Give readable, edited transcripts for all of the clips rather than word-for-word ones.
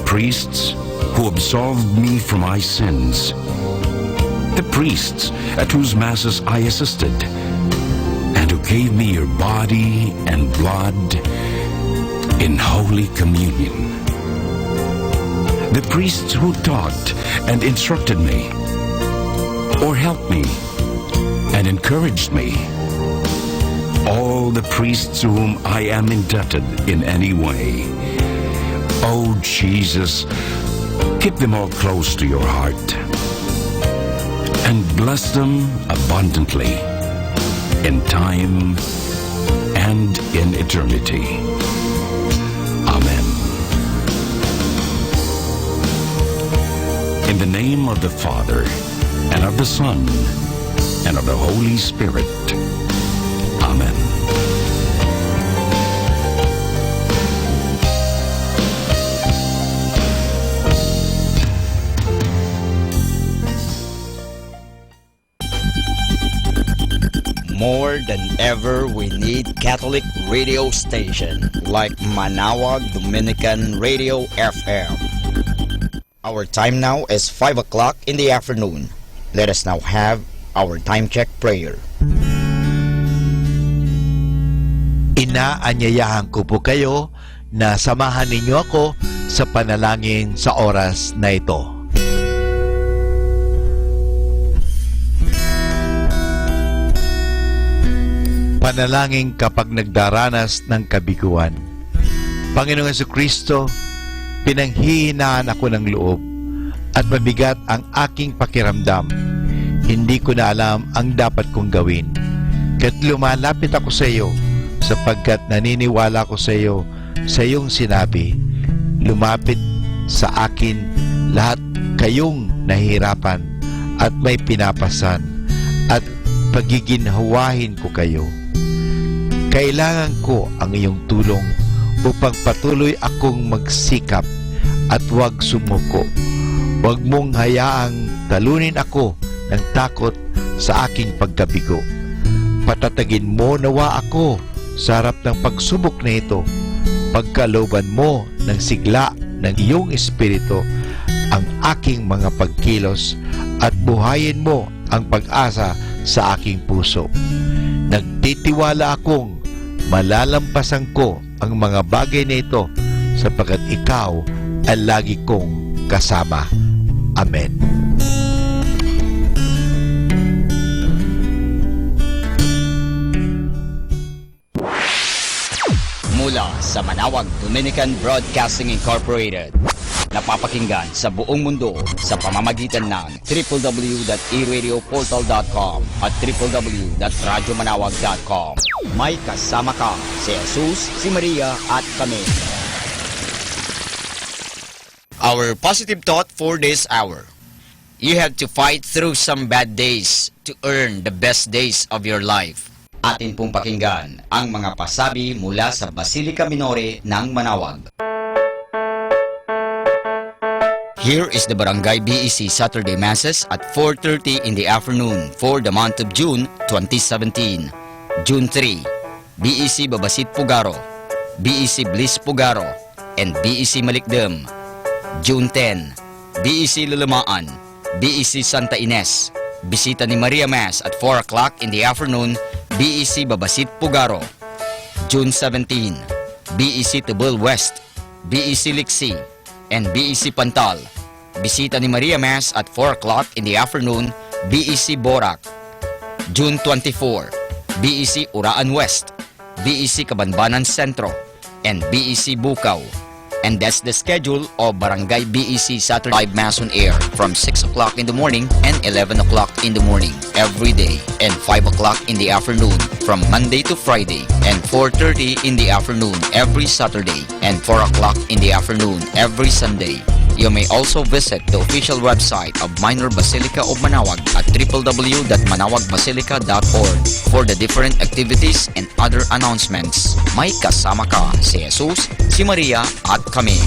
priests who absolved me from my sins, the priests at whose masses I assisted, and who gave me your body and blood in Holy Communion, the priests who taught and instructed me, or helped me and encouraged me, all the priests to whom I am indebted in any way. Oh, Jesus, keep them all close to your heart and bless them abundantly in time and in eternity. Amen. In the name of the Father, and of the Son, and of the Holy Spirit. Amen. More than ever, we need Catholic radio station like Manawag Dominican Radio FM. Our time now is 5 o'clock in the afternoon. Let us now have our time check prayer. Inaanyayahan ko po kayo na samahan ninyo ako sa panalangin sa oras na ito. Panalangin kapag nagdaranas ng kabiguan. Panginoong Jesucristo, pinanghihinaan ako ng loob at mabigat ang aking pakiramdam. Hindi ko na alam ang dapat kong gawin. Kaya't lumalapit ako sa iyo sapagkat naniniwala ko sa iyo sa iyong sinabi. Lumapit sa akin lahat kayong nahihirapan at may pinapasan at pagiginhawahin ko kayo. Kailangan ko ang iyong tulong upang patuloy akong magsikap at huwag sumuko. Huwag mong hayaang talunin ako ng takot sa aking pagkabigo. Patatagin mo nawa ako sa harap ng pagsubok na ito. Pagkalooban mo ng sigla ng iyong espiritu ang aking mga pagkilos at buhayin mo ang pag-asa sa aking puso. Nagtitiwala akong malalampasan ko ang mga bagay na ito sapagkat ikaw ay lagi kong kasama. Amen. Mula sa Manawag Dominican Broadcasting Incorporated, napapakinggan sa buong mundo sa pamamagitan ng www.eradioportal.com at www.radyomanawag.com. May kasama ka si Jesus, si Maria at kami. Our positive thought for this hour. You have to fight through some bad days to earn the best days of your life. Atin pong pakinggan ang mga pasabi mula sa Basilica Minore ng Manawag. Here is the Barangay BEC Saturday Masses at 4:30 in the afternoon for the month of June 2017. June 3, BEC Babasit Pugaro, BEC Bliss Pugaro, and BEC Malikdem. June 10, BEC Lulamaan, BEC Santa Ines, Bisita ni Maria Mass at 4 o'clock in the afternoon, BEC Babasit Pugaro. June 17, BEC Tubal West, BEC Liksi, and BEC Pantal. Bisita ni Maria Mass at 4 o'clock in the afternoon, BEC Borac. June 24, BEC Uraan West, BEC Kabanbanan Sentro, and BEC Bukaw. And that's the schedule of Barangay BEC Saturday Live Mass on air from 6 o'clock in the morning and 11 o'clock in the morning every day, and 5 o'clock in the afternoon from Monday to Friday, and 4:30 in the afternoon every Saturday, and 4 o'clock in the afternoon every Sunday. You may also visit the official website of Minor Basilica of Manawag at www.manawagbasilica.org for the different activities and other announcements. May kasama ka si Jesus, si Maria at kami.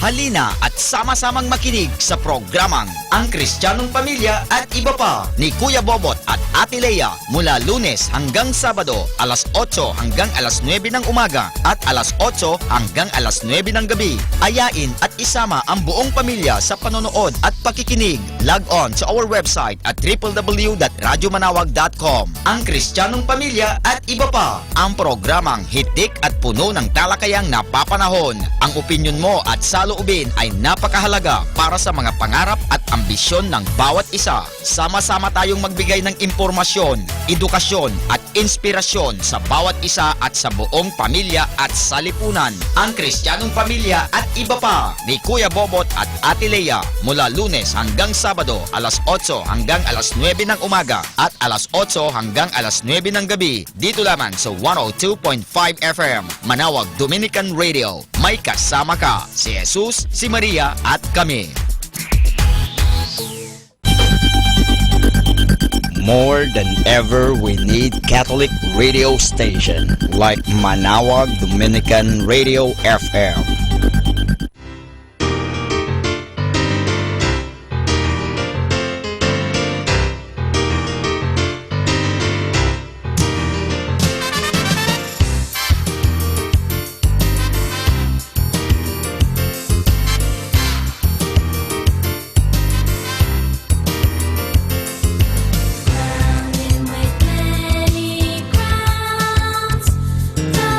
Halina at sama-samang makinig sa programang Ang Kristiyanong Pamilya at Iba Pa ni Kuya Bobot at Ate Lea mula Lunes hanggang Sabado, alas 8 hanggang alas 9 ng umaga at alas 8 hanggang alas 9 ng gabi. Ayain at isama ang buong pamilya sa panonood at pakikinig. Log on to our website at www.radyomanawag.com. Ang Kristiyanong Pamilya at Iba Pa, ang programang hitik at puno ng talakayang napapanahon. Ang opinyon mo at saloobin ay napakahalaga para sa mga pangarap at ambisyon ng bawat isa. Sama-sama tayong magbigay ng impormasyon, edukasyon at inspirasyon sa bawat isa at sa buong pamilya at salipunan. Ang Kristiyanong Pamilya at Iba Pa ni Kuya Bobot at Ate Lea mula Lunes hanggang Sabado, alas 8 hanggang alas 9 ng umaga at alas 8 hanggang alas 9 ng gabi. Dito lamang sa 102.5 FM, Manawag Dominican Radio. May kasama ka, si Jesus, si Maria at kami. More than ever, we need Catholic radio station like Manawag Dominican Radio FM. With many crowns, the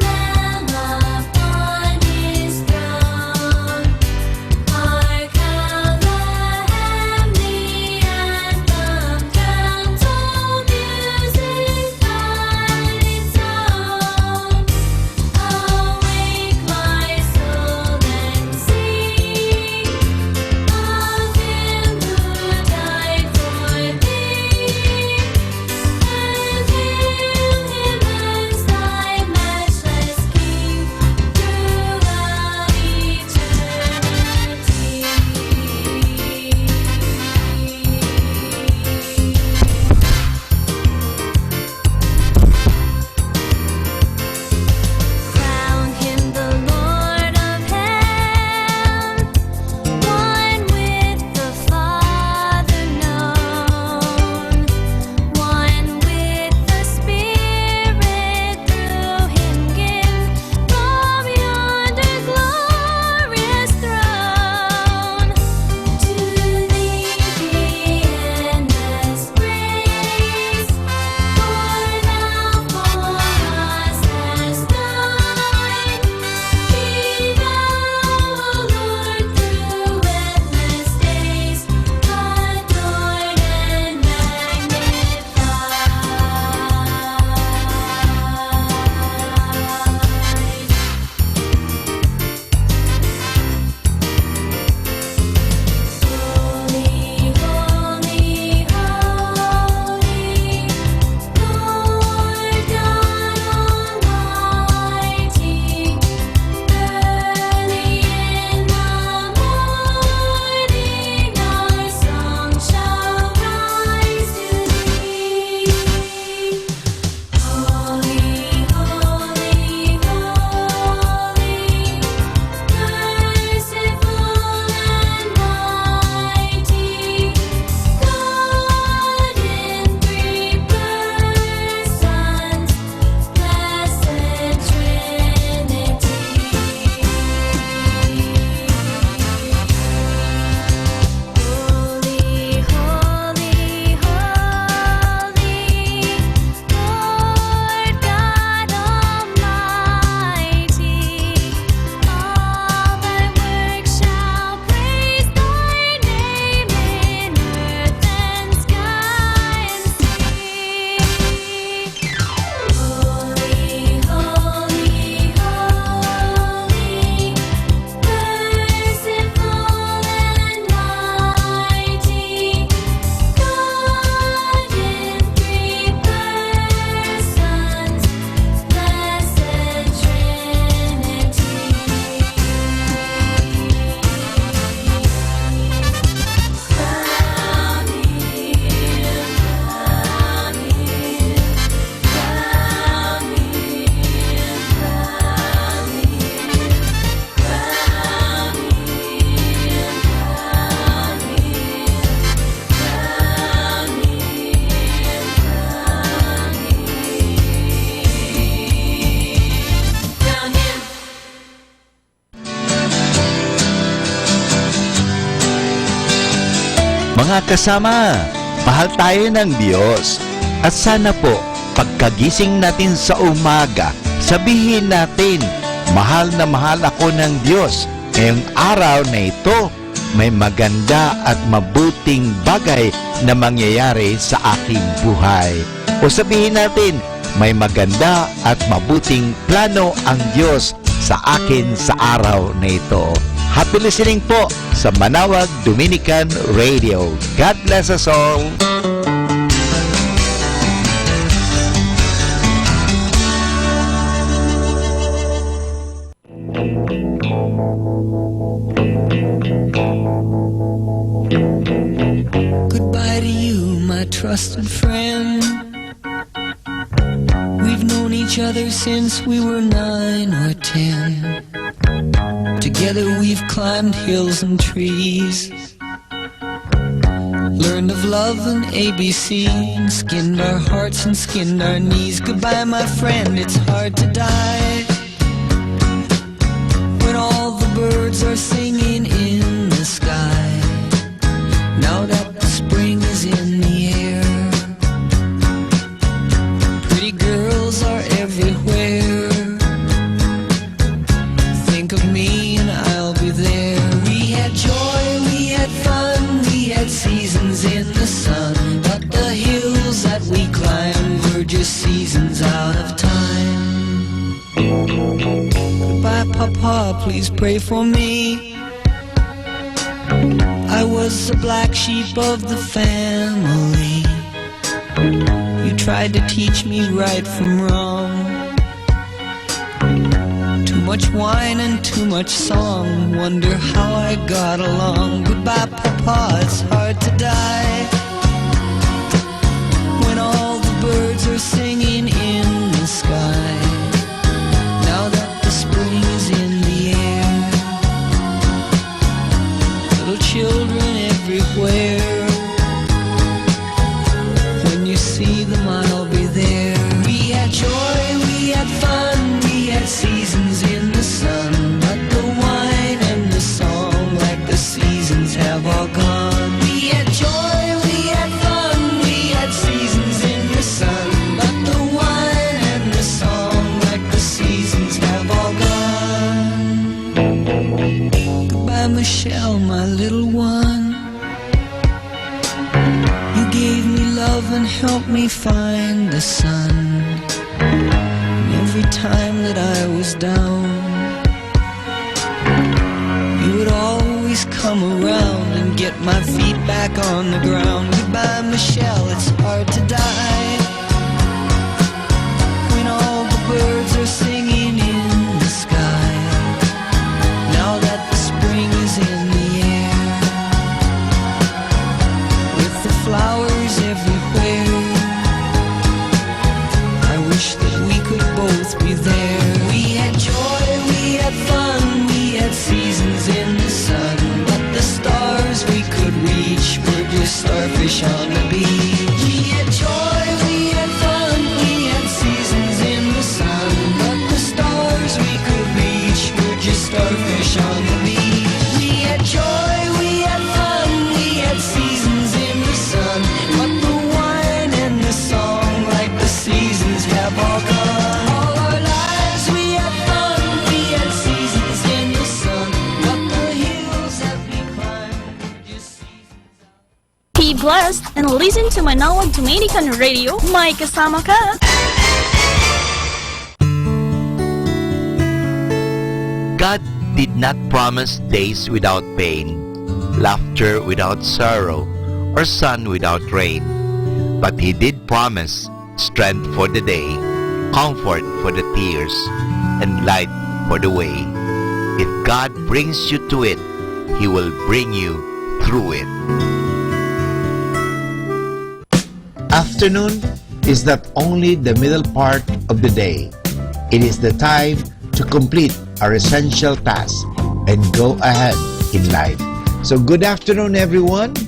Lamb upon his Mga kasama, mahal tayo ng Diyos. At sana po, pagkagising natin sa umaga, sabihin natin, mahal na mahal ako ng Diyos. Ngayong araw na ito, may maganda at mabuting bagay na mangyayari sa aking buhay. O sabihin natin, may maganda at mabuting plano ang Diyos sa akin sa araw na ito. Happy listening po sa Manawag Dominican Radio. God bless us all. Goodbye to you, my trusted friend. We've known each other since we were 9 or 10. Together we've climbed hills and trees, learned of love and ABC, and skinned our hearts and skinned our knees. Goodbye, my friend, it's hard to die when all the birds are singing in the sky. Now that the spring is in the air, pretty girls are everywhere. Think of me and I'll be there. We had joy, we had fun, we had seasons in the sun, but the hills that we climbed were just seasons out of time. Goodbye, Papa, please pray for me. I was the black sheep of the family. You tried to teach me right from wrong. Too much wine and too much song, wonder how I got along. Goodbye, Papa, it's hard to die when all the birds are singing in the sky. Now that the spring is in the air, little children everywhere. When you see them, I'll be there. We had joy, we had fun, we had seasons in the sun, but the wine and the song, like the seasons, have all gone. We had joy, we had fun, we had seasons in the sun, but the wine and the song, like the seasons, have all gone. Goodbye, Michelle, my little one. You gave me love and helped me find the sun. And every time that I was down, you would always come around and get my feet back on the ground. Goodbye, Michelle, it's hard to die when all the birds are singing in the sky. Now that the spring is in the air, with the flowers everywhere, I wish that we could both be there. We had joy, we had fun, we had seasons in the sun, but the stars we could reach were just starfish on the beach. We had joy, we had fun, we had seasons in the sun, but the stars we could reach were just starfish on the beach. We had joy, we had fun, we had seasons in the sun, but the wine and the song, like the seasons, have all gone. All our lives we had fun, we had seasons in the sun, but the hills that we climbed were just seasons. Be blessed and listen to Manawag Dominican Radio. May kasama ka! God did not promise days without pain, laughter without sorrow, or sun without rain. But He did promise strength for the day, comfort for the tears, and light for the way. If God brings you to it, He will bring you through it. Afternoon is not only the middle part of the day. It is the time to complete our essential tasks and go ahead in life. So good afternoon, everyone.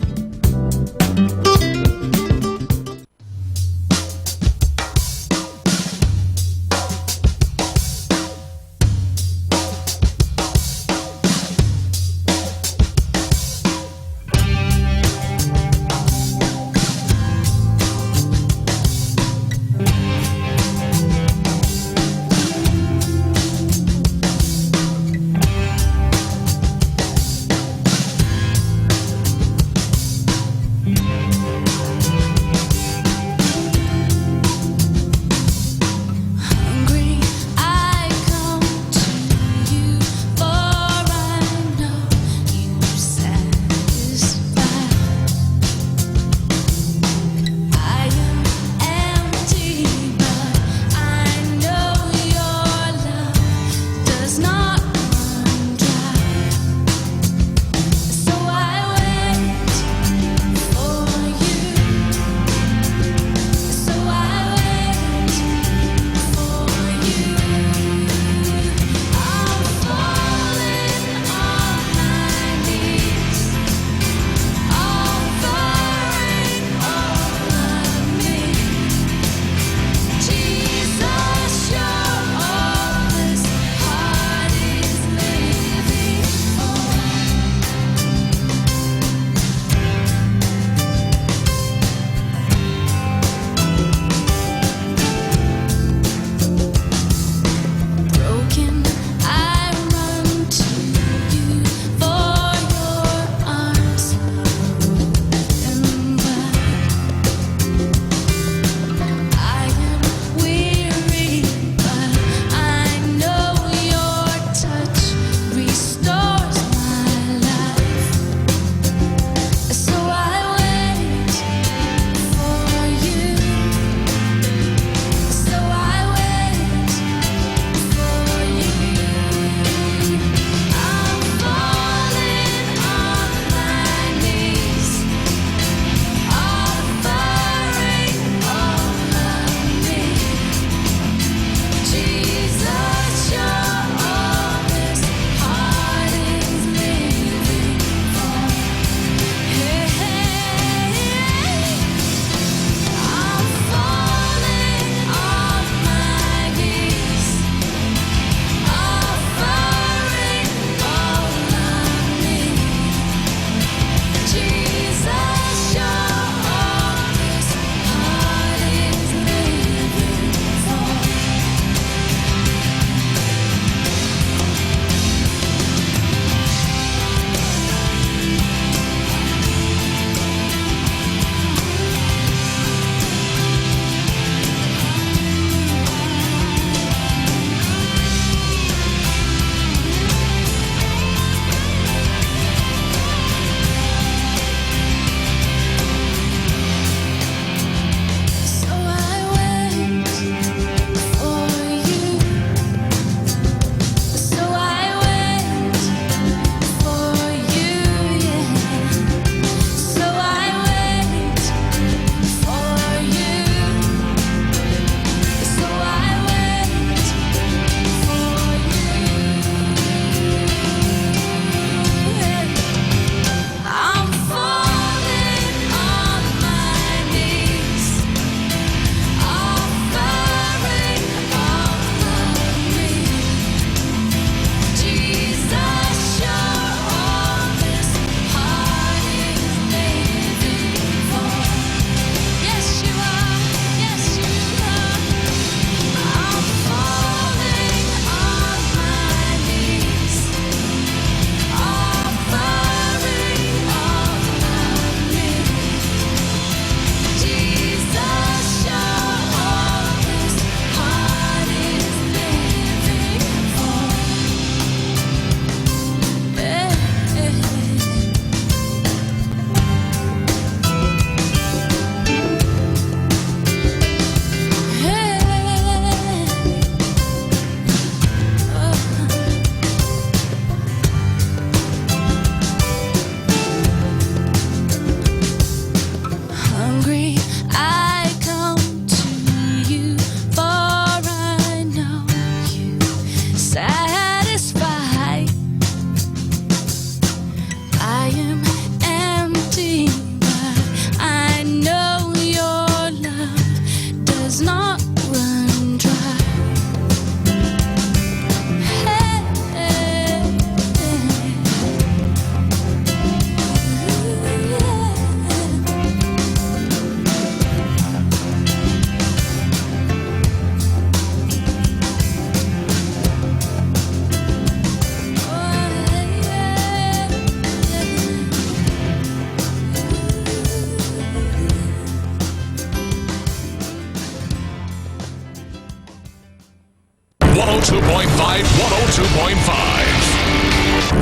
102.5.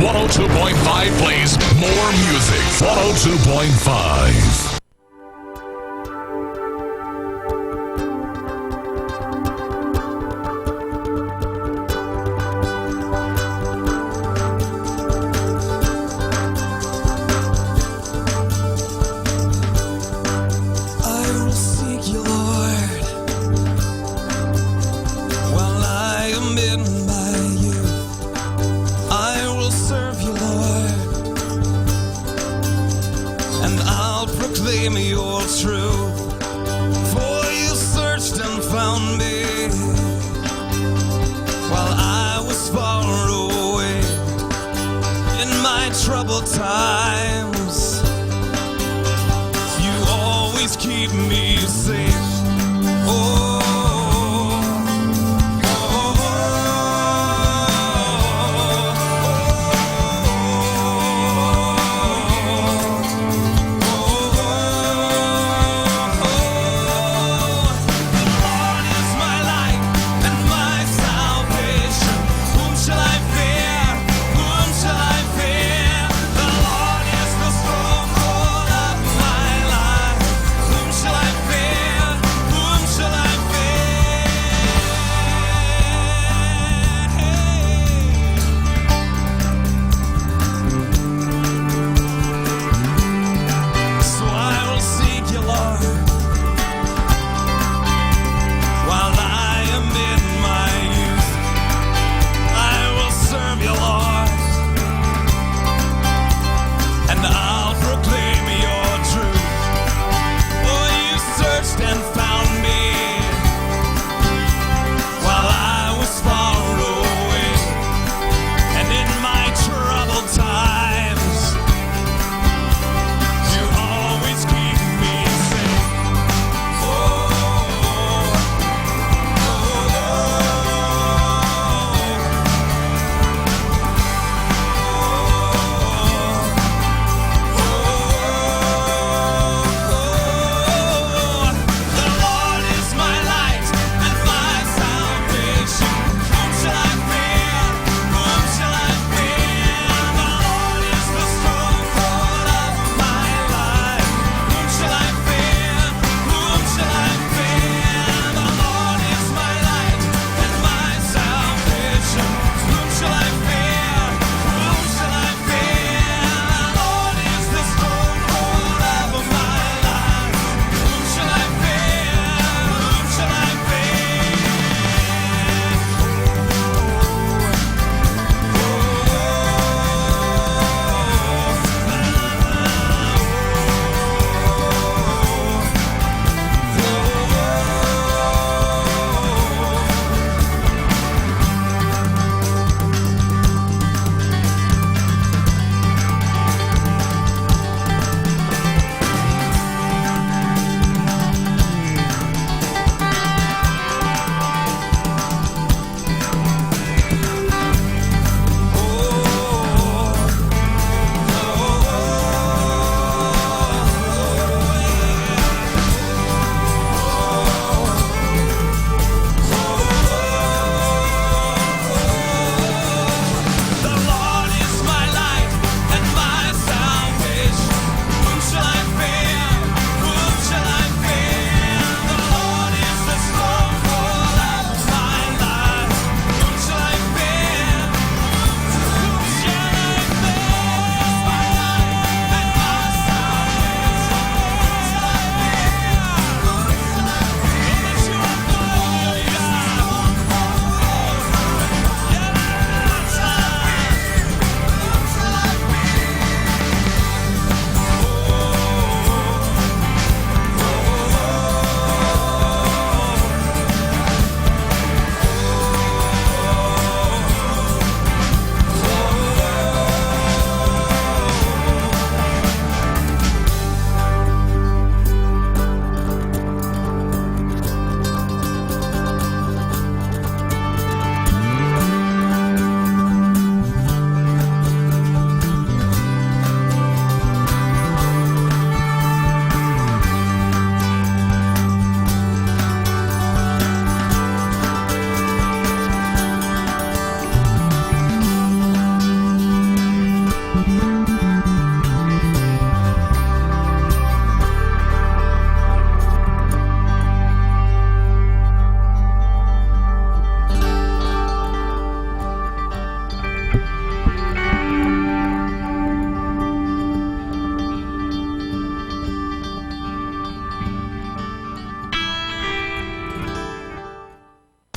102.5 plays more music. 102.5. I will seek you, Lord, while I am bidden by you. I will serve you, Lord, and I'll proclaim your truth. For you searched and found me while I was far away. In my troubled times, you always keep me safe. Oh, Whom shall I fear? Whom shall I fear? The Lord is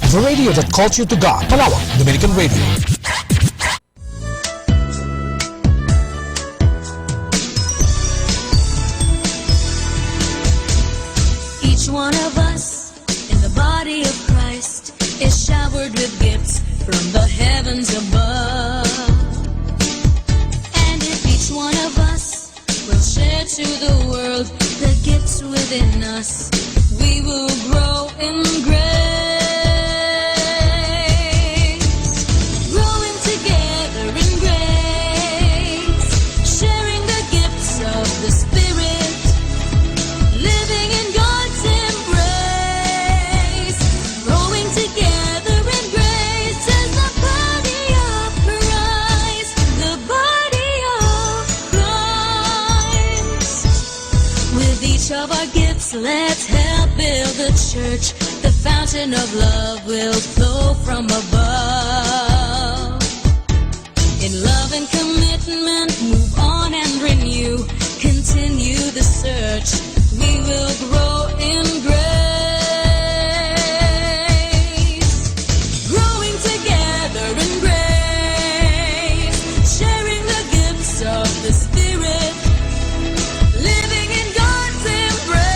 The radio that calls you to God. Malawak Dominican Radio. Each one of us in the body of Christ is showered with gifts from the heavens above. And if each one of us will share to the world the gifts within us, we will grow in grace. Growing together in grace, sharing the gifts of the Spirit, living in God's embrace. Growing together in grace as the body of Christ, the body of Christ. With each of our gifts, let's help build the church. The fountain of love will flow from above. In love and commitment, move on and renew. Continue the search. We will grow in grace. Growing together in grace, sharing the gifts of the Spirit, living in God's embrace.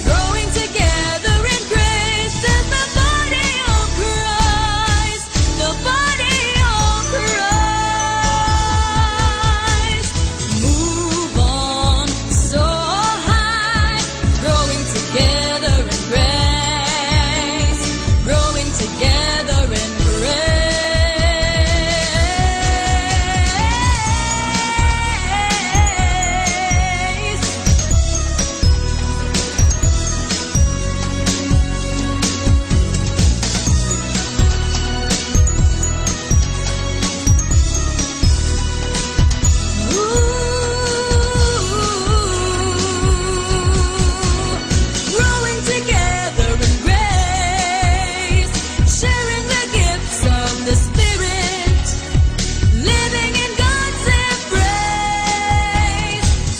Growing together in grace as the body of Christ, the body of Christ. Move on so high, growing together in grace, growing together in grace. Growing together in grace, sharing the gifts of the Spirit, living in God's embrace.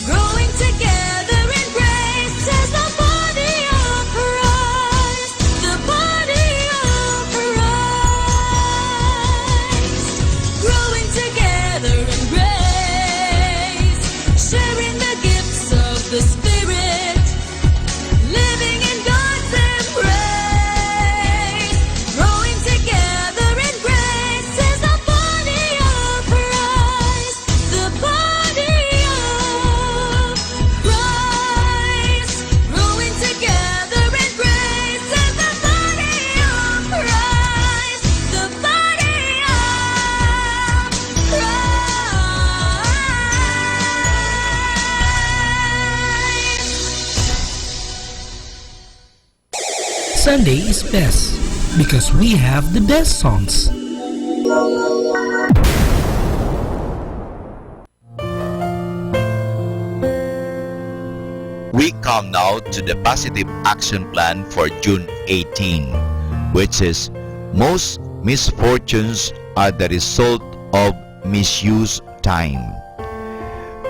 Growing together in grace as the body of Christ, the body of Christ. Growing together in grace, sharing the gifts of the Spirit, living in God's embrace. Growing together in grace as the body of Christ, the body of Christ. Growing together in grace as the body of Christ, the body of Christ. Sunday is best because we have the best songs. We come now to the positive action plan for June 18, which is most misfortunes are the result of misused time.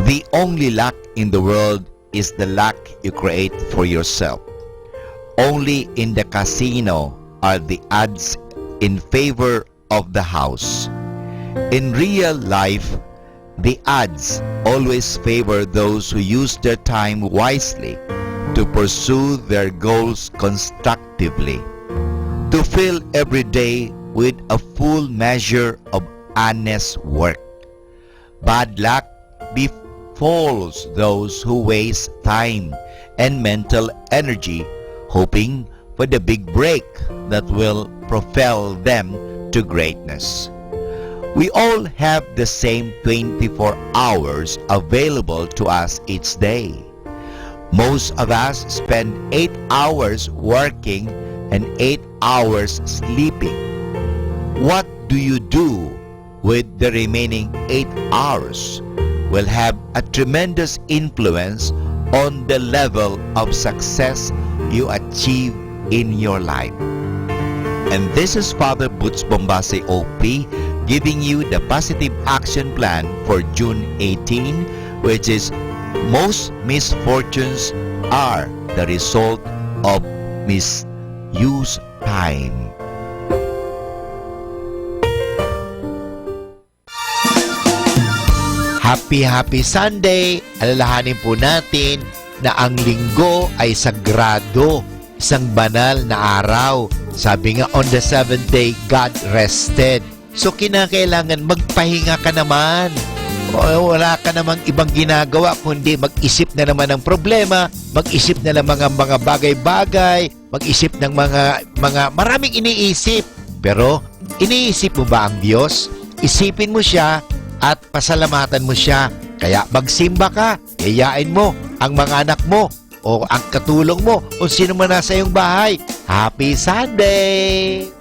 The only luck in the world is the luck you create for yourself. Only in the casino are the odds in favor of the house. In real life, the odds always favor those who use their time wisely to pursue their goals constructively, to fill every day with a full measure of honest work. Bad luck befalls those who waste time and mental energy hoping for the big break that will propel them to greatness. We all have the same 24 hours available to us each day. Most of us spend 8 hours working and 8 hours sleeping. What do you do with the remaining 8 hours will have a tremendous influence on the level of success you achieve in your life. And this is Father Butch Bombase OP giving you the positive action plan for June 18, which is most misfortunes are the result of misused time. Happy Sunday! Alalahanin po natin na ang linggo ay sagrado, isang banal na araw. Sabi nga, on the seventh day, God rested. So, kinakailangan magpahinga ka naman. O, wala ka namang ibang ginagawa kundi mag-isip na naman ng problema, mag-isip na lang mga bagay-bagay, mag-isip ng mga maraming iniisip. Pero, iniisip mo ba ang Diyos? Isipin mo siya at pasalamatan mo siya. Kaya magsimba ka, yayain mo ang mga anak mo o ang katulong mo o sino man nasa iyong bahay. Happy Sunday!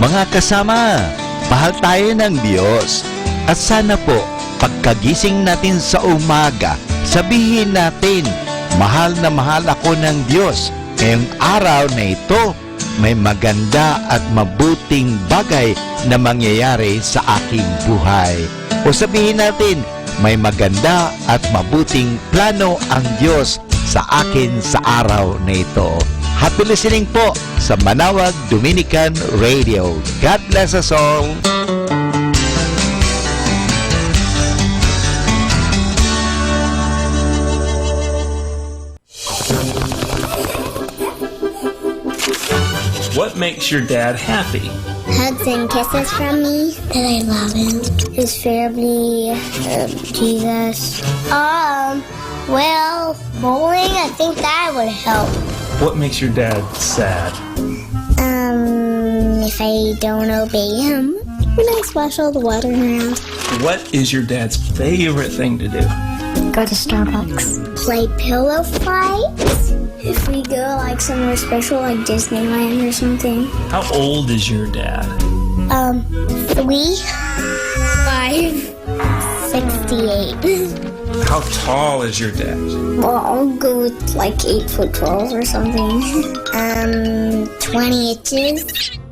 Mga kasama, mahal tayo ng Diyos. At sana po, pagkagising natin sa umaga, sabihin natin, mahal na mahal ako ng Diyos. Ngayong araw na ito, may maganda at mabuting bagay na mangyayari sa aking buhay. O sabihin natin, may maganda at mabuting plano ang Diyos sa akin sa araw na ito. Happy listening po sa Manawag Dominican Radio. God bless us all. What makes your dad happy? Hugs and kisses from me, that I love him. His family, Jesus. Well, bowling, I think that would help. What makes your dad sad? If I don't obey him. When I splash all the water around. What is your dad's favorite thing to do? Go to Starbucks. Play pillow fights. If we go like somewhere special like Disneyland or something. How old is your dad? 3, 5, 68. How tall is your dad? Well, I'll go with like 8 foot tall or something. 20 inches.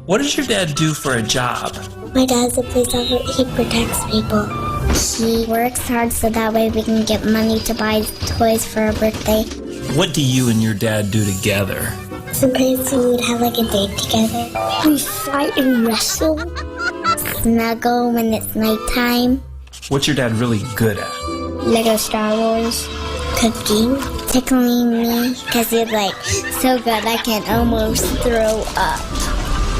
What does your dad do for a job? My dad's a police officer. He protects people. He works hard so that way we can get money to buy toys for our birthday. What do you and your dad do together? Sometimes we would have like a date together. We fight and wrestle. Snuggle when it's nighttime. What's your dad really good at? Lego Star Wars. Cooking. Tickling me because he's like so good I can almost throw up.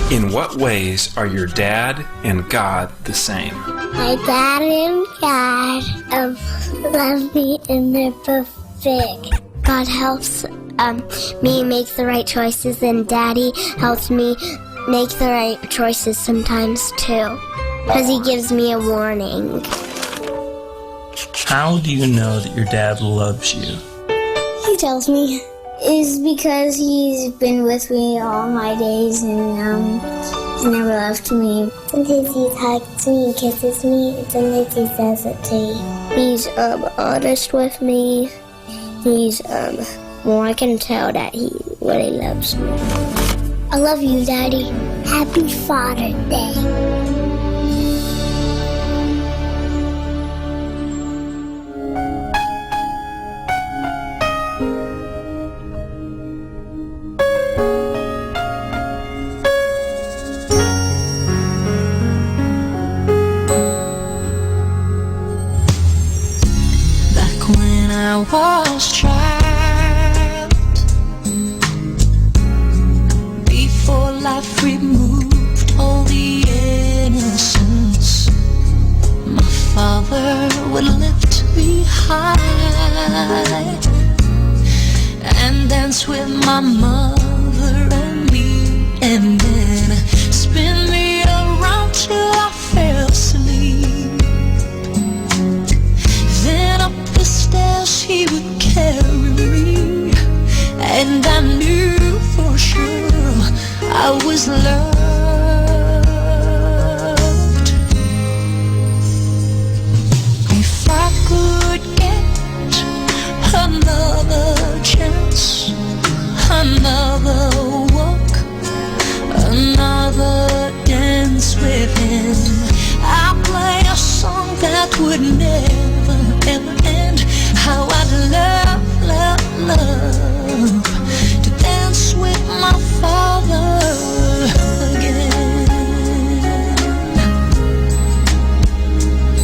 In what ways are your dad and God the same? My dad and God love me and they're perfect. God helps me make the right choices, and Daddy helps me make the right choices sometimes too, because he gives me a warning. How do you know that your dad loves you? He tells me. It's because he's been with me all my days and he's never left me. Sometimes he hugs me and kisses me, and sometimes he says it to me. He's honest with me. He's well, I can tell that he really loves me. I love you, Daddy. Happy Father's Day. I was child, before life removed all the innocence, my father would lift me high and dance with my mother and me, and then spin me around till I fell asleep. Then up the stairs he would carry me, and I knew for sure I was loved. If I could get another chance, another walk, another dance with him, I'll play a song that would never ever end. How I'd love, love, love to dance with my father again.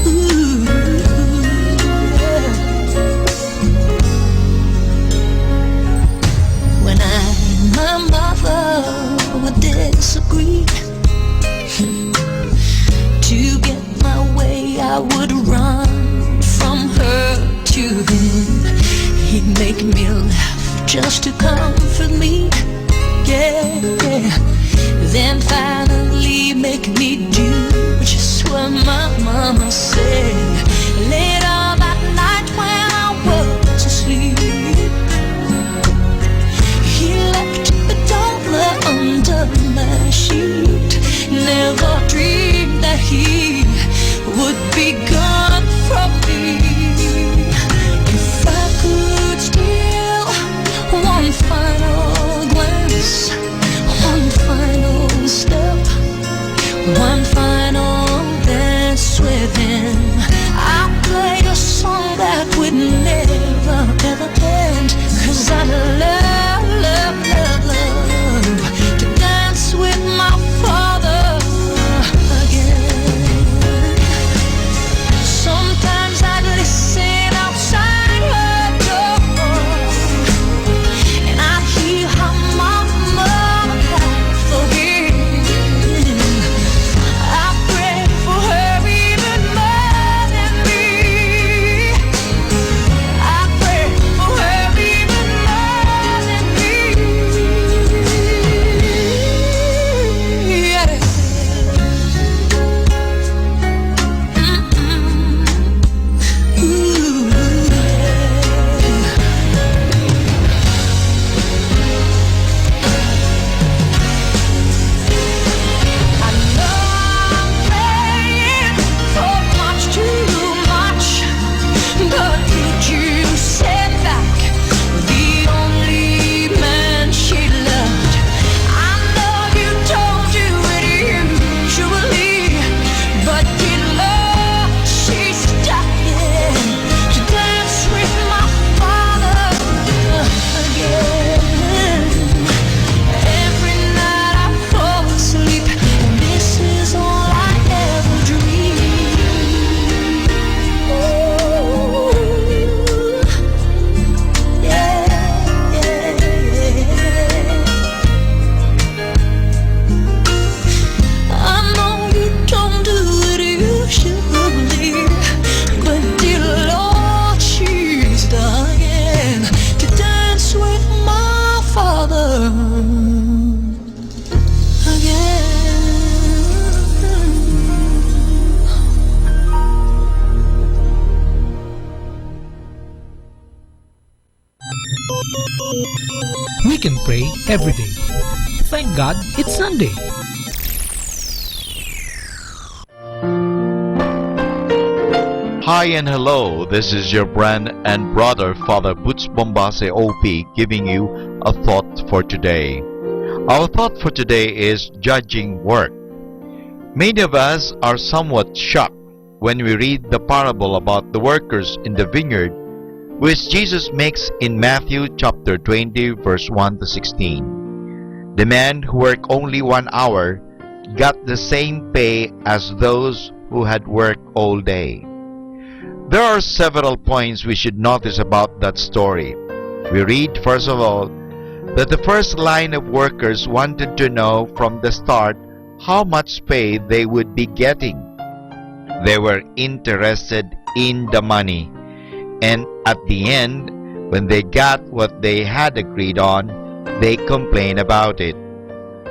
Ooh, yeah. When I and my mother would disagree, to get my way I would run from her to him. He'd make me laugh just to comfort me, yeah, yeah. Then finally make me do just what my mama said. Later that night when I was asleep, he left the dollar under my sheet. Then We can pray every day. Thank God it's Sunday. Hi and hello, this is your friend and brother Father Butch Bombase OP giving you a thought for today. Our thought for today is judging work. Many of us are somewhat shocked when we read the parable about the workers in the vineyard, which Jesus makes in Matthew chapter 20 verse 1 to 16. The men who worked only 1 hour got the same pay as those who had worked all day. There are several points we should notice about that story. We read, first of all, that the first line of workers wanted to know from the start how much pay they would be getting. They were interested in the money, and at the end, when they got what they had agreed on, they complained about it.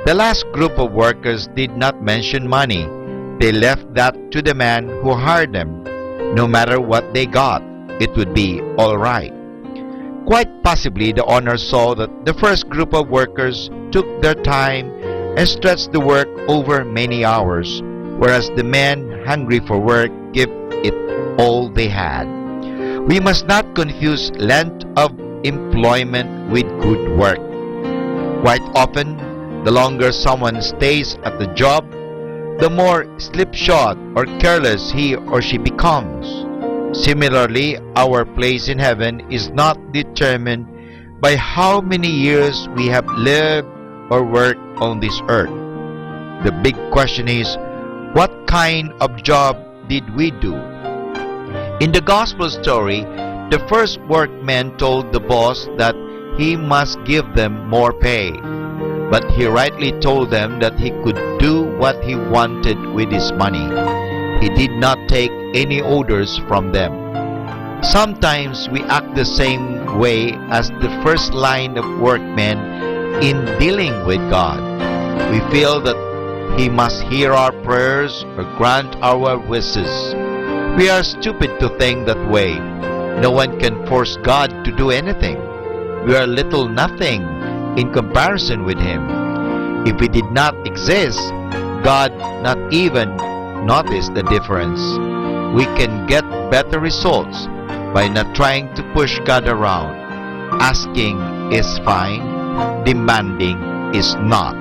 The last group of workers did not mention money. They left that to the man who hired them. No matter what they got, it would be all right. Quite possibly, the owner saw that the first group of workers took their time and stretched the work over many hours, whereas the men hungry for work gave it all they had. We must not confuse length of employment with good work. Quite often, the longer someone stays at the job, the more slipshod or careless he or she becomes. Similarly, our place in heaven is not determined by how many years we have lived or worked on this earth. The big question is, what kind of job did we do? In the gospel story, the first workman told the boss that he must give them more pay. But he rightly told them that he could do what he wanted with his money. He did not take any orders from them. Sometimes we act the same way as the first line of workmen in dealing with God. We feel that He must hear our prayers or grant our wishes. We are stupid to think that way. No one can force God to do anything. We are little nothing in comparison with Him. If we did not exist, God not even notice the difference. We can get better results by not trying to push God around. Asking is fine, demanding is not.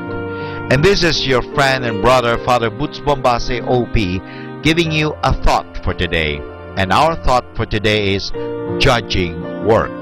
And this is your friend and brother Father Butch Bombase OP giving you a thought for today. And our thought for today is judging work.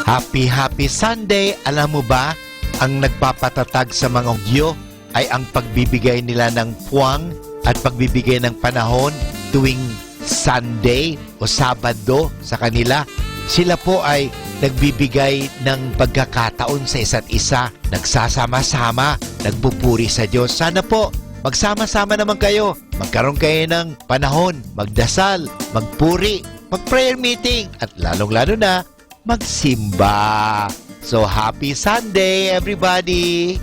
Happy Sunday! Alam mo ba, ang nagpapatatag sa mga Hudyo ay ang pagbibigay nila ng puwang at pagbibigay ng panahon tuwing Sunday o Sabado sa kanila. Sila po ay nagbibigay ng pagkakataon sa isa't isa, nagsasama-sama, nagpupuri sa Diyos. Sana po, magsama-sama naman kayo, magkaroon kayo ng panahon, magdasal, magpuri, mag-prayer meeting, at lalong-lalo na, magsimba. So, happy Sunday, everybody!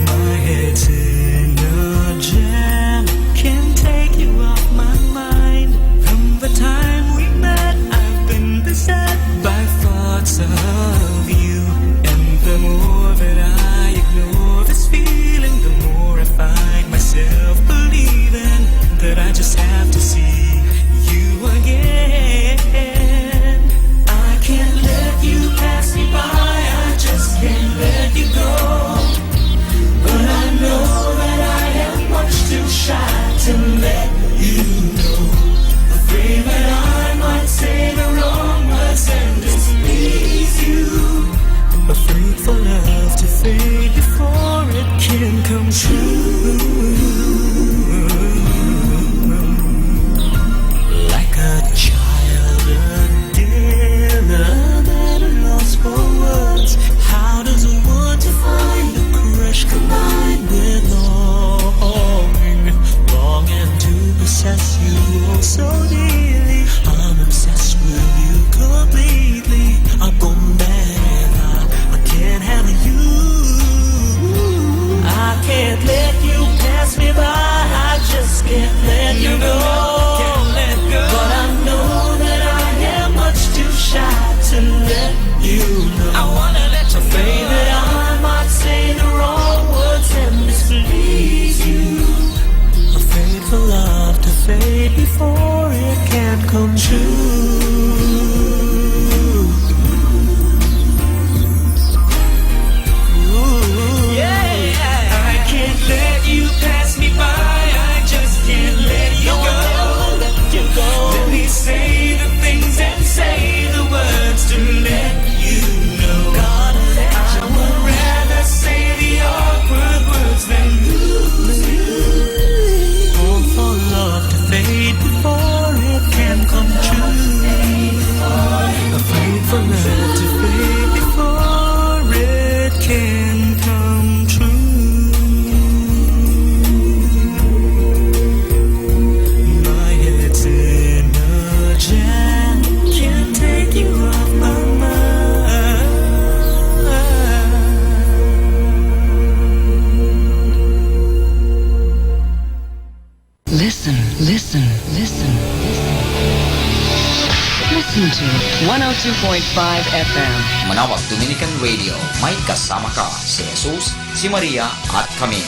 My head's in a jam. love to fade before it can come true. My head's in a jam, can't take you off my mind. Listen, listen, listen, listen. Listen to 102.5 FM. Manawag Dominican Radio, may kasama ka si Jesus, si Maria at kami.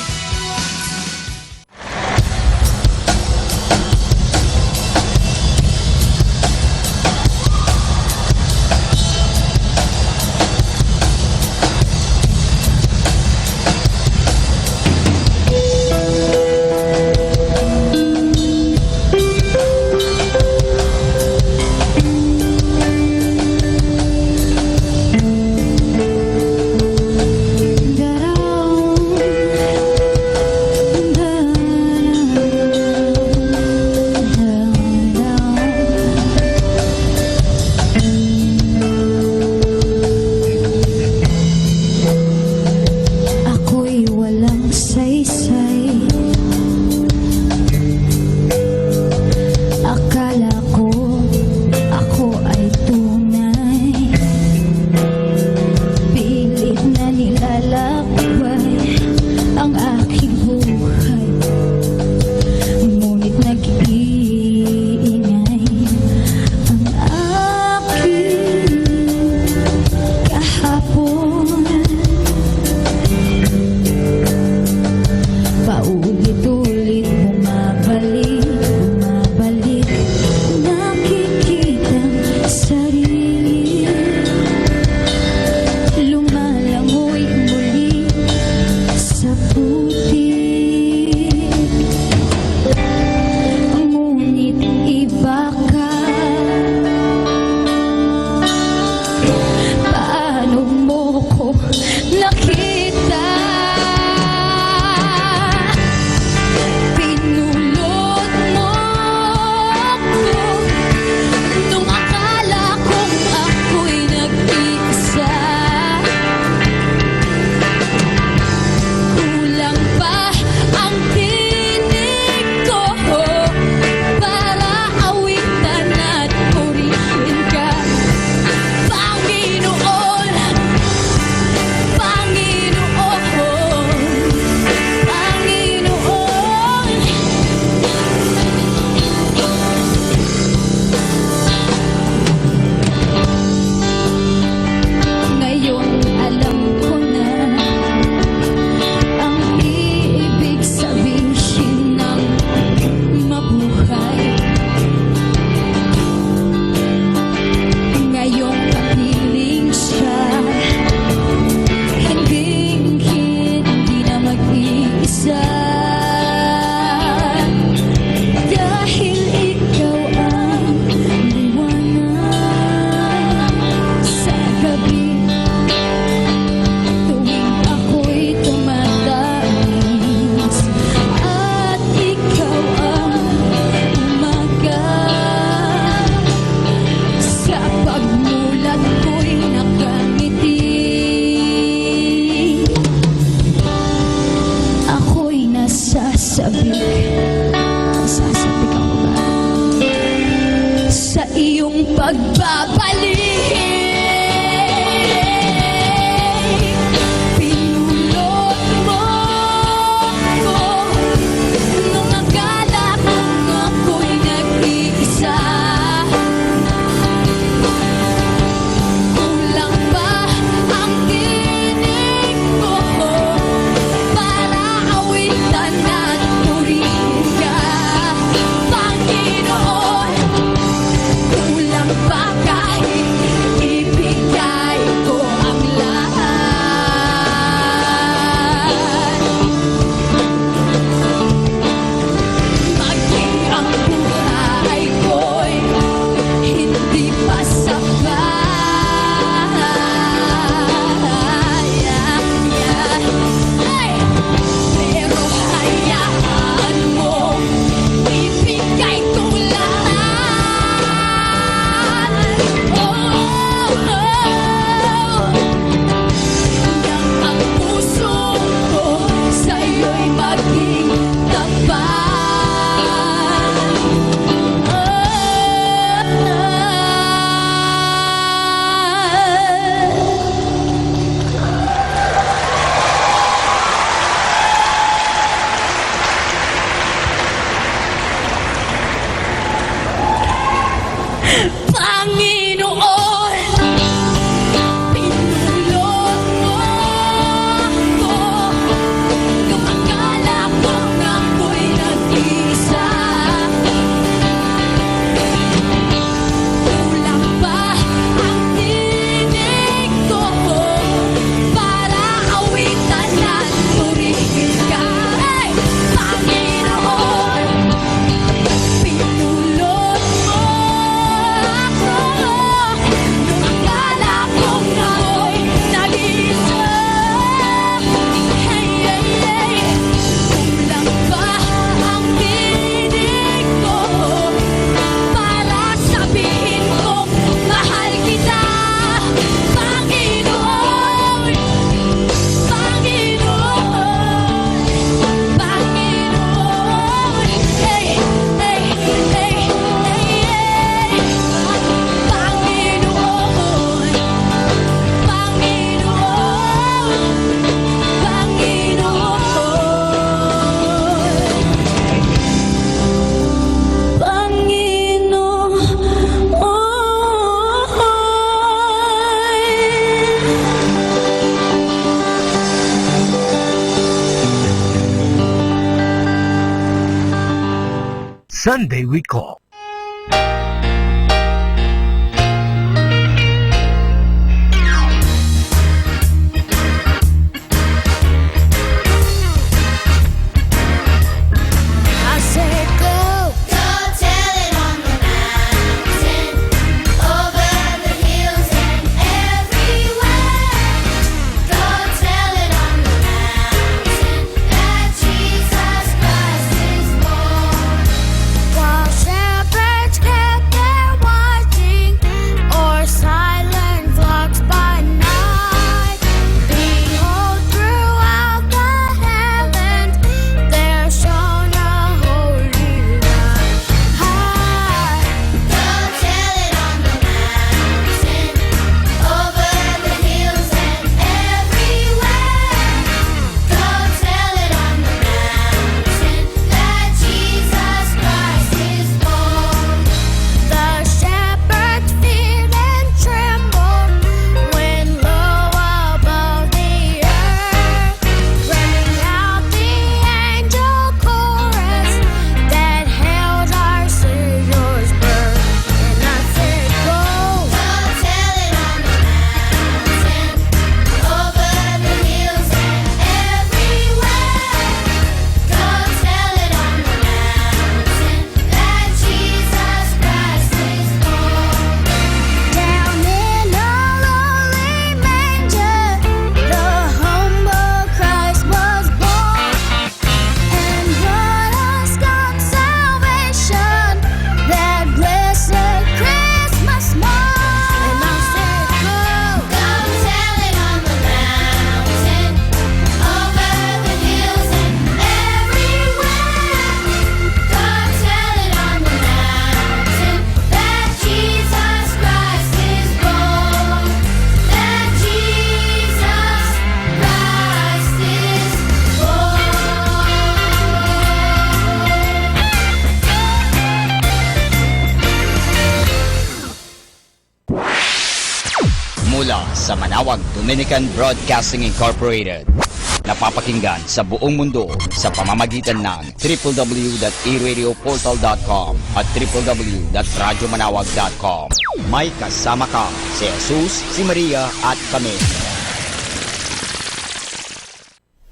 Sunday we call. I said go, go tell it on the mountain, over the hills and everywhere. Go tell it on the mountain that Jesus Christ is born. While shepherds kept their watching, or silent flocks by night, behold, throughout the heavens there shone a holy light. Go tell it on the mountain, over the hills and everywhere. Go tell it on the mountain that Jesus Christ is born. The shepherds feared and trembled when low above the earth rang out the angel chorus that hailed our Savior's birth. And I said, go, go tell it on the mountain, over the hills and everywhere. Go tell it on the mountain that Jesus Christ is born. Down in a lowly manger, the humble Christ was born, and brought us God's salvation, that blessed Christmas morn. And I said, go, go tell it on the mountain, over the hills and everywhere. Go tell it on the mountain that Jesus Christ is born. That Jesus Christ is Mula sa Manawag Dominican Broadcasting Incorporated. Napapakinggan sa buong mundo sa pamamagitan ng www.eradioportal.com at www.radyomanawag.com. May kasama ka si Jesus, si Maria at kami.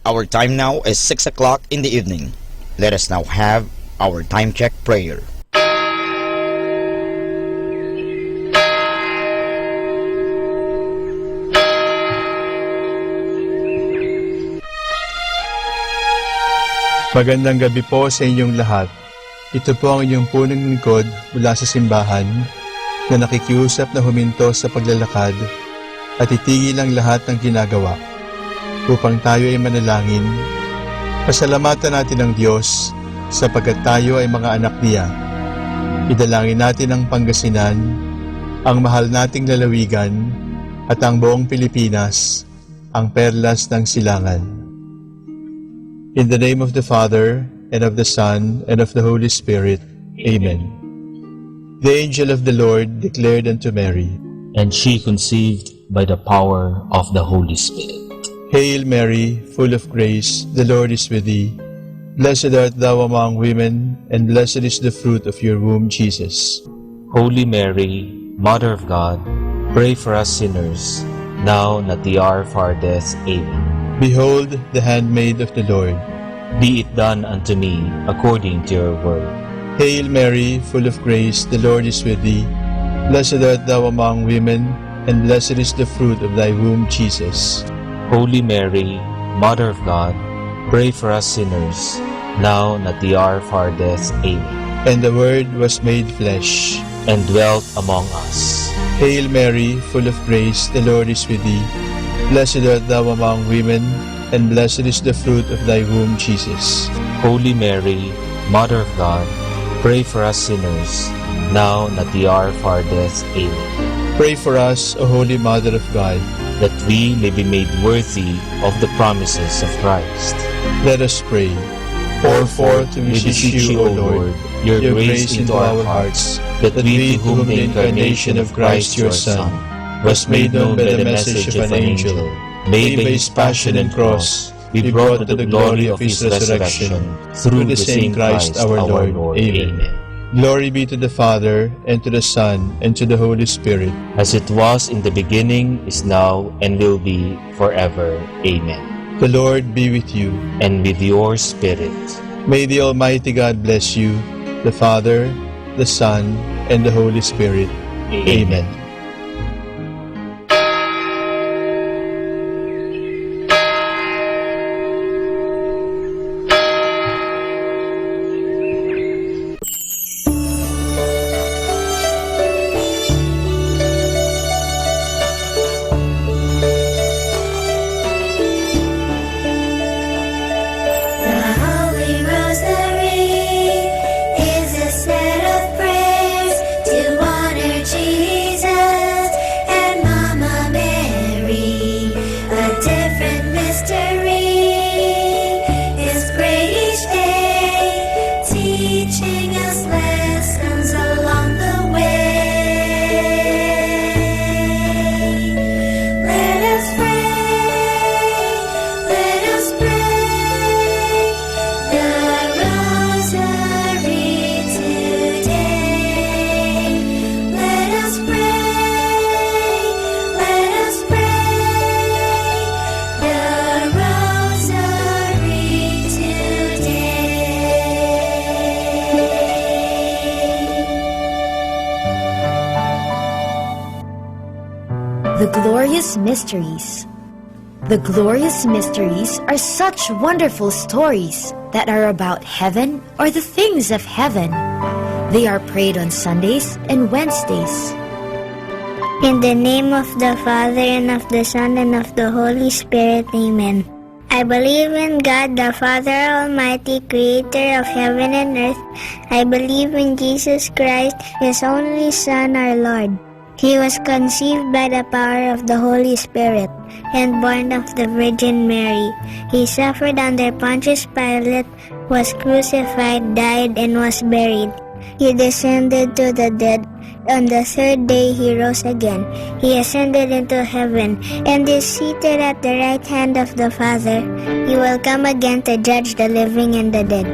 Our time now is 6 o'clock in the evening. Let us now have our time check prayer. Magandang gabi po sa inyong lahat. Ito po ang inyong punong lingkod mula sa simbahan na nakikiusap na huminto sa paglalakad at itigil ang lahat ng ginagawa upang tayo ay manalangin. Pasalamatan natin ang Diyos sapagkat tayo ay mga anak niya. Idalangin natin ang Pangasinan, ang mahal nating lalawigan at ang buong Pilipinas, ang perlas ng silangan. In the name of the Father, and of the Son, and of the Holy Spirit. Amen. The angel of the Lord declared unto Mary, and she conceived by the power of the Holy Spirit. Hail Mary, full of grace, the Lord is with thee. Blessed art thou among women, and blessed is the fruit of your womb, Jesus. Holy Mary, Mother of God, pray for us sinners, now and at the hour of our death. Amen. Behold, the handmaid of the Lord. Be it done unto me according to your word. Hail Mary, full of grace, the Lord is with thee. Blessed art thou among women, and blessed is the fruit of thy womb, Jesus. Holy Mary, Mother of God, pray for us sinners, now and at the hour of our death. Amen. And the Word was made flesh, and dwelt among us. Hail Mary, full of grace, the Lord is with thee. Blessed art thou among women, and blessed is the fruit of thy womb, Jesus. Holy Mary, Mother of God, pray for us sinners, now and at the hour of our death. Amen. Pray for us, O Holy Mother of God, that we may be made worthy of the promises of Christ. Let us pray. Pour forth, we beseech you, O Lord, your grace into our hearts, that we, to whom the incarnation of Christ your Son was made known by the message of an angel, may by his passion and cross be brought to the glory of his resurrection, through the same Christ our Lord. Amen. Glory be to the Father, and to the Son, and to the Holy Spirit. As it was in the beginning, is now, and will be forever. Amen. The Lord be with you. And with your spirit. May the Almighty God bless you, the Father, the Son, and the Holy Spirit. Amen. The Glorious Mysteries. The Glorious Mysteries are such wonderful stories that are about heaven or the things of heaven. They are prayed on Sundays and Wednesdays. In the name of the Father, and of the Son, and of the Holy Spirit. Amen. I believe in God, the Father Almighty, creator of heaven and earth. I believe in Jesus Christ, His only Son, our Lord. He was conceived by the power of the Holy Spirit and born of the Virgin Mary. He suffered under Pontius Pilate, was crucified, died, and was buried. He descended to the dead. On the third day he rose again. He ascended into heaven and is seated at the right hand of the Father. He will come again to judge the living and the dead.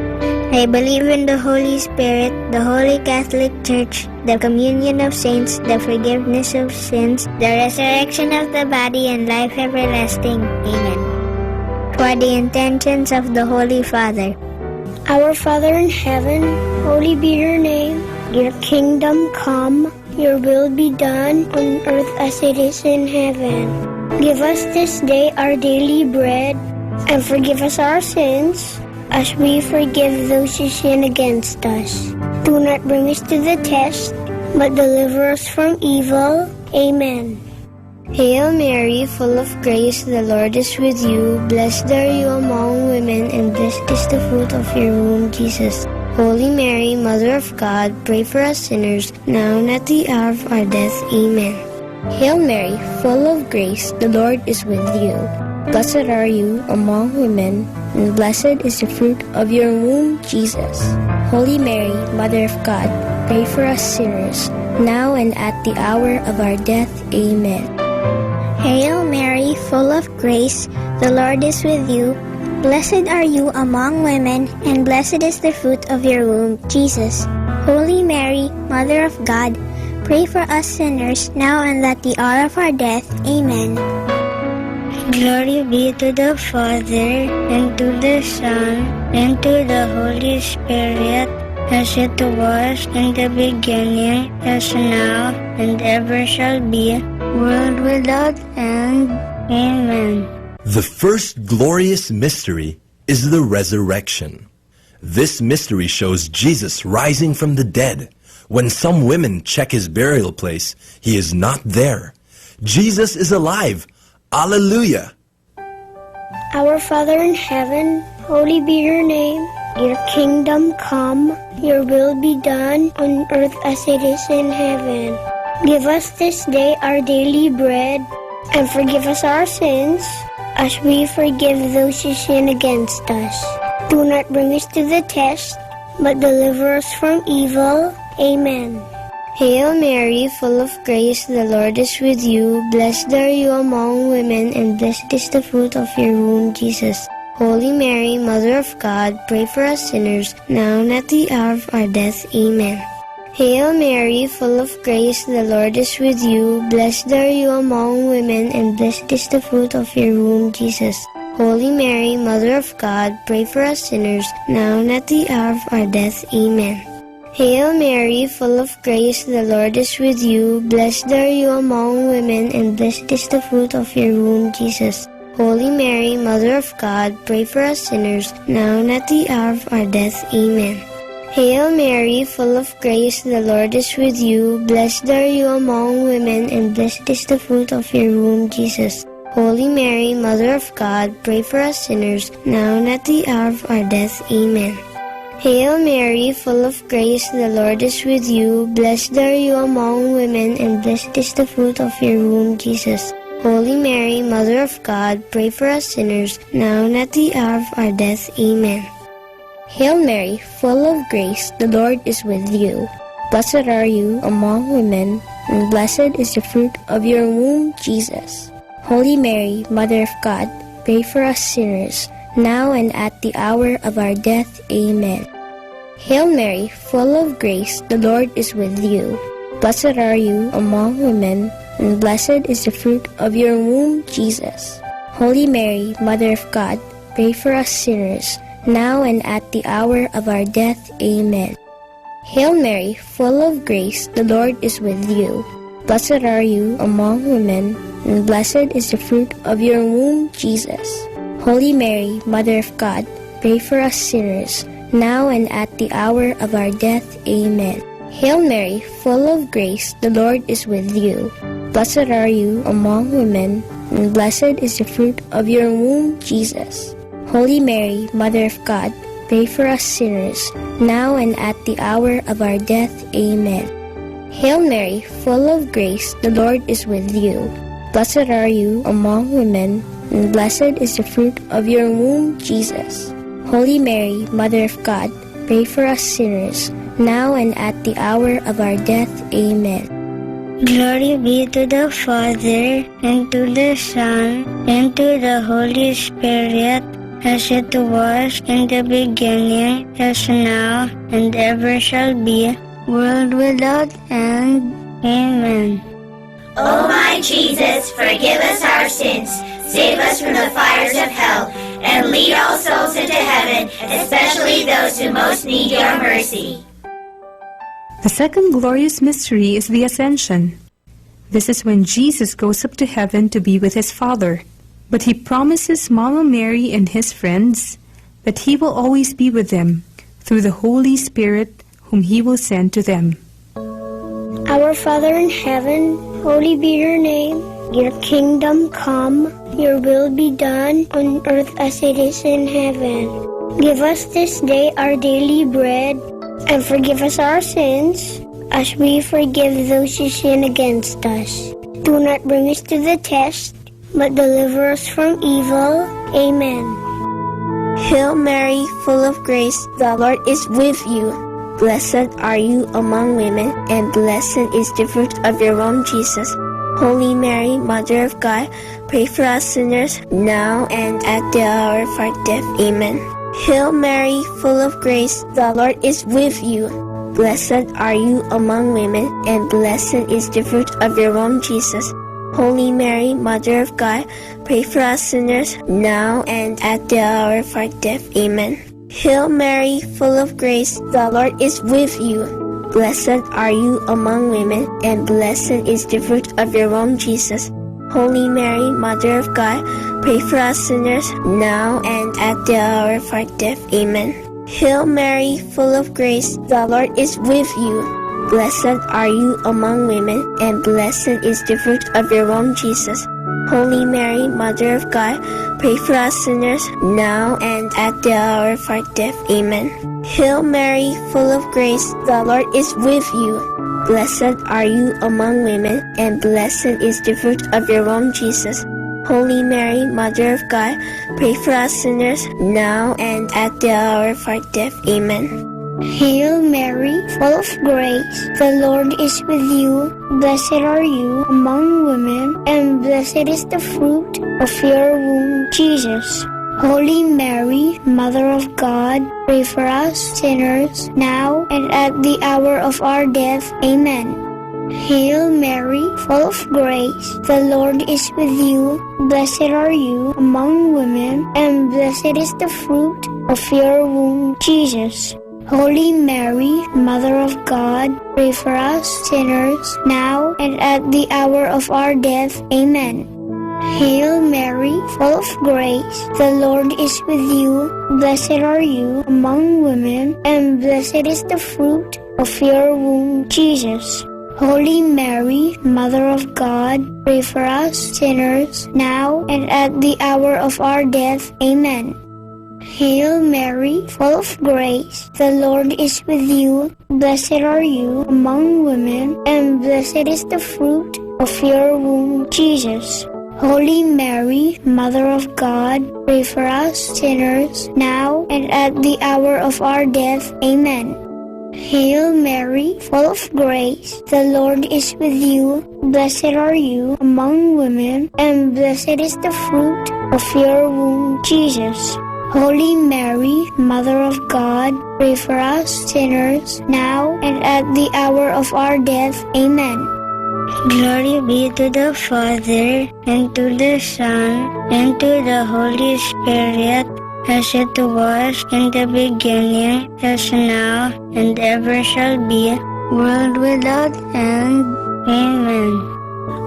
I believe in the Holy Spirit, the Holy Catholic Church, the communion of saints, the forgiveness of sins, the resurrection of the body, and life everlasting. Amen. For the intentions of the Holy Father. Our Father in heaven, holy be your name. Your kingdom come, your will be done on earth as it is in heaven. Give us this day our daily bread, and forgive us our sins, as we forgive those who sin against us. Do not bring us to the test, but deliver us from evil. Amen. Hail Mary, full of grace, the Lord is with you. Blessed are you among women, and blessed is the fruit of your womb, Jesus. Holy Mary, Mother of God, pray for us sinners, now and at the hour of our death. Amen. Hail Mary, full of grace, the Lord is with you. Blessed are you among women, and blessed is the fruit of your womb, Jesus. Holy Mary, Mother of God, pray for us sinners, now and at the hour of our death. Amen. Hail Mary, full of grace, the Lord is with you. Blessed are you among women, and blessed is the fruit of your womb, Jesus. Holy Mary, Mother of God, pray for us sinners, now and at the hour of our death. Amen. Glory be to the Father, and to the Son, and to the Holy Spirit, as it was in the beginning, as now, and ever shall be, world without end. Amen. The first glorious mystery is the resurrection. This mystery shows Jesus rising from the dead. When some women check his burial place, he is not there. Jesus is alive. Alleluia! Our Father in heaven, holy be your name. Your kingdom come, your will be done on earth as it is in heaven. Give us this day our daily bread, and forgive us our sins, as we forgive those who sin against us. Do not bring us to the test, but deliver us from evil. Amen. Hail Mary, full of grace, the Lord is with you. Blessed are you among women, and blessed is the fruit of your womb, Jesus. Holy Mary, Mother of God, pray for us sinners, now and at the hour of our death. Amen. Hail Mary, full of grace, the Lord is with you. Blessed are you among women, and blessed is the fruit of your womb, Jesus. Holy Mary, Mother of God, pray for us sinners, now and at the hour of our death. Amen. Hail Mary, full of grace, the Lord is with you. Blessed are you among women, and blessed is the fruit of your womb, Jesus. Holy Mary, Mother of God, pray for us sinners, now and at the hour of our death. Amen. Hail Mary, full of grace, the Lord is with you. Blessed are you among women, and blessed is the fruit of your womb, Jesus. Holy Mary, Mother of God, pray for us sinners, now and at the hour of our death. Amen. Hail Mary, full of grace, the Lord is with you. Blessed are you among women, and blessed is the fruit of your womb, Jesus. Holy Mary, Mother of God, pray for us sinners, now and at the hour of our death. Amen. Hail Mary, full of grace, the Lord is with you. Blessed are you among women, and blessed is the fruit of your womb, Jesus. Holy Mary, Mother of God, pray for us sinners, now and at the hour of our death. Amen. Hail Mary, full of grace, the Lord is with you. Blessed are you among women, and blessed is the fruit of your womb, Jesus. Holy Mary, Mother of God, pray for us sinners, now and at the hour of our death. Amen. Hail Mary, full of grace, the Lord is with you. Blessed are you among women, and blessed is the fruit of your womb, Jesus. Holy Mary, Mother of God, pray for us sinners, now and at the hour of our death. Amen. Hail Mary, full of grace, the Lord is with you. Blessed are you among women, and blessed is the fruit of your womb, Jesus. Holy Mary, Mother of God, pray for us sinners, now and at the hour of our death. Amen. Hail Mary, full of grace, the Lord is with you. Blessed are you among women, and blessed is the fruit of your womb, Jesus. Holy Mary, Mother of God, pray for us sinners, now and at the hour of our death. Amen. Glory be to the Father, and to the Son, and to the Holy Spirit, as it was in the beginning, as now, and ever shall be, world without end. Amen. O my Jesus, forgive us our sins, save us from the fires of hell, and lead all souls into heaven, especially those who most need your mercy. The second glorious mystery is the Ascension. This is when Jesus goes up to heaven to be with his Father. But he promises Mama Mary and his friends that he will always be with them through the Holy Spirit whom he will send to them. Our Father in heaven, holy be your name. Your kingdom come, your will be done on earth as it is in heaven. Give us this day our daily bread, and forgive us our sins, as we forgive those who sin against us. Do not bring us to the test, but deliver us from evil. Amen. Hail Mary, full of grace, the Lord is with you. Blessed are you among women, and blessed is the fruit of your womb, Jesus. Holy Mary, Mother of God, pray for us sinners, now and at the hour of our death. Amen. Hail Mary, full of grace, the Lord is with you. Blessed are you among women, and blessed is the fruit of your womb, Jesus. Holy Mary, Mother of God, pray for us sinners, now and at the hour of our death. Amen. Hail Mary, full of grace, the Lord is with you. Blessed are you among women, and blessed is the fruit of your womb, Jesus. Holy Mary, Mother of God, pray for us sinners, now and at the hour of our death. Amen. Hail Mary, full of grace, the Lord is with you. Blessed are you among women, and blessed is the fruit of your womb, Jesus. Holy Mary, Mother of God, pray for us sinners, now and at the hour of our death. Amen. Hail Mary, full of grace, the Lord is with you. Blessed are you among women, and blessed is the fruit of your womb, Jesus. Holy Mary, Mother of God, pray for us sinners, now and at the hour of our death. Amen. Hail Mary, full of grace, the Lord is with you. Blessed are you among women, and blessed is the fruit of your womb, Jesus. Holy Mary, Mother of God, pray for us sinners, now and at the hour of our death. Amen. Hail Mary, full of grace, the Lord is with you. Blessed are you among women, and blessed is the fruit of your womb, Jesus. Holy Mary, Mother of God, pray for us sinners, now and at the hour of our death. Amen. Hail Mary, full of grace, the Lord is with you. Blessed are you among women, and blessed is the fruit of your womb, Jesus. Holy Mary, Mother of God, pray for us sinners, now and at the hour of our death. Amen. Hail Mary, full of grace, the Lord is with you. Blessed are you among women, and blessed is the fruit of your womb, Jesus. Holy Mary, Mother of God, pray for us sinners, now and at the hour of our death. Amen. Hail Mary, full of grace, the Lord is with you. Blessed are you among women, and blessed is the fruit of your womb, Jesus. Holy Mary, Mother of God, pray for us sinners, now and at the hour of our death. Amen. Glory be to the Father, and to the Son, and to the Holy Spirit, as it was in the beginning, as now, and ever shall be, world without end. Amen.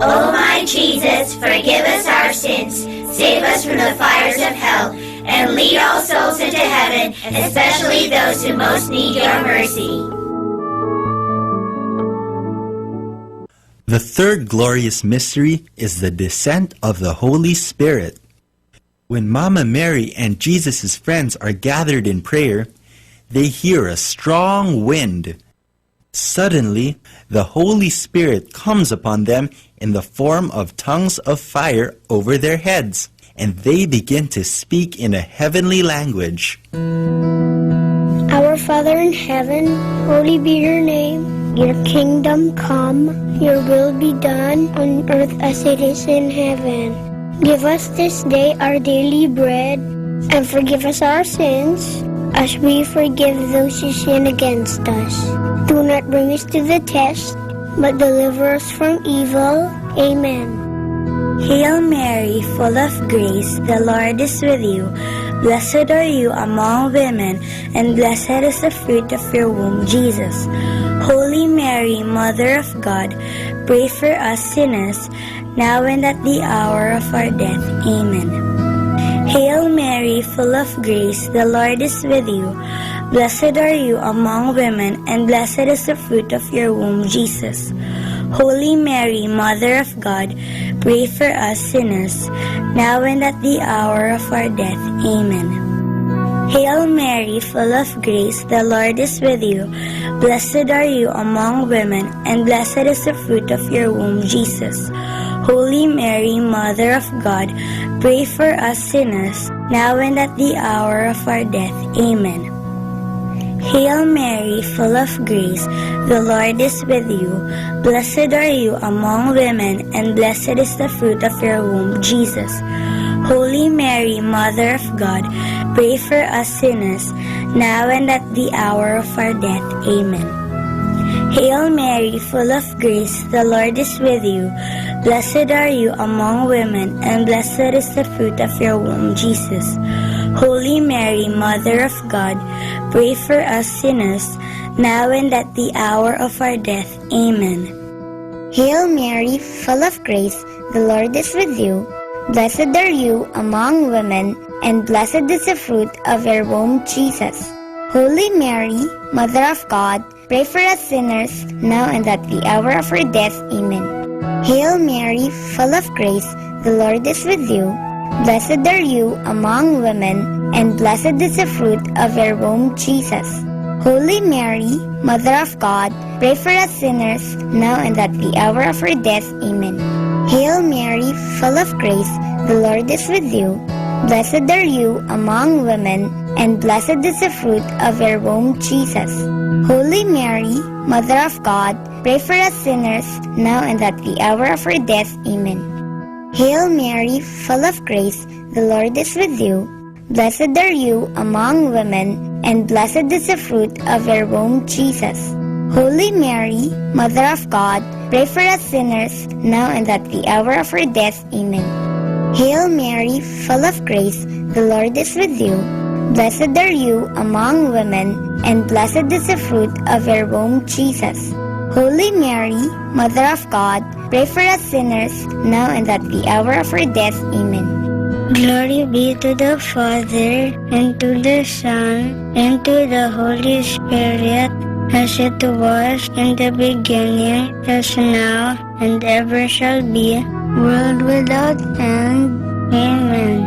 O my Jesus, forgive us our sins, save us from the fires of hell, and lead all souls into heaven, especially those who most need your mercy. The third glorious mystery is the descent of the Holy Spirit. When Mama Mary and Jesus' friends are gathered in prayer, they hear a strong wind. Suddenly, the Holy Spirit comes upon them in the form of tongues of fire over their heads, and they begin to speak in a heavenly language. Our Father in heaven, holy be your name. Your kingdom come, your will be done on earth as it is in heaven. Give us this day our daily bread, and forgive us our sins, as we forgive those who sin against us. Do not bring us to the test, but deliver us from evil. Amen. Hail Mary, full of grace, the Lord is with you. Blessed are you among women, and blessed is the fruit of your womb, Jesus. Holy Mary, Mother of God, pray for us sinners, now and at the hour of our death. Amen. Hail Mary, full of grace, the Lord is with you. Blessed are you among women, and blessed is the fruit of your womb, Jesus. Holy Mary, Mother of God, pray for us sinners, now and at the hour of our death. Amen. Hail Mary, full of grace, the Lord is with you. Blessed are you among women, and blessed is the fruit of your womb, Jesus. Holy Mary, Mother of God, pray for us sinners, now and at the hour of our death. Amen. Hail Mary, full of grace, the Lord is with you. Blessed are you among women, and blessed is the fruit of your womb, Jesus. Holy Mary, Mother of God, pray for us sinners, now and at the hour of our death. Amen. Hail Mary, full of grace, the Lord is with you. Blessed are you among women, and blessed is the fruit of your womb, Jesus. Holy Mary, Mother of God, pray for us sinners, now and at the hour of our death. Amen. Hail Mary, full of grace, the Lord is with you. Blessed are you among women, and blessed is the fruit of your womb, Jesus. Holy Mary, Mother of God, pray for us sinners, now and at the hour of our death. Amen. Hail Mary, full of grace, the Lord is with you. Blessed are you among women, and blessed is the fruit of your womb, Jesus. Holy Mary, Mother of God, pray for us sinners, now and at the hour of our death. Amen. Hail Mary, full of grace, the Lord is with you. Blessed are you among women, and blessed is the fruit of your womb, Jesus. Holy Mary, Mother of God, pray for us sinners, now and at the hour of our death. Amen. Hail Mary, full of grace, the Lord is with you. Blessed are you among women, and blessed is the fruit of your womb, Jesus. Holy Mary, Mother of God, pray for us sinners, now and at the hour of our death. Amen. Hail Mary, full of grace, the Lord is with you. Blessed are you among women, and blessed is the fruit of your womb, Jesus. Holy Mary, Mother of God, pray for us sinners, now and at the hour of our death. Amen. Glory be to the Father, and to the Son, and to the Holy Spirit, as it was in the beginning, as now, and ever shall be, world without end. Amen.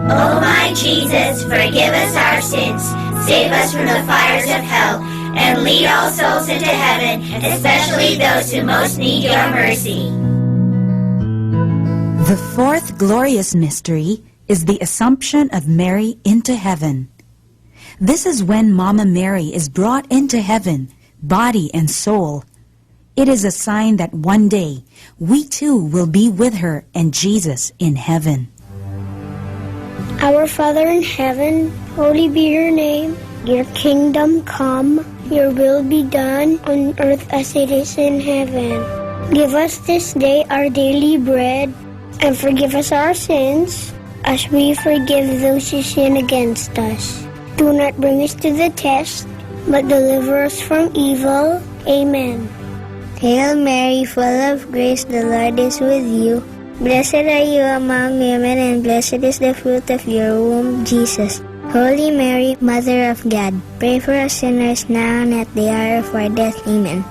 O my Jesus, forgive us our sins, save us from the fires of hell, and lead all souls into heaven, especially those who most need your mercy. The fourth glorious mystery is the Assumption of Mary into heaven. This is when Mama Mary is brought into heaven, body and soul. It is a sign that one day we too will be with her and Jesus in heaven. Our Father in heaven, holy be your name. Your kingdom come, your will be done on earth as it is in heaven. Give us this day our daily bread, and forgive us our sins, as we forgive those who sin against us. Do not bring us to the test, but deliver us from evil. Amen. Hail Mary, full of grace, the Lord is with you. Blessed are you among women, and blessed is the fruit of your womb, Jesus. Holy Mary, Mother of God, pray for us sinners now and at the hour of our death. Amen.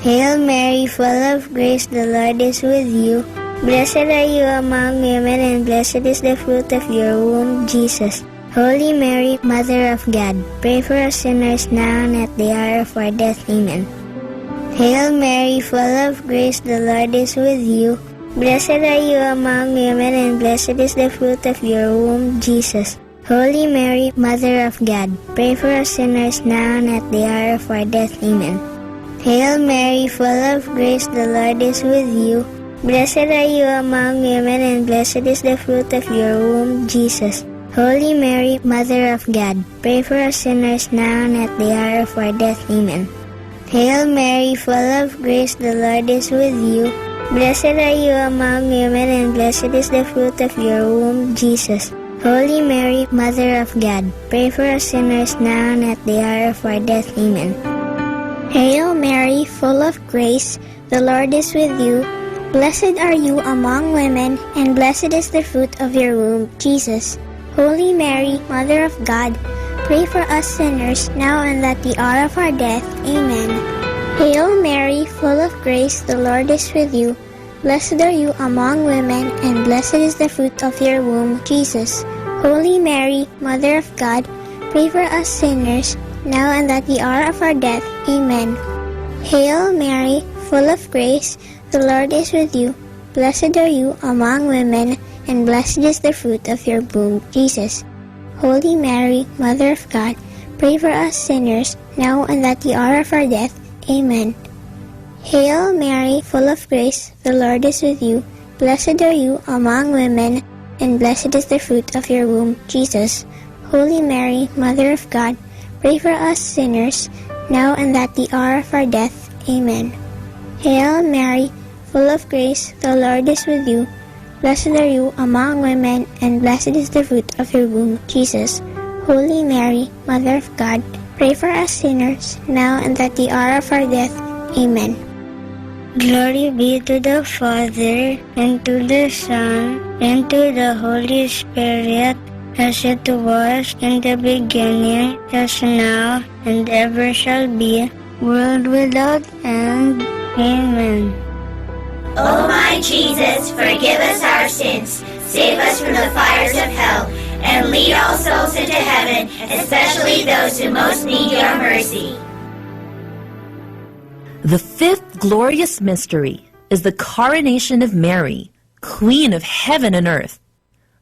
Hail Mary, full of grace, the Lord is with you. Blessed are you among women, and blessed is the fruit of your womb, Jesus. Holy Mary, Mother of God, pray for us sinners now and at the hour of our death. Amen. Hail Mary, full of grace, the Lord is with you. Blessed are you among women, and blessed is the fruit of your womb, Jesus. Holy Mary, Mother of God, pray for us sinners now and at the hour of our death. Amen. Hail Mary, full of grace, the Lord is with you. Blessed are you among women, and blessed is the fruit of your womb, Jesus. Holy Mary, Mother of God, pray for us sinners now and at the hour of our death. Amen. Hail Mary, full of grace, the Lord is with you. Blessed are you among women, and blessed is the fruit of your womb, Jesus. Holy Mary, Mother of God, pray for us sinners now and at the hour of our death. Amen. Hail Mary, full of grace, the Lord is with you. Blessed are you among women, and blessed is the fruit of your womb, Jesus. Holy Mary, Mother of God, pray for us sinners, now and at the hour of our death. Amen. Hail Mary, full of grace, the Lord is with you. Blessed are you among women, and blessed is the fruit of your womb, Jesus. Holy Mary, Mother of God, pray for us sinners, now and at the hour of our death. Amen. Hail Mary, full of grace, the Lord is with you. Blessed are you among women, and blessed is the fruit of your womb, Jesus. Holy Mary, Mother of God, pray for us sinners, now and at the hour of our death. Amen. Hail Mary, full of grace, the Lord is with you. Blessed are you among women, and blessed is the fruit of your womb, Jesus. Holy Mary, Mother of God, pray for us sinners, now and at the hour of our death. Amen. Hail Mary, full of grace, the Lord is with you. Blessed are you among women, and blessed is the fruit of your womb, Jesus. Holy Mary, Mother of God, pray for us sinners, now and at the hour of our death. Amen. Glory be to the Father, and to the Son, and to the Holy Spirit, as it was in the beginning, as now, and ever shall be, world without end. Amen. O my Jesus, forgive us our sins, save us from the fires of hell, and lead all souls into heaven, especially those who most need your mercy. The fifth glorious mystery is the coronation of Mary, Queen of heaven and earth.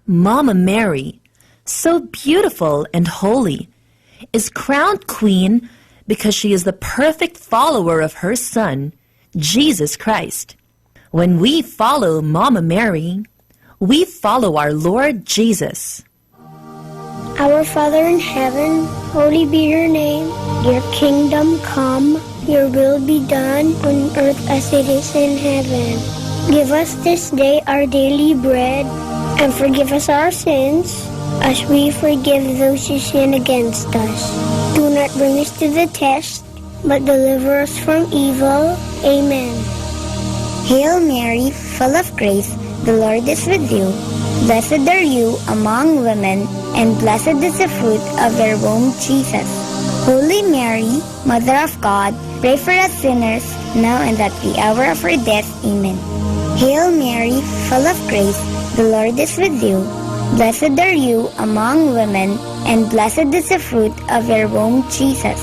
Mama Mary, so beautiful and holy, is crowned queen because she is the perfect follower of her Son, Jesus Christ. When we follow Mama Mary, we follow our Lord Jesus. Our Father in heaven, holy be your name. Your kingdom come, your will be done on earth as it is in heaven. Give us this day our daily bread, and forgive us our sins, as we forgive those who sin against us. Do not bring us to the test, but deliver us from evil. Amen. Hail Mary, full of grace, the Lord is with you. Blessed are you among women, and blessed is the fruit of your womb, Jesus. Holy Mary, Mother of God, pray for us sinners, now and at the hour of our death. Amen. Hail Mary, full of grace, the Lord is with you. Blessed are you among women, and blessed is the fruit of your womb, Jesus.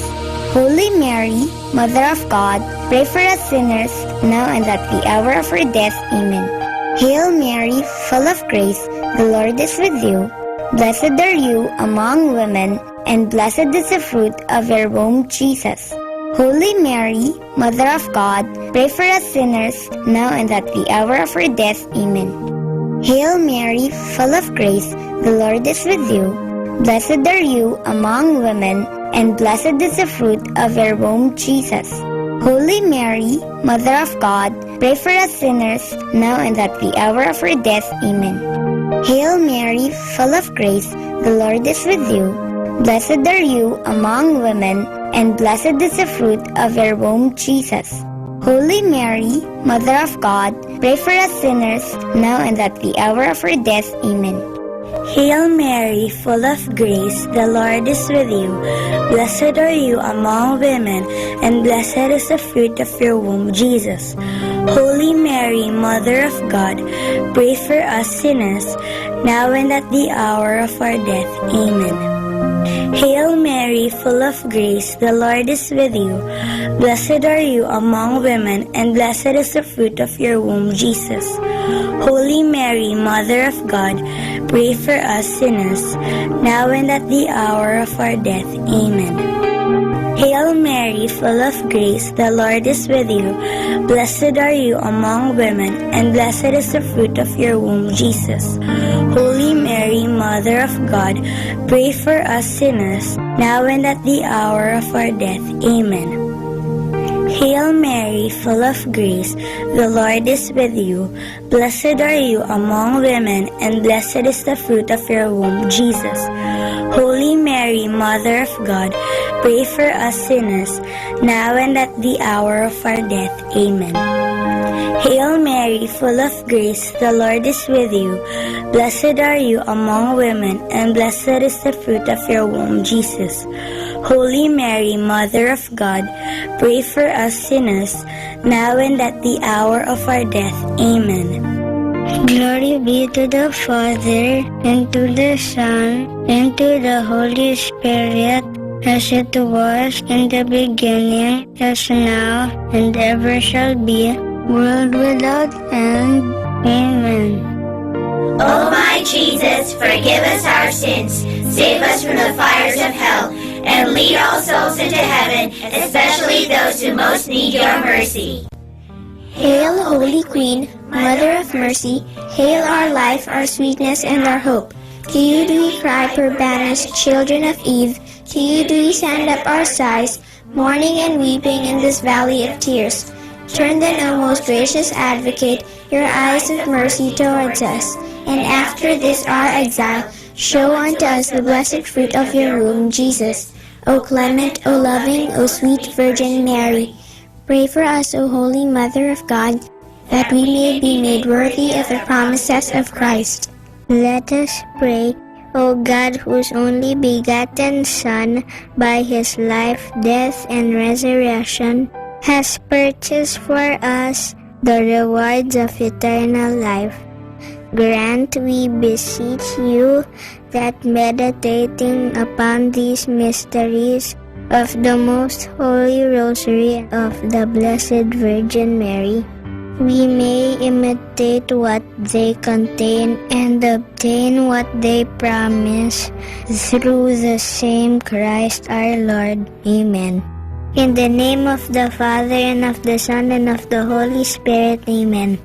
Holy Mary, Mother of God, pray for us sinners, now and at the hour of our death. Amen. Hail Mary, full of grace, the Lord is with you. Blessed are you among women, and blessed is the fruit of your womb, Jesus. Holy Mary, Mother of God, pray for us sinners, now and at the hour of our death. Amen. Hail Mary, full of grace, the Lord is with you. Blessed are you among women, and blessed is the fruit of your womb, Jesus. Holy Mary, Mother of God, pray for us sinners, now and at the hour of our death. Amen. Hail Mary, full of grace, the Lord is with you. Blessed are you among women, and blessed is the fruit of your womb, Jesus. Holy Mary, Mother of God, pray for us sinners, now and at the hour of our death. Amen. Hail Mary, full of grace, the Lord is with you. Blessed are you among women, and blessed is the fruit of your womb, Jesus. Holy Mary, Mother of God, pray for us sinners, now and at the hour of our death. Amen. Hail Mary, full of grace, the Lord is with you. Blessed are you among women, and blessed is the fruit of your womb, Jesus. Holy Mary, Mother of God, pray for us sinners, now and at the hour of our death. Amen. Hail Mary, full of grace, the Lord is with you. Blessed are you among women, and blessed is the fruit of your womb, Jesus. Holy Mary, Mother of God, pray for us sinners, now and at the hour of our death. Amen. Hail Mary, full of grace, the Lord is with you. Blessed are you among women, and blessed is the fruit of your womb, Jesus. Holy Mary, Mother of God, pray for us sinners, now and at the hour of our death. Amen. Hail Mary, full of grace, the Lord is with you. Blessed are you among women, and blessed is the fruit of your womb, Jesus. Holy Mary, Mother of God, pray for us sinners, now and at the hour of our death. Amen. Glory be to the Father, and to the Son, and to the Holy Spirit, as it was in the beginning, as now, and ever shall be, world without end. Amen. O my Jesus, forgive us our sins, save us from the fires of hell, and lead all souls into heaven, especially those who most need your mercy. Hail, Holy Queen, Mother of Mercy, hail our life, our sweetness, and our hope. To you do we cry, poor banished children of Eve. To you do we send up our sighs, mourning and weeping in this valley of tears. Turn then, O most gracious Advocate, your eyes of mercy towards us, and after this our exile, show unto us the blessed fruit of your womb, Jesus. O clement, O loving, O sweet Virgin Mary, pray for us, O Holy Mother of God, that we may be made worthy of the promises of Christ. Let us pray. O God, whose only begotten Son, by his life, death, and resurrection, has purchased for us the rewards of eternal life, grant, we beseech you, that meditating upon these mysteries of the most holy rosary of the Blessed Virgin Mary, we may imitate what they contain and obtain what they promise, through the same Christ our Lord. Amen. In the name of the Father, and of the Son, and of the Holy Spirit. Amen.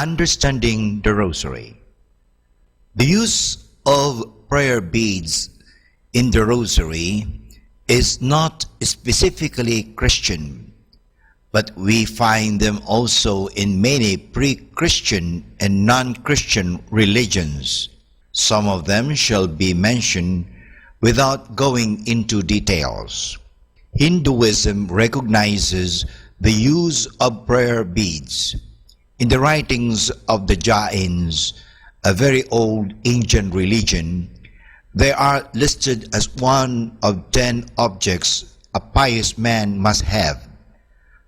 understanding the Rosary. The use of prayer beads in the Rosary is not specifically Christian, but we find them also in many pre-Christian and non-Christian religions. Some of them shall be mentioned without going into details. Hinduism recognizes the use of prayer beads. In the writings of the Jains, a very old ancient religion, they are listed as one of 10 objects a pious man must have.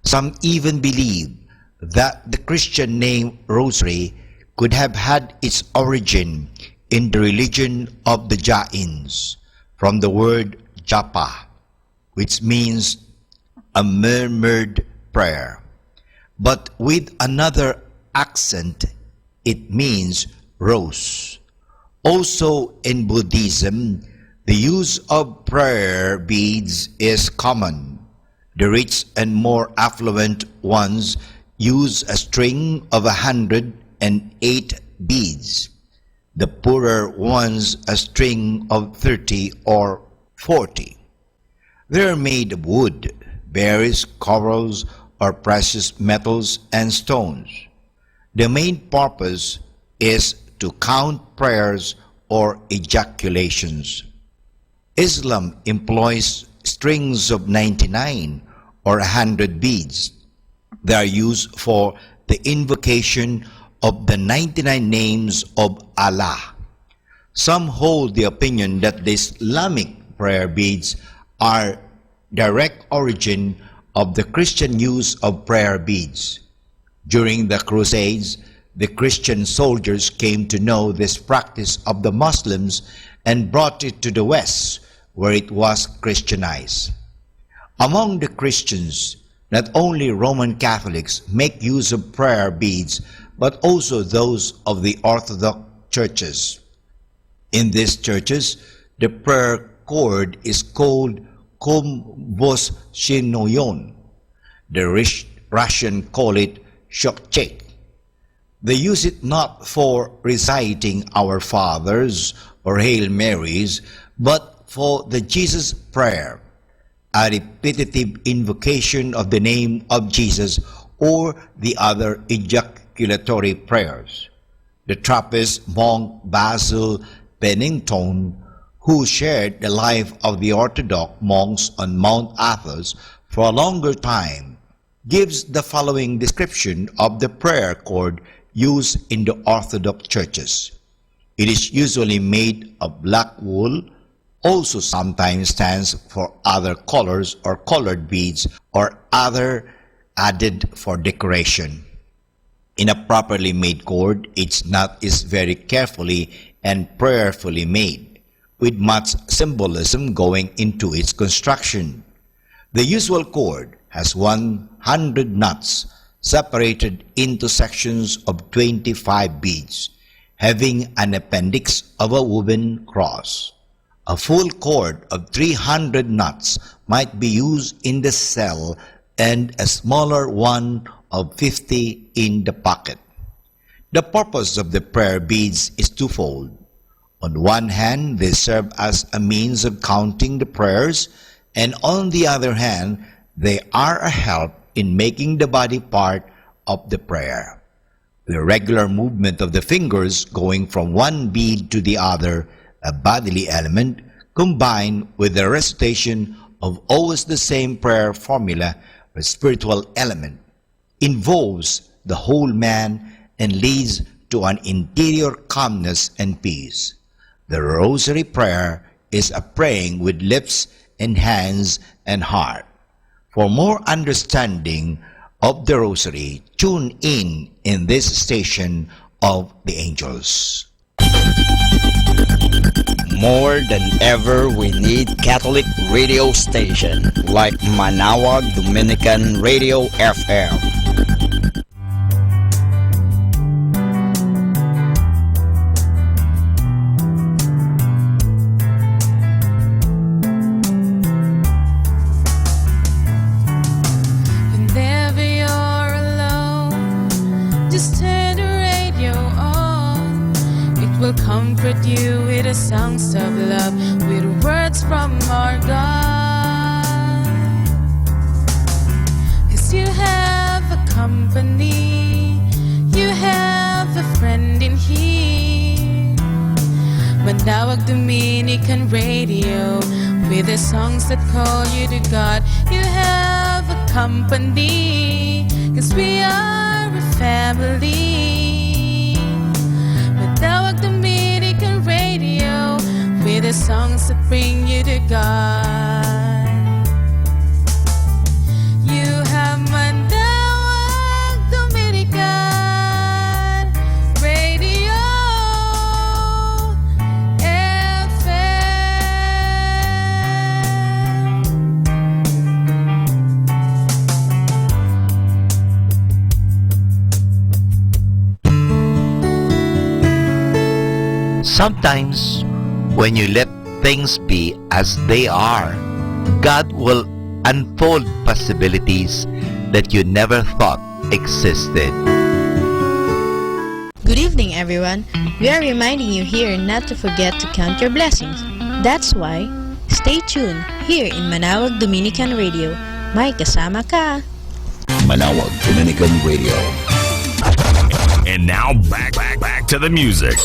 Some even believe that the Christian name Rosary could have had its origin in the religion of the Jains, from the word japa, which means a murmured prayer. But with another accent, it means rose. Also in Buddhism, the use of prayer beads is common. The rich and more affluent ones use a string of 108 beads. The poorer ones a string of 30 or 40. They are made of wood, berries, corals, or precious metals and stones. The main purpose is to count prayers or ejaculations. Islam employs strings of 99 or 100 beads. They are used for the invocation of the 99 names of Allah. Some hold the opinion that the Islamic prayer beads are direct origin of the Christian use of prayer beads. During the Crusades, the Christian soldiers came to know this practice of the Muslims and brought it to the West, where it was Christianized. Among the Christians, not only Roman Catholics make use of prayer beads, but also those of the Orthodox churches. In these churches, the prayer cord is called komboshinoyon. The Russian call it shokchet. They use it not for reciting Our Fathers or Hail Marys, but for the Jesus Prayer, a repetitive invocation of the name of Jesus or the other ejaculatory prayers. The Trappist monk Basil Pennington, who shared the life of the Orthodox monks on Mount Athos for a longer time, gives the following description of the prayer cord used in the Orthodox churches. It is usually made of black wool, also sometimes stands for other colors or colored beads or other added for decoration. In a properly made cord, its knot is very carefully and prayerfully made, with much symbolism going into its construction. The usual cord has 100 knots separated into sections of 25 beads, having an appendix of a woven cross. A full cord of 300 knots might be used in the cell and a smaller one of 50 in the pocket. The purpose of the prayer beads is twofold. On one hand, they serve as a means of counting the prayers, and on the other hand, they are a help in making the body part of the prayer. The regular movement of the fingers going from one bead to the other, a bodily element, combined with the recitation of always the same prayer formula, a spiritual element, involves the whole man and leads to an interior calmness and peace. The Rosary prayer is a praying with lips and hands and heart. For more understanding of the Rosary, tune in this station of the angels. More than ever, we need Catholic radio station like Manawag Dominican Radio FM. Whenever you're alone, just turn around. will comfort you with the songs of love, with words from our God. 'Cause you have a company, you have a friend in here. Manawag Dominican Radio, with the songs that call you to God. You have a company, 'cause we are a family. Manawag Dominican Radio, with the songs that bring you to God. You have Manawag Dominican Radio Sometimes, when you let things be as they are, God will unfold possibilities that you never thought existed. Good evening, everyone. We are reminding you here not to forget to count your blessings. That's why, stay tuned here in Manawag Dominican Radio. May kasama ka. Manawag Dominican Radio. And now back to the music.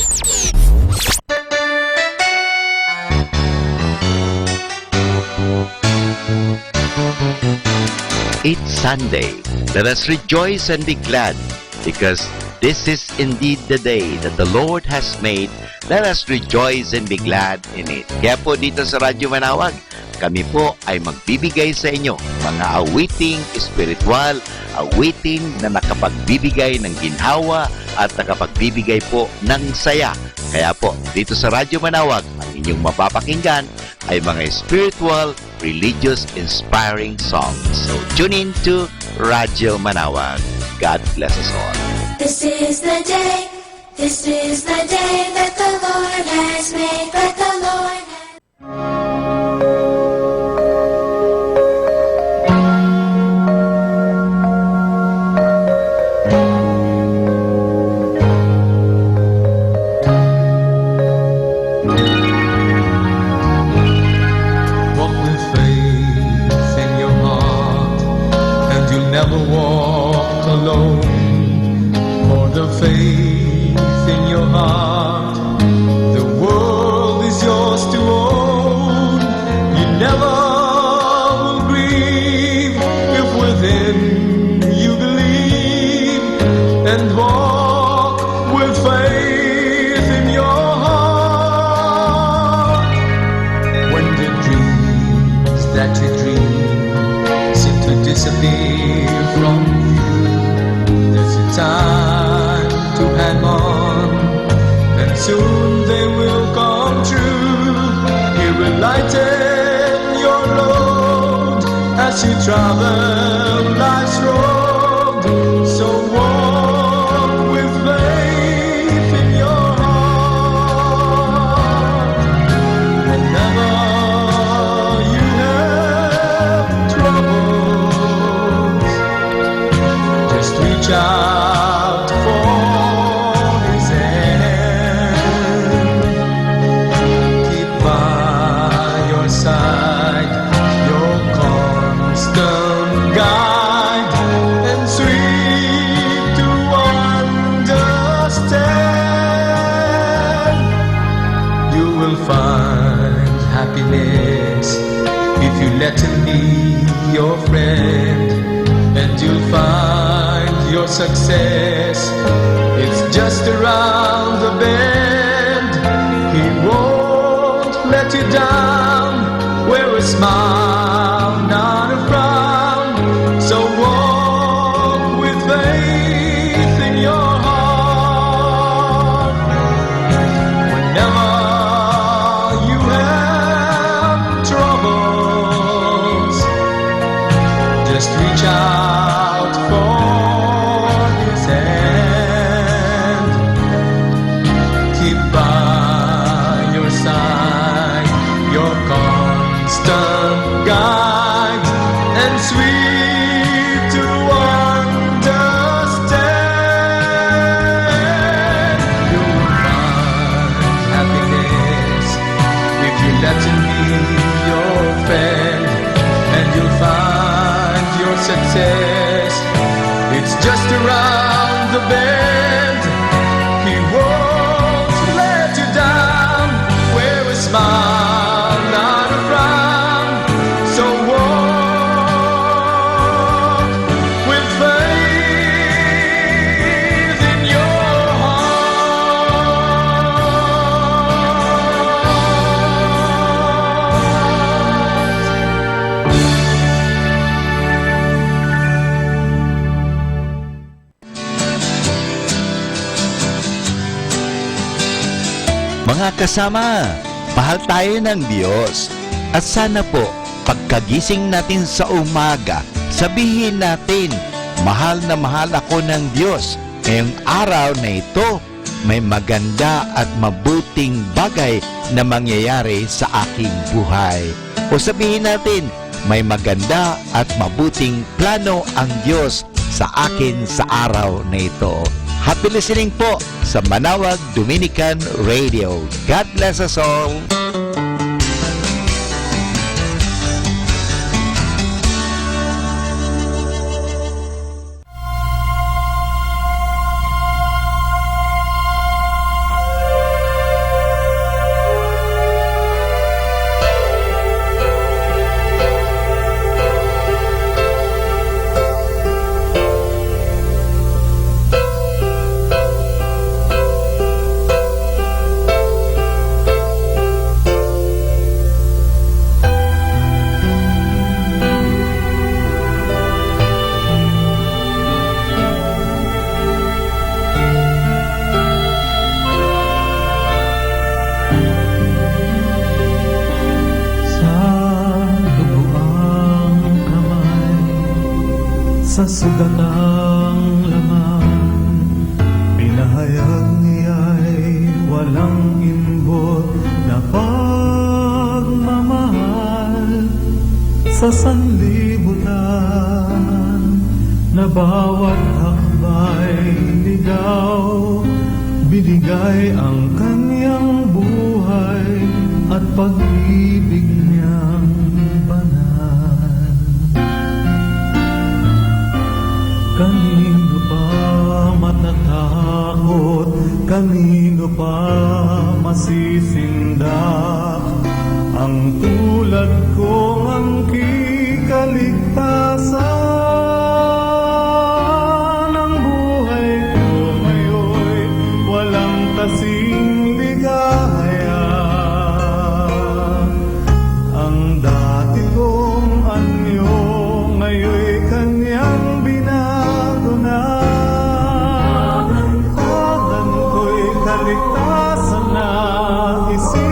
It's Sunday. Let us rejoice and be glad, because this is indeed the day that the Lord has made. Let us rejoice and be glad in it. Kaya po dito sa Radyo Manawag, kami po ay magbibigay sa inyo mga awiting espiritual, awiting na nakapagbibigay ng ginhawa at nakapagbibigay po ng saya. Kaya po, dito sa Radyo Manawag, ang inyong mapapakinggan ay mga spiritual, religious, inspiring songs. So, tune in to Radyo Manawag. God bless us all. This is the day that the Lord has made, that the Lord Walk with faith in your heart, and you'll never walk alone. For the faith in your heart, the world is yours to own. You never will grieve if within you believe and walk with faith in your heart. When the dreams that you dream seem to disappear from you, there's a time to hang on, and soon they will come true. He will lighten your load as you travel life's road. So walk with faith in your heart. Whenever you have troubles, just reach out for His hand. Keep by your side, your constant guide, and sweet to understand. You will find happiness if you let Him be your friend, and you'll find your success. It's just around the bend. He won't let you down. Wear a smile, not a frown. So walk with faith in your heart. Whenever you have troubles, just reach out for His hand. It's just around the bend. He won't let you down. Wear a smile, not a frown. So walk with faith in your Mga kasama, mahal tayo ng Diyos. At sana po, pagkagising natin sa umaga, sabihin natin, mahal na mahal ako ng Diyos. Ngayong araw na ito, may maganda at mabuting bagay na mangyayari sa aking buhay. O sabihin natin, may maganda at mabuting plano ang Diyos sa akin sa araw na ito. Happy listening po sa Manawag Dominican Radio. God bless us all. Sa sugatang laman, pinahayag niya'y walang imbot na pagmamahal. Sa sanlibutan na bawat hakbay ligaw, binigay ang kanyang buhay at pag-ibig niyang banal. Kanino pa matatakot? Kanino pa masisindak? Ang tulad kong ang kikaligtasan. Ang buhay ko ngayon walang kasing ligaya. Ang dati kong anyo ngayon kanyang binago na. Kalan ko'y kaligtasan na isip.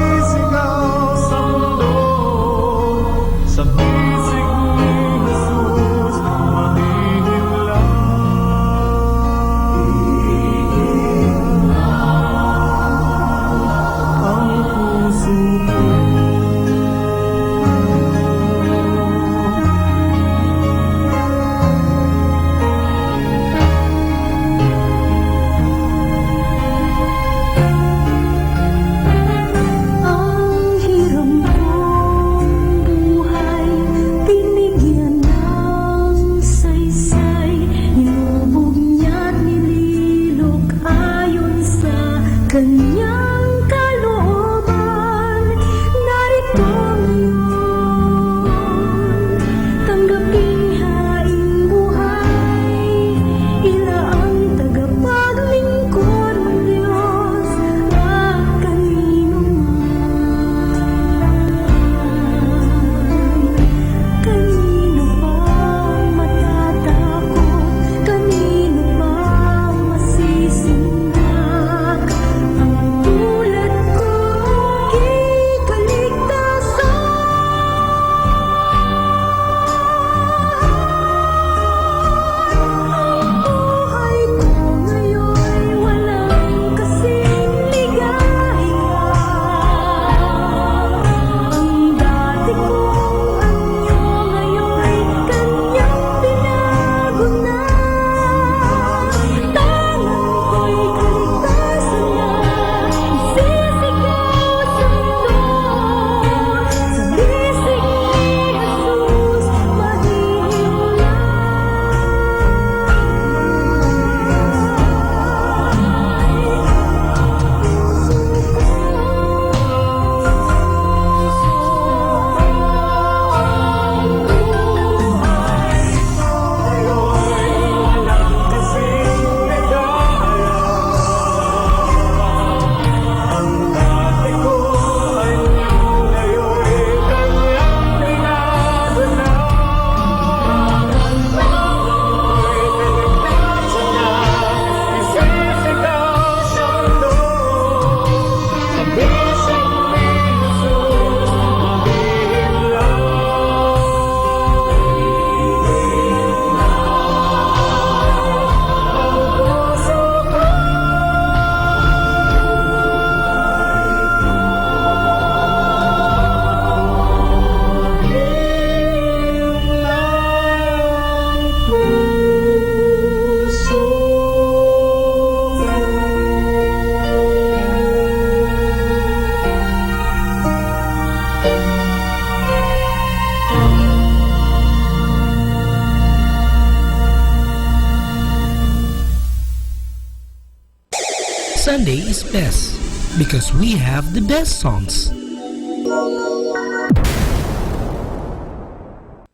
Sunday is best because we have the best songs.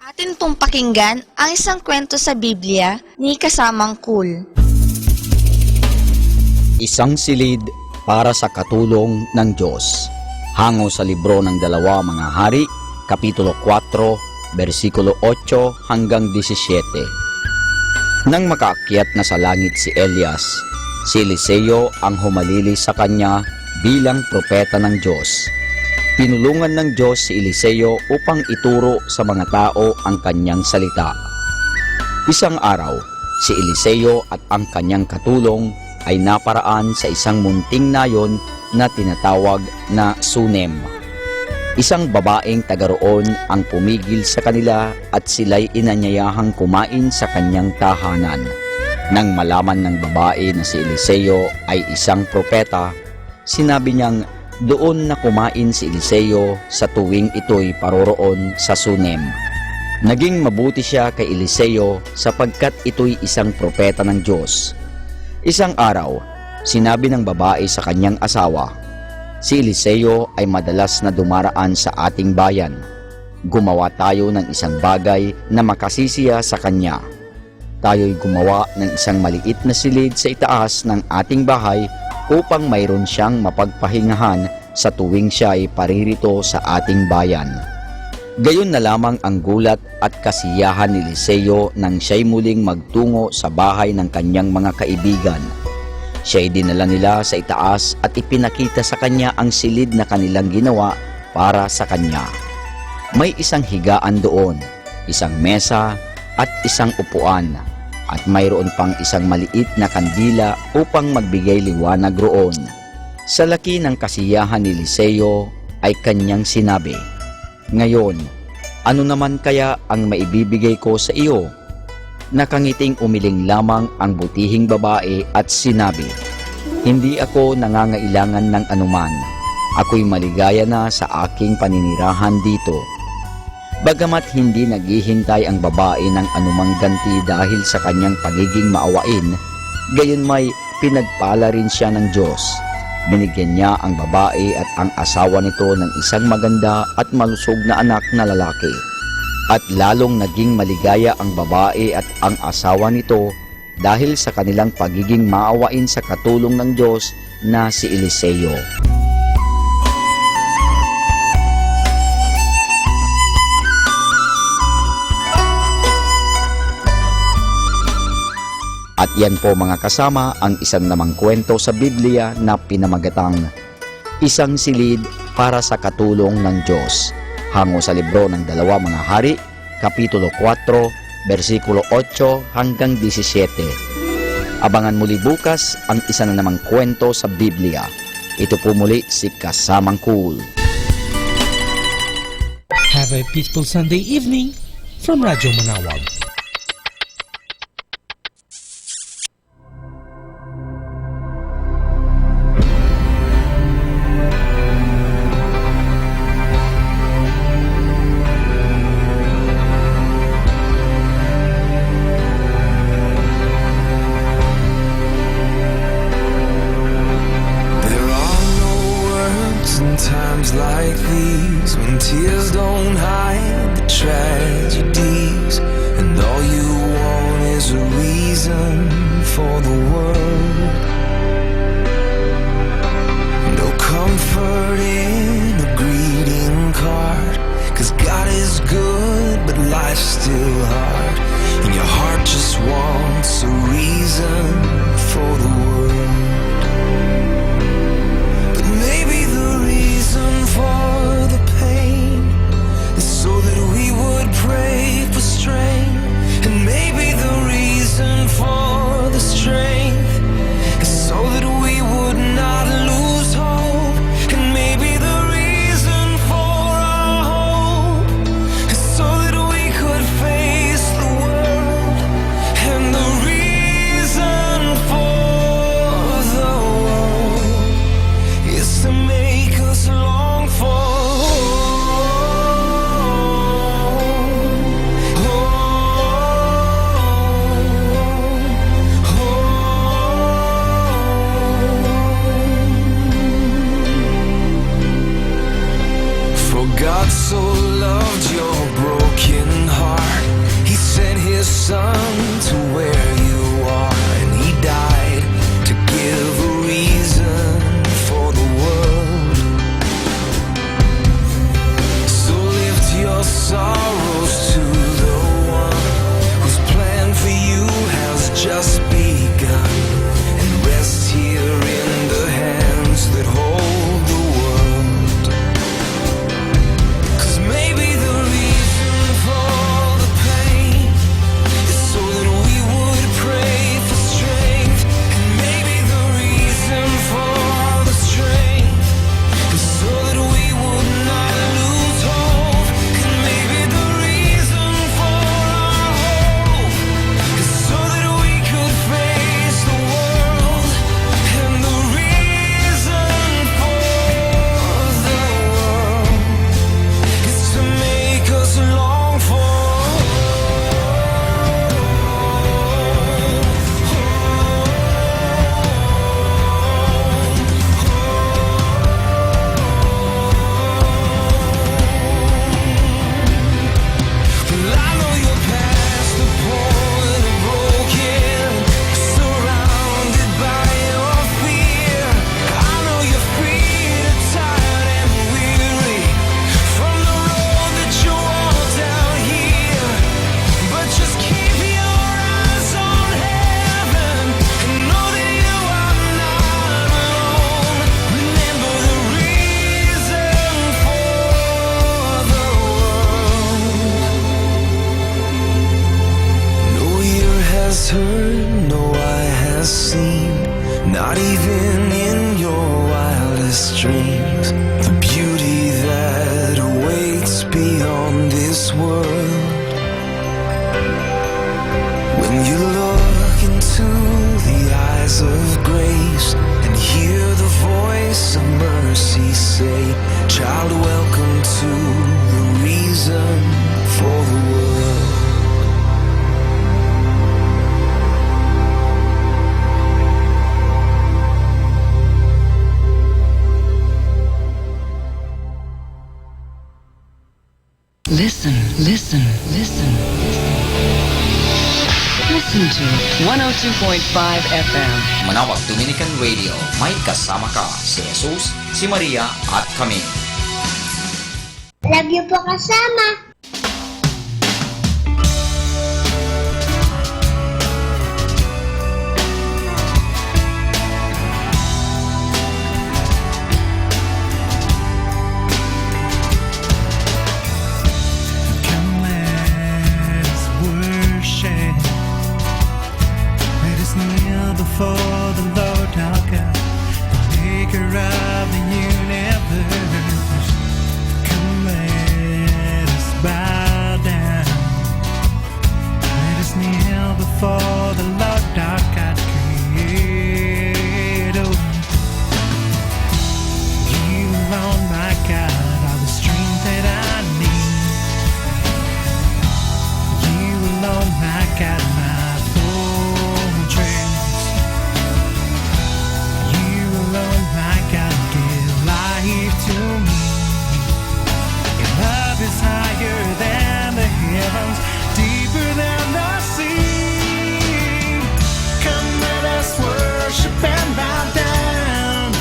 Atin pong pakinggan ang isang kwento sa Biblia ni Kasamang Cool. Isang silid para sa katulong ng Diyos. Hango sa libro ng 2 Mga Hari, Kapitulo 4, versikulo 8 hanggang 17. Nang makaakyat na sa langit si Elias, si Eliseo ang humalili sa kanya bilang propeta ng Diyos. Tinulungan ng Diyos si Eliseo upang ituro sa mga tao ang kanyang salita. Isang araw, si Eliseo at ang kanyang katulong ay naparaan sa isang munting nayon na tinatawag na Sunem. Isang babaeng taga roon ang pumigil sa kanila at sila'y inanyayahang kumain sa kanyang tahanan. Nang malaman ng babae na si Eliseo ay isang propeta, sinabi niyang doon na kumain si Eliseo sa tuwing ito'y paroroon sa Sunem. Naging mabuti siya kay Eliseo sapagkat ito'y isang propeta ng Diyos. Isang araw, sinabi ng babae sa kanyang asawa, si Eliseo ay madalas na dumaraan sa ating bayan. Gumawa tayo ng isang bagay na makasisiya sa kanya. Tayo'y gumawa ng isang maliit na silid sa itaas ng ating bahay upang mayroon siyang mapagpahingahan sa tuwing siya ay paririto sa ating bayan. Gayon na lamang ang gulat at kasiyahan ni Eliseo nang siya'y muling magtungo sa bahay ng kanyang mga kaibigan. Siya'y dinala nila sa itaas at ipinakita sa kanya ang silid na kanilang ginawa para sa kanya. May isang higaan doon, isang mesa at isang upuan, at mayroon pang isang maliit na kandila upang magbigay liwanag roon. Sa laki ng kasiyahan ni Eliseo ay kanyang sinabi, "Ngayon, ano naman kaya ang maibibigay ko sa iyo?" Nakangiting umiling lamang ang butihing babae at sinabi, "Hindi ako nangangailangan ng anuman. Ako'y maligaya na sa aking paninirahan dito." Bagamat hindi naghihintay ang babae ng anumang ganti dahil sa kanyang pagiging maawain, gayon may pinagpala rin siya ng Diyos. Binigyan niya ang babae at ang asawa nito ng isang maganda at malusog na anak na lalaki. At lalong naging maligaya ang babae at ang asawa nito dahil sa kanilang pagiging maawain sa katulong ng Diyos na si Eliseo. At yan po mga kasama ang isang namang kwento sa Biblia na pinamagatang Isang Silid para sa Katulong ng Diyos. Hango sa libro ng 2 Mga Hari, Kapitulo 4, versikulo 8 hanggang 17. Abangan muli bukas ang isa na namang kwento sa Biblia. Ito po muli si Kasamang Cool. Have a peaceful Sunday evening from Radyo Manawag. Times like these, when tears don't hide the tragedies, and all you want is a reason for the world. No comfort in a greeting card, 'cause God is good but life's still hard, and your heart just wants a reason for the world. For the pain is so that we would pray for strength, and maybe the reason for the strength is so that we would not lose hope, and maybe the reason for our hope is so that we could face the world, and the reason not even in your wildest dreams, the beauty that awaits beyond this world. When you look into the eyes of grace and hear the voice of mercy say, child, welcome to the reason for the world. Listen, listen, listen. Listen to 102.5 FM. Manawag Dominican Radio, may kasama ka si Jesus, si Maria at kami. Love you po kasama. For the Lord our God, the maker of the universe. Come, let us bow down. Let us kneel before the Lord our God, Creator. You alone, my God, are the strength that I need. You alone, my God, my fortress. My God, give life to me. Your love is higher than the heavens, deeper than the sea. Come, let us worship and bow down.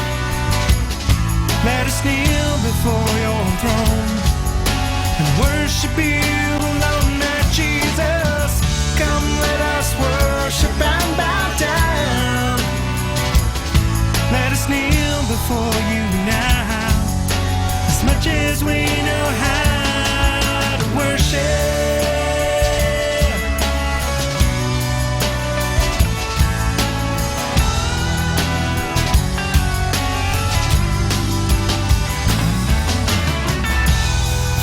Let us kneel before your throne and worship you alone, my Jesus. Come, let us worship and bow down. Let us kneel before you now, as much as we know how to worship.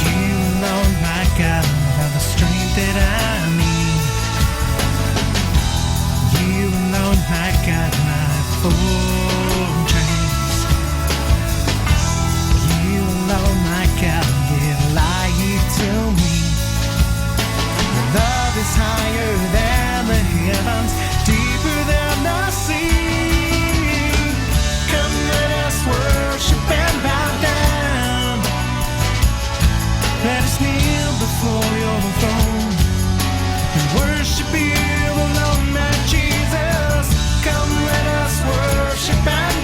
You alone, my God, are the strength that I need. You alone, my God, my fortress. You alone, my God, give life to me. Your love is higher than the heavens, deeper than the sea. Come, let us worship and bow down. Let us kneel before your throne and worship you alone, my Jesus. Come, let us worship and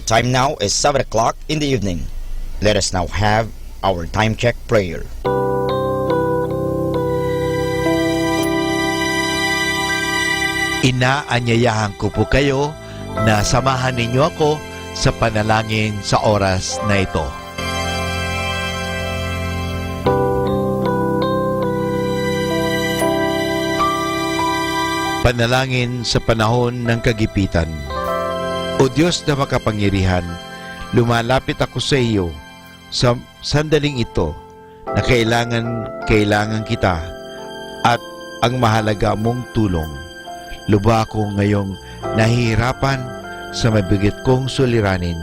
time now is 7 o'clock in the evening. Let us now have our time check prayer. Inaanyayahan ko po kayo na samahan ninyo ako sa panalangin sa oras na ito. Panalangin sa panahon ng kagipitan. O Diyos na makapangyarihan, lumalapit ako sa iyo sa sandaling ito na kailangan kita at ang mahalaga mong tulong. Lubha ako ngayong nahihirapan sa mabigat kong suliranin.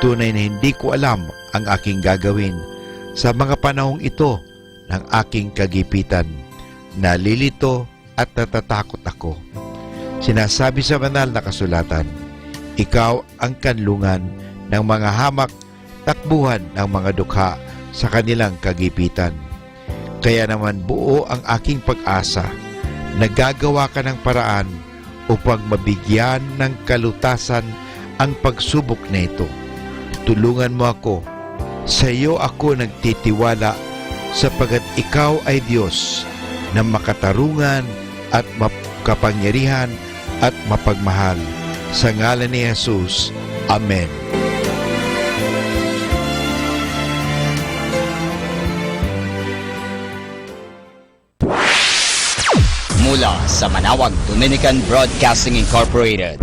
Tunay na hindi ko alam ang aking gagawin sa mga panahong ito ng aking kagipitan. Nalilito at natatakot ako. Sinasabi sa banal na kasulatan, ikaw ang kanlungan ng mga hamak, takbuhan ng mga dukha sa kanilang kagipitan. Kaya naman buo ang aking pag-asa. Nagagawa ka ng paraan upang mabigyan ng kalutasan ang pagsubok na ito. Tulungan mo ako. Sa iyo ako nagtitiwala sapagat ikaw ay Diyos na makatarungan at makapangyarihan at mapagmahal. Sa ngalan ni Jesus. Amen. Mula sa Manawag Dominican Broadcasting Incorporated,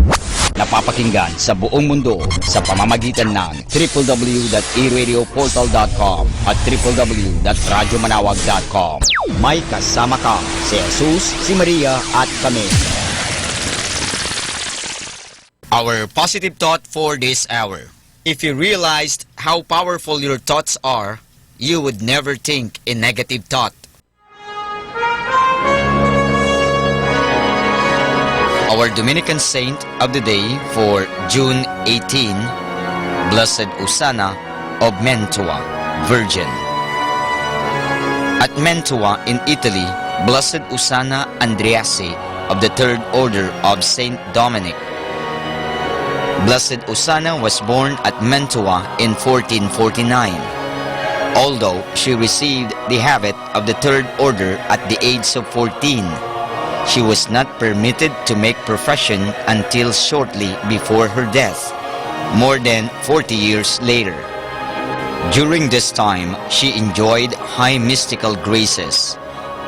napapakinggan sa buong mundo sa pamamagitan ng www.eradioportal.com at www.radyomanawag.com. May kasama ka si Jesus, si Maria at kami. Our positive thought for this hour. If you realized how powerful your thoughts are, you would never think a negative thought. Our Dominican saint of the day for June 18, Blessed Usana of Mantua, Virgin. At Mantua in Italy, Blessed Usana Andreassi of the Third Order of Saint Dominic. Blessed Usana was born at Mantua in 1449. Although she received the habit of the Third Order at the age of 14, she was not permitted to make profession until shortly before her death, more than 40 years later. During this time, she enjoyed high mystical graces,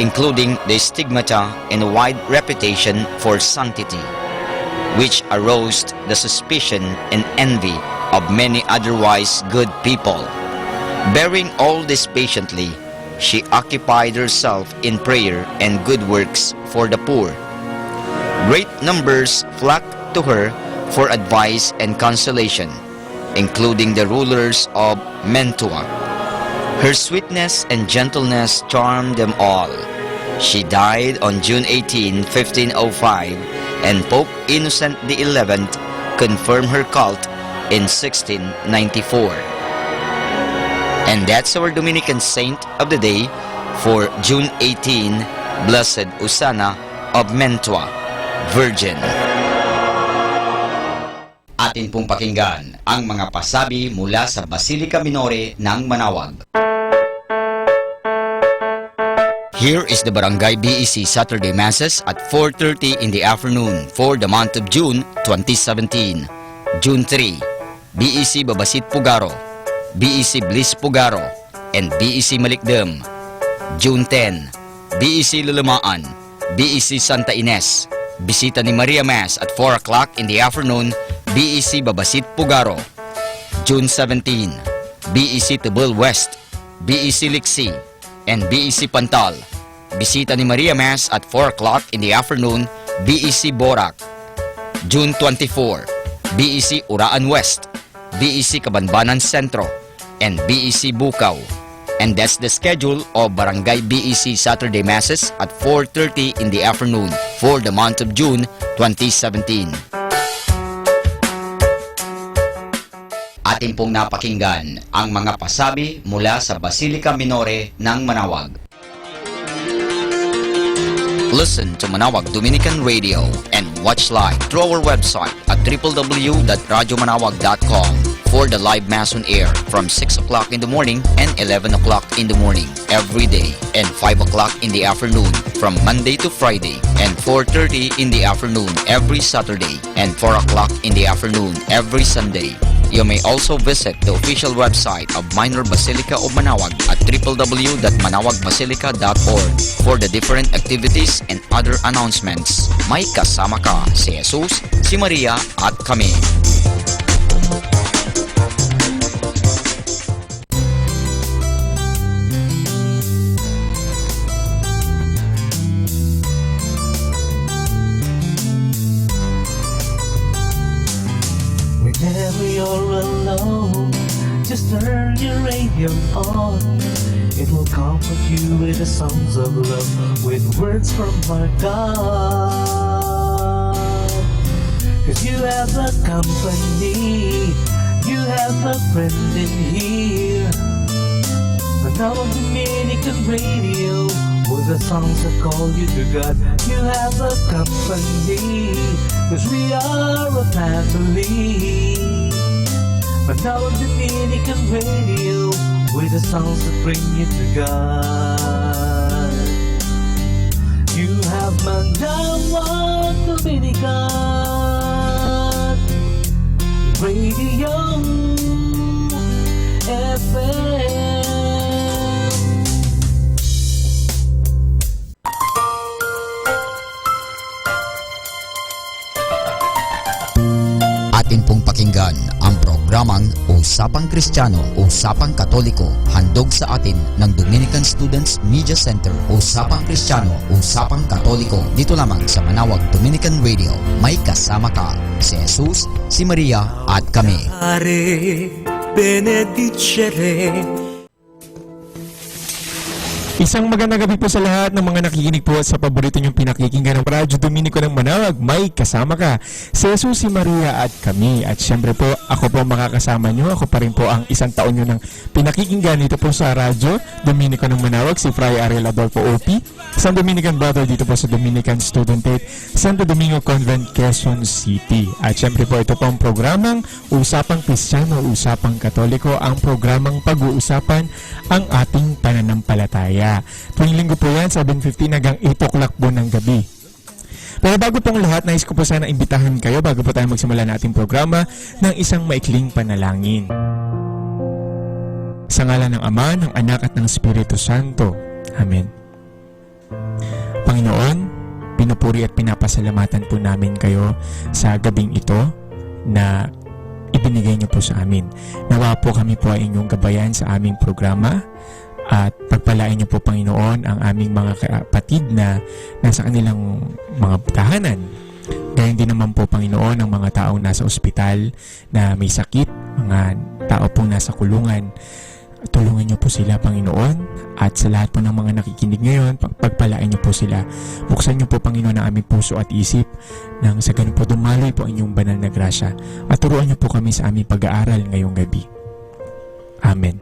including the stigmata and a wide reputation for sanctity, which aroused the suspicion and envy of many otherwise good people. Bearing all this patiently, she occupied herself in prayer and good works for the poor. Great numbers flocked to her for advice and consolation, including the rulers of Mantua. Her sweetness and gentleness charmed them all. She died on June 18, 1505, and Pope Innocent XI confirmed her cult in 1694. And that's our Dominican saint of the day for June 18, Blessed Usana of Mantua, Virgin. Atin pong pakinggan ang mga pasabi mula sa Basilica Minore ng Manawag. Here is the Barangay BEC Saturday Masses at 4:30 in the afternoon for the month of June 2017. June 3, BEC Babasit Pugaro, BEC Bliss Pugaro, and BEC Malikdem. June 10, BEC Lulamaan, BEC Santa Ines, Bisita ni Maria Mass at 4 o'clock in the afternoon, BEC Babasit Pugaro. June 17, BEC Tubul West, BEC Liksi, and BEC Pantal. Bisita ni Maria Mass at 4 o'clock in the afternoon, BEC Borac. June 24, BEC Uraan West, BEC Kabanbanan Sentro, and BEC Bukaw. And that's the schedule of Barangay BEC Saturday Masses at 4:30 in the afternoon for the month of June 2017. Atin pong napakinggan ang mga pasabi mula sa Basilica Minore ng Manawag. Listen to Manawag Dominican Radio and watch live through our website at www.radyomanawag.com for the live Mass on air from 6 o'clock in the morning and 11 o'clock in the morning every day, and 5 o'clock in the afternoon from Monday to Friday, and 4:30 in the afternoon every Saturday, and 4 o'clock in the afternoon every Sunday. You may also visit the official website of Minor Basilica of Manawag at www.manawagbasilica.org for the different activities and other announcements. May kasama ka si Jesus, si Maria at kami. Whenever you're alone, just turn your radio on. It will comfort you with the songs of love, with words from our God. 'Cause you have a company, you have a friend in here. Manawag Dominican Radio, with the songs that call you to God. You have a company, 'cause we are a family. Manawag Dominican Radio, with the songs that bring you to God. You have Manawag Dominican Radio FM. Atin pong pakinggan ang programang Usapang Kristiyano, Usapang Katoliko, handog sa atin ng Dominican Students Media Center. Usapang Kristiyano, Usapang Katoliko, dito lamang sa Manawag Dominican Radio. May kasama ka, si Jesus, si Maria at kami. Benedicere. Isang magandang gabi po sa lahat ng mga nakikinig po sa paborito niyong pinakikinggan ng Radyo Dominico ng Manawag. May kasama ka, si Jesus, si Maria at kami. At syempre po, ako po makakasama niyo. Ako pa rin po ang isang taon niyo ng pinakikinggan dito po sa Radyo Dominico ng Manawag, si Fray Ariel Adolfo OP, isang Dominican brother dito po sa Dominican Student Aid, Santo Domingo Convent, Quezon City. At syempre po, ito po ang programang Usapang Kristiyano, Usapang Katoliko, ang programang pag-uusapan ang ating pananampalataya. Tuwing linggo po yan, 7:15 hanggang 8 o'clock po ng gabi. Pero bago pong lahat, nais ko po sana imbitahan kayo bago po tayo magsimula ng ating programa ng isang maikling panalangin. Sa ngalan ng Ama, ng Anak at ng Espiritu Santo. Amen. Panginoon, pinupuri at pinapasalamatan po namin kayo sa gabing ito na ibinigay niyo po sa amin. Nawa po kami po ay inyong gabayan sa aming programa. At pagpalain niyo po, Panginoon, ang aming mga kapatid na nasa kanilang mga tahanan. Gayon din naman po, Panginoon, ang mga taong nasa ospital na may sakit, mga tao pong nasa kulungan. Tulungan niyo po sila, Panginoon. At sa lahat po ng mga nakikinig ngayon, pagpalain niyo po sila. Buksan niyo po, Panginoon, ang aming puso at isip nang sa ganun po dumaloy po ang inyong banal na grasya. At turuan niyo po kami sa aming pag-aaral ngayong gabi. Amen.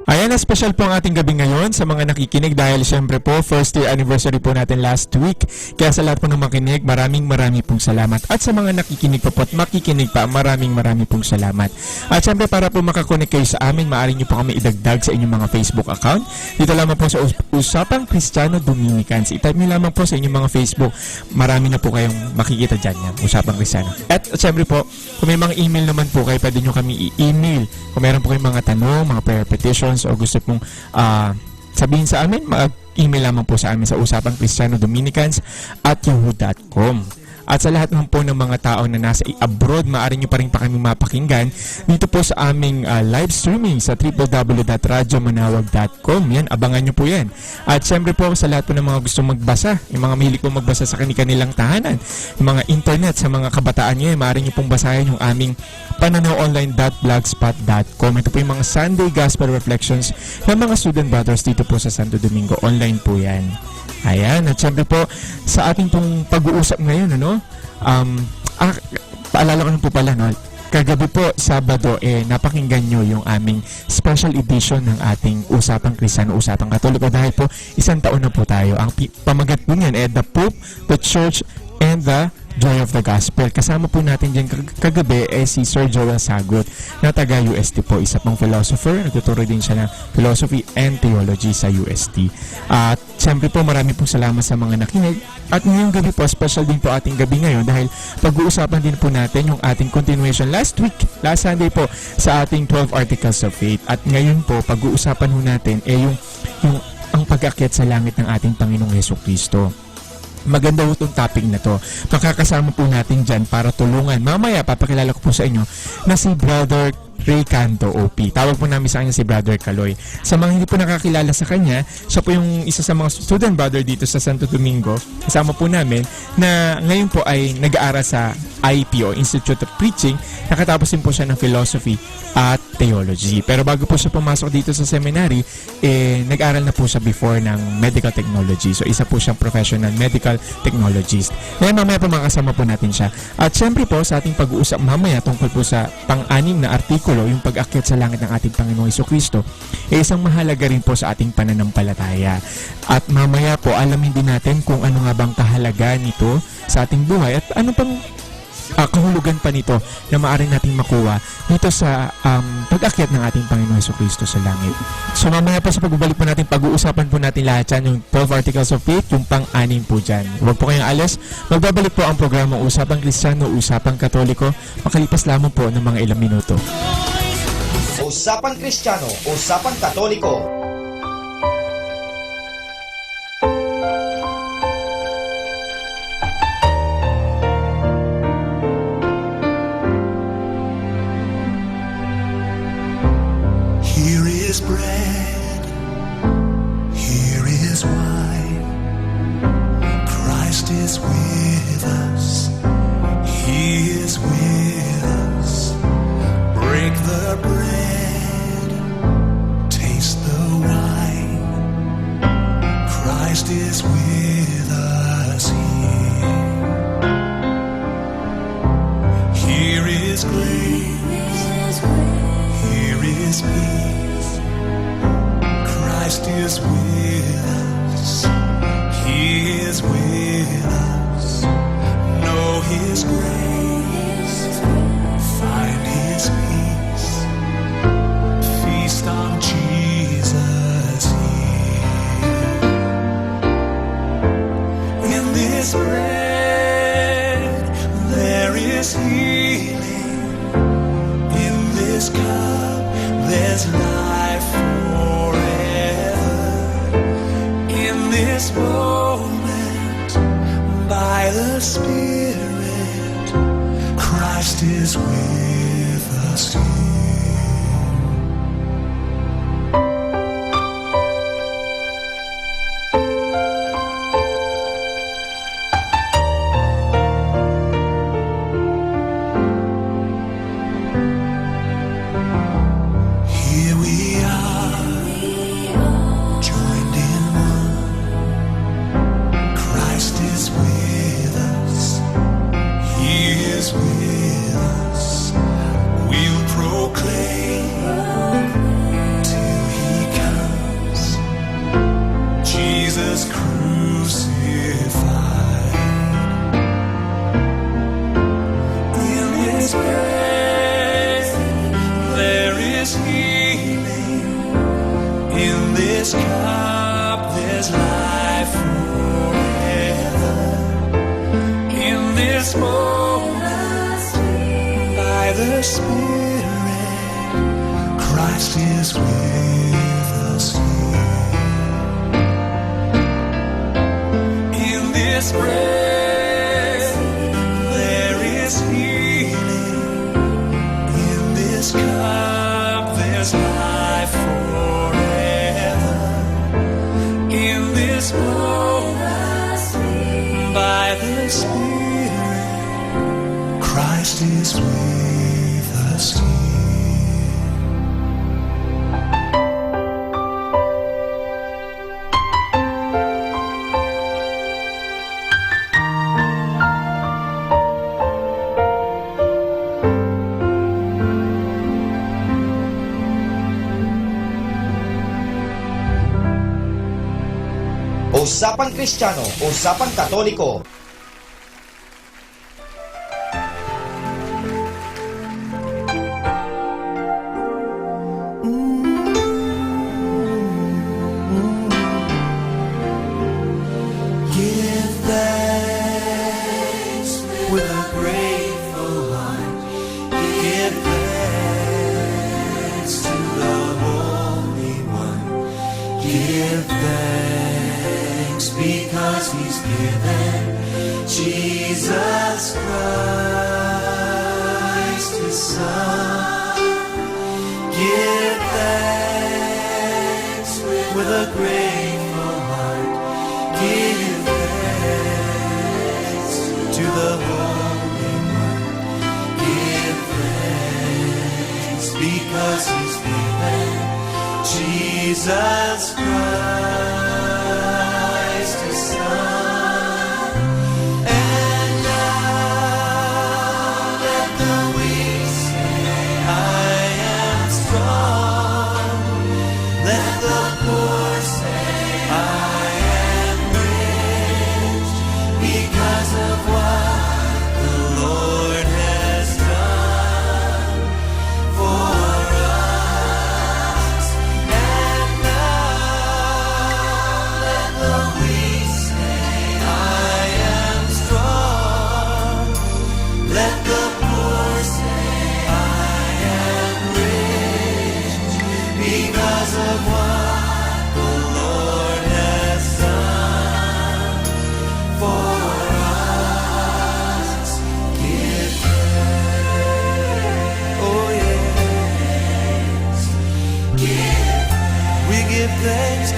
Ayan, na special po ang ating gabi ngayon sa mga nakikinig dahil syempre po first year anniversary po natin last week. Kaya sa lahat po ng makinig, maraming pong salamat. At sa mga nakikinig pa po at makikinig pa, maraming pong salamat. At syempre para po makakonek kayo sa amin, maaari niyo po kami idagdag sa inyong mga Facebook account. Dito lamang po sa Usapang Kristiyano Dominicans. I-type niyo lamang po sa inyong mga Facebook. Marami na po kayong makikita dyan yan, Usapang Kristiyano. At syempre po, kung may mga email naman po kayo, pwede nyo kami i-email. Kung meron po kayong mga tanong, mga prayer petitions, o gusto pong sabihin sa amin, mag-email lamang po sa amin sa usapangkristiyanodominicans@yahoo.com. At sa lahat naman po ng mga tao na nasa abroad, maaari nyo pa rin pa kami mapakinggan dito po sa aming live streaming sa www.radyomanawag.com. Yan, abangan nyo po yan. At syempre po sa lahat po ng mga gusto magbasa, yung mga mahilig po magbasa sa kanilang tahanan, yung mga internet, sa mga kabataan nyo, maaari nyo pong basahin yung aming pananaonline.blogspot.com. Ito po yung mga Sunday Gospel Reflections ng mga student brothers dito po sa Santo Domingo. Online po yan. Ayan, at syempre po, sa ating pong pag-uusap ngayon, paalala ko na po pala, no? kagabi po, Sabado, napakinggan nyo yung aming special edition ng ating Usapang Kristiyano, Usapang Katoliko dahil po isang taon na po tayo. Ang pamagat po niyan The Pope, the Church, and the Joy of the Gospel. Kasama po natin dyan kagabi si Sir Joel Sagot na taga UST po. Isa pong philosopher. Nagtuturo din siya ng philosophy and theology sa UST. At siyempre po marami pong salamat sa mga nakinig. At ngayong gabi po, special din po ating gabi ngayon dahil pag-uusapan din po natin yung ating continuation last Sunday po sa ating 12 Articles of Faith. At ngayon po, pag-uusapan po natin yung ang pag-akyat sa langit ng ating Panginoong Hesukristo. Maganda po itong topic na to. Makakasama po natin dyan para tulungan. Mamaya, papakilala ko po sa inyo na si Brother Ray Canto, OP. Tawag po namin sa kanya si Brother Kaloy. Sa mga hindi po nakakilala sa kanya, siya po yung isa sa mga student brother dito sa Santo Domingo. Kasama po namin na ngayon po ay nag-aaral sa IPO, Institute of Preaching. Nakatapos din po siya ng philosophy at theology. Pero bago po siya pumasok dito sa seminary, nag-aral na po siya before ng medical technology. So isa po siyang professional medical technologist. Ngayon mamaya po makasama po natin siya. At syempre po sa ating pag-uusap mamaya tungkol po sa pang-anim na artikulo, yung pag-akyat sa langit ng ating Panginoong Hesukristo, isang mahalaga rin po sa ating pananampalataya. At mamaya po alamin din natin kung ano nga bang kahalaga nito sa ating buhay at ano pang kahulugan pa nito na maaaring nating makuha dito sa pag-akyat ng ating Panginoong Hesukristo sa langit. So mamaya po sa pagbabalik po natin, pag-uusapan po natin lahat yan, yung 12 Articles of Faith, yung pang-anim po dyan. Huwag po kayong alis. Magbabalik po ang programang Usapang Kristiyano, Usapang Katoliko, makalipas lamang po ng mga ilang minuto. Usapang Kristiyano, Usapang Katoliko. Here is bread, here is wine. Christ is with us, He is with us. Break the bread, taste the wine. Christ is with us here. Here is grace, here is peace. Christ is with us, He is with us. Know His grace, find His peace. Feast on Jesus here. In this bread there is healing. In this cup there's life forever. In this moment, by the Spirit, Christ is with us here. Here we are, joined in one. Christ is with us, He is with us. We'll proclaim till He comes, Jesus crucified. In His grace there is healing. In this cup there's life forever. In this moment, by the Spirit, Christ is with us here. In this bread there is healing. In this cup there's life forever. In this moment, by the Spirit, Christ is with us here. Usapang Kristiyano, Usapang Katoliko. Give thanks with a grateful heart. Give thanks to the Holy One. Give thanks because He's given Jesus Christ His Son. Give thanks with a grateful heart. Give thanks to the Holy One. Give thanks because He's given Jesus Christ His Son. And now let the weak say, I am strong. Let the poor say, I am rich because of what the Lord has done for us. And now let the weak say, I am strong. Let the poor say, I am rich because of what the Lord has done for us. Give thanks. Oh yes. We give thanks to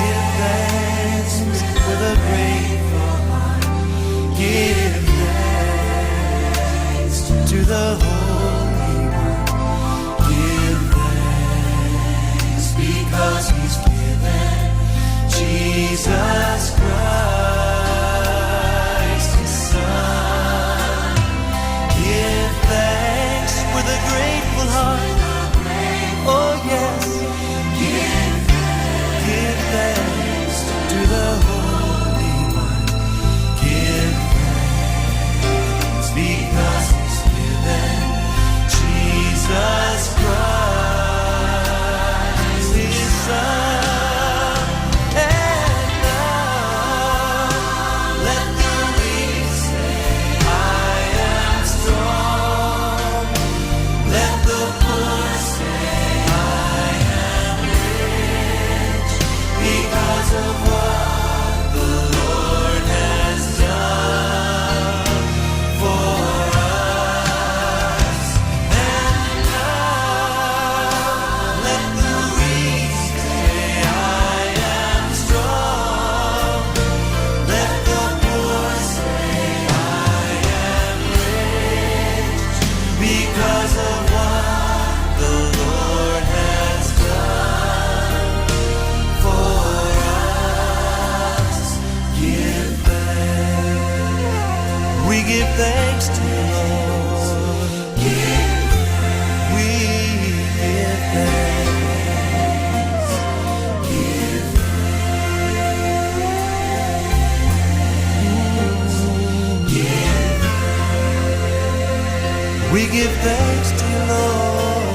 Give thanks with a grateful heart. Give thanks to the Holy One. Give thanks because He's given Jesus Christ His Son. Give thanks with a grateful heart. Oh yes. Give thanks to the Holy One. Give thanks because He's given Jesus Christ His Son. And now let the weak say, I am strong. Let the poor say, I am rich because of what the Lord has done for us. And now let the weak say, I am strong. Let the poor say, I am rich because of what the Lord has done for us. Give thanks. We give thanks to the Lord. We give thanks. We give thanks to the Lord.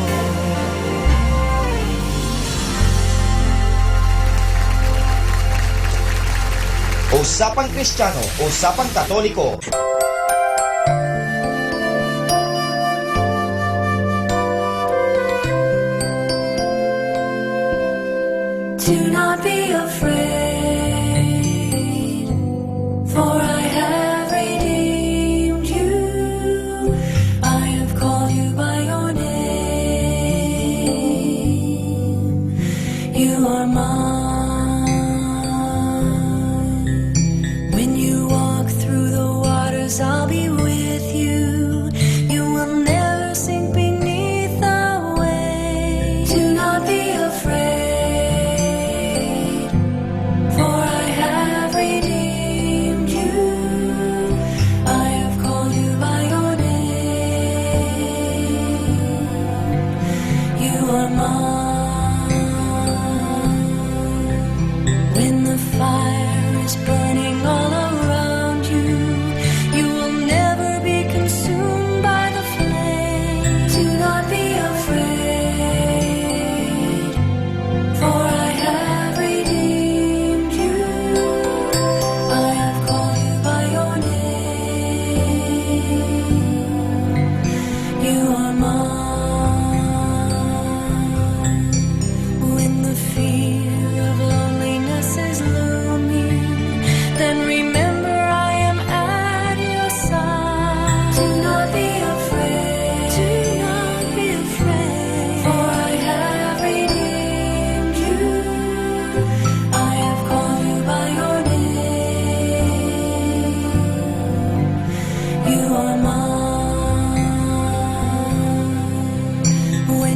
Usapang Kristiyano, Usapang Katoliko. Do not be afraid, for I have redeemed you. I have called you by your name. You are mine. When you walk through the waters, I'll be with you. You will never sink beneath the waves. Do not be afraid. You are mine.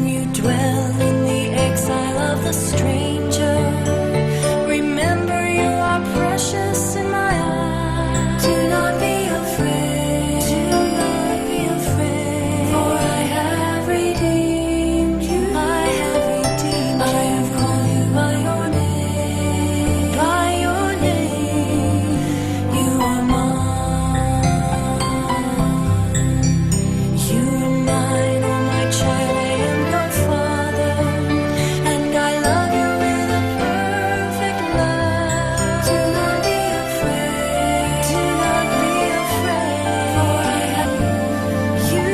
when you dwell in the exile of the stranger, remember you are precious in my eyes. Do not be afraid, do not be afraid, for I have redeemed you. I have redeemed you. I have called you by your name, by your name. You are mine. You are mine, oh my child. I am your father, and I love you with a perfect love. Do not be afraid, do not be afraid, for I have you.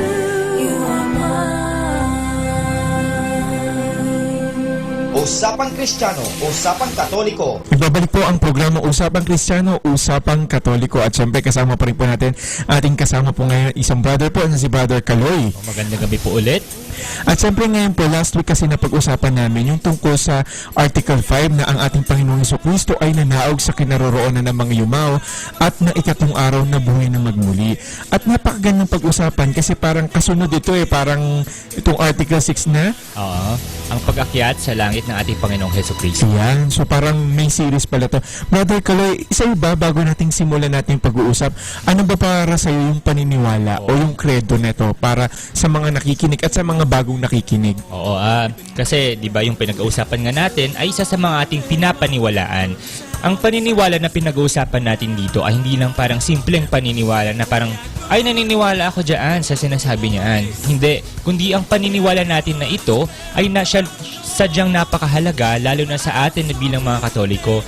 You are mine. Usapang Kristiyano, Usapang Katoliko. Ibabalik po ang programa Usapang Kristiyano, Usapang Katoliko, at syempre kasama pa rin po natin ating kasama po ngayon isang brother po na si Brother Kaloy. Magandang gabi po ulit. At syempre ngayon po, last week kasi napag-usapan namin yung tungkol sa Article 5 na ang ating Panginoong Hesukristo ay nanaog sa kinaroroonan ng mga yumao at na ikatlong araw na buhay na magmuli. At napakagandang pag-usapan kasi parang kasunod ito parang itong Article 6 na. Oo, ang pag-akyat sa langit ng ating Panginoong Hesukristo. Yan, so parang may series pala to. Brother Kaloy, isa ba bago nating simulan natin pag-uusap, ano ba para sa iyo yung paniniwala o yung credo nito para sa mga nakikinig at sa mga bagong nakikinig? Oo, kasi 'di ba yung pinag-uusapan nga natin ay isa sa mga ating pinapaniwalaan. Ang paniniwala na pinag-uusapan natin dito ay hindi lang parang simpleng paniniwala na parang ay naniniwala ako diyan sa sinasabi niyaan. Hindi, kundi ang paniniwala natin na ito ay sadyang napakahalaga lalo na sa atin na bilang mga Katoliko.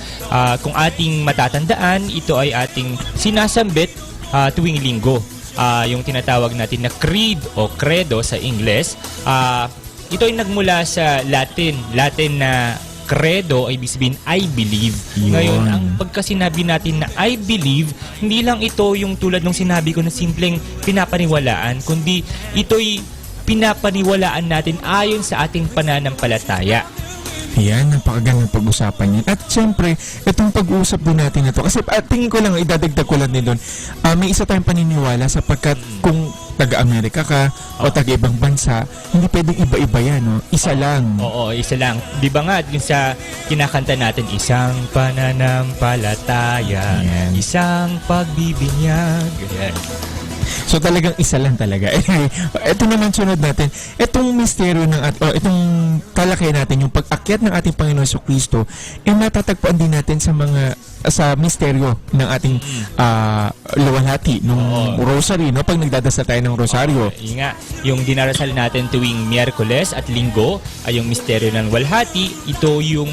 Kung ating matatandaan, ito ay ating sinasambit tuwing linggo. Yung tinatawag natin na creed o credo sa Ingles. Ito ay nagmula sa Latin na credo ay ibig sabihin I believe. Yun. Ngayon, ang pagkasinabi natin na I believe, hindi lang ito yung tulad ng sinabi ko na simpleng pinapaniwalaan, kundi ito'y pinapaniwalaan natin ayon sa ating pananampalataya. Yan, napakagandang pag-usapan yan. At syempre, itong pag-uusap din natin na to, kasi tingin ko lang, idadagdag ko lang din doon, may isa tayong paniniwala sapagkat kung taga-Amerika ka o taga-ibang bansa, hindi pwedeng iba-iba yan, no? Isa lang. Oo, isa lang. Di ba nga, yung sa kinakanta natin, isang pananampalataya, isang pagbibinyag. Yan. So talagang isa lang talaga. Anyway, ito naman sunod natin. Itong misteryo ng itong talakay natin, yung pag-akyat ng ating Panginoon Jesucristo, matatagpuan din natin sa misteryo ng ating luwalhati ng rosary, no? Pag nagdadasal tayo ng rosaryo. Yun nga, yung dinarasal natin tuwing Miyerkules at Linggo ay yung misteryo ng walhati. Ito yung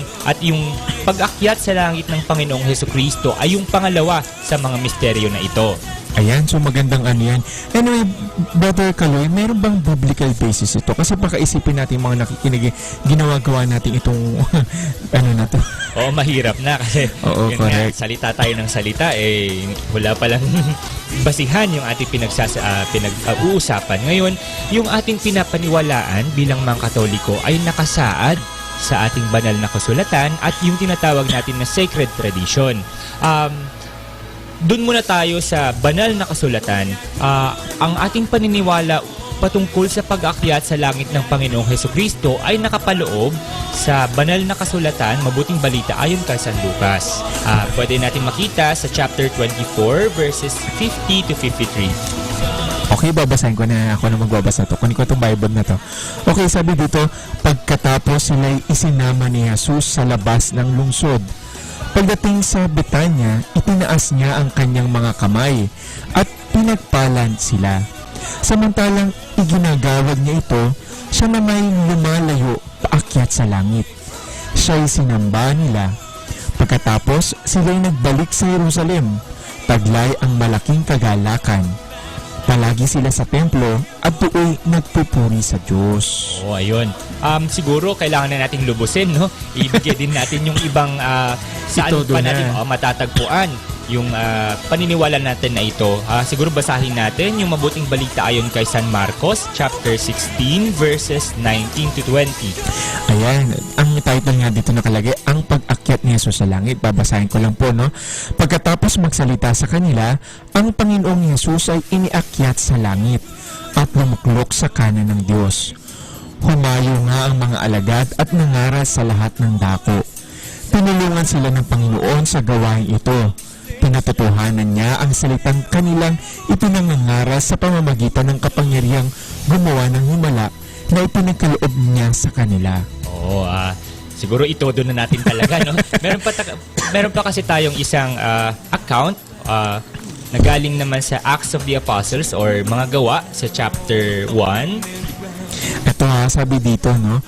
pag-akyat sa langit ng Panginoong Jesucristo ay yung pangalawa sa mga misteryo na ito. Ayan, so magandang yan. Anyway, Brother Kaloy, meron bang biblical basis ito? Kasi baka isipin natin mga nakikinig, ginagawa natin itong na to. Oo, mahirap na kasi correct. Salita tayo ng salita, wala palang basihan yung ating pinag-uusapan. Ngayon, yung ating pinapaniwalaan bilang mga Katoliko ay nakasaad sa ating banal na kasulatan at yung tinatawag natin na sacred tradition. Doon muna tayo sa banal na kasulatan. Ang ating paniniwala patungkol sa pag-akyat sa langit ng Panginoong Hesukristo ay nakapaloob sa banal na kasulatan, mabuting balita ayon kay San Lucas. Pwede natin makita sa chapter 24 verses 50 to 53. Okay, babasahin ko na. Ako na magbabasa to. Kunin ko itong Bible na to. Okay, sabi dito, pagkatapos sila'y isinama ni Jesus sa labas ng lungsod. Pagdating sa Betanya, itinaas niya ang kanyang mga kamay at pinagpalan sila. Samantalang iginagawad niya ito, siya na may lumalayo paakyat sa langit. Siya'y sinamba nila. Pagkatapos, sila'y nagbalik sa Jerusalem. Taglay ang malaking kagalakan. Palagi sila sa templo at doon nagpupuri sa Diyos. Oo, ayun. Siguro kailangan na nating lubusin, no? Ibigay din natin yung ibang saan pa natin matatagpuan yung paniniwala natin na ito. Siguro basahin natin yung mabuting balita ayon kay San Marcos, chapter 16, verses 19 to 20. Ayan, ang title nga dito nakalagay, ang pag-akyat ni Jesus sa langit. Babasahin ko lang po, no? Pagkatapos magsalita sa kanila, ang Panginoong Jesus ay iniakyat sa langit at lumuklok sa kanan ng Diyos. Humayo nga ang mga alagad at nangaral sa lahat ng dako. Tinulungan sila ng Panginoon sa gawain ito. Pinatotohanan niya ang salitang kanilang ipinangangaral sa pamamagitan ng kapangyarihang gumawa ng himala na ipinagkaloob niya sa kanila. Oo, siguro itodo na natin talaga, no? Meron pa kasi tayong isang account na galing naman sa Acts of the Apostles or mga gawa sa chapter 1. Ito sabi dito, no?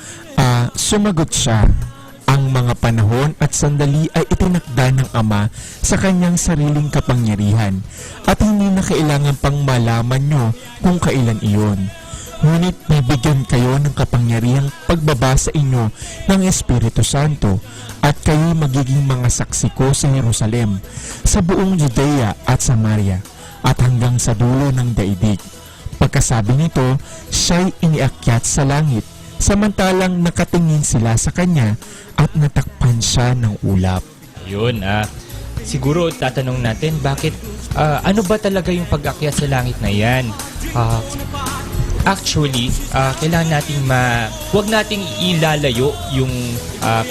Sumagot siya, ang mga panahon at sandali ay itinakda ng Ama sa kanyang sariling kapangyarihan at hindi na kailangan pang malaman nyo kung kailan iyon. Ngunit bibigyan kayo ng kapangyarihang pagbaba sa inyo ng Espiritu Santo at kayo magiging mga saksi ko sa Jerusalem, sa buong Judea at Samaria at hanggang sa dulo ng daigdig. Pagkasabi nito, siya'y iniakyat sa langit samantalang nakatingin sila sa kanya at natakpan siya ng ulap. Yun, siguro tatanong natin bakit, ano ba talaga yung pag-akyat sa langit na yan? Actually, kailangan nating huwag nating ilalayo yung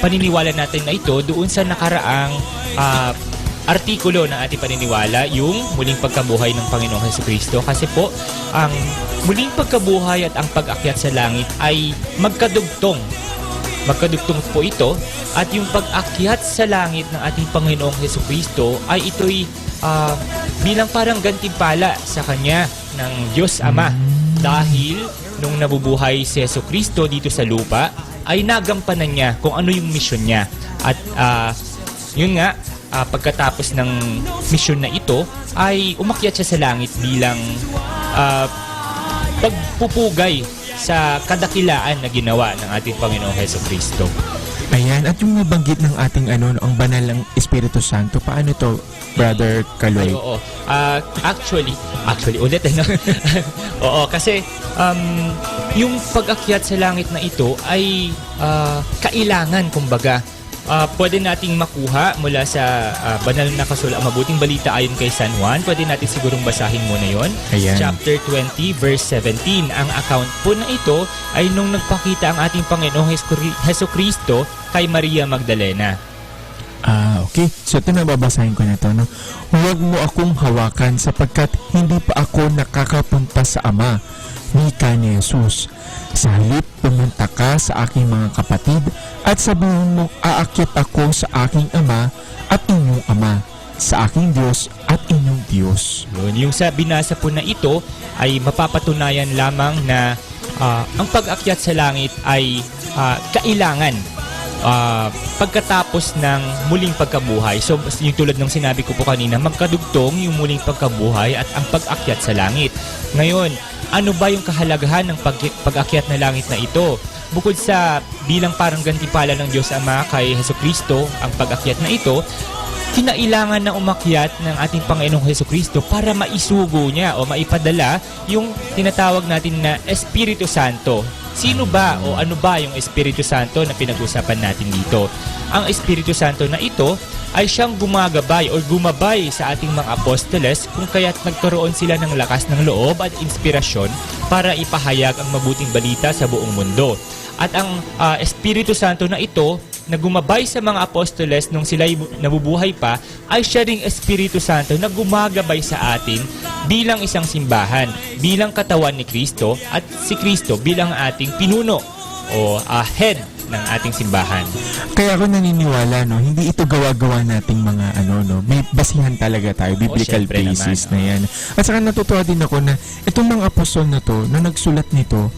paniniwala natin na ito doon sa nakaraang artikulo ng ating paniniwala, yung muling pagkabuhay ng Panginoong Jesucristo. Kasi po, ang muling pagkabuhay at ang pag-akyat sa langit ay magkadugtong. Magkadugtong po ito at yung pag-akyat sa langit ng ating Panginoong Jesucristo ay ito'y bilang parang gantimpala sa Kanya ng Diyos Ama. Dahil nung nabubuhay si Jesucristo dito sa lupa, ay nagampanan niya kung ano yung misyon niya. At yun nga, pagkatapos ng misyon na ito, ay umakyat siya sa langit bilang pagpupugay sa kadakilaan na ginawa ng ating Panginoong Jesucristo. Ayan, at yung nabanggit ng ating ang banal ng Espiritu Santo, paano to, Brother Kaloy? Ay, oo. Actually, ulit, no? Oo, kasi yung pag-akyat sa langit na ito ay kailangan, kumbaga, pwede nating makuha mula sa banal na kasulat, mabuting balita ayon kay San Juan. Pwede natin sigurong basahin muna yon. Chapter 20, verse 17. Ang account po na ito ay nung nagpakita ang ating Panginoong Jesucristo kay Maria Magdalena. Okay. So ito na, babasahin ko na ito. No? Huwag mo akong hawakan sapagkat hindi pa ako nakakapunta sa Ama, wika ni Jesus. Sa halip, pumunta ka sa aking mga kapatid at sabihin mo, aakyat ako sa aking Ama at inyong Ama, sa aking Diyos at inyong Diyos. Yun, yung sa binasa po na ito ay mapapatunayan lamang na ang pag-akyat sa langit ay kailangan pagkatapos ng muling pagkabuhay. So, yung tulad ng sinabi ko po kanina, magkadugtong yung muling pagkabuhay at ang pag-akyat sa langit. Ngayon, ano ba yung kahalagahan ng pag-akyat na langit na ito? Bukod sa bilang parang gantimpala ng Diyos Ama kay Jesucristo, ang pag-akyat na ito, kinailangan na umakyat ng ating Panginoong Jesucristo para maisugo niya o maipadala yung tinatawag natin na Espiritu Santo. Sino ba o ano ba yung Espiritu Santo na pinag-usapan natin dito? Ang Espiritu Santo na ito ay siyang gumagabay o gumabay sa ating mga apostoles kung kaya't nagkaroon sila ng lakas ng loob at inspirasyon para ipahayag ang mabuting balita sa buong mundo. At ang Espiritu Santo na ito na gumabay sa mga apostoles nung sila'y nabubuhay pa ay siya ring Espiritu Santo na gumagabay sa atin bilang isang simbahan, bilang katawan ni Kristo at si Kristo bilang ating pinuno o head ng ating simbahan. Kaya ako naniniwala, no, hindi ito gawa-gawa nating mga may basihan talaga tayo, biblical basis na yan. At saka natutuwa din ako na itong mga apostol na to, na nagsulat nito,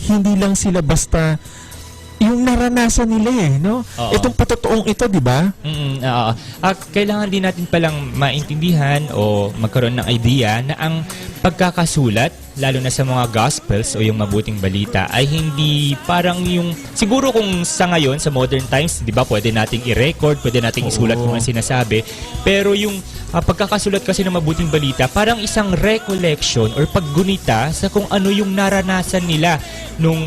hindi lang sila basta yung naranasan nila no? Oo. Itong patotoong ito, di ba? Kailangan din natin palang maintindihan o magkaroon ng idea na ang pagkakasulat, lalo na sa mga gospels o yung mabuting balita, ay hindi parang yung, siguro kung sa ngayon, sa modern times, di ba, pwede nating i-record, pwede nating isulat kung ang sinasabi, pero yung pagkakasulat kasi ng mabuting balita, parang isang recollection or paggunita sa kung ano yung naranasan nila nung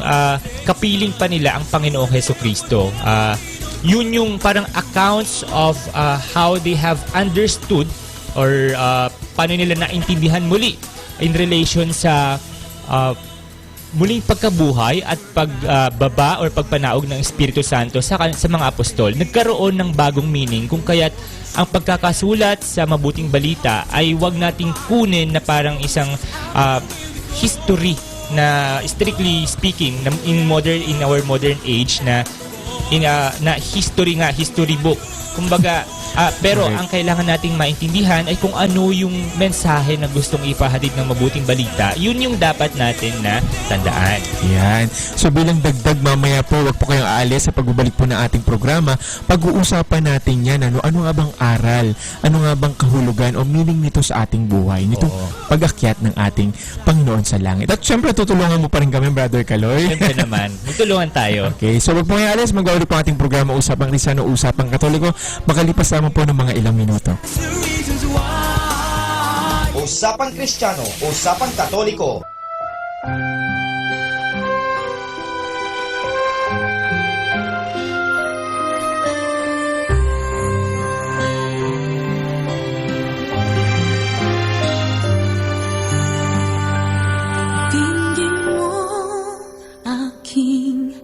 kapiling pa nila ang Panginoong Jesucristo. Yun yung parang accounts of how they have understood or paano nila naintindihan muli in relation sa muling pagkabuhay at pagbaba or pagpanaog ng Espiritu Santo sa mga apostol, nagkaroon ng bagong meaning kung kaya't ang pagkakasulat sa mabuting balita ay wag nating kunin na parang isang history na strictly speaking in our modern age na history book. Kumbaga, pero ang kailangan nating maintindihan ay kung ano yung mensahe na gustong ipahatid ng mabuting balita. Yun yung dapat natin na tandaan. Yan. So bilang dagdag mamaya po, wag po kayong aalis sa pagbabalik po ng ating programa. Pag-uusapan natin yan, ano nga bang aral, ano nga bang kahulugan o meaning nito sa ating buhay, nitong pag-akyat ng ating Panginoon sa langit. At syempre, tutulungan mo pa rin kami, Brother Kaloy. Syempre naman. Magtulungan tayo. Okay. So wag po kayong aalis, mag-uuli po ating programa Usapang Kristiyano, Usapang Katoliko. Makalipas lamang po ng mga ilang minuto. Usapang Kristiyano, Usapang Katoliko. Tingin mo aking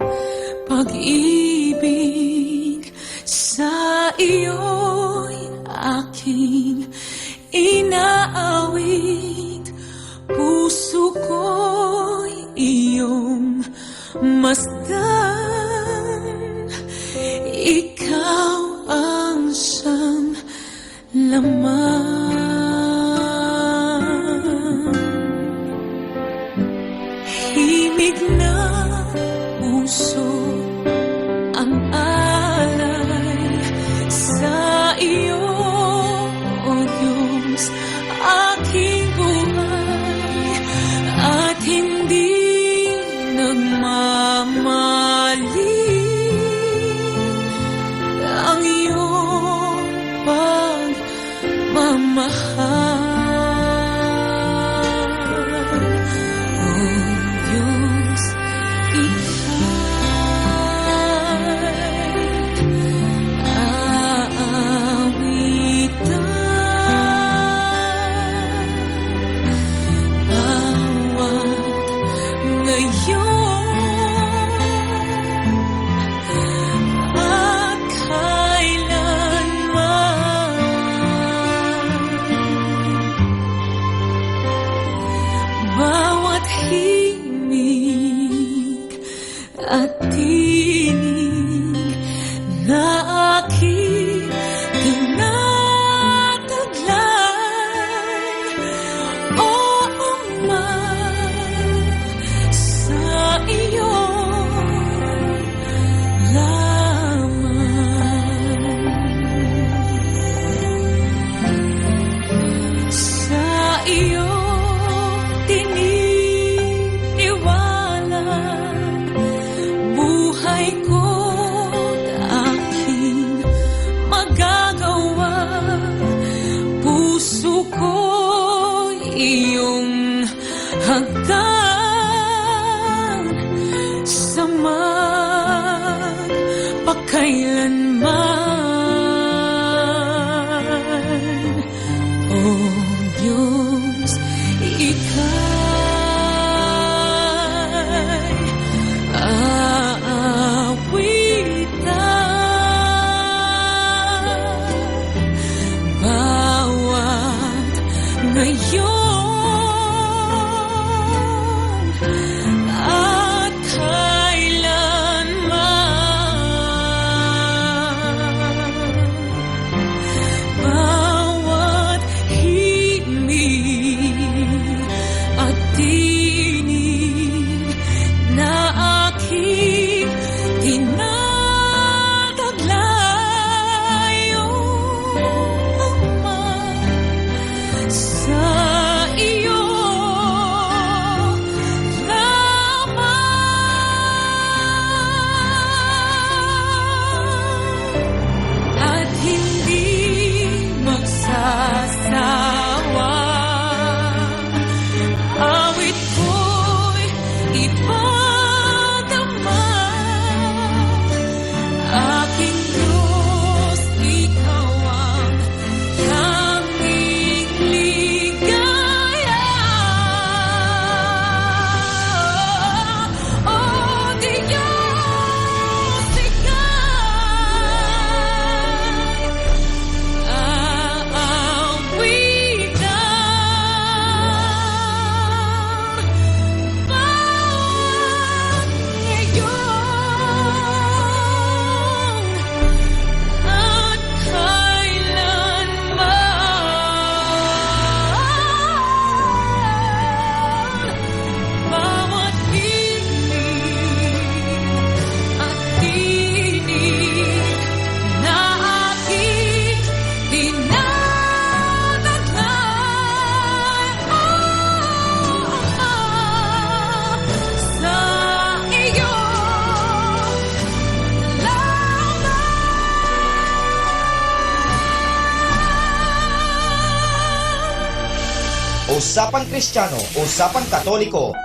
pag-ibig, sa iyo'y aking inaawit, puso ko'y iyong masdan, ikaw ang siyang laman. Himig na puso ang alay sa iyo, O Diyos, aking buhay, at hindi nagmamali ang iyong pagmamahal. O Diyos, bawat himig at tinig na aking tinataglay, o Ama, sa iyo lamang, sa iyo buhay ko't aking magagawa, puso ko'y iyong hagdan, sa magpakailanman. O Diyos, ika'y bawat ngayon at kailanman. Usapang Kristiyano, Usapang Katoliko.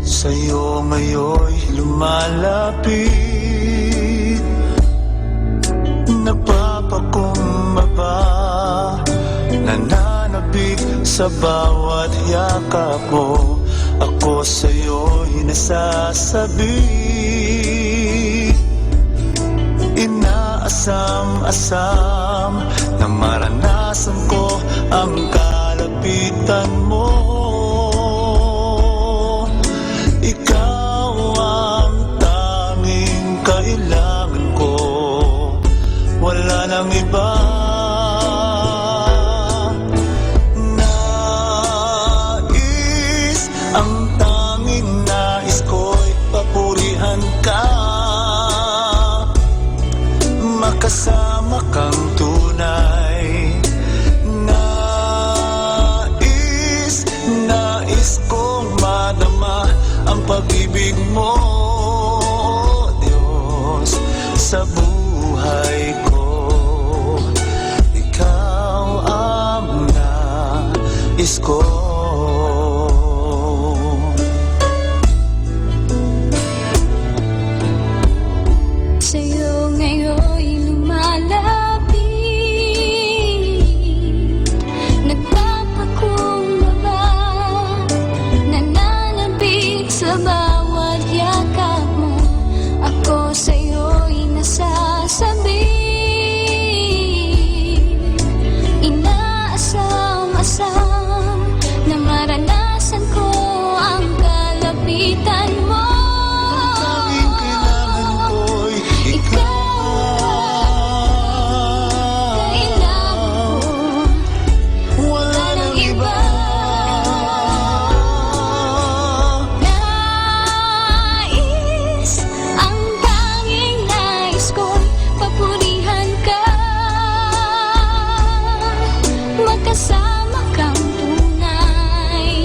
Sa'yo ngayon'y lumalapit, nagpapakumbaba, nananabik sa bawat yakap mo. Ako sa'yo'y nasasabi, inaasam-asam na maranasan ko ang kalapitan mo. Ikaw ang tanging kailangan ko, wala nang iba. Nais, ang tanging nais ko'y papurihan ka, makasama kang tunay. Nais kong madama ang pag-ibig mo, Diyos, sa buhay ko. Ikaw ang nais ko. Sa'yo ngayon'y lumalapit, nagpapakumbaba, nananabik sa bawat yakap mo. Ako sa'yo'y nasasabi, inaasam-asam na maranasan ko ang kalapitan mo. Kasama kang tunay.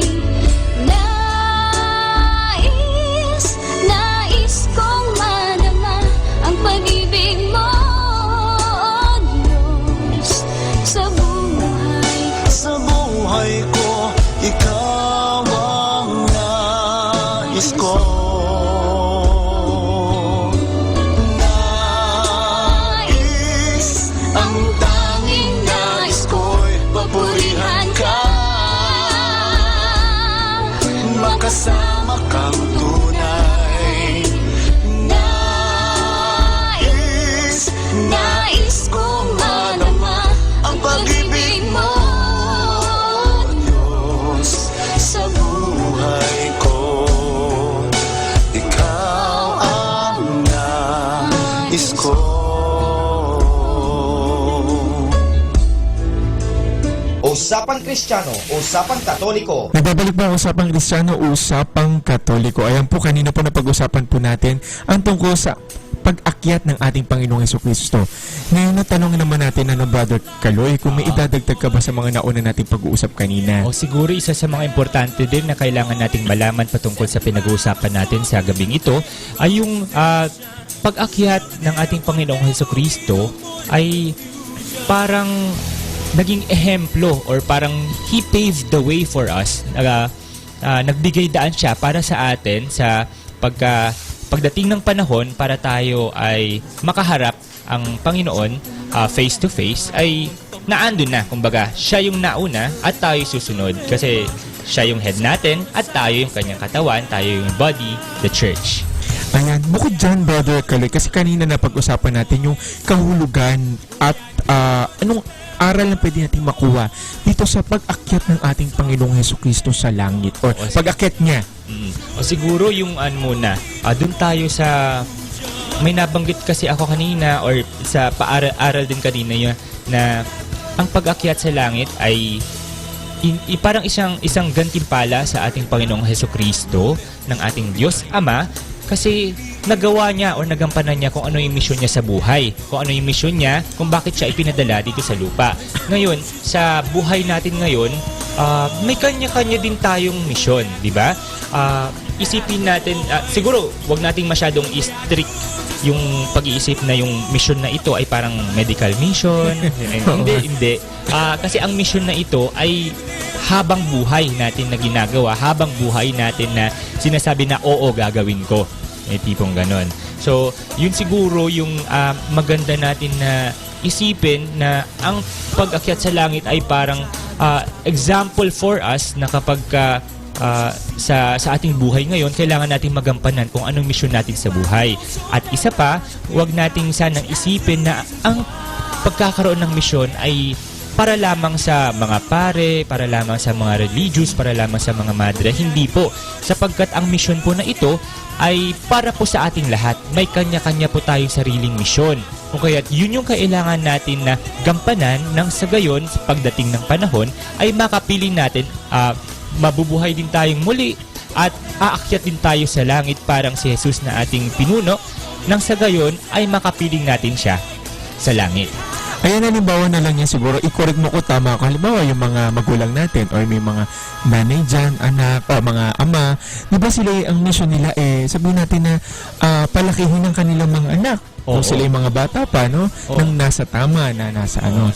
Nais kong madama ang pag-ibig mo, Diyos, sa buhay. Sa buhay ko, ikaw ang nais ko. Nais, ang tanging nais ko'y papurihan ka, makasama kang tunay. Nais kong madama ang pag-ibig mo, Diyos, sa buhay ko. Ikaw ang nais ko. Usapang Kristiyano, Usapang Katoliko. Nagbabalik po ang Usapang Kristiyano, Usapang Katoliko. Ayan po, kanina po napag-usapan po natin ang tungkol sa pag-akyat ng ating Panginoong Jesucristo. Ngayon natanong naman natin, Brother Kaloy, kung may idadagdag ka ba sa mga nauna nating pag-uusap kanina? O siguro isa sa mga importante din na kailangan nating malaman patungkol sa pinag-uusapan natin sa gabing ito ay yung pag-akyat ng ating Panginoong Jesucristo ay parang naging ehemplo or parang He paved the way for us. Nagbigay daan siya para sa atin sa pagdating ng panahon para tayo ay makaharap ang Panginoon face to face ay naandun na. Kumbaga, siya yung nauna at tayo susunod kasi siya yung head natin at tayo yung kanyang katawan, tayo yung body, the church. Ayan, bukod dyan, Brother Kaloy, kasi kanina na pag-usapan natin yung kahulugan at anong aral na pwede natin makuha dito sa pag-akyat ng ating Panginoong Jesucristo sa langit or pag-akyat niya. O siguro yung muna, dun tayo sa may nabanggit kasi ako kanina or sa paaral din kanina yun na ang pag-akyat sa langit ay parang isang gantimpala sa ating Panginoong Jesucristo ng ating Diyos Ama kasi nagawa niya o nagampanan niya kung ano yung misyon niya sa buhay, kung ano yung misyon niya, kung bakit siya ipinadala dito sa lupa. Ngayon, sa buhay natin ngayon, may kanya-kanya din tayong misyon, di ba? Isipin natin, siguro wag nating masyadong strict yung pag-iisip na yung mission na ito ay parang medical mission. Hindi. Kasi ang mission na ito ay habang buhay natin na ginagawa, habang buhay natin na sinasabi na oo, gagawin ko. Tipong ganon. So, yun siguro yung maganda natin na isipin na ang pag-akyat sa langit ay parang example for us na kapag sa ating buhay ngayon, kailangan natin magampanan kung anong misyon natin sa buhay. At isa pa, huwag nating sanang isipin na ang pagkakaroon ng misyon ay para lamang sa mga pare, para lamang sa mga religious, para lamang sa mga madre. Hindi po. Sapagkat ang misyon po na ito ay para po sa ating lahat. May kanya-kanya po tayong sariling misyon. Kung kaya't yun yung kailangan natin na gampanan nang sa gayon, sa pagdating ng panahon, ay makapiling natin, mabubuhay din tayong muli at aakyat din tayo sa langit parang si Jesus na ating pinuno, nang sa gayon ay makapiling natin siya sa langit. Ayan, halimbawa na lang yan siguro, i-correct mo ko tama ako. Halimbawa, yung mga magulang natin or may mga nanay dyan, anak, o mga ama, di ba sila ang mission nila sabihin natin na palakihin ng kanilang mga anak. Kung sila yung mga bata pa, no? Nang nasa tama, na nasa ano.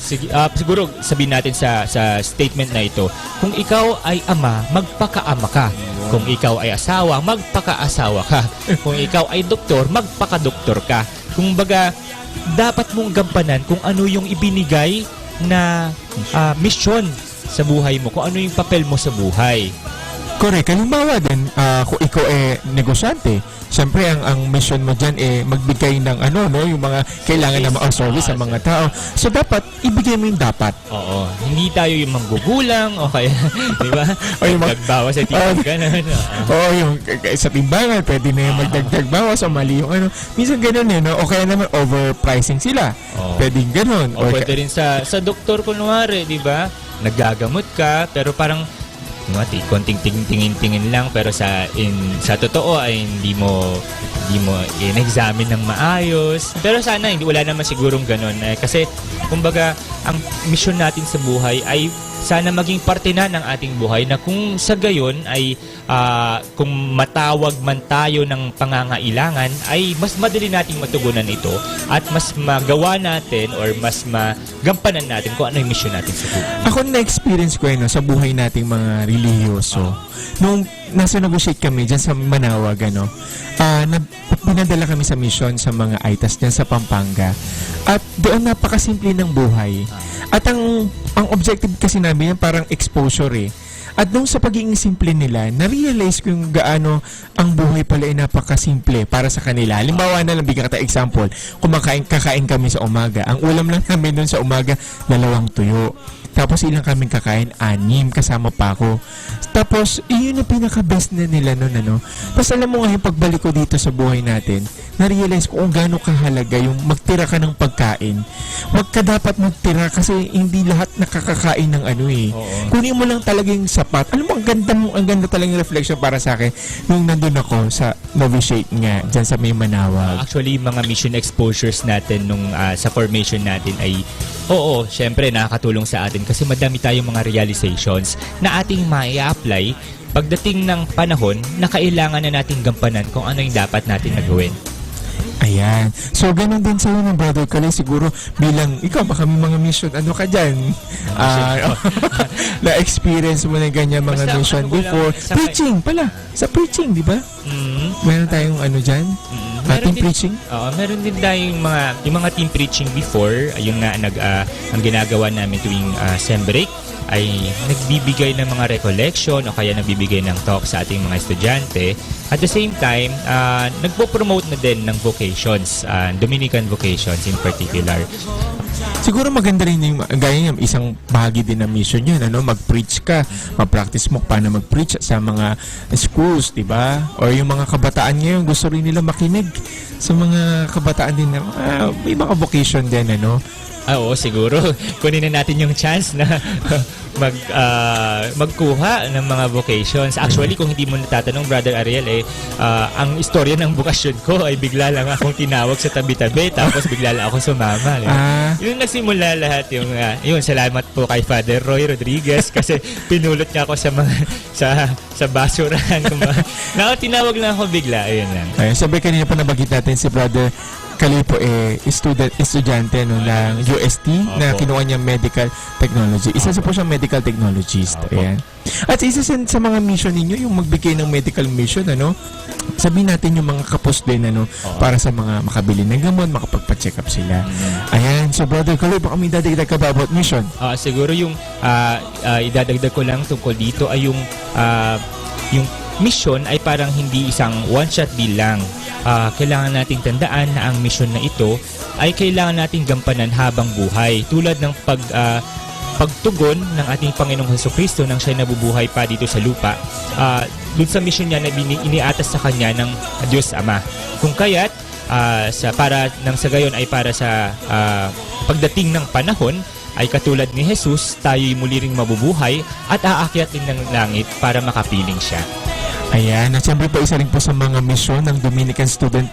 Siguro sabihin natin sa statement na ito, kung ikaw ay ama, magpaka-ama ka. Kung ikaw ay asawa, magpaka-asawa ka. Kung ikaw ay doktor, magpaka-doktor ka. Kung baga, dapat mong gampanan kung ano yung ibinigay na misyon sa buhay mo, kung ano yung papel mo sa buhay. Correct. Halimbawa din, kung ikaw negosyante, siyempre ang mission mo dyan magbigay ng yung mga kailangan na service sa mga tao. So dapat ibigay mo yung dapat. Oo. Hindi tayo yung manggugulang o kaya, di ba? O yung magbawas sa tipong ganun. Oo, yung sa timbangan, pwede na yung magdagdag bawas o mali yung Minsan ganun no? O kaya naman overpricing sila. Pwedeng ganun. O pwede rin sa doktor kunwari, di ba? Naggagamot ka, pero parang konting tingin-tingin lang, pero sa totoo ay hindi mo in-examine ng maayos. Pero sana wala naman sigurong ganun kasi kumbaga ang mission natin sa buhay ay sana maging parte na ng ating buhay na kung sa gayon ay kung matawag man tayo ng pangangailangan ay mas madali nating matugunan ito at mas magawa natin or mas magampanan natin kung ano yung mission natin sa buhay. Ako na-experience ko sa buhay nating mga relihiyoso. Nung nasa negotiate kami dyan sa Manawag, pinadala kami sa mission sa mga ITAS dyan sa Pampanga. At doon napakasimple ng buhay. At ang objective kasi namin parang exposure At nung sa pagiging simple nila, na-realize ko yung gaano ang buhay pala ay napakasimple para sa kanila. Halimbawa na lang, bigyan kita example, kakain kami sa umaga. Ang ulam lang namin doon sa umaga, 2 tuyo. Tapos ilang kaming kakain, 6, kasama pa ako. Tapos, yun yung pinaka-best na nila noon, Tapos alam mo nga yung pagbalik ko dito sa buhay natin, na-realize ko kung gaano kahalaga yung magtira ka ng pagkain. Wag ka dapat magtira kasi hindi lahat nakakakain ng Kunin mo lang talaga yung sapat. Alam mo, ang ganda talagang reflection para sa akin nung nandun ako sa novitiate nga, dyan sa may Manawag. Actually, mga mission exposures natin nung sa formation natin ay, syempre nakakatulong sa atin kasi madami tayong mga realizations na ating mai-apply pagdating ng panahon na kailangan na nating gampanan kung ano yung dapat natin nagawin. Ayan. So, ganun din sa'yo ng Brother Kalay. Siguro, bilang ikaw, baka may mga mission, ka dyan? Na-experience mo na ganyan mga mission before. Preaching pala. Sa preaching, di ba? Meron tayong dyan? Team preaching? Meron din tayong mga team preaching before. Yung ang ginagawa namin tuwing sem break ay nagbibigay ng mga recollection o kaya nagbibigay ng talk sa ating mga estudyante. At the same time, nagpo-promote na din ng vocations, Dominican vocations in particular. Siguro maganda rin yung gaya yung isang bahagi din ng mission yun, mag-preach ka, mag-practice mo paano mag-preach sa mga schools, di ba? Or yung mga kabataan ngayon, gusto rin nila makinig sa mga kabataan din na may mga vocation din, Oo, siguro. Kunin na natin yung chance na magkuha ng mga vocations. Actually, kung hindi mo natatanong, Brother Ariel, ang istorya ng bukasyon ko ay bigla lang akong tinawag sa tabi-tabi tapos bigla lang akong sumama. Yun nagsimula lahat yung, yun, salamat po kay Father Roy Rodriguez kasi pinulot niya ako sa basurahan. Tinawag lang ako bigla. Ayun lang. Ay, sabi kanina pa nabagit natin si Brother Kaloy po estudyante ng UST na kinuha niya medical technology. Isa po siyang medical technologist. Ayan. At isa sa mga mission ninyo, yung magbigay ng medical mission, sabihin natin yung mga kapos din, para sa mga makabili ng gamot, makapagpa-check up sila. Ayan. So, Brother Kaloy, baka may dadagdag ka ba about mission? Siguro yung idadagdag ko lang tungkol dito ay yung mission ay parang hindi isang one-shot deal lang. Kailangan nating tandaan na ang mission na ito ay kailangan nating gampanan habang buhay. Tulad ng pagtugon ng ating Panginoong Hesukristo nang siya nabubuhay pa dito sa lupa. Dun sa mission niya na iniatas sa kanya ng Diyos Ama. Kung kaya't para nang sa gayon ay para sa pagdating ng panahon ay katulad ni Jesus, tayo'y muli ring mabubuhay at aakyat din ng langit para makapiling siya. Ayan, at syempre po isa rin po sa mga misyon ng Dominican Student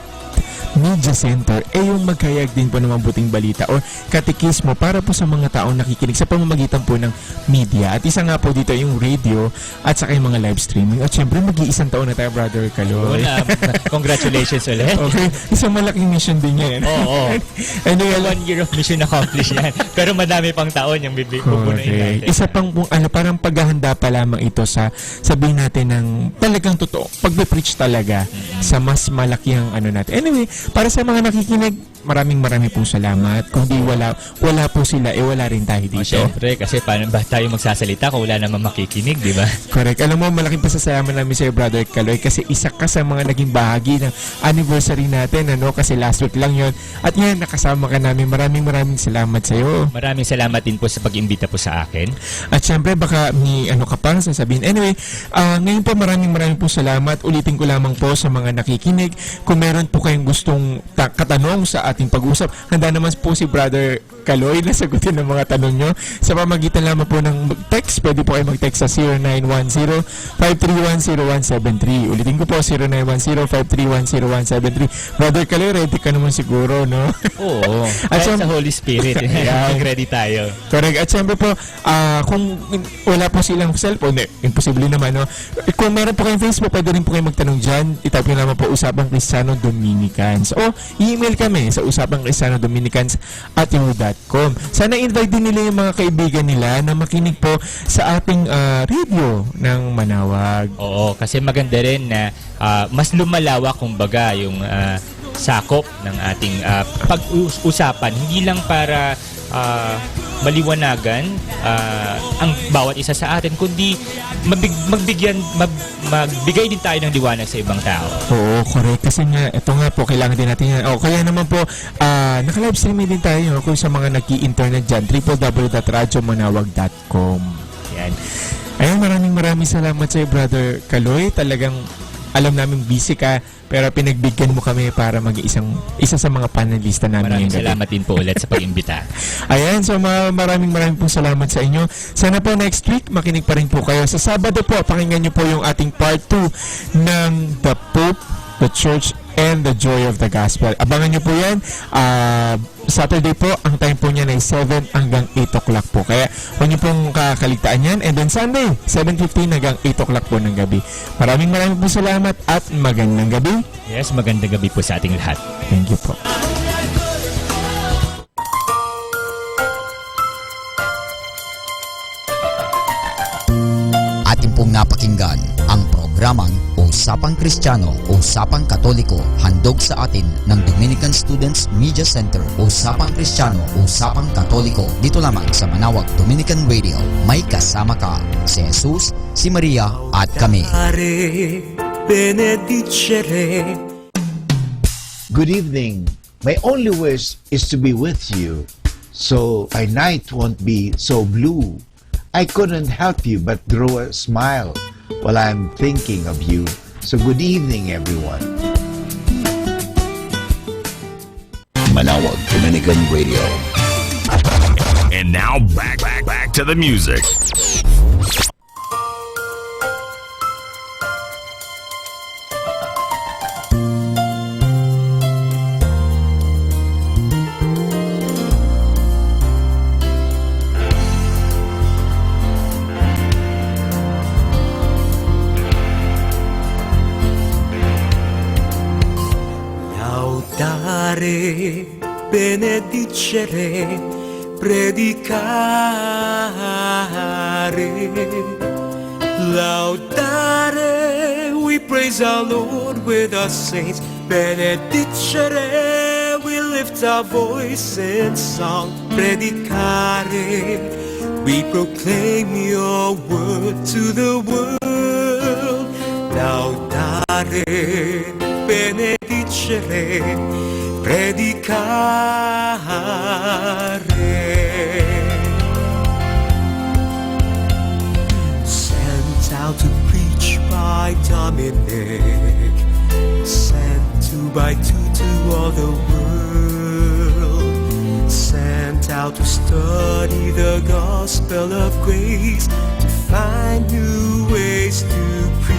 Media Center yung magkayag din po ng mabuting balita or katekismo para po sa mga taong nakikinig sa pamamagitan po ng media. At isa nga po dito yung radio at saka yung mga live streaming. At syempre mag-iisang taon na tayo, Brother Kaloy. Congratulations ulit. Okay, isang malaking mission din yan. Oo. Anyway, 1 year of mission accomplished yan. Pero madami pang taon yung bubunuin natin. Isa pang parang paghahanda pa lamang ito sa sabihin natin ng talagang totoo. Pagbe-preach talaga sa mas malaki ang natin. Anyway, para sa mga nakikinig, maraming pong salamat. Kung di wala po sila, wala rin tayo dito. Siyempre, kasi paano ba tayo magsasalita kung wala naman makikinig, di ba? Correct. Alam mo, malaking pasasalamat namin sa'yo, Brother Kaloy, kasi isa ka sa mga naging bahagi ng anniversary natin, kasi last week lang yon. At yan, nakasama ka namin. Maraming salamat sa'yo. Maraming salamat din po sa pag-imbita po sa akin. At syempre, baka may ka pang sasabihin. Anyway, ngayon po maraming pong salamat. Ulitin ko lamang po sa mga nakikinig. Kung meron po kayong gustong katanong sa ating pag-usap, handa naman po si Brother Kaloy na sagutin ng mga tanong nyo. Sa pamagitan lamang po ng text, pwede po kayo mag-text sa 0910-531-0173. Ulitin ko po, 0910-531-0173. Brother Kaloy, ready ka naman siguro, no? Oo. At sa Holy Spirit, mag-ready tayo. Correct. At syempre po, kung wala po silang cellphone, imposible naman, no? Kung meron po kayong Facebook, pwede rin po kayo magtanong dyan. Itype nyo naman po Usapang Kristiyano Dominicans. O, email kami sa usapangkristiyanodominicans@yahoo.com. Sana invite din nila yung mga kaibigan nila na makinig po sa ating radio ng Manawag. Oo, kasi maganda rin na mas lumalawak kumbaga yung sakop ng ating pag-usapan. Hindi lang para maliwanagan ang bawat isa sa atin, kundi magbigay din tayo ng liwanag sa ibang tao. Oo, correct. Kasi nga, ito nga po, kailangan din natin yan. Kaya naman po, naka-live streaming din tayo kung sa mga nag-i-internet dyan, www.radyomanawag.com. Yan. Ayun, maraming salamat sa iyo, Brother Kaloy. Talagang alam namin busy ka, pero pinagbigyan mo kami para isa sa mga panelista namin. Maraming salamat din po ulit sa pag-imbita. Ayan, so maraming pong salamat sa inyo. Sana po next week, makinig pa rin po kayo. Sa Sabado po, pakinggan nyo po yung ating part 2 ng The Pope, the Church, and the Joy of the Gospel. Abangan nyo po yan. Saturday po, ang time po niyan ay 7 hanggang 8 o'clock po. Kaya huwag nyo pong kakaligtaan yan. And then Sunday, 7:15 hanggang 8 o'clock po ng gabi. Maraming po salamat at magandang gabi. Yes, magandang gabi po sa ating lahat. Thank you po. Ating pong napakinggan ang programang Usapang Kristiyano, Usapang Katoliko, handog sa atin ng Dominican Students Media Center. Usapang Kristiyano, Usapang Katoliko, dito lamang sa Manawag Dominican Radio. May kasama ka, si Jesus, si Maria at kami. Good evening. My only wish is to be with you, so my night won't be so blue. I couldn't help you but grow a smile while I'm thinking of you. So good evening, everyone. Manawag Dominican Radio. And now back to the music. Laudare, benedicere, predicare. Laudare, we praise our Lord with our saints. Benedicere, we lift our voice in song. Predicare, we proclaim your word to the world. Laudare, benedicere, predicare. Sent out to preach by Dominic, sent two by two to all the world, sent out to study the gospel of grace, to find new ways to preach.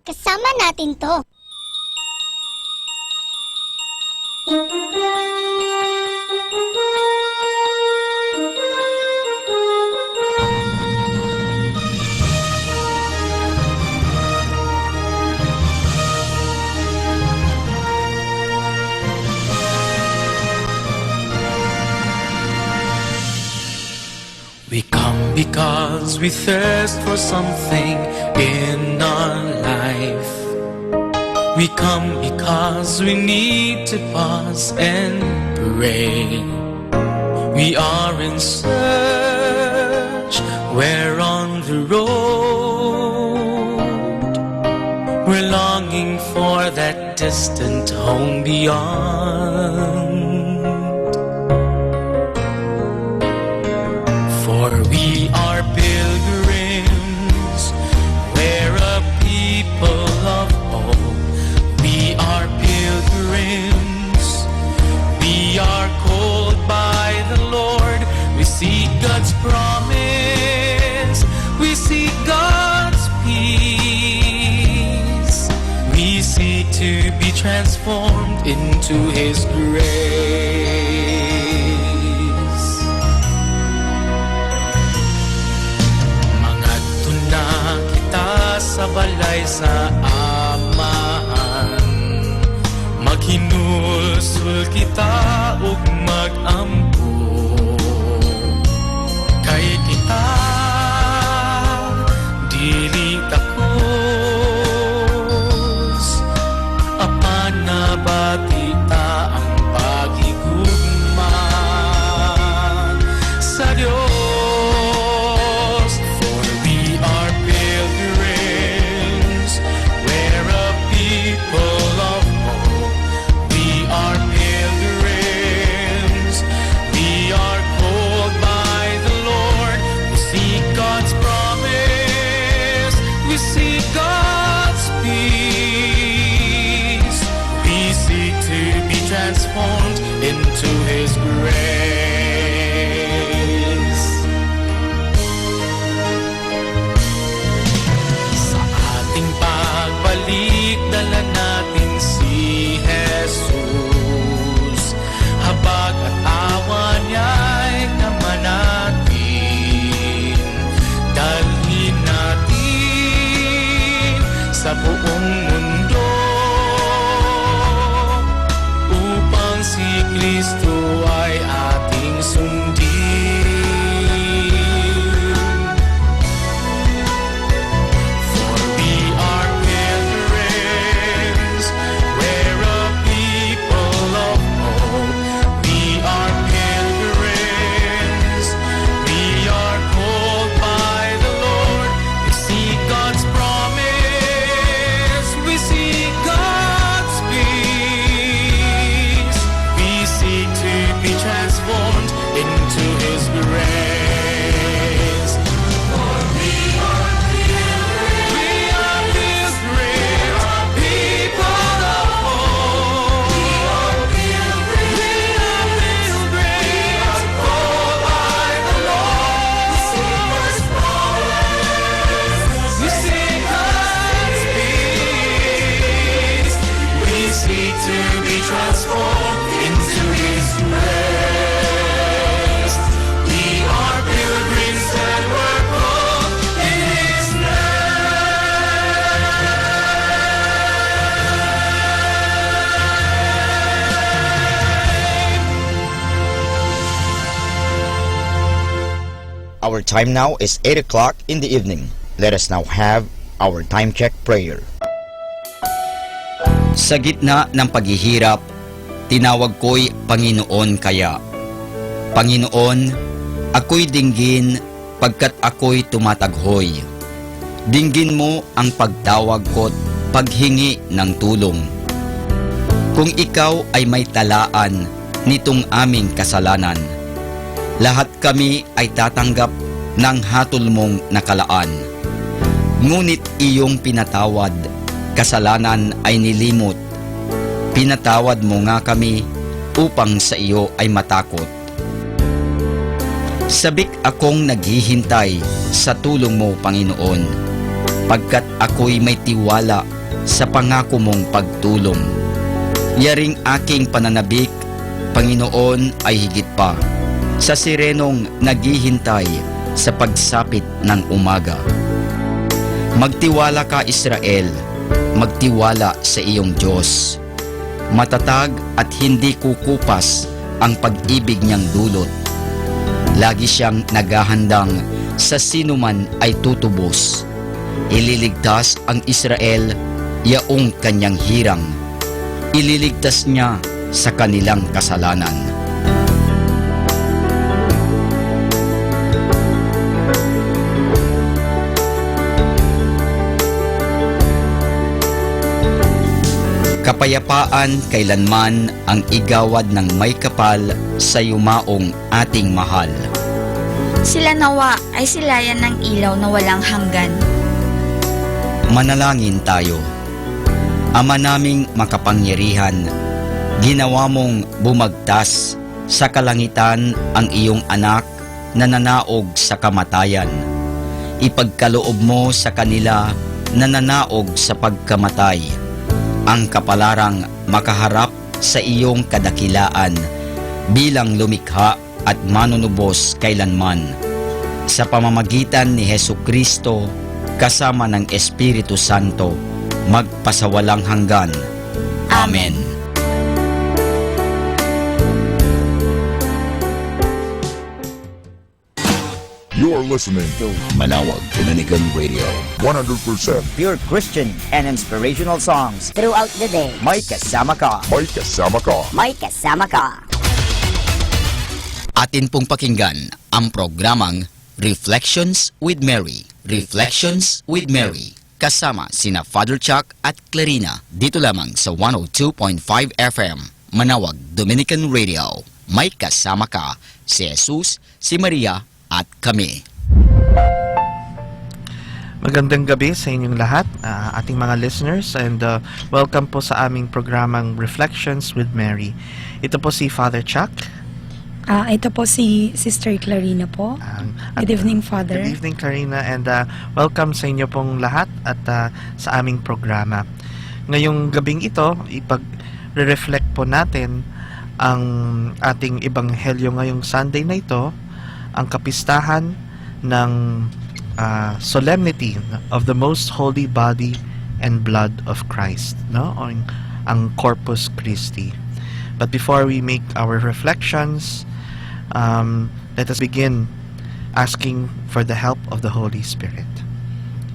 Kasama natin to. because we thirst for something in our life. We come because we need to pause and pray. We are in search, we're on the road. We're longing for that distant home beyond. For we are pilgrims, we're a people of hope. We are pilgrims, we are called by the Lord. We seek God's promise, we seek God's peace. We seek to be transformed into His grace. Mangadto na kita sa balay sa Amahan, maghinulsol kita ug magampo. Kay kita dili takos, apan nabati ta ang paghigugma sa Dios. For we are pilgrims, we're a people of hope. We are pilgrims, we are called by the Lord. We seek God's promise, we seek God's peace. We seek to be transformed into His grace. Sa ating pagbalik, dala natin si Jesus. Habag at awa niya'y naman natin. Dalhin natin sa buong mundo upang si Kristo ay ating sundin. For we are pilgrims, we're a people of hope. We are pilgrims, we are called by the Lord. We seek God's promise, we seek God's peace. We seek to be transformed into His grace. For we are pilgrims, people of hope. We are pilgrims, called by the Lord. We seek God's promise, we seek God's peace. We seek to be transformed into His grace. We are pilgrims and we're called in His Our time now is 8 o'clock in the evening. Let us now have our time check prayer. Sa gitna ng paghihirap, tinawag ko'y Panginoon kaya. Panginoon, ako'y dinggin pagkat ako'y tumataghoy. Dinggin mo ang pagtawag ko't paghingi ng tulong. Kung ikaw ay may talaan nitong aming kasalanan, lahat kami ay tatanggap ng hatol mong nakalaan. Ngunit iyong pinatawad, kasalanan ay nilimot. Pinatawad mo nga kami upang sa iyo ay matakot. Sabik akong naghihintay sa tulong mo, Panginoon, pagkat ako'y may tiwala sa pangako mong pagtulong. Yaring aking pananabik, Panginoon, ay higit pa sa sirenong naghihintay sa pagsapit ng umaga. Magtiwala ka, Israel, magtiwala sa iyong Diyos. Matatag at hindi kukupas ang pag-ibig niyang dulot. Lagi siyang naghahandang sa sinuman ay tutubos. Ililigtas ang Israel, yaong kanyang hirang. Ililigtas niya sa kanilang kasalanan. Kapayapaan kailanman ang igawad ng may kapal sa yumaong ating mahal. Sila nawa ay silayan ng ilaw na walang hanggan. Manalangin tayo. Ama naming makapangyarihan, ginawa mong bumagtas sa kalangitan ang iyong anak na nanaog sa kamatayan. Ipagkaloob mo sa kanila na nanaog sa pagkamatay ang kapalarang makaharap sa iyong kadakilaan bilang lumikha at manunubos kailanman. Sa pamamagitan ni Hesukristo kasama ng Espiritu Santo, magpasawalang hanggan. Amen. You're listening to Manawag Dominican Radio. 100% Pure Christian and inspirational songs throughout the day. May kasama ka. May kasama ka. May kasama ka. Atin pong pakinggan ang programang Reflections with Mary. Reflections with Mary. Kasama sina Father Chuck at Clarina. Dito lamang sa 102.5 FM. Manawag Dominican Radio. May kasama ka. Si Jesus, si Maria, at kami. Magandang gabi sa inyong lahat, ating mga listeners, and welcome po sa aming programang Reflections with Mary. Ito po si Father Chuck. Ito po si Sister Clarina po. Good evening, Father. Good evening, Clarina, and welcome sa inyo pong lahat at sa aming programa. Ngayong gabing ito, ipag-reflect po natin ang ating ebanghelyo ngayong Sunday na ito, ang kapistahan ng solemnity of the most holy body and blood of Christ, no? O ang Corpus Christi. But before we make our reflections, let us begin asking for the help of the Holy Spirit.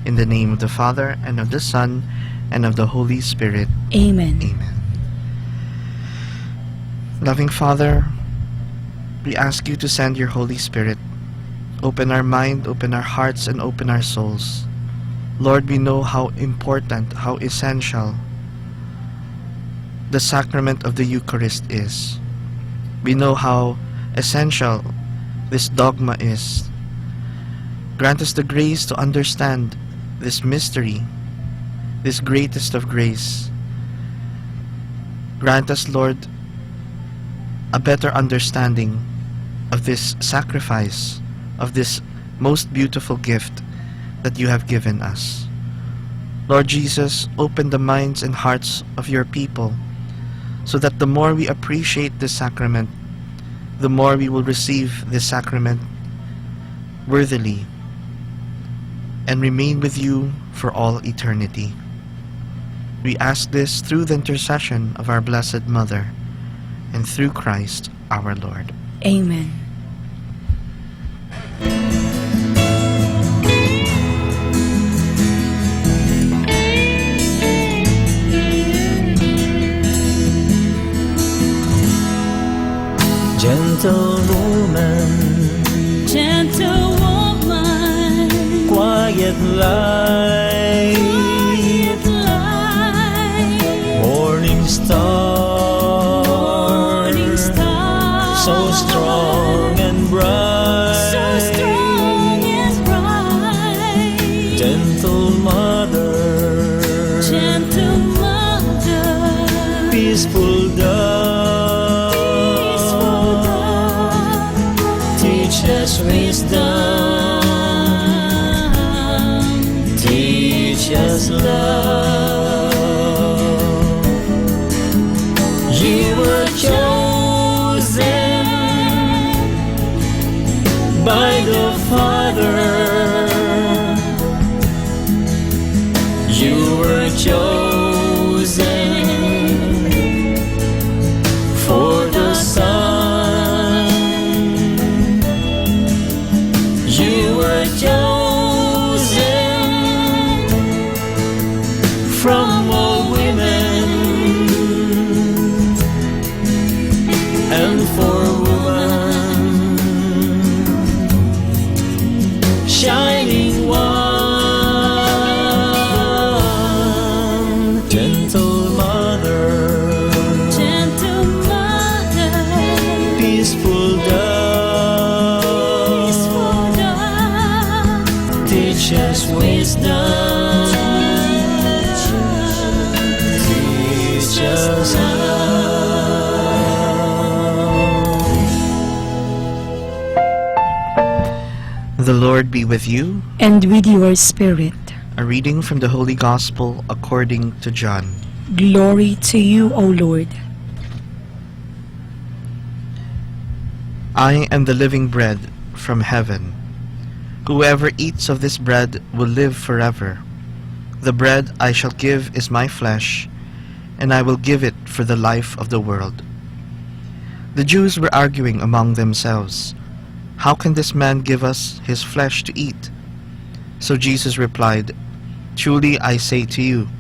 In the name of the Father, and of the Son, and of the Holy Spirit. Amen. Amen. Loving Father, we ask you to send your Holy Spirit. Open our mind, open our hearts, and open our souls. Lord, we know how important, how essential the sacrament of the Eucharist is. We know how essential this dogma is. Grant us the grace to understand this mystery, this greatest of grace. Grant us, Lord, a better understanding of this sacrifice, of this most beautiful gift that you have given us. Lord Jesus, open the minds and hearts of your people so that the more we appreciate this sacrament, the more we will receive this sacrament worthily and remain with you for all eternity. We ask this through the intercession of our Blessed Mother and through Christ our Lord. Amen. Gentle woman, quiet light, morning star, so strong and bright, gentle mother, peaceful dove, teach us wisdom, and for woman, shining one, gentle mother, peaceful dove, teach us wisdom, teach us how. The Lord be with you. And with your spirit. A reading from the Holy Gospel according to John. Glory to you, O Lord. I am the living bread from heaven. Whoever eats of this bread will live forever. The bread I shall give is my flesh, and I will give it for the life of the world. The Jews were arguing among themselves, "How can this man give us his flesh to eat?" So Jesus replied, "Truly I say to you,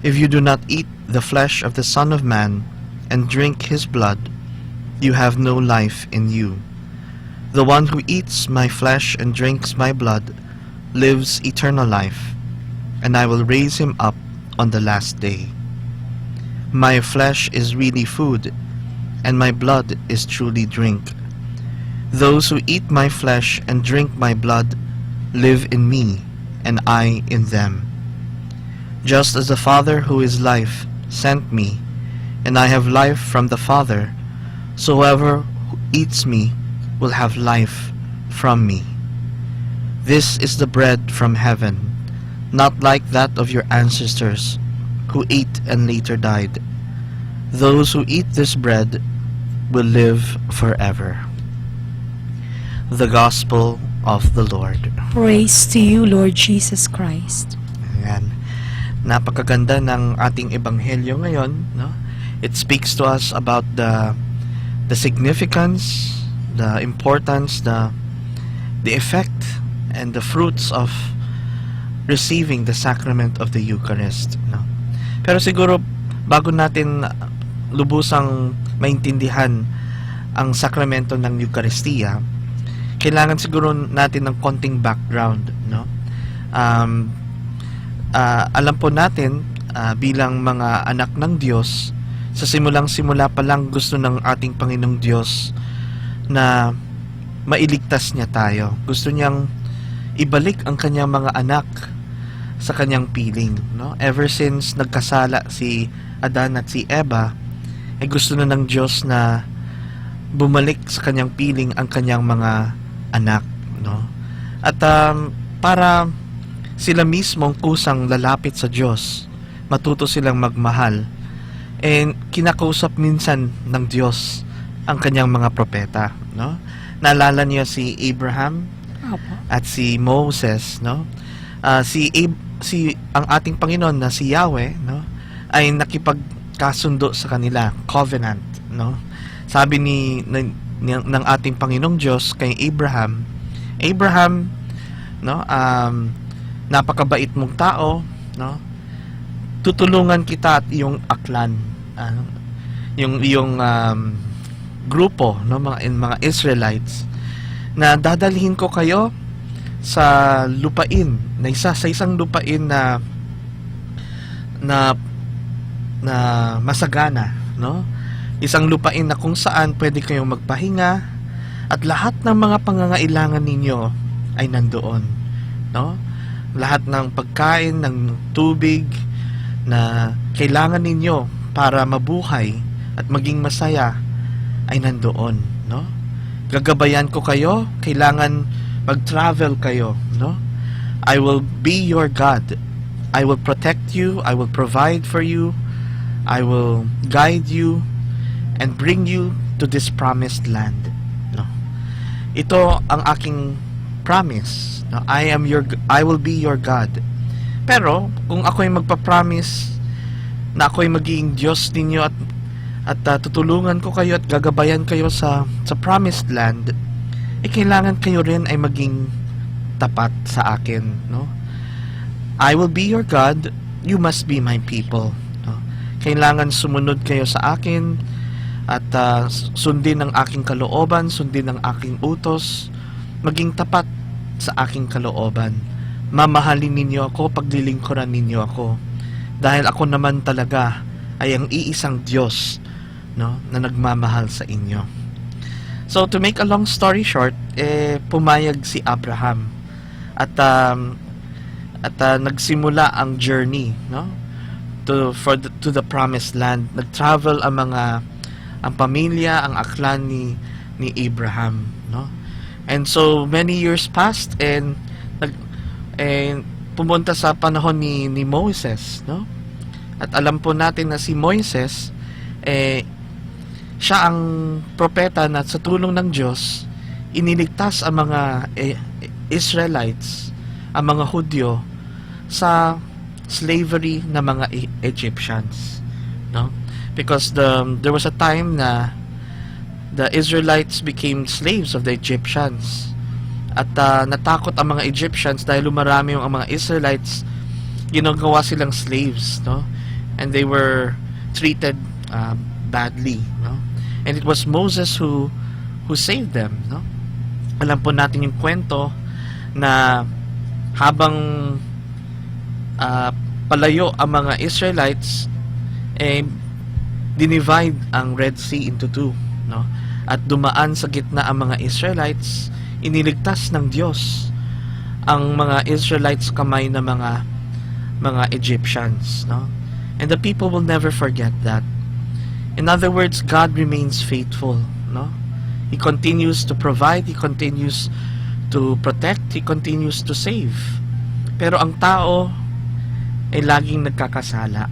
if you do not eat the flesh of the Son of Man and drink his blood, you have no life in you. The one who eats my flesh and drinks my blood lives eternal life, and I will raise him up on the last day. My flesh is really food, and my blood is truly drink. Those who eat my flesh and drink my blood live in me, and I in them. Just as the Father who is life sent me, and I have life from the Father, so whoever who eats me will have life from me. This is the bread from heaven, not like that of your ancestors, who ate and later died. Those who eat this bread will live forever." The Gospel of the Lord. Praise to you, Lord Jesus Christ. Ayan. Napakaganda ng ating ebanghelyo ngayon, no? It speaks to us about the significance, the importance, the effect, and the fruits of receiving the sacrament of the Eucharist, no? Pero siguro bago natin lubusang maintindihan ang sakramento ng Eucharistia, kailangan siguro natin ng konting background, no? Alam po natin bilang mga anak ng Diyos, sa simulang-simula pa lang gusto ng ating Panginoong Diyos na mailigtas niya tayo. Gusto niyang ibalik ang kanyang mga anak sa kanyang piling, no? Ever since nagkasala si Adan at si Eva, gusto na ng Diyos na bumalik sa kanyang piling ang kanyang mga anak, no? At para sila mismo kusang lalapit sa Diyos, matuto silang magmahal, kinakausap minsan ng Diyos ang kanyang mga propeta, no? Naalala niyo si Abraham at si Moses, no? Ang ating Panginoon na si Yahweh, no, ay nakipagkasundo sa kanila, covenant, no? Sabi ng ating Panginoong Diyos kay Abraham, no, napakabait mong tao, no? Tutulungan kita at iyong aklan, yung grupo, no, mga Israelites, na dadalhin ko kayo sa lupain, na sa isang lupain na masagana, no? Isang lupain na kung saan pwede kayong magpahinga at lahat ng mga pangangailangan ninyo ay nandoon, no? Lahat ng pagkain, ng tubig na kailangan ninyo para mabuhay at maging masaya ay nandoon, no? Gagabayan ko kayo, kailangan mag-travel kayo, no? I will be your God. I will protect you, I will provide for you, I will guide you and bring you to this promised land, no? Ito ang aking promise, no? I will be your God. Pero kung ako'y magpa-promise na ako'y magiging Diyos ninyo at tutulungan ko kayo at gagabayan kayo sa promised land, kailangan kayo rin ay maging tapat sa akin, no? I will be your God, you must be my people, no? Kailangan sumunod kayo sa akin at sundin ang aking kalooban, sundin ang aking utos, maging tapat sa aking kalooban. Mamahalin ninyo ako, paglilingkuran ninyo ako. Dahil ako naman talaga ay ang iisang Diyos, no, na nagmamahal sa inyo. So to make a long story short, pumayag si Abraham at nagsimula ang journey, no, to the promised land. Nag-travel ang pamilya, ang aklan ni Abraham, no? And so many years passed and pumunta sa panahon ni Moses, no? At alam po natin na si Moises siya ang propeta na sa tulong ng Diyos iniligtas ang mga Israelites, ang mga Hudyo sa slavery ng mga Egyptians, no? Because there was a time na the Israelites became slaves of the Egyptians. At natakot ang mga Egyptians dahil lumarami ang mga Israelites, ginagawa silang slaves, no? And they were treated badly, no? And it was Moses who saved them, no? Alam po natin yung kwento na habang palayo ang mga Israelites, dinivide ang Red Sea into two, no? At dumaan sa gitna ang mga Israelites. Iniligtas ng Diyos ang mga Israelites kamay ng mga Egyptians, no? And the people will never forget that. In other words, God remains faithful, no? He continues to provide, He continues to protect, He continues to save. Pero ang tao ay laging nagkakasala,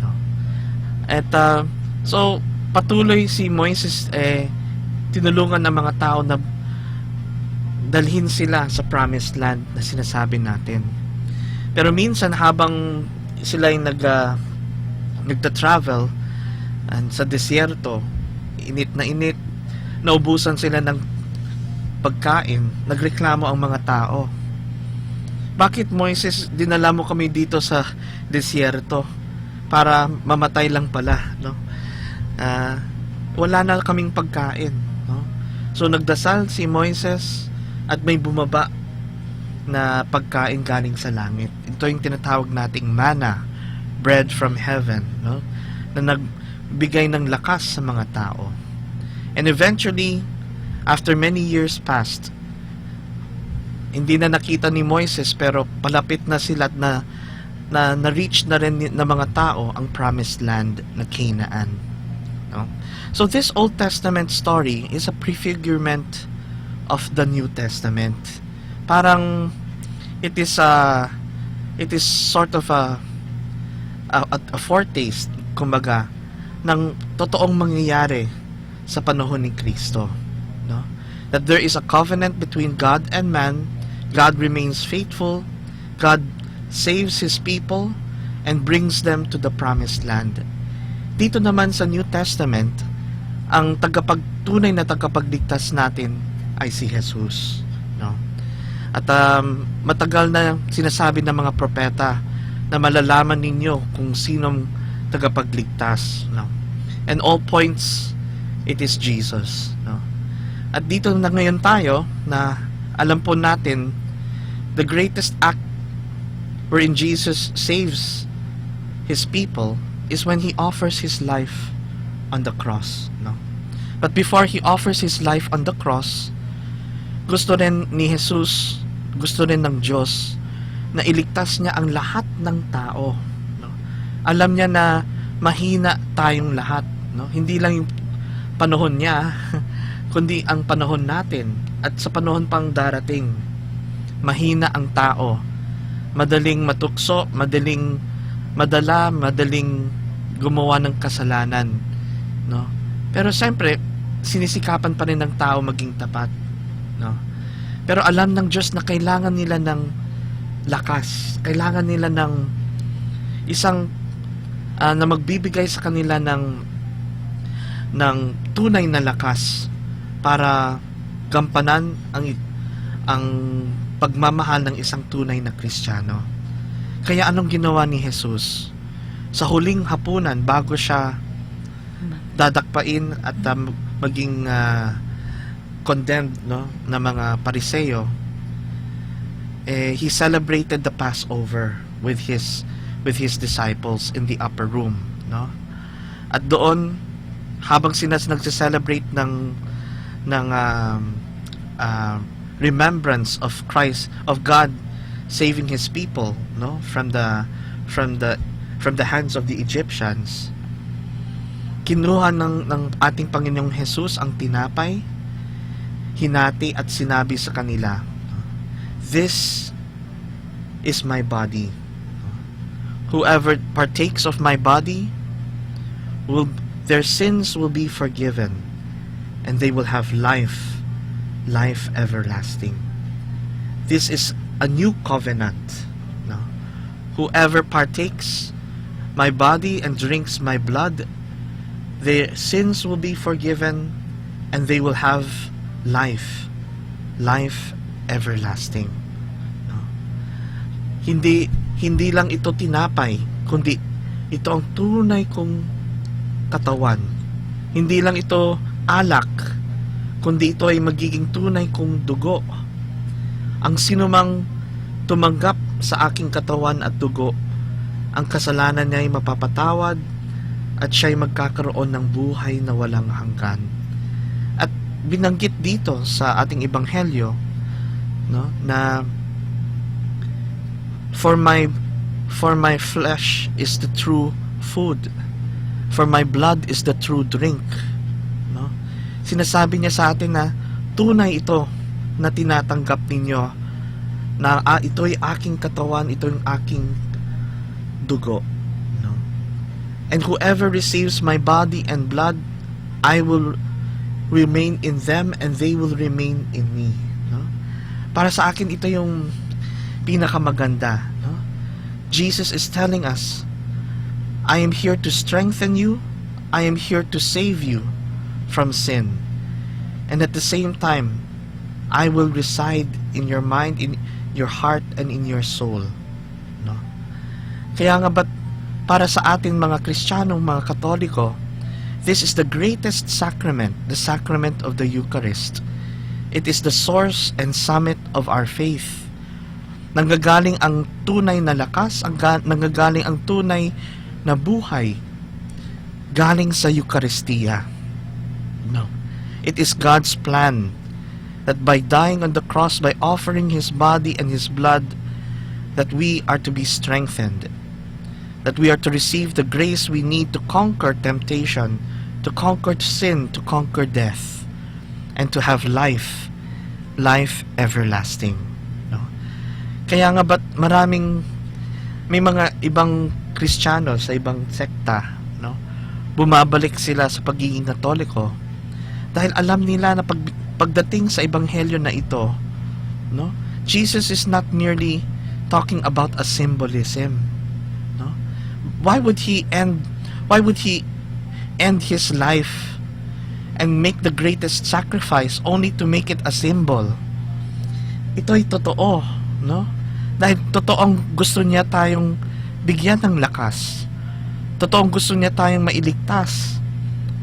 no? At so patuloy si Moises tinulungan ng mga tao na dalhin sila sa promised land na sinasabi natin. Pero minsan habang sila ay nagta-travel sa desierto, init, naubusan sila ng pagkain, nagreklamo ang mga tao. Bakit, Moises, dinala mo kami dito sa desierto para mamatay lang pala, no? Wala na kaming pagkain, no? So nagdasal si Moises at may bumaba na pagkain galing sa langit. Ito yung tinatawag nating manna, bread from heaven, no? Na nagbigay ng lakas sa mga tao. And eventually, after many years passed, hindi na nakita ni Moises pero palapit na sila na na-reach na rin ng mga tao ang promised land na Canaan, no? So this Old Testament story is a prefigurement of the New Testament. Parang it is sort of a foretaste, kumbaga, ng totoong mangyayari sa panahon ni Kristo, no? That there is a covenant between God and man. God remains faithful. God saves His people and brings them to the promised land. Dito naman sa New Testament, ang tunay na tagapagligtas natin ay si Jesus, no? At matagal na sinasabi ng mga propeta na malalaman ninyo kung sinong tagapagligtas, no? And all points, it is Jesus, no? At dito na ngayon tayo na alam po natin the greatest act wherein Jesus saves His people is when He offers His life on the cross, no? But before He offers His life on the cross, gusto rin ni Jesus, gusto rin ng Diyos na iligtas niya ang lahat ng tao, no? Alam niya na mahina tayong lahat, no? Hindi lang yung panahon niya kundi ang panahon natin at sa panahon pang darating. Mahina ang tao, madaling matukso, madaling gumawa ng kasalanan, no? Pero siyempre sinisikapan pa rin ng tao maging tapat, no? Pero alam ng Diyos na kailangan nila ng lakas, kailangan nila ng isang na magbibigay sa kanila ng tunay na lakas para gampanan ang pagmamahal ng isang tunay na Kristiyano. Kaya anong ginawa ni Jesus? Sa huling hapunan bago siya dadakpain at maging condemned, no, na mga Pariseo, he celebrated the Passover with his disciples in the upper room, no? At doon, habang nagse-celebrate ng remembrance of Christ, of God saving His people, no, from the hands of the Egyptians, kinuha ng ating Panginoong Jesus ang tinapay, hinati at sinabi sa kanila, "This is my body. Whoever partakes of my body, their sins will be forgiven, and they will have life everlasting." This is a new covenant. No? Whoever partakes my body and drinks my blood, their sins will be forgiven, and they will have life everlasting. No? Hindi lang ito tinapay, kundi ito ang tunay kong katawan. Hindi lang ito alak, kundi ito ay magiging tunay kong dugo. Ang sinumang tumanggap sa aking katawan at dugo, ang kasalanan niya ay mapapatawad at siya ay magkakaroon ng buhay na walang hanggan. At binanggit dito sa ating ebanghelyo, no, na for my flesh is the true food, for my blood is the true drink. No? Sinasabi niya sa atin na tunay ito na tinatanggap ninyo, na ito ay aking katawan, ito ay aking dugo. No? And whoever receives my body and blood, I will remain in them and they will remain in me. No? Para sa akin, ito yung pinakamaganda. No? Jesus is telling us, I am here to strengthen you, I am here to save you from sin. And at the same time, I will reside in your mind, in your heart, and in your soul. No? Kaya nga ba't para sa ating mga Kristiyanong, mga Katoliko, this is the greatest sacrament, the sacrament of the Eucharist. It is the source and summit of our faith. Nanggagaling ang tunay na lakas, nanggagaling ang tunay na buhay, galing sa Eucharistia. No. It is God's plan that by dying on the cross, by offering His body and His blood, that we are to be strengthened, that we are to receive the grace we need to conquer temptation, to conquer sin, to conquer death, and to have life everlasting. No? Kaya nga ba't may mga ibang Kristiyano sa ibang sekta, no, bumabalik sila sa pagiging Katoliko dahil alam nila na pagdating sa ebanghelyo na ito, no, Jesus is not merely talking about a symbolism. No? Why would he end his life and make the greatest sacrifice only to make it a symbol? Ito ay totoo, no? Dahil totoong gusto niya tayong bigyan ng lakas. Totoong gusto niya tayong mailigtas.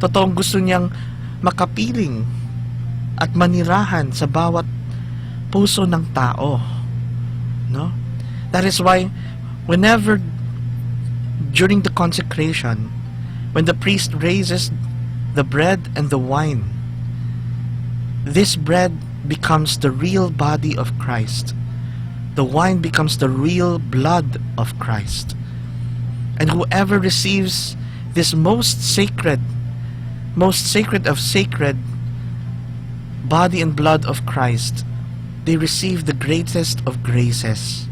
Totoong gusto niyang makapiling at manirahan sa bawat puso ng tao. No? That is why whenever during the consecration, when the priest raises the bread and the wine, this bread becomes the real body of Christ. The wine becomes the real blood of Christ. And whoever receives this most sacred of sacred body and blood of Christ, they receive the greatest of graces.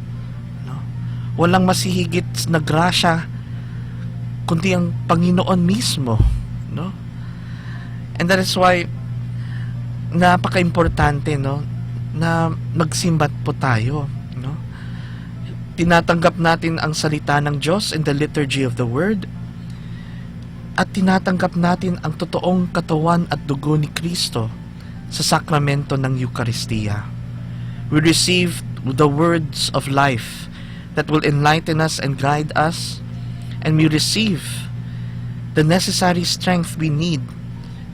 No? Walang masihigit na grasya kundi ang Panginoon mismo. No? And that is why napaka-importante, no, na magsimbat po tayo. No? Tinatanggap natin ang salita ng Diyos in the liturgy of the Word, at tinatanggap natin ang totoong katawan at dugo ni Kristo sa sakramento ng Eucharistia. We receive the words of life that will enlighten us and guide us, and we receive the necessary strength we need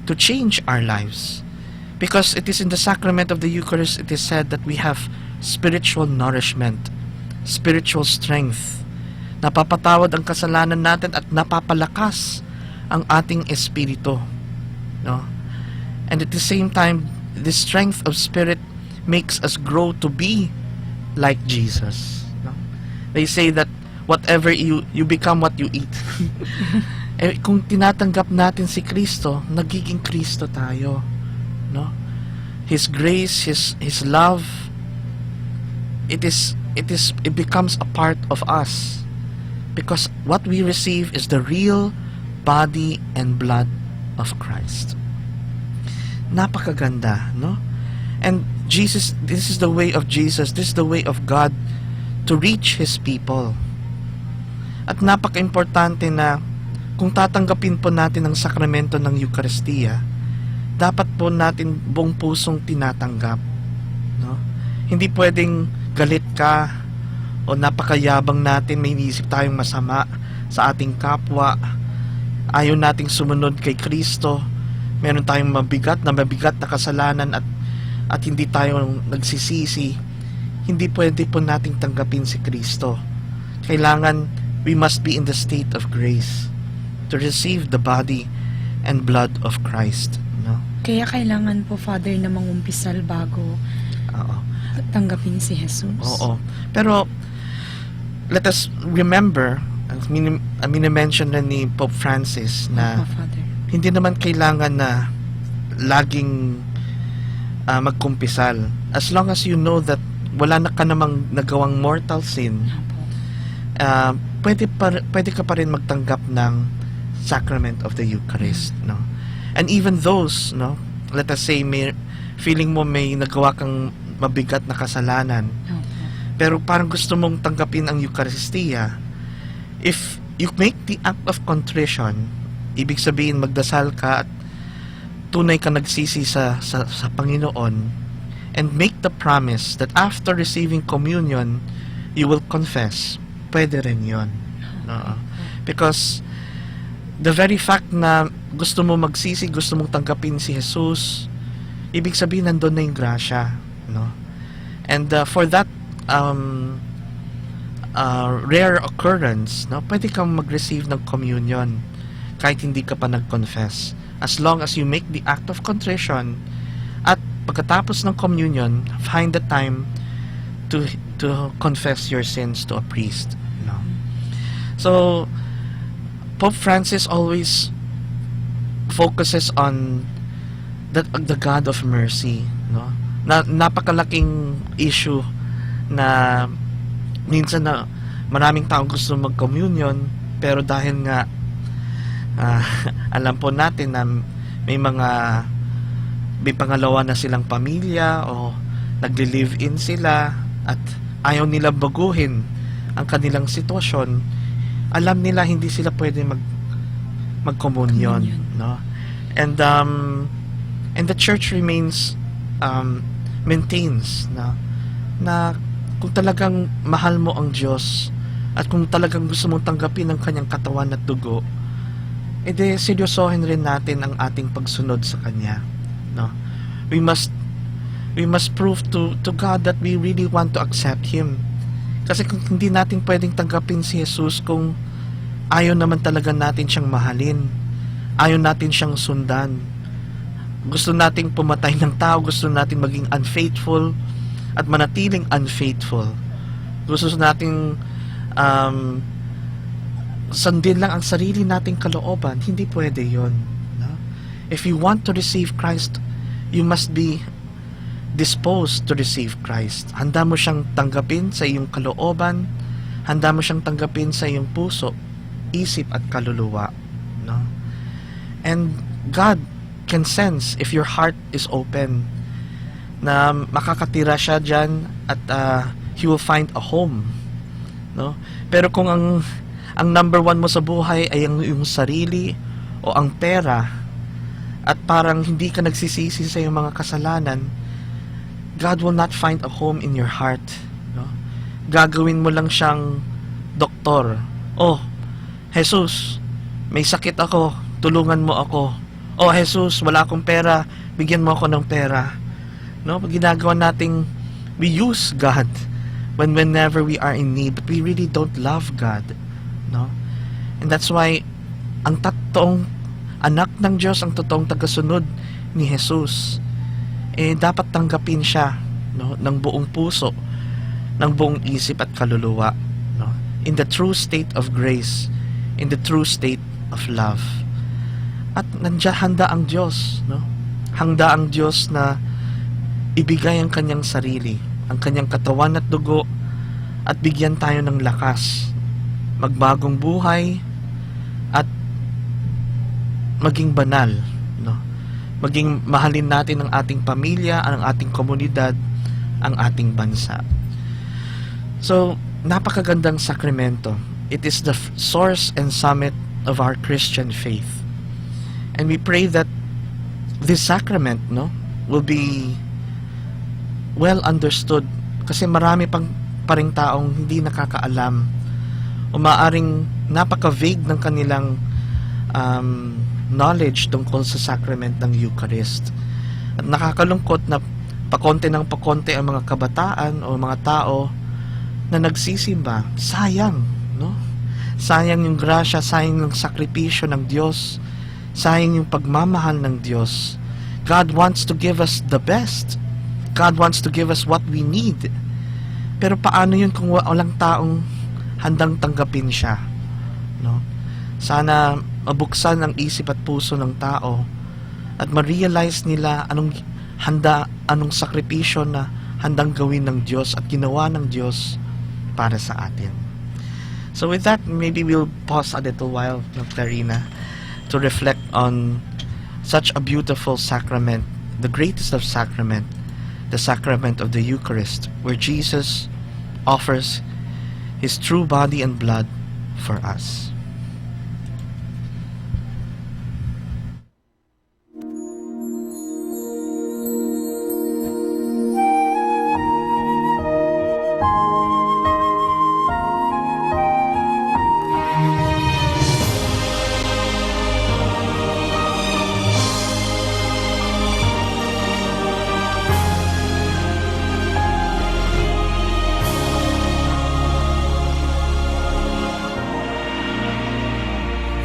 to change our lives. Because it is in the sacrament of the Eucharist, it is said that we have spiritual nourishment, spiritual strength. Napapatawad ang kasalanan natin at napapalakas ang ating espiritu. No? And at the same time, the strength of spirit makes us grow to be like Jesus. No? They say that whatever you become what you eat. Eh, kung tinatanggap natin si Kristo, nagiging Kristo tayo. No? His grace, His love, it becomes a part of us. Because what we receive is the real body and blood of Christ. Napakaganda, no? And Jesus, this is the way of Jesus, this is the way of God to reach His people. At napaka-importante na kung tatanggapin po natin ang sakramento ng Eucharistia, dapat po natin buong pusong tinatanggap. No? Hindi pwedeng galit ka o napakayabang natin, may iniisip tayong masama sa ating kapwa, ayaw nating sumunod kay Kristo, meron tayong mabigat na kasalanan at hindi tayo nagsisisi. Hindi pwede po nating tanggapin si Kristo. Kailangan, we must be in the state of grace to receive the body and blood of Christ. No? Kaya kailangan po, Father, na mangumpisal bago tanggapin si Jesus. Oo. Pero, let us remember, mention na ni Pope Francis na hindi naman kailangan na laging magkumpisal. As long as you know that wala na ka namang nagawang mortal sin, pwede ka pa rin magtanggap ng sacrament of the Eucharist, no? And even those, no, let us say feeling mo may nagawa kang mabigat na kasalanan, pero parang gusto mong tanggapin ang Eucharistia, if you make the act of contrition, ibig sabihin magdasal ka at tunay ka nagsisi sa Panginoon, and make the promise that after receiving communion, you will confess, pwede rin yun. Because the very fact na gusto mo magsisi, gusto mong tanggapin si Jesus, ibig sabihin nandun na yung grasya. No? And for that rare occurrence, no, pwede kang mag-receive ng communion kahit hindi ka pa nag-confess. As long as you make the act of contrition at pagkatapos ng communion, find the time to confess your sins to a priest. No? So, Pope Francis always focuses on the God of mercy. No? Napakalaking issue na minsan na maraming taong gusto mag-communion, pero dahil nga alam po natin na may pangalawa na silang pamilya o nagli-live-in sila at ayaw nila baguhin ang kanilang sitwasyon, alam nila hindi sila pwede mag-communion, no? And the church maintains na kung talagang mahal mo ang Diyos at kung talagang gusto mong tanggapin ang kanyang katawan at dugo, edi seryosohin rin natin ang ating pagsunod sa Kanya. No? We must prove to God that we really want to accept Him. Kasi kung hindi natin pwedeng tanggapin si Jesus kung ayaw naman talaga natin siyang mahalin, ayaw natin siyang sundan, gusto nating pumatay ng tao, gusto nating maging unfaithful at manatiling unfaithful, gusto nating sundin lang ang sarili nating kalooban, hindi pwede yun. No? If you want to receive Christ, you must be disposed to receive Christ. Handa mo siyang tanggapin sa iyong kalooban, handa mo siyang tanggapin sa iyong puso, isip at kaluluwa. No? And God can sense if your heart is open na makakatira siya dyan at He will find a home. No? Pero kung ang number one mo sa buhay ay ang iyong sarili o ang pera at parang hindi ka nagsisisi sa iyong mga kasalanan, God will not find a home in your heart. No? Gagawin mo lang siyang doktor. Oh, Jesus, May sakit ako, tulungan mo ako. Oh Jesus, wala akong pera, bigyan mo ako ng pera. No, pag ginagawa nating we use God whenever we are in need, but we really don't love God. No? And that's why ang totoong anak ng Diyos, ang totoong tagasunod ni Jesus, dapat tanggapin siya, no, ng buong puso, ng buong isip at kaluluwa, no, in the true state of grace, in the true state of love. At nandiyan handa ang Diyos, no? Handa ang Diyos na ibigay ang kanyang sarili, ang kanyang katawan at dugo, at bigyan tayo ng lakas, magbagong buhay, at maging banal, no? Maging mahalin natin ang ating pamilya, ang ating komunidad, ang ating bansa. So, napakagandang sakramento. It is the source and summit of our Christian faith. And we pray that this sacrament, no, will be well understood, kasi marami pa ring taong hindi nakakaalam o maaring napaka-vague ng kanilang knowledge tungkol sa sacrament ng Eucharist. At nakakalungkot na pakonte ng pakonte ang mga kabataan o mga tao na nagsisimba. Sayang, no? Sayang yung grasya, sayang yung sakripisyo ng Diyos, sayang yung pagmamahal ng Diyos. God wants to give us the best. God wants to give us what we need. Pero paano yun kung walang taong handang tanggapin siya? No? Sana mabuksan ang isip at puso ng tao at ma-realize nila anong sakripisyo na handang gawin ng Diyos at ginawa ng Diyos para sa atin. So with that, maybe we'll pause a little while, Clarina, to reflect on such a beautiful sacrament, the greatest of sacrament, the sacrament of the Eucharist, where Jesus offers His true body and blood for us.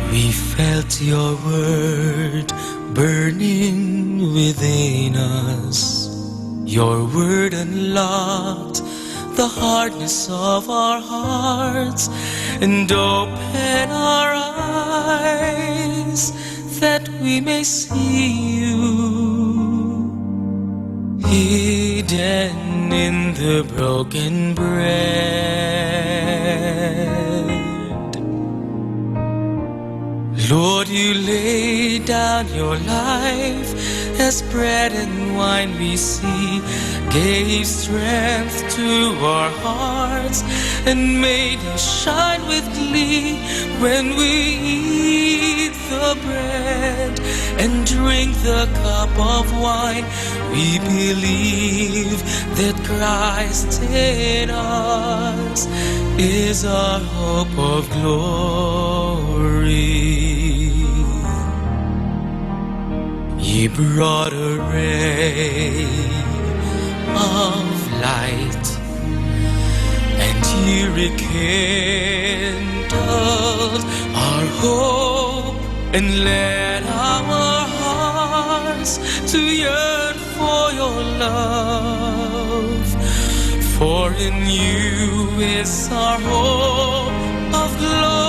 We felt your word burning within us. Your word unlocked the hardness of our hearts and opened our eyes that we may see you hidden in the broken bread. Lord, you laid down your life as bread and wine we see, gave strength to our hearts and made us shine with glee when we eat the bread and drink the cup of wine. We believe that Christ in us is our hope of glory. He brought a ray of light, and He rekindled our hope and led our hearts to yearn for your love. For in you is our hope of glory.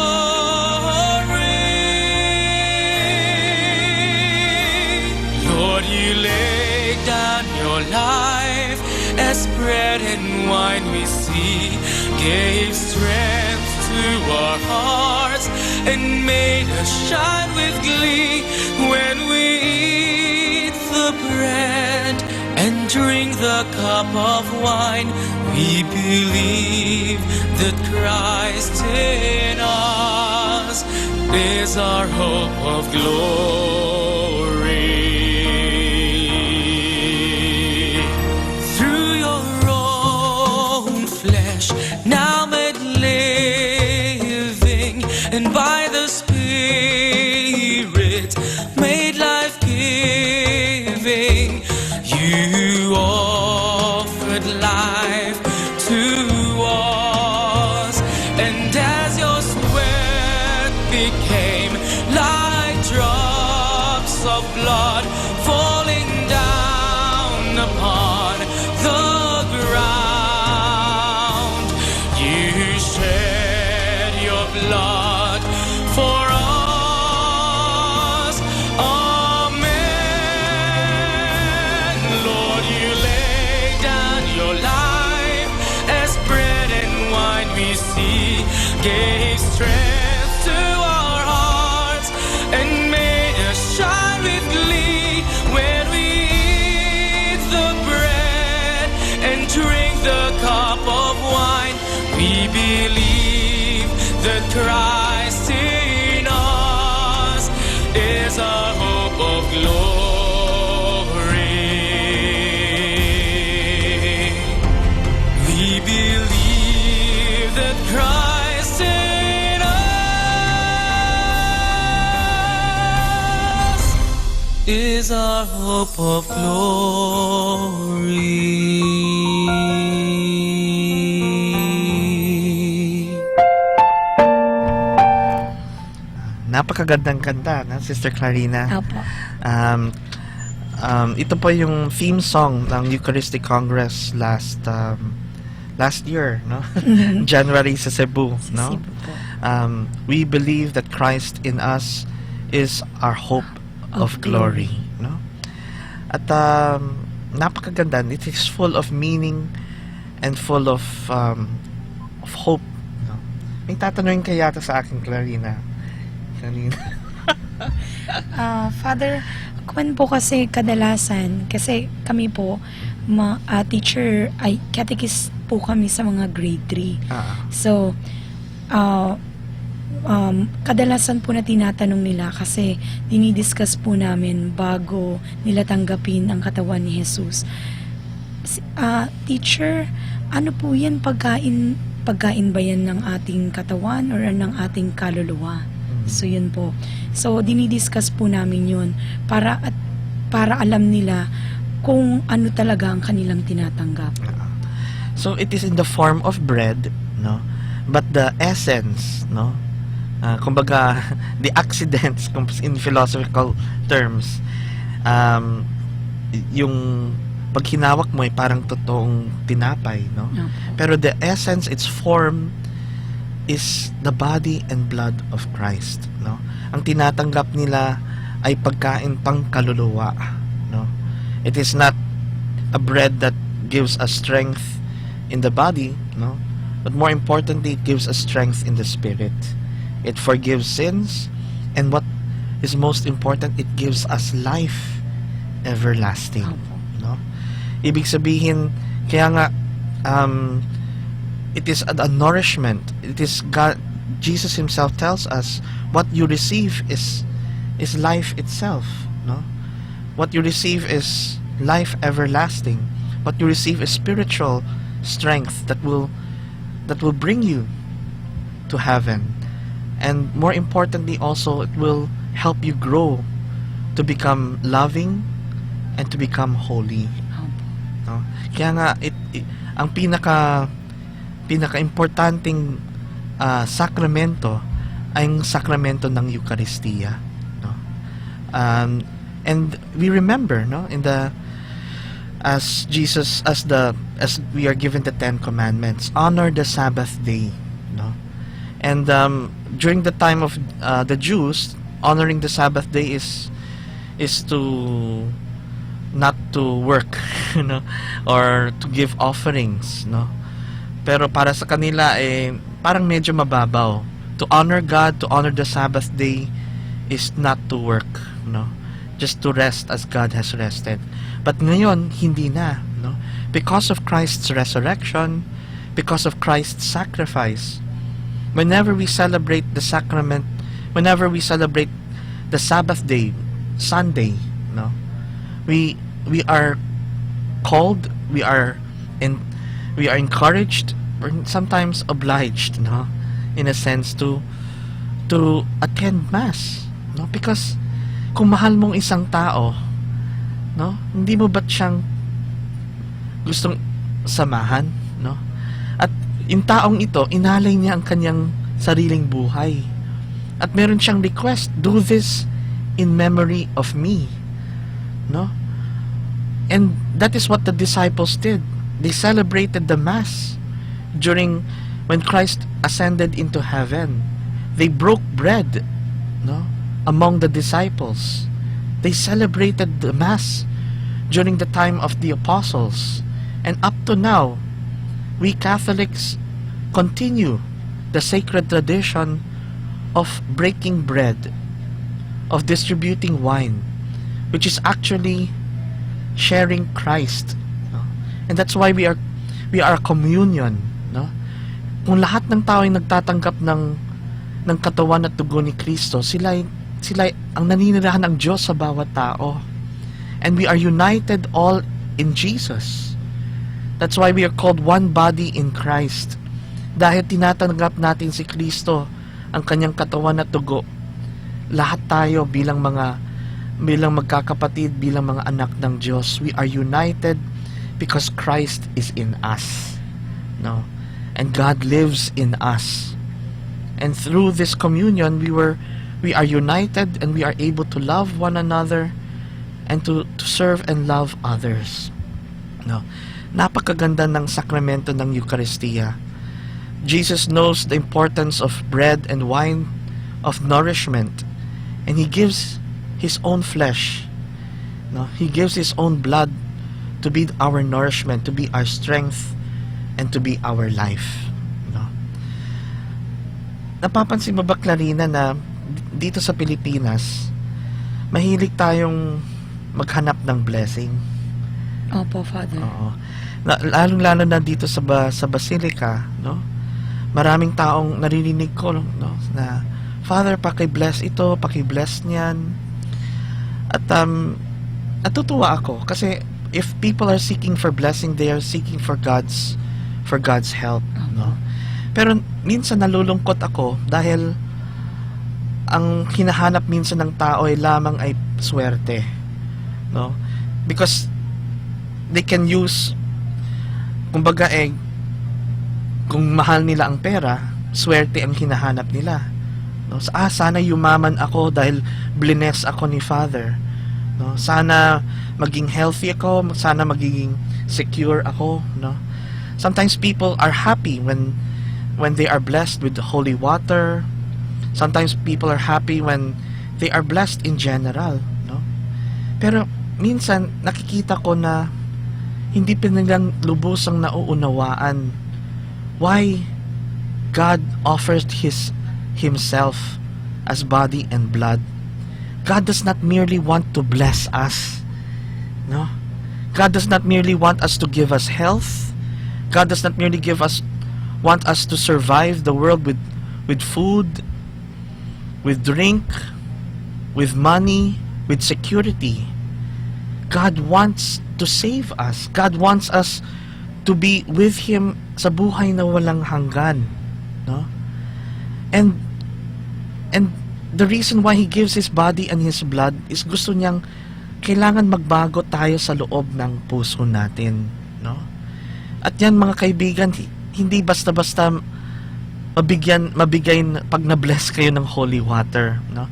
Lord, you laid down your life as bread and wine we see, gave strength to our hearts and made us shine with glee when we eat the bread and drink the cup of wine. We believe that Christ in us is our hope of glory. Through your own flesh, now made living, and by the Spirit drops of blood falling down upon the ground. You shed your blood for us. Amen. Lord, you lay down your life as bread and wine we see, gave strength to our hearts and made us shine with glee when we eat the bread and drink the cup of wine. We believe that Christ in us is our hope of glory. We believe that Christ in us is our hope of glory. Napakagandang kanta, na Sister Clarina. Apo. Ito po yung theme song ng Eucharistic Congress last year, no? January sa Cebu, no? Cebu po. We believe that Christ in us is our hope of glory, no? At napakaganda. It is full of meaning and full of hope, no? May tatanungin kaya ito sa akin, Clarina. Father, kung po kasi kadalasan, kasi kami po, teacher, catechist po kami sa mga grade 3. So, kadalasan po na tinatanong nila kasi dinidiscuss po namin bago nila tanggapin ang katawan ni Jesus. Teacher, ano po yan? Pagkain ba yan ng ating katawan or ng ating kaluluwa? So, yun po. So, dinidiscuss po namin yun para alam nila kung ano talaga ang kanilang tinatanggap. So, it is in the form of bread, no? But the essence, no? Kumbaga, the accidents, in philosophical terms, yung pag hinawak mo ay parang totoong tinapay, no? Pero the essence, its form, is the body and blood of Christ, no? Ang tinatanggap nila ay pagkain pang kaluluwa, no? It is not a bread that gives us strength in the body, no? But more importantly, it gives us strength in the spirit. It forgives sins, and what is most important, it gives us life everlasting, no? Ibig sabihin, kaya nga it is a nourishment. It is God. Jesus Himself tells us what you receive is life itself, no? What you receive is life everlasting. What you receive is spiritual strength that will bring you to heaven. And more importantly also, it will help you grow to become loving and to become holy, no? Kaya nga ang pinaka-importanting sakramento ay ang sakramento ng Eucharistia, no? And we remember, no, as we are given the 10 commandments, honor the Sabbath day, no? And during the time of the Jews, honoring the Sabbath day is to not to work, you know, or to give offerings, no? Pero para sa kanila parang medyo mababaw. To honor God, to honor the Sabbath day is not to work, no? Just to rest as God has rested. But ngayon, hindi na, no? Because of Christ's resurrection, because of Christ's sacrifice, whenever we celebrate the sacrament, whenever we celebrate the Sabbath day, Sunday, no? We are called, we are encouraged, or sometimes obliged, no, in a sense to attend mass, no? Because kung mahal mong isang tao, no, hindi mo ba't siyang gustong samahan, no? At yung taong ito, inalay niya ang kanyang sariling buhay. At meron siyang request, do this in memory of me. No? And that is what the disciples did. They celebrated the Mass when Christ ascended into heaven. They broke bread, no, among the disciples. They celebrated the Mass during the time of the apostles. And up to now, we Catholics continue the sacred tradition of breaking bread, of distributing wine, which is actually sharing Christ. No? And that's why we are a communion. No? Kung lahat ng tao ay nagtatanggap ng katawan at dugo ni Kristo, sila ang naninirahan ng Diyos sa bawat tao. And we are united all in Jesus. That's why we are called one body in Christ. Dahil tinatanggap natin si Kristo, ang kanyang katawan at dugo, lahat tayo bilang magkakapatid, bilang mga anak ng Diyos, we are united because Christ is in us. No? And God lives in us. And through this communion, we are united and we are able to love one another and to serve and love others. No? Napakaganda ng sakramento ng Eucharistia. Jesus knows the importance of bread and wine, of nourishment, and He gives His own flesh. No? He gives His own blood to be our nourishment, to be our strength, and to be our life. No? Napapansin mo ba, Clarina, na dito sa Pilipinas, mahilig tayong maghanap ng blessing? Opo, Father. Oo. Lalong-lalo na dito sa Basilica, no? Maraming taong naririnig ko, no, na Father, paki-bless ito, paki-bless niyan. At natutuwa ako kasi if people are seeking for blessing, they are seeking for God's help, no? Pero minsan nalulungkot ako dahil ang hinahanap minsan ng tao ay lamang ay swerte, no? Because they can use, kumbaga kung mahal nila ang pera, swerte ang hinahanap nila. No? Sana yumaman ako dahil bless ako ni Father. No? Sana maging healthy ako, sana magiging secure ako. No? Sometimes people are happy when they are blessed with the holy water. Sometimes people are happy when they are blessed in general. No? Pero minsan nakikita ko na hindi pa nilang lubusang nauunawaan why God offers Himself as body and blood. God does not merely want to bless us. No? God does not merely want us to give us health. God does not merely want us to survive the world with food, with drink, with money, with security. God wants to save us. God wants us to be with Him sa buhay na walang hanggan. No? And the reason why He gives His body and His blood is gusto niyang kailangan magbago tayo sa loob ng puso natin. No? At yan, mga kaibigan, hindi basta-basta mabigay pag na-bless kayo ng holy water. No?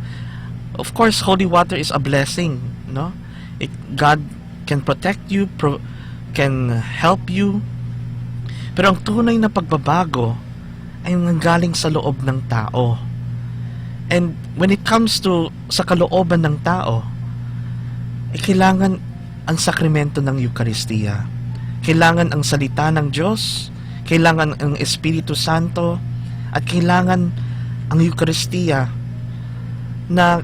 Of course, holy water is a blessing. No? God can protect you, can help you. Pero ang tunay na pagbabago ay nanggaling sa loob ng tao. And when it comes to sa kalooban ng tao, kailangan ang sakramento ng Eucharistia. Kailangan ang salita ng Diyos, kailangan ang Espiritu Santo, at kailangan ang Eucharistia na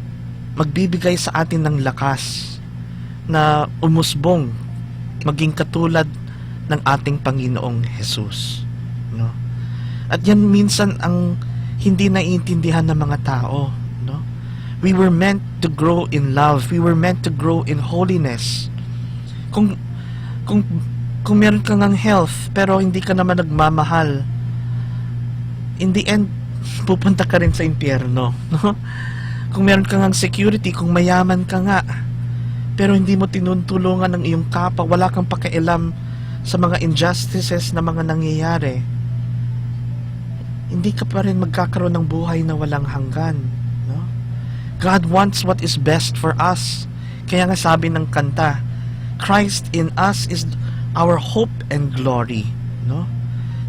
magbibigay sa atin ng lakas na umusbong maging katulad ng ating Panginoong Jesus. No? At yan minsan ang hindi naiintindihan ng mga tao. No? We were meant to grow in love. We were meant to grow in holiness. Kung meron kang ng health pero hindi ka naman nagmamahal, in the end, pupunta ka rin sa impyerno. No? Kung meron kang ng security, kung mayaman ka nga, pero hindi mo tinutulungan ng iyong kapwa, wala kang pakialam sa mga injustices na mga nangyayari, hindi ka pa rin magkakaroon ng buhay na walang hanggan. No? God wants what is best for us. Kaya nga sabi ng kanta, Christ in us is our hope and glory. No?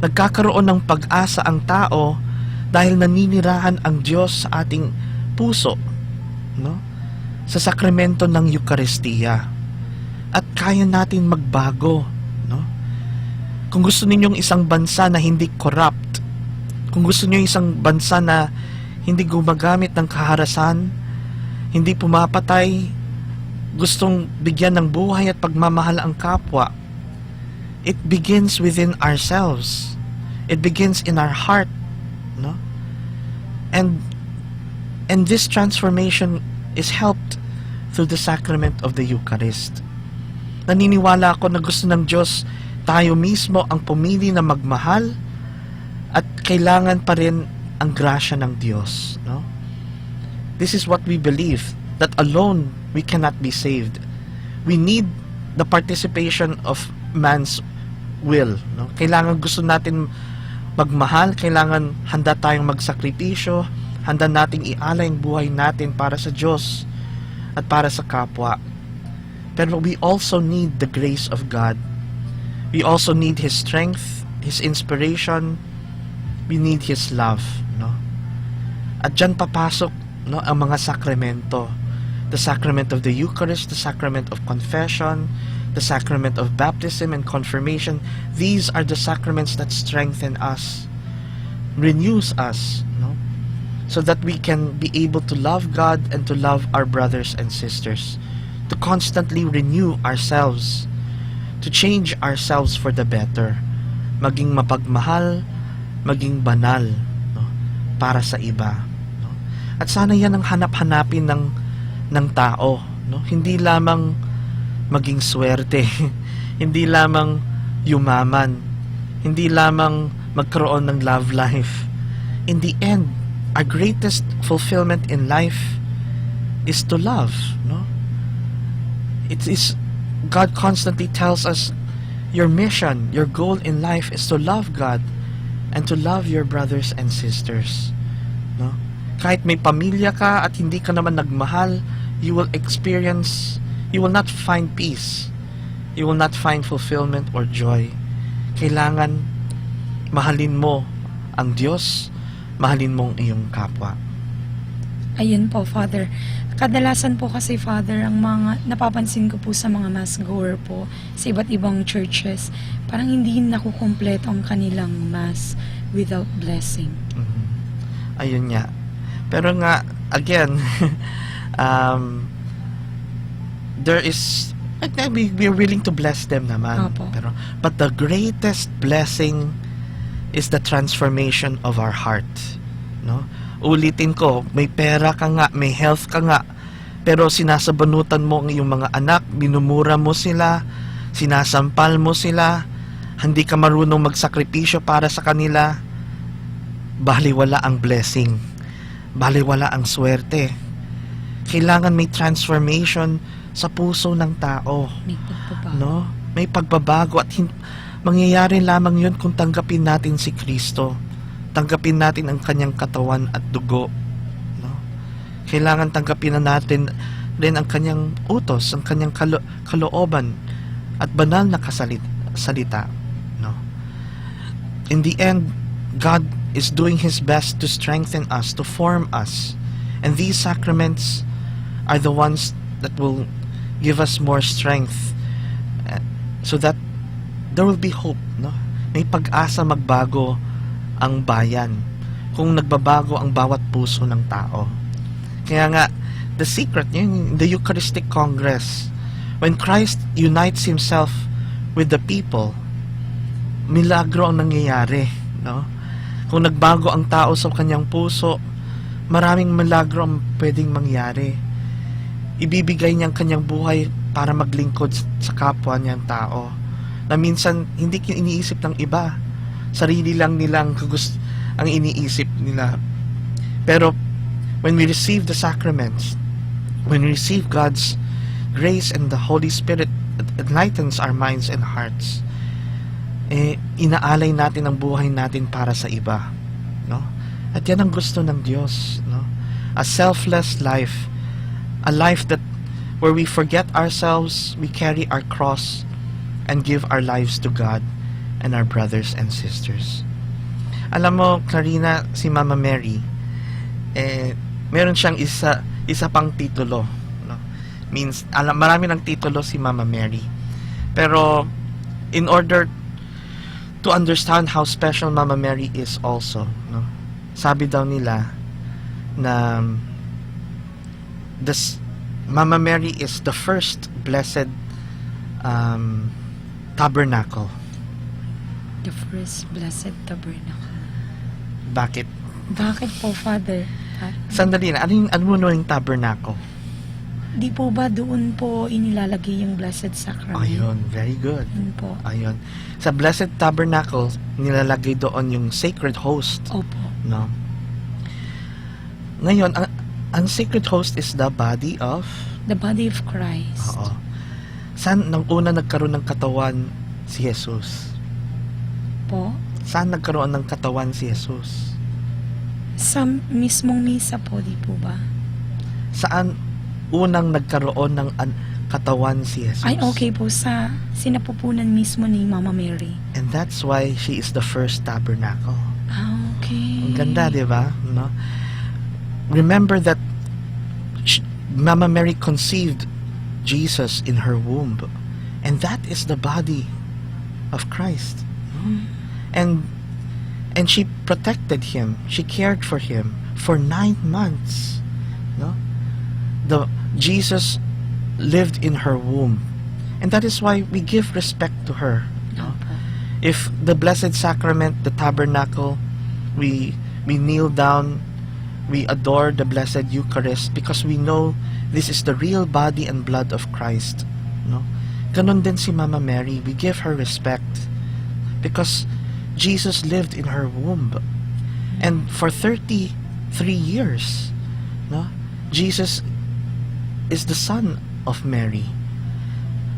Nagkakaroon ng pag-asa ang tao dahil naninirahan ang Diyos sa ating puso, no? Sa sakramento ng Eucharistia. At kaya natin magbago, no? Kung gusto ninyong isang bansa na hindi corrupt, kung gusto niyo isang bansa na hindi gumagamit ng kaharasan, hindi pumapatay, gustong bigyan ng buhay at pagmamahal ang kapwa, it begins within ourselves. It begins in our heart, no? And this transformation is helped through the sacrament of the Eucharist. Naniniwala ako na gusto ng Diyos tayo mismo ang pumili na magmahal at kailangan pa rin ang grasya ng Diyos, no? This is what we believe, that alone we cannot be saved. We need the participation of man's will, no? Kailangan gusto natin magmahal, kailangan handa tayong magsakripisyo, handa nating ialay ang buhay natin para sa Diyos at para sa kapwa. Pero we also need the grace of God. We also need His strength, His inspiration. We need His love, no? At dyan papasok, no, ang mga sakramento. The sacrament of the Eucharist, the sacrament of confession, the sacrament of baptism and confirmation. These are the sacraments that strengthen us, renews us, no? So that we can be able to love God and to love our brothers and sisters, to constantly renew ourselves, to change ourselves for the better, maging mapagmahal, maging banal, no, para sa iba, no? At sana yan ang hanap-hanapin ng tao, no? Hindi lamang maging swerte, hindi lamang yumaman, hindi lamang magkaroon ng love life. In the end, our greatest fulfillment in life is to love, no? It is, God constantly tells us, your mission, your goal in life is to love God and to love your brothers and sisters, no? Kahit may pamilya ka at hindi ka naman nagmahal, you will not find peace. You will not find fulfillment or joy. Kailangan mahalin mo ang Diyos, mahalin mo ang iyong kapwa. Ayun po, Father. Kadalasan po kasi, Father, ang mga napapansin ko po sa mga mass goer po sa iba't ibang churches, parang hindi nakukumpleto ang kanilang mass without blessing. Ayun nga. Pero nga, again, there is, we're willing to bless them naman. Opo. But the greatest blessing is the transformation of our heart, no? Ulitin ko, may pera ka nga, may health ka nga, pero sinasabanutan mo ang iyong mga anak, minumura mo sila, sinasampal mo sila, hindi ka marunong magsakripisyo para sa kanila, baliwala ang blessing, baliwala ang swerte. Kailangan may transformation sa puso ng tao, no? May pagbabago at mangyayari lamang yun kung tanggapin natin si Kristo. Tanggapin natin ang kanyang katawan at dugo, no? Kailangan tanggapin na natin rin ang kanyang utos, ang kanyang kalooban at banal na salita, no? In the end, God is doing His best to strengthen us, to form us. And these sacraments are the ones that will give us more strength, so that there will be hope, no? May pag-asa magbago ang bayan kung nagbabago ang bawat puso ng tao. Kaya nga, the secret, yun, the Eucharistic Congress, when Christ unites Himself with the people, milagro ang nangyayari, no? Kung nagbago ang tao sa kanyang puso, maraming milagro ang pwedeng mangyari. Ibibigay niyang kanyang buhay para maglingkod sa kapwa niyang tao, na minsan hindi iniisip ng iba, sarili lang nilang ang iniisip nila. Pero when we receive the sacraments, when we receive God's grace and the Holy Spirit enlightens our minds and hearts, inaalay natin ang buhay natin para sa iba, no? At yan ang gusto ng Diyos, no? a selfless life, a life that where we forget ourselves, we carry our cross, and give our lives to God and our brothers and sisters. Alam mo, Clarina, si Mama Mary, meron siyang isa pang titulo. No? Means, marami ng titulo si Mama Mary. Pero, in order to understand how special Mama Mary is also, no? Sabi daw nila na Mama Mary is the first blessed tabernacle. The first blessed tabernacle. Bakit? Bakit po, Father? Sandali na, ano mo yung tabernacle? Di po ba doon po inilalagay yung Blessed Sacrament? Ayun, very good. Yun po. Ayun. Sa Blessed Tabernacle, nilalagay doon yung sacred host. Opo. No? Ngayon, ang sacred host is the body of? The body of Christ. Oo. Saan nang una nagkaroon ng katawan si Jesus? Po? Saan nagkaroon ng katawan si Jesus? Sa mismong misa po, di po ba? Saan unang nagkaroon ng katawan si Jesus? Ay, okay po. Sa sinapupunan mismo ni Mama Mary. And that's why she is the first tabernacle. Okay. Ang ganda, di ba? No? Remember that Mama Mary conceived Jesus in her womb. And that is the body of Christ. And she protected him. She cared for him for 9 months. No? Jesus lived in her womb. And that is why we give respect to her. No? If the Blessed Sacrament, the tabernacle, we kneel down, we adore the Blessed Eucharist because we know this is the real body and blood of Christ. No? Ganon din si Mama Mary. We give her respect because Jesus lived in her womb. And for 33 years, no? Jesus is the son of Mary.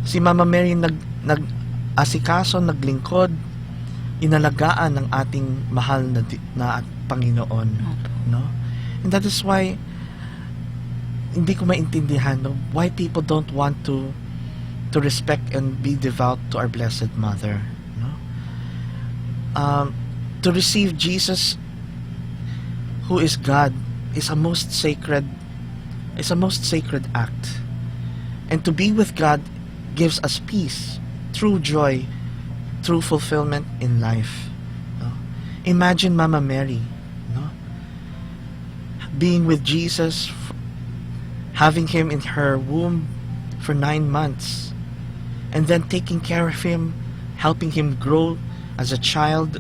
Si Mama Mary nag-asikaso, naglingkod, inalagaan ng ating mahal na Panginoon. No? And that is why hindi ko maintindihan why people don't want to respect and be devout to our Blessed Mother. No? To receive Jesus, who is God, is a most sacred act. And to be with God gives us peace, true joy, true fulfillment in life. No? Imagine Mama Mary, no? Being with Jesus, having him in her womb for 9 months, and then taking care of him, helping him grow as a child,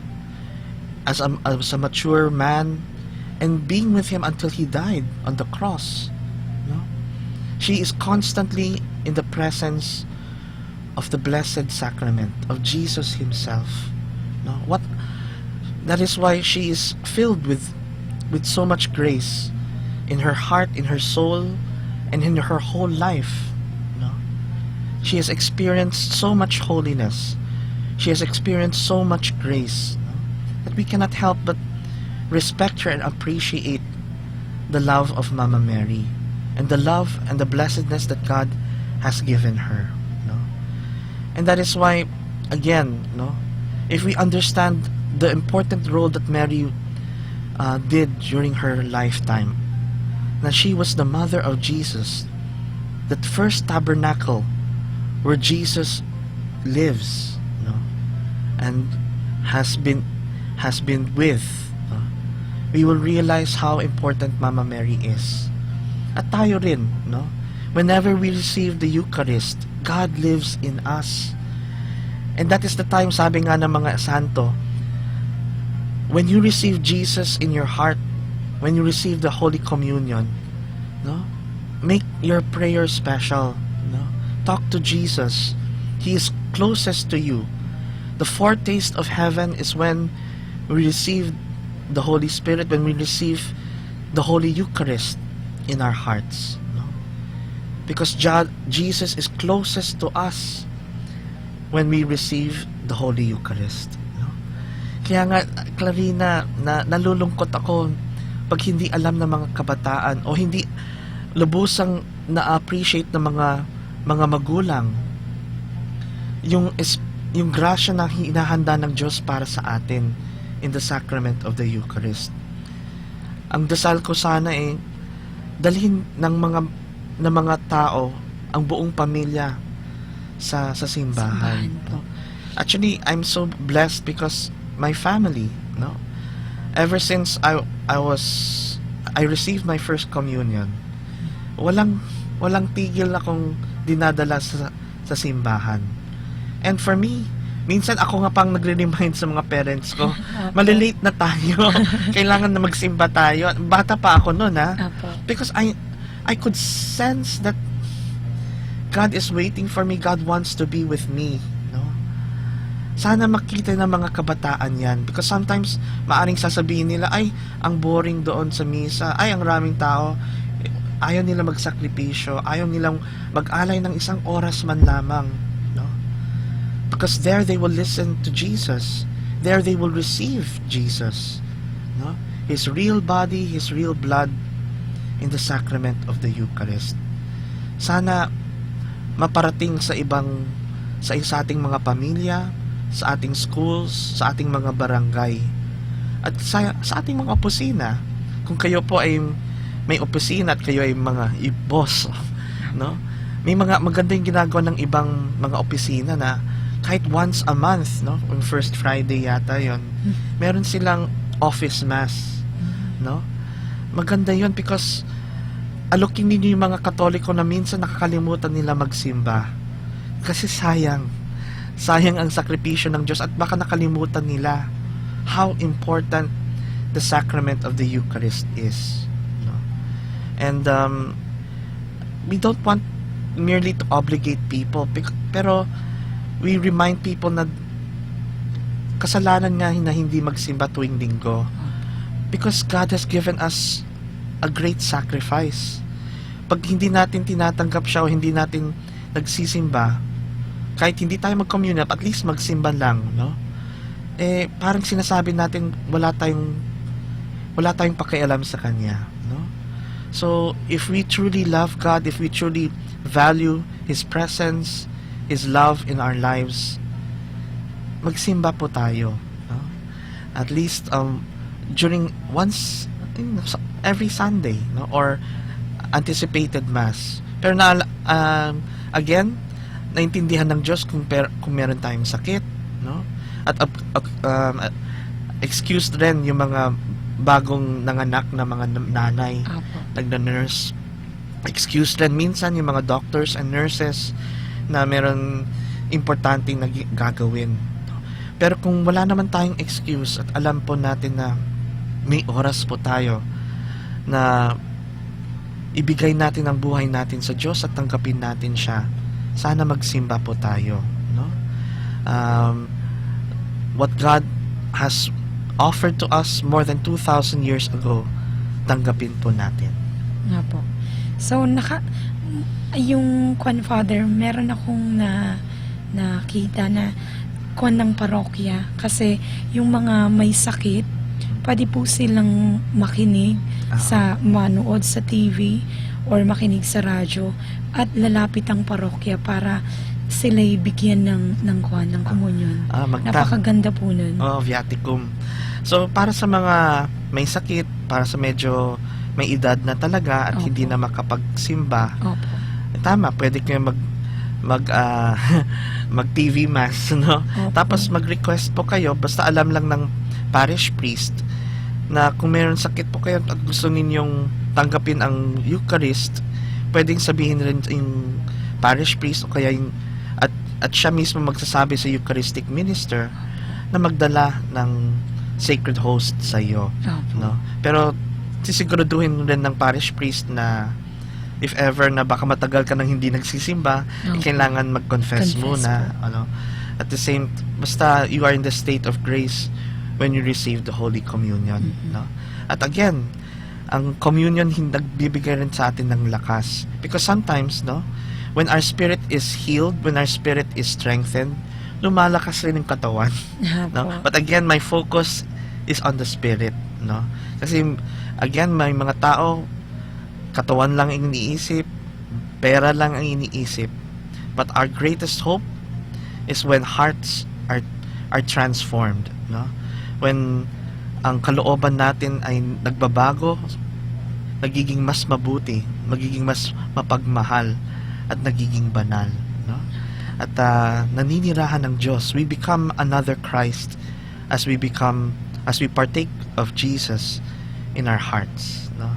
as a mature man, and being with him until he died on the cross. No? She is constantly in the presence of the Blessed Sacrament, of Jesus himself. No? That is why she is filled with so much grace in her heart, in her soul, and in her whole life. No? She has experienced so much holiness. She has experienced so much grace, no? That we cannot help but respect her and appreciate the love of Mama Mary and the love and the blessedness that God has given her. No? And that is why, again, no, if we understand the important role that Mary did during her lifetime, that she was the mother of Jesus, that first tabernacle where Jesus lives, no, and has been with, no, we will realize how important Mama Mary is. At tayo rin, no, whenever we receive the Eucharist, God lives in us. And that is the time, sabi nga ng mga santo, when you receive Jesus in your heart, when you receive the Holy Communion, no, make your prayer special. No? Talk to Jesus. He is closest to you. The foretaste of heaven is when we receive the Holy Spirit, when we receive the Holy Eucharist in our hearts. No? Because Jesus is closest to us when we receive the Holy Eucharist. No? Kaya nga, Clarina, nalulungkot ako pag hindi alam ng mga kabataan o hindi lubusang na-appreciate ng mga magulang yung grasya na hinahanda ng Diyos para sa atin in the sacrament of the Eucharist. Ang dasal ko sana dalhin ng mga tao ang buong pamilya sa simbahan. Actually, I'm so blessed because my family, ever since I received my first communion, walang tigil akong dinadala sa simbahan. And for me, minsan ako nga pang nagre-remind sa mga parents ko, malilate na tayo. Kailangan na magsimba tayo. Bata pa ako noon, because I could sense that God is waiting for me. God wants to be with me. Sana makita ng mga kabataan yan. Because sometimes, maaring sasabihin nila, ay, ang boring doon sa misa. Ay, ang raming tao. Ayaw nila magsakripisyo. Ayaw nilang mag-alay ng isang oras man lamang. Because there they will listen to Jesus. There they will receive Jesus. His real body, His real blood in the sacrament of the Eucharist. Sana maparating sa ating mga pamilya, sa ating schools, sa ating mga barangay, at sa ating mga opisina. Kung kayo po ay may opisina at kayo ay mga boss, may mga magandang ginagawa ng ibang mga opisina na kahit once a month, on first Friday yata yon, meron silang office mass, Maganda yon because alokin ninyo yung mga Katoliko na minsan nakakalimutan nila magsimba. Kasi sayang ang sakripisyo ng Diyos at baka nakalimutan nila how important the sacrament of the Eucharist is. And we don't want merely to obligate people, pero we remind people na kasalanan nga na hindi magsimba tuwing linggo because God has given us a great sacrifice. Pag hindi natin tinatanggap siya o hindi natin nagsisimba, kahit hindi tayo mag-communion, at least magsimba lang, parang sinasabi natin wala tayong pakialam sa Kanya, So, if we truly love God, if we truly value His presence, His love in our lives, magsimba po tayo, At least during once every Sunday, or anticipated mass. Pero again, naintindihan ng Diyos kung meron tayong sakit, at excuse rin yung mga bagong nanganak na mga nanay, nagna-nurse. Excuse rin minsan yung mga doctors and nurses na meron importanteng gagawin. Pero kung wala naman tayong excuse at alam po natin na may oras po tayo na ibigay natin ang buhay natin sa Diyos at tanggapin natin siya, sana magsimba po tayo. What God has offered to us more than 2,000 years ago, tanggapin po natin. Nga po. So, yung Father, meron akong nakita na ng parokya kasi yung mga may sakit, pwede po silang makinig manood sa TV or makinig sa radyo at lalapit ang parokya para sila'y bigyan ng komunyon. Napakaganda po nun. Viaticum. So, para sa mga may sakit, para sa medyo may edad na talaga at hindi na makapagsimba, tama, pwede kayo mag-TV mass, Tapos mag-request po kayo, basta alam lang ng parish priest na kung meron sakit po kayo at gusto ninyong tanggapin ang Eucharist, pwedeng sabihin rin yung parish priest o kaya at siya mismo magsasabi sa Eucharistic minister na magdala ng sacred host sa iyo, Pero sisiguraduhin rin ng parish priest na if ever na baka matagal ka nang hindi nagsisimba, kailangan mag-confess muna, At the same, basta you are in the state of grace when you receive the Holy Communion, At again, ang communion nagbibigay rin sa atin ng lakas. Because sometimes, when our spirit is healed, when our spirit is strengthened, lumalakas rin yung katawan. But again, my focus is on the spirit, Kasi Again, may mga tao, katawan lang ang iniisip, pera lang ang iniisip. But our greatest hope is when hearts are transformed, no? When ang kalooban natin ay nagbabago, nagiging mas mabuti, magiging mas mapagmahal, at nagiging banal, no? At naninirahan ng Diyos. We become another Christ as we partake of Jesus in our hearts, no?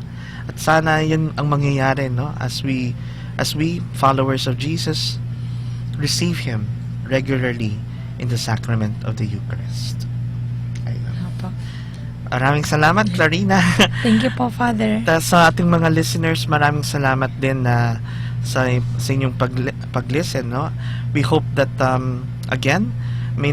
At sana yun ang mangyayari, no? As we followers of Jesus receive Him regularly in the sacrament of the Eucharist. Maraming salamat, Clarina. Thank you po, Father. Sa ating mga listeners, maraming salamat din na sa inyong pag-listen, no? We hope that again may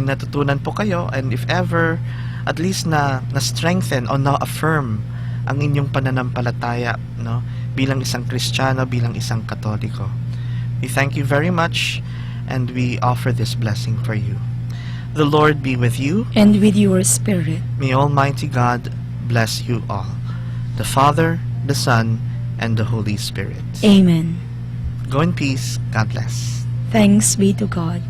natutunan po kayo, and if ever at least na strengthen o na affirm ang inyong pananampalataya, no, bilang isang Kristiyano, bilang isang Katoliko. We thank you very much, and we offer this blessing for you. The Lord be with you, And with your spirit. may Almighty God bless you all, the Father, the Son, and the Holy Spirit. Amen. Go in peace. God bless. Thanks be to God.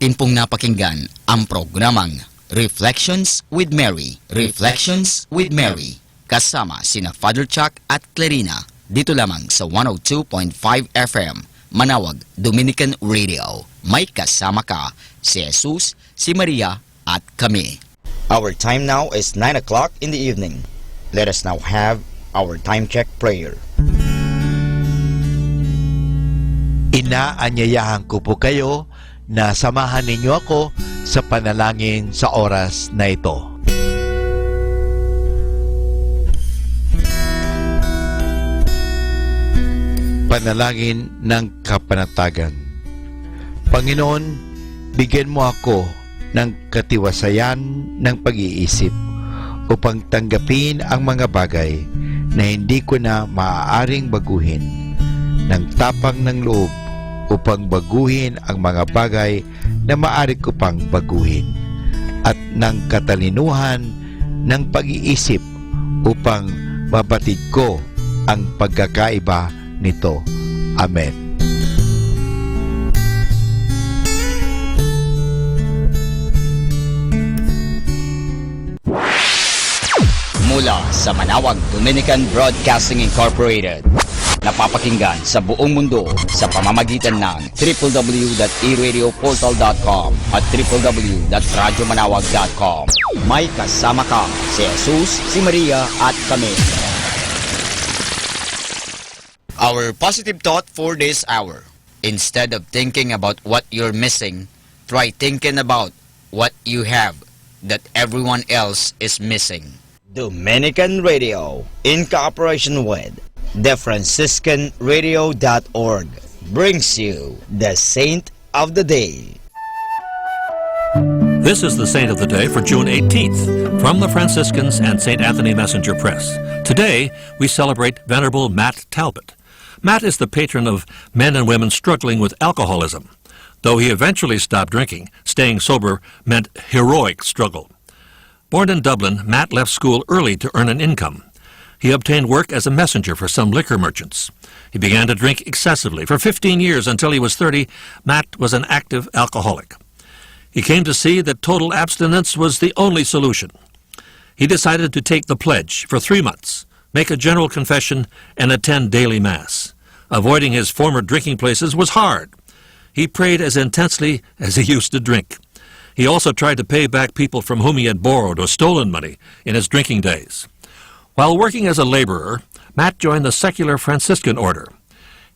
Atin pong napakinggan ang programang Reflections with Mary. Reflections with Mary. Kasama sina Father Chuck at Clarina. Dito lamang sa 102.5 FM, Manawag Dominican Radio. May kasama ka, si Jesus, si Maria, at kami. Our time now is 9 o'clock in the evening. Let us now have our time check prayer. Inaanyayahan ko po kayo na samahan ninyo ako sa panalangin sa oras na ito. Panalangin ng kapanatagan. Panginoon, bigyan mo ako ng katiwasayan ng pag-iisip upang tanggapin ang mga bagay na hindi ko na maaaring baguhin, ng tapang ng loob upang baguhin ang mga bagay na maaari ko pang baguhin, at ng katalinuhan ng pag-iisip upang mabatid ko ang pagkakaiba nito. Amen. Mula sa Manawag Dominican Broadcasting Incorporated, napapakinggan sa buong mundo sa pamamagitan ng www.eradioportal.com at www.radyomanawag.com. May kasama ka, si Jesus, si Maria, at kami. Our positive thought for this hour. Instead of thinking about what you're missing, try thinking about what you have that everyone else is missing. Dominican Radio, in cooperation with TheFranciscanRadio.org, brings you the Saint of the Day. This is the Saint of the Day for June 18th from the Franciscans and St. Anthony Messenger Press. Today, we celebrate Venerable Matt Talbot. Matt is the patron of men and women struggling with alcoholism. Though he eventually stopped drinking, staying sober meant heroic struggle. Born in Dublin, Matt left school early to earn an income. He obtained work as a messenger for some liquor merchants. He began to drink excessively. For 15 years until he was 30, Matt was an active alcoholic. He came to see that total abstinence was the only solution. He decided to take the pledge for 3 months, make a general confession, and attend daily Mass. Avoiding his former drinking places was hard. He prayed as intensely as he used to drink. He also tried to pay back people from whom he had borrowed or stolen money in his drinking days. While working as a laborer, Matt joined the secular Franciscan order.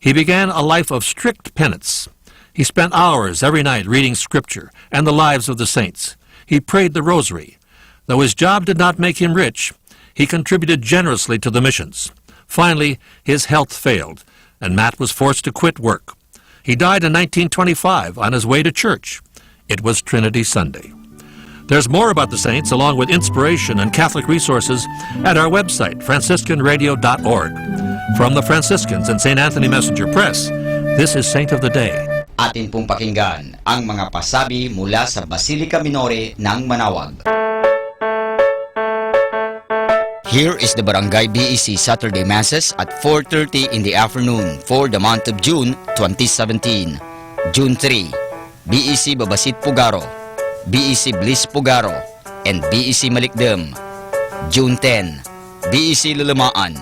He began a life of strict penance. He spent hours every night reading scripture and the lives of the saints. He prayed the rosary. Though his job did not make him rich, he contributed generously to the missions. Finally, his health failed, and Matt was forced to quit work. He died in 1925 on his way to church. It was Trinity Sunday. There's more about the saints, along with inspiration and Catholic resources, at our website, franciscanradio.org. From the Franciscans and St. Anthony Messenger Press, this is Saint of the Day. Atin pong pakinggan ang mga pasabi mula sa Basilica Minore ng Manawag. Here is the Barangay BEC Saturday Masses at 4:30 in the afternoon for the month of June 2017. June 3, BEC Babasit Pugaro, BEC Bliss Pugaro, and BEC Malikdem. June 10, BEC Lulamaan,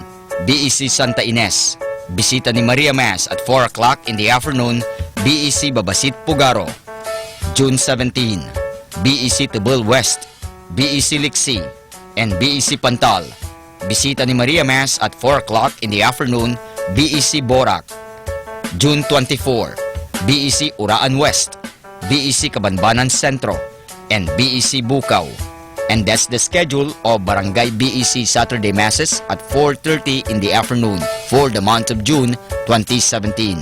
BEC Santa Ines, Bisita ni Maria Mass at 4 o'clock in the afternoon, BEC Babasit Pugaro. June 17, BEC Tubul West, BEC Liksi, and BEC Pantal. Bisita ni Maria Mass at 4 o'clock in the afternoon, BEC Borac. June 24, BEC Uraan West, BEC Kabanbanan Sentro, and BEC Bukaw. And that's the schedule of Barangay BEC Saturday Masses at 4:30 in the afternoon for the month of June 2017.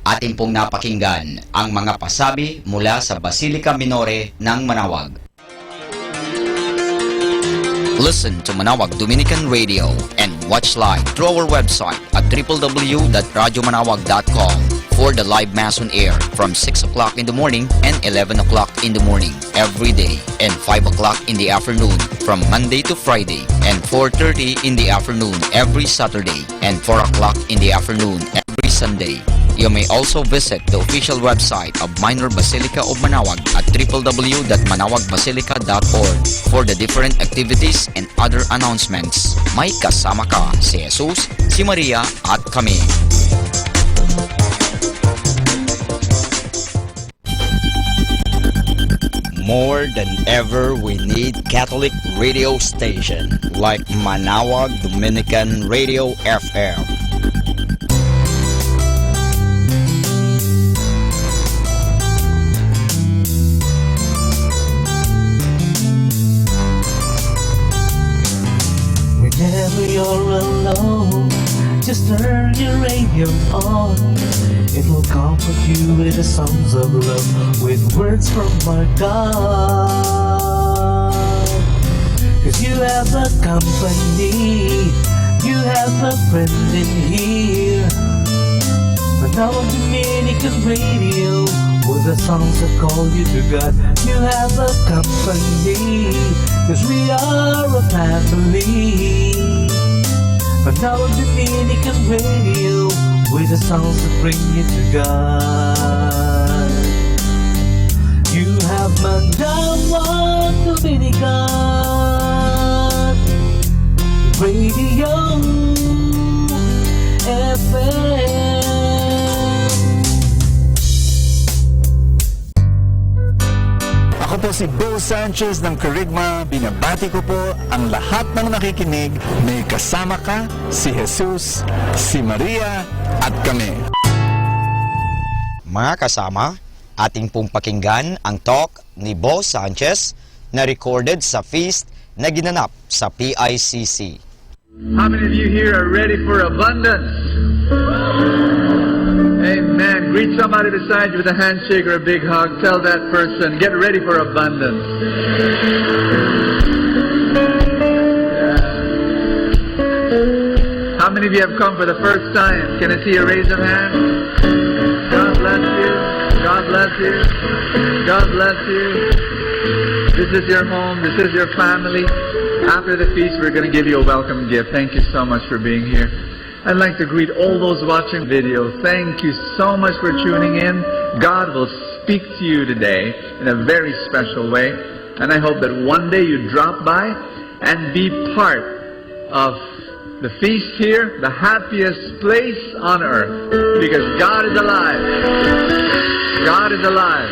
Atin pong napakinggan ang mga pasabi mula sa Basilica Minore ng Manawag. Listen to Manawag Dominican Radio and watch live through our website at www.radyomanawag.com for the live Mass on air from 6 o'clock in the morning and 11 o'clock in the morning every day, and 5 o'clock in the afternoon from Monday to Friday, and 4:30 in the afternoon every Saturday, and 4 o'clock in the afternoon every Sunday. You may also visit the official website of Minor Basilica of Manaoag at www.manawagbasilica.org for the different activities and other announcements. May kasama ka si Jesus, si Maria at kami. More than ever, we need Catholic radio station like Manaoag Dominican Radio FM. Whenever you're alone, just turn your radio on. It will comfort you with the songs of love, with words from our God. 'Cause you have a company, you have a friend in here. Manawag Dominican Radio, with the songs that call you to God. You have a company, 'cause we are a family. Manawag Dominican Radio, with the songs that bring you to God. You have Manawag Dominican Radio FM. Ako po si Bo Sanchez ng Kerygma. Binabati ko po ang lahat ng nakikinig. May kasama ka, si Jesus, si Maria, at kami. Mga kasama, ating pong pakinggan ang talk ni Bo Sanchez na recorded sa feast na ginanap sa PICC. How many of you here are ready for abundance? Amen. Greet somebody beside you with a handshake or a big hug. Tell that person, get ready for abundance. How many of you have come for the first time? Can I see a raise of hands? God bless you. God bless you. God bless you. This is your home. This is your family. After the feast, we're going to give you a welcome gift. Thank you so much for being here. I'd like to greet all those watching video. Thank you so much for tuning in. God will speak to you today in a very special way. And I hope that one day you drop by and be part of the feast here, the happiest place on earth. Because God is alive. God is alive.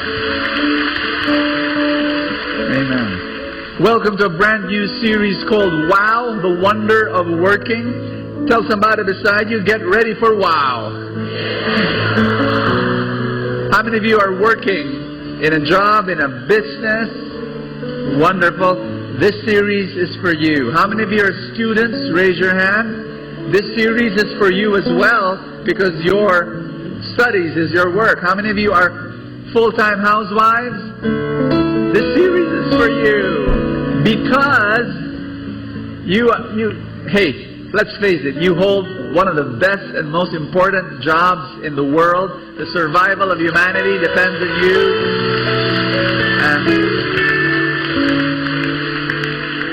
Amen. Welcome to a brand new series called Wow, the Wonder of Working. Tell somebody beside you, get ready for wow. How many of you are working in a job, in a business? Wonderful. This series is for you. How many of you are students? Raise your hand. This series is for you as well because your studies is your work. How many of you are full-time housewives? This series is for you because hey, let's face it, you hold one of the best and most important jobs in the world. The survival of humanity depends on you. And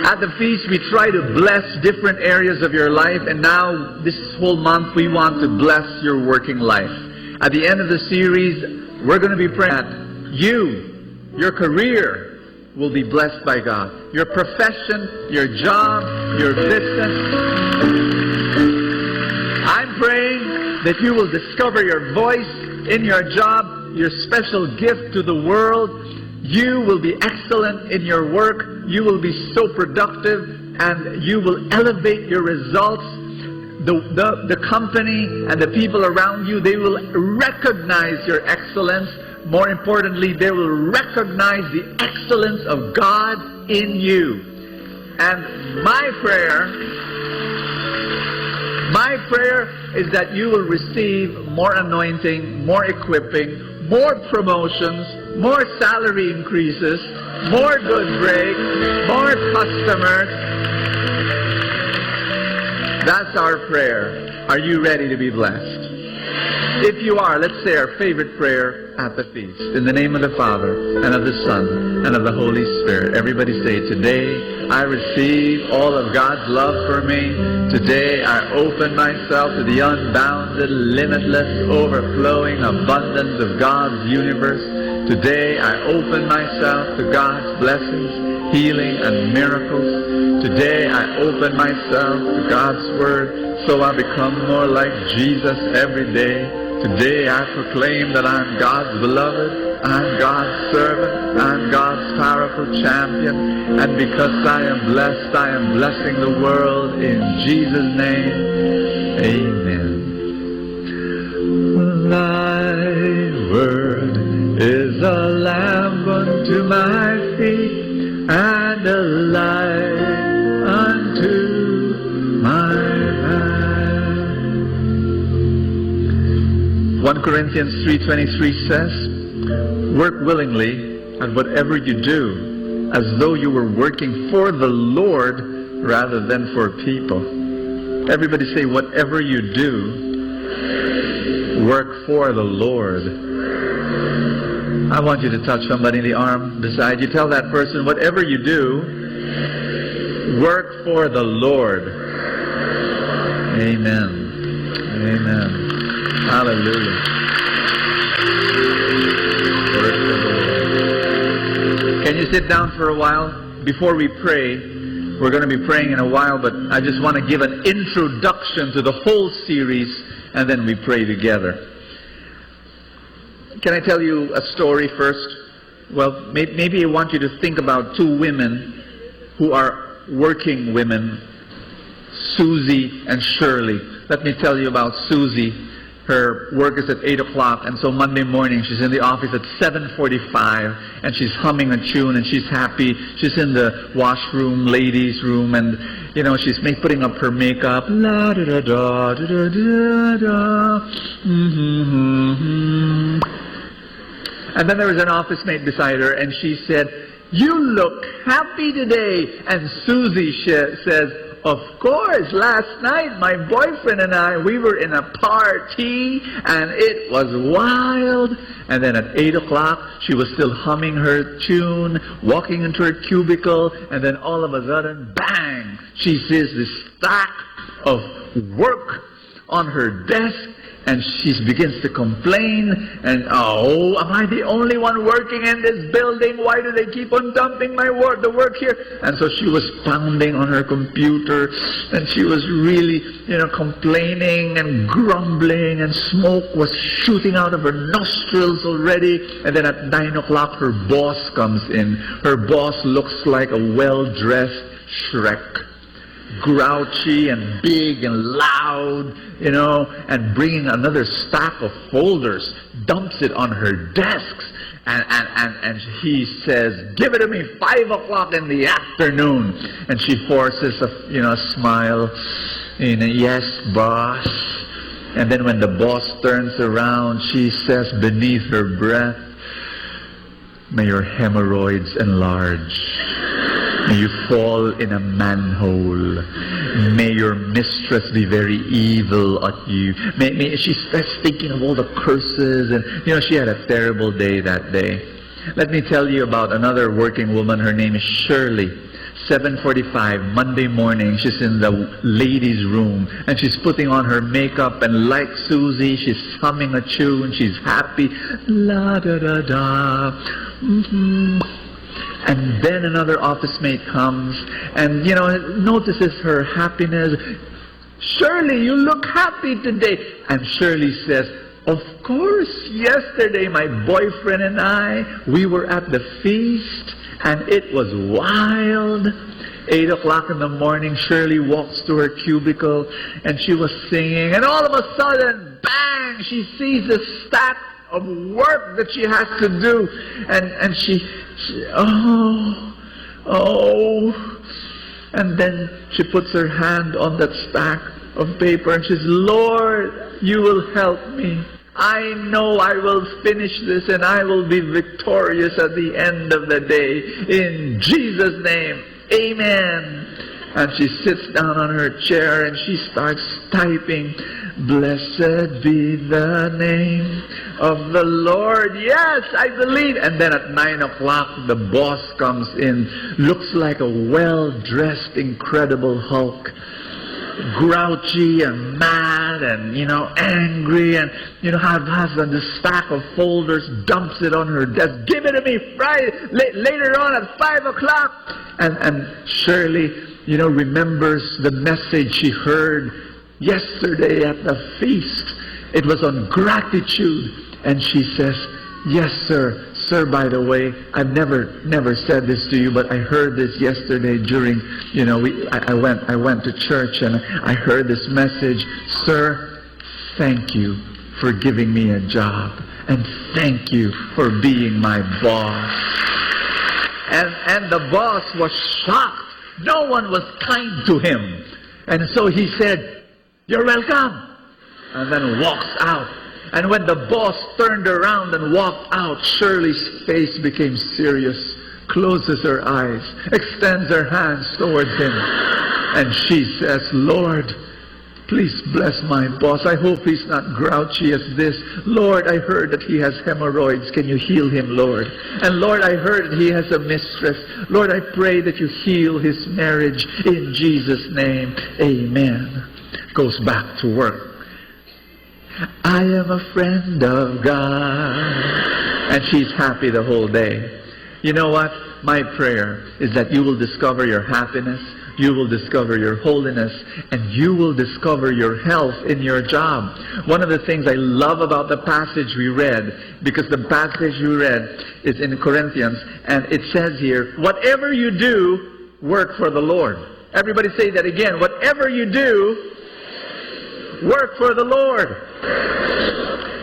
at the feast, we try to bless different areas of your life. And now, this whole month, we want to bless your working life. At the end of the series, we're going to be praying that your career, will be blessed by God. Your profession, your job, your business. I'm praying that you will discover your voice in your job, your special gift to the world. You will be excellent in your work. You will be so productive and you will elevate your results. The company and the people around you, they will recognize your excellence. More importantly, they will recognize the excellence of God in you. And my prayer is that you will receive more anointing, more equipping, more promotions, more salary increases, more good break, more customers. That's our prayer. Are you ready to be blessed? If you are, let's say our favorite prayer at the feast. In the name of the Father, and of the Son, and of the Holy Spirit. Everybody say, today I receive all of God's love for me. Today I open myself to the unbounded, limitless, overflowing abundance of God's universe. Today I open myself to God's blessings, healing, and miracles. Today I open myself to God's Word so I become more like Jesus every day. Today I proclaim that I'm God's beloved, I'm God's servant, I'm God's powerful champion, and because I am blessed, I am blessing the world in Jesus' name. Amen. Thy word is a lamp unto my feet and a light unto my path. 1 Corinthians 3:23 says, work willingly at whatever you do, as though you were working for the Lord rather than for people. Everybody say, whatever you do, work for the Lord. I want you to touch somebody in the arm beside you. Tell that person, whatever you do, work for the Lord. Amen. Amen. Hallelujah. Can you sit down for a while? Before we pray, we're going to be praying in a while, but I just want to give an introduction to the whole series, and then we pray together. Can I tell you a story first? Well, maybe I want you to think about two women who are working women, Susie and Shirley. Let me tell you about Susie. Her work is at 8 o'clock, and so Monday morning she's in the office at 7:45, and she's humming a tune, and she's happy. She's in the washroom, ladies' room, and you know she's putting up her makeup. La da da da da da da da. And then there was an office mate beside her, and she said, "You look happy today." And Susie says, "Of course, last night my boyfriend and I, we were in a party and it was wild." And then at 8 o'clock, she was still humming her tune, walking into her cubicle, and then all of a sudden, bang, she sees this stack of work on her desk. And she begins to complain, and oh, am I the only one working in this building? Why do they keep on dumping the work here? And so she was pounding on her computer, and she was really, complaining and grumbling, and smoke was shooting out of her nostrils already. And then at 9 o'clock, her boss comes in. Her boss looks like a well-dressed Shrek. Grouchy and big and loud, and bringing another stack of folders, dumps it on her desks, and he says, "Give it to me 5 o'clock in the afternoon." And she forces a smile, "Yes, boss." And then when the boss turns around, she says beneath her breath, "May your hemorrhoids enlarge. May you fall in a manhole. May your mistress be very evil at you." She starts thinking of all the curses, and she had a terrible day that day. Let me tell you about another working woman. Her name is Shirley. 7:45 Monday morning, she's in the ladies' room, and she's putting on her makeup, and like Susie, she's humming a tune. She's happy. La da da da. And then another office mate comes and, notices her happiness. "Shirley, you look happy today." And Shirley says, "Of course, yesterday my boyfriend and I, we were at the feast and it was wild." 8 o'clock in the morning, Shirley walks to her cubicle and she was singing, and all of a sudden, bang, she sees this stack of work that she has to do, and she and then she puts her hand on that stack of paper and she says, "Lord, you will help me. I know I will finish this and I will be victorious at the end of the day. In Jesus' name, amen." And she sits down on her chair and she starts typing, "Blessed be the name of the Lord. Yes, I believe. And then at 9 o'clock, the boss comes in, looks like a well-dressed, incredible Hulk. Grouchy and mad and, angry and, has the stack of folders, dumps it on her desk. Give it to me Friday, later on at 5 o'clock. And Shirley, remembers the message she heard yesterday at the feast. It was on gratitude. And she says, yes, sir. Sir, by the way, I've never said this to you, but I heard this yesterday during, I went to church and I heard this message. Sir, thank you for giving me a job. And thank you for being my boss. And the boss was shocked. No one was kind to him. And so he said, you're welcome. And then walks out. And when the boss turned around and walked out, Shirley's face became serious, closes her eyes, extends her hands towards him, and she says, Lord, please bless my boss. I hope he's not grouchy as this. Lord, I heard that he has hemorrhoids. Can you heal him, Lord? And Lord, I heard that he has a mistress. Lord, I pray that you heal his marriage in Jesus' name. Amen. Goes back to work. I am a friend of God. And she's happy the whole day. You know what? My prayer is that you will discover your happiness, you will discover your holiness, and you will discover your health in your job. One of the things I love about the passage we read, because the passage we read is in Corinthians, and it says here, whatever you do, work for the Lord. Everybody say that again. Whatever you do, work for the Lord.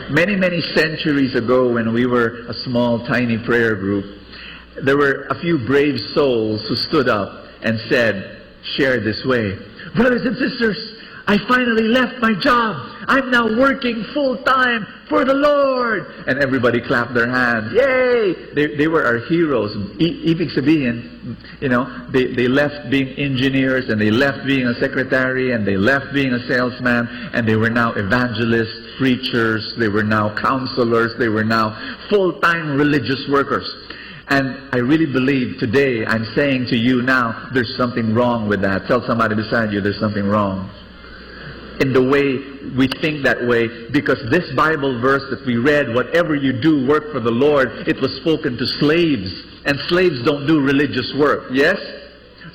Many, many centuries ago, when we were a small, tiny prayer group, there were a few brave souls who stood up and shared this way. Brothers and sisters, I finally left my job. I'm now working full-time for the Lord. And everybody clapped their hands. Yay! They were our heroes. Ibig sabihin, they left being engineers, and they left being a secretary, and they left being a salesman, and they were now evangelists, preachers, they were now counselors, they were now full-time religious workers. And I really believe today, I'm saying to you now, there's something wrong with that. Tell somebody beside you there's something wrong in the way we think that way, because this Bible verse that we read, whatever you do, work for the Lord, it was spoken to slaves. And slaves don't do religious work. Yes?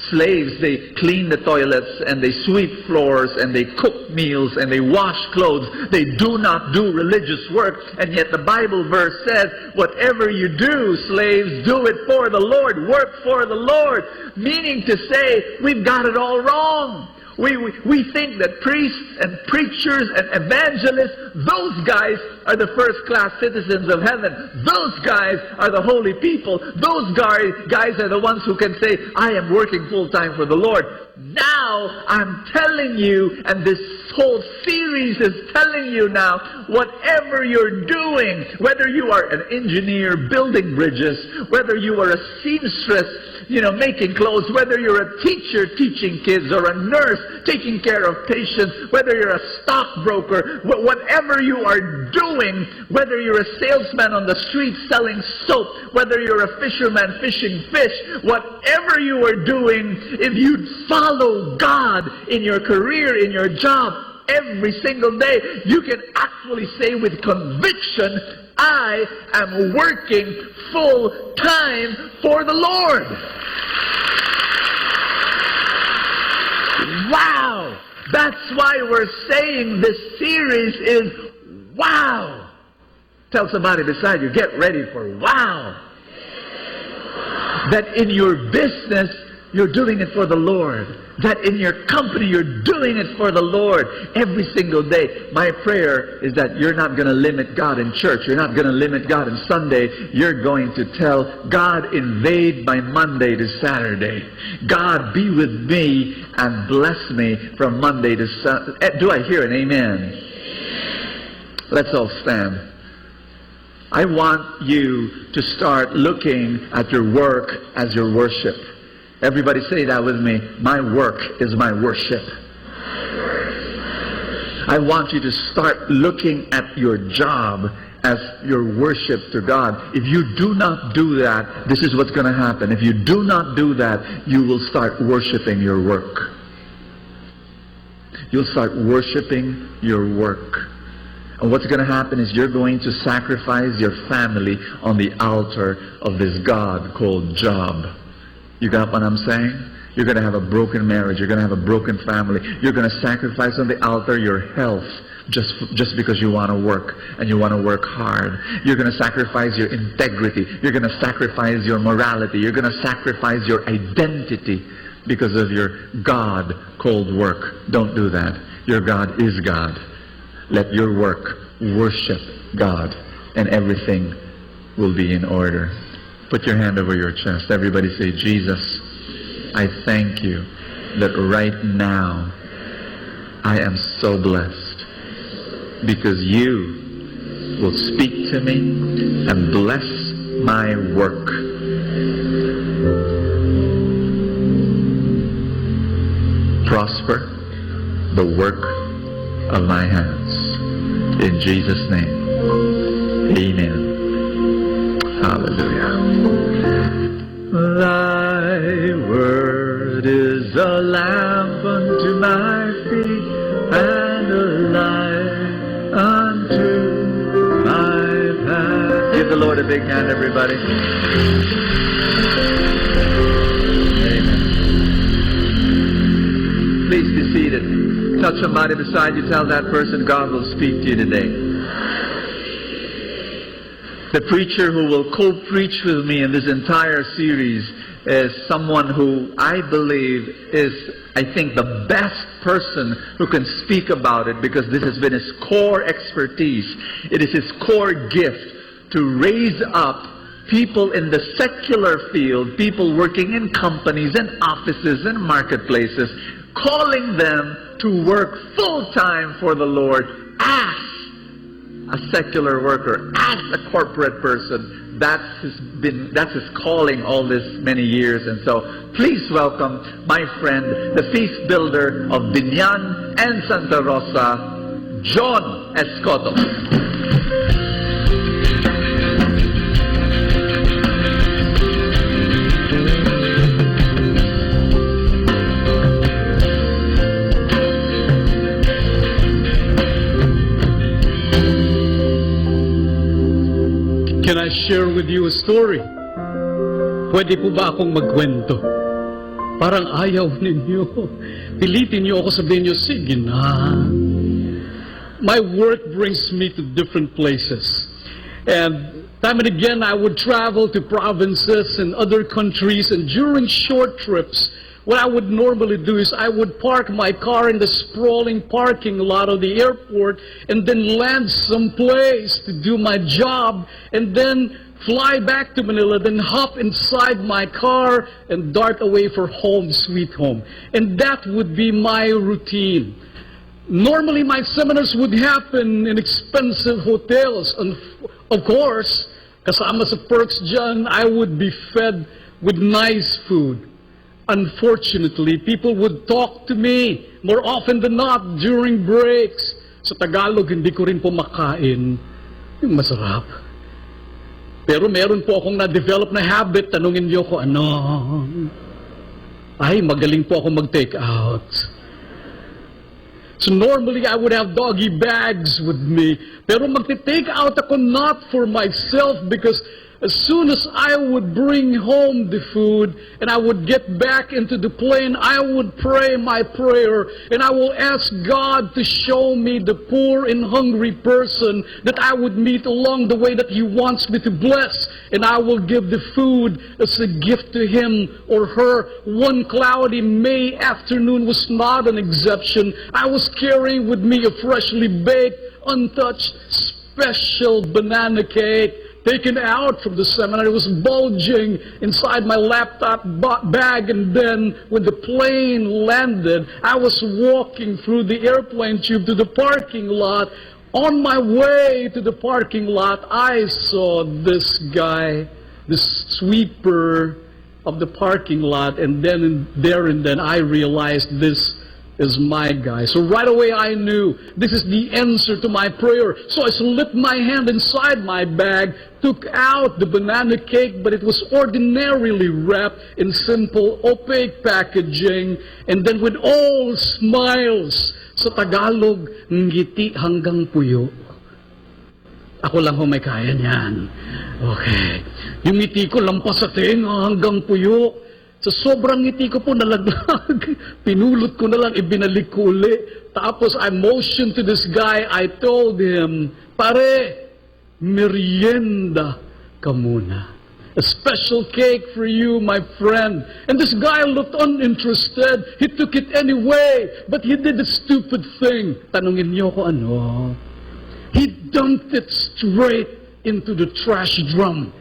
Slaves, they clean the toilets and they sweep floors and they cook meals and they wash clothes. They do not do religious work. And yet the Bible verse says, whatever you do, slaves, do it for the Lord. Work for the Lord. Meaning to say, we've got it all wrong. We think that priests and preachers and evangelists, those guys are the first-class citizens of heaven. Those guys are the holy people. Those guys are the ones who can say, I am working full-time for the Lord. Now, I'm telling you, and this whole series is telling you now, whatever you're doing, whether you are an engineer building bridges, whether you are a seamstress, making clothes, whether you're a teacher teaching kids or a nurse taking care of patients, whether you're a stockbroker, whatever you are doing, whether you're a salesman on the street selling soap, whether you're a fisherman fishing fish, whatever you are doing, if you follow God in your career, in your job, every single day, you can actually say with conviction, I am working full time for the Lord. Wow! That's why we're saying this series is wow. Tell somebody beside you, get ready for wow. That in your business, you're doing it for the Lord. That in your company, you're doing it for the Lord every single day. My prayer is that you're not going to limit God in church. You're not going to limit God on Sunday. You're going to tell God, invade my Monday to Saturday. God, be with me and bless me from Monday to Sunday. Do I hear an amen? Let's all stand. I want you to start looking at your work as your worship. Everybody say that with me. My work is my worship. I want you to start looking at your job as your worship to God. If you do not do that, this is what's going to happen. If you do not do that, you will start worshiping your work. You'll start worshiping your work. And what's going to happen is you're going to sacrifice your family on the altar of this God called job. You got what I'm saying? You're going to have a broken marriage. You're going to have a broken family. You're going to sacrifice on the altar your health just because you want to work and you want to work hard. You're going to sacrifice your integrity. You're going to sacrifice your morality. You're going to sacrifice your identity because of your God called work. Don't do that. Your God is God. Let your work worship God, and everything will be in order. Put your hand over your chest. Everybody say, Jesus, I thank you that right now I am so blessed because you will speak to me and bless my work. Prosper the work of my hands. In Jesus' name, amen. Hallelujah. Thy word is a lamp unto my feet and a light unto my path. Give the Lord a big hand, everybody. Amen. Please be seated. Touch somebody beside you. Tell that person God will speak to you today. The preacher who will co-preach with me in this entire series is someone who I believe is, I think, the best person who can speak about it, because this has been his core expertise. It is his core gift to raise up people in the secular field, people working in companies and offices and marketplaces, calling them to work full-time for the Lord as a secular worker, as a corporate person. That's his calling all this many years. And so please welcome my friend, the feast builder of Binyan and Santa Rosa, John Escoto. Can I share with you a story? Pwede po ba akong magkwento? Parang ayaw ninyo. Pilitin niyo ako, sabihin niyo, sige na. My work brings me to different places. And time and again, I would travel to provinces and other countries, and during short trips, what I would normally do is I would park my car in the sprawling parking lot of the airport and then land someplace to do my job and then fly back to Manila, then hop inside my car and dart away for home, sweet home. And that would be my routine. Normally, my seminars would happen in expensive hotels. And of course, kasama sa perks dyan, I would be fed with nice food. Unfortunately, people would talk to me more often than not during breaks. Sa Tagalog, hindi ko rin po makain yung masarap. Pero meron po akong na-develop na habit. Tanungin niyo ko, ano? Ay, magaling po ako mag-take out. So normally, I would have doggy bags with me. Pero mag-take out ako not for myself, because as soon as I would bring home the food and I would get back into the plane, I would pray my prayer and I will ask God to show me the poor and hungry person that I would meet along the way that He wants me to bless, and I will give the food as a gift to him or her. One cloudy May afternoon was not an exception. I was carrying with me a freshly baked, untouched, special banana cake taken out from the seminar. It was bulging inside my laptop bag, and then when the plane landed, I was walking through the airplane tube to the parking lot. On my way to the parking lot, I saw this guy, this sweeper of the parking lot, and then I realized this is my guy. So right away I knew this is the answer to my prayer. So I slipped my hand inside my bag, took out the banana cake, but it was ordinarily wrapped in simple, opaque packaging. And then with all smiles, sa Tagalog, ngiti hanggang puyo. Ako lang ho may kaya niyan. Okay. Yung ngiti ko lampas sa tenga hanggang puyo. Sa sobrang ngiti ko po nalaglag. Pinulot ko na lang, ibinalik ko uli. Tapos I motioned to this guy. I told him, pare, merienda ka muna. A special cake for you, my friend. And this guy looked uninterested. He took it anyway. But he did a stupid thing. Tanungin niyo ko ano? He dumped it straight into the trash drum.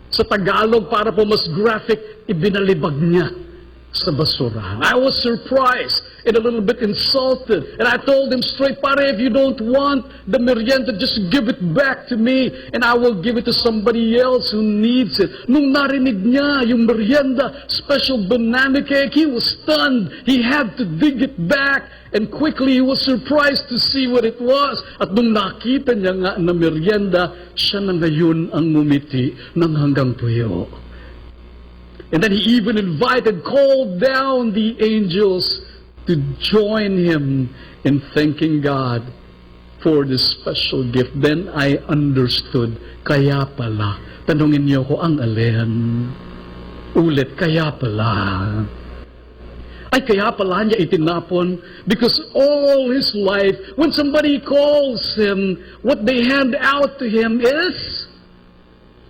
Sa Tagalog, para po mas graphic, ibinalibag niya sa basurahan. I was surprised and a little bit insulted. And I told him straight, pare, if you don't want the merienda, just give it back to me and I will give it to somebody else who needs it. Nung narinig niya yung merienda, special banana cake, he was stunned. He had to dig it back. And quickly, he was surprised to see what it was. At nung nakita niya nga na merienda, siya na ngayon ang ngumiti ng hanggang tuyo. And then he even called down the angels to join him in thanking God for this special gift. Then I understood, kaya pala. Tanungin niyo ko ang alin. Ulit, kaya pala. Ay, kaya pala niya itinapon because all his life, when somebody calls him, what they hand out to him is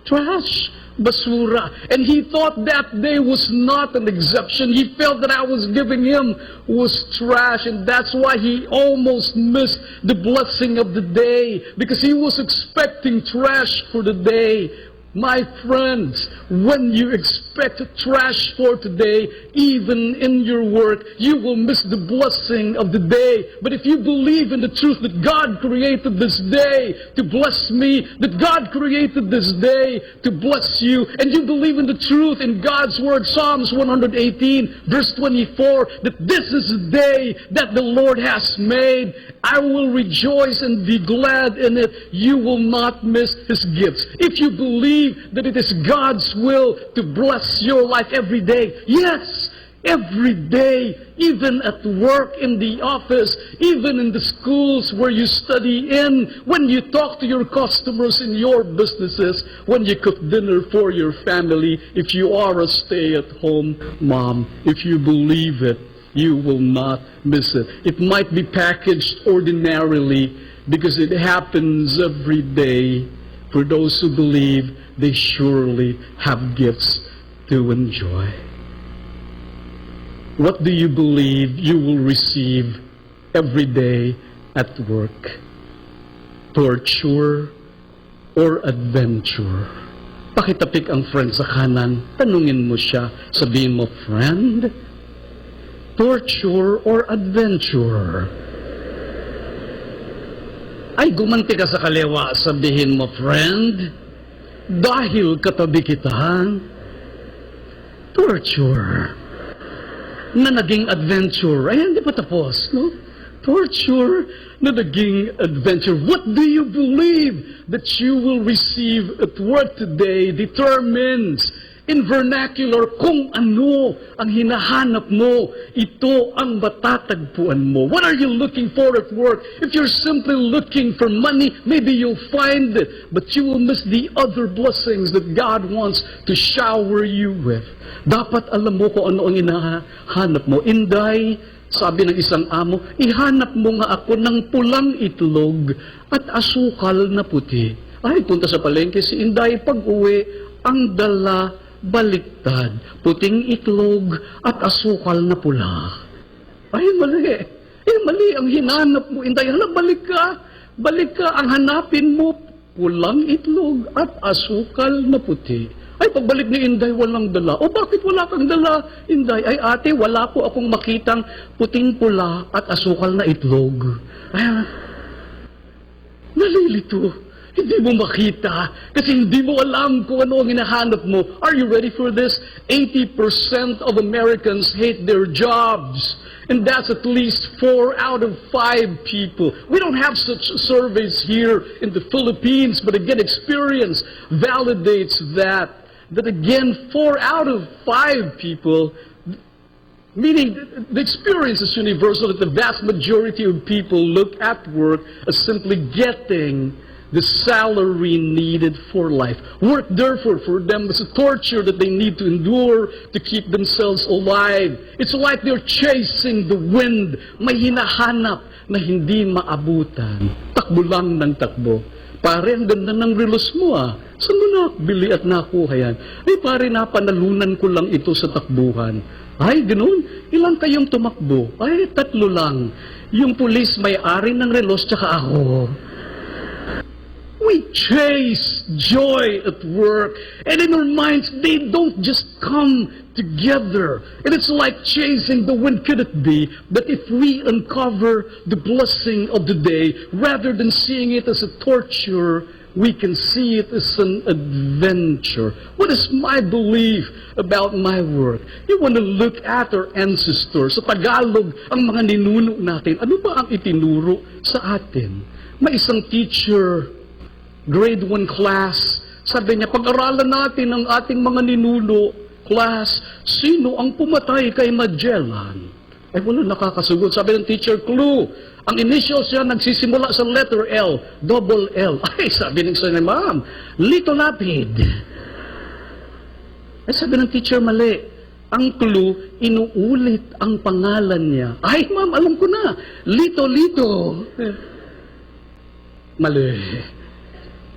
trash, basura. And he thought that day was not an exception. He felt that I was giving him was trash, and that's why he almost missed the blessing of the day because he was expecting trash for the day. My friends, when you expect trash for today, even in your work, you will miss the blessing of the day. But if you believe in the truth that God created this day to bless me, that God created this day to bless you, and you believe in the truth in God's word, Psalms 118, verse 24, that this is the day that the Lord has made, I will rejoice and be glad in it. You will not miss His gifts. If you believe that it is God's will to bless your life every day. Yes, every day, even at work, in the office, even in the schools where you study in, when you talk to your customers in your businesses, when you cook dinner for your family, if you are a stay-at-home mom, if you believe it, you will not miss it. It might be packaged ordinarily because it happens every day. For those who believe, they surely have gifts to enjoy. What do you believe you will receive every day at work? Torture or adventure? Pakitapik ang friend sa kanan, tanungin mo siya, sabihin mo, friend, torture or adventure? Ay, gumanti ka sa kaliwa, sabihin mo, friend, dahil katabi kita, torture na naging adventure. Ay, hindi pa tapos, no? Torture na naging adventure. What do you believe that you will receive at work today determines in vernacular kung ano ang hinahanap mo. Ito ang matatagpuan mo. What are you looking for at work? If you're simply looking for money, maybe you'll find it, but you will miss the other blessings that God wants to shower you with. Dapat alam mo kung ano ang hinahanap mo. Inday, sabi ng isang amo, ihanap mo nga ako ng pulang itlog at asukal na puti. Ay, punta sa palengke si Inday, pag-uwi, ang dala baliktad, puting itlog at asukal na pula. Ay, mali. Mali ang hinanap mo, Inday. Hala, balik ka. Balik ka. Ang hanapin mo, pulang itlog at asukal na puti. Ay, pagbalik ni Inday, walang dala. O, bakit wala kang dala, Inday? Ay, ate, wala po akong makitang puting pula at asukal na itlog. Ay, nalilito. Hindi mo makita kasi hindi mo alam kung ano ang hinahanap mo. Are you ready for this? 80% of Americans hate their jobs. And that's at least 4 out of 5 people. We don't have such surveys here in the Philippines, but again, experience validates that again, 4 out of 5 people, meaning the experience is universal, that the vast majority of people look at work as simply getting the salary needed for life. Work, therefore, for them is a torture that they need to endure to keep themselves alive. It's like they're chasing the wind. May hinahanap na hindi maabutan. Takbo lang ng takbo. Pare, ang ganda ng relos mo ah. Saan mo nakabili at nakuha yan? Ay pare, napanalunan ko lang ito sa takbuhan. Ay, ganoon. Ilang kayong tumakbo? Ay, 3 lang. Yung pulis may-ari ng relos tsaka ako. We chase joy at work, and in our minds, they don't just come together. And it's like chasing the wind. Could it be that if we uncover the blessing of the day, rather than seeing it as a torture, we can see it as an adventure? What is my belief about my work? You want to look at our ancestors. Sa Tagalog, ang mga ninuno natin, ano ba ang itinuro sa atin? May isang teacher, grade 1 class, sabi niya, pag-aralan natin ang ating mga ninuno, class, sino ang pumatay kay Magellan? Ay, wala nakakasagot. Sabi ng teacher, clue. Ang initials niya nagsisimula sa letter L, double L. Ay, sabi ng sana, ma'am, Lito Lapid. Ay, sabi ng teacher, mali. Ang clue, inuulit ang pangalan niya. Ay, ma'am, alam ko na. Lito. Mali.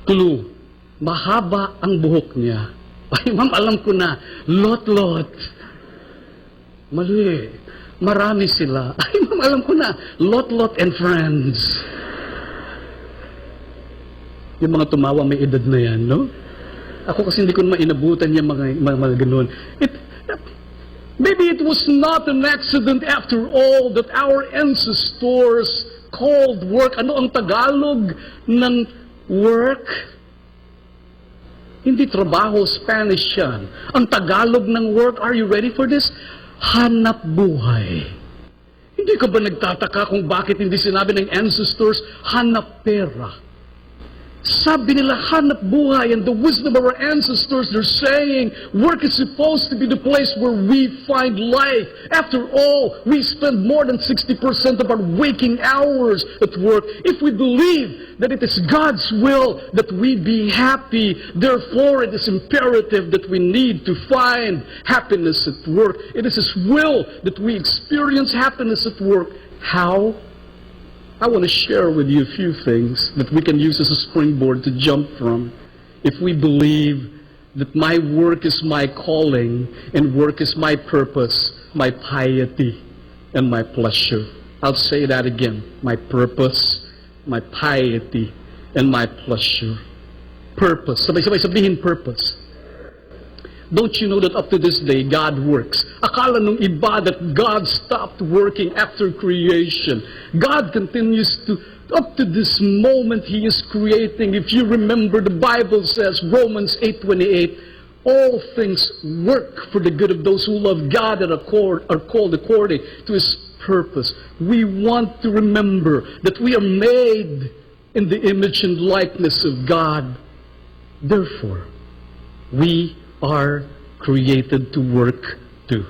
Clue, mahaba ang buhok niya. Ay, ma'am, alam ko na. Lot. Mali. Marami sila. Ay, ma'am, alam ko na. Lot and Friends. Yung mga tumawa may edad na yan, no? Ako kasi hindi ko naman inabutan yung mga ganun. Maybe it was not an accident after all that our ancestors called work. Ano ang Tagalog ng work? Hindi trabaho, Spanish yan. Ang Tagalog ng work, are you ready for this? Hanap buhay. Hindi ka ba nagtataka kung bakit hindi sinabi ng ancestors, hanap pera? Sabi nila, hanap buhay, and the wisdom of our ancestors, they're saying, work is supposed to be the place where we find life. After all, we spend more than 60% of our waking hours at work. If we believe that it is God's will that we be happy, therefore it is imperative that we need to find happiness at work. It is His will that we experience happiness at work. How? I want to share with you a few things that we can use as a springboard to jump from. If we believe that my work is my calling and work is my purpose, my piety, and my pleasure. I'll say that again. My purpose, my piety, and my pleasure. Purpose. Sabay-sabay sabihin purpose. Don't you know that up to this day, God works? Akala nung iba that God stopped working after creation. God continues to, up to this moment, He is creating. If you remember, the Bible says, Romans 8:28, all things work for the good of those who love God and are called according to His purpose. We want to remember that we are made in the image and likeness of God. Therefore, we are created to work too.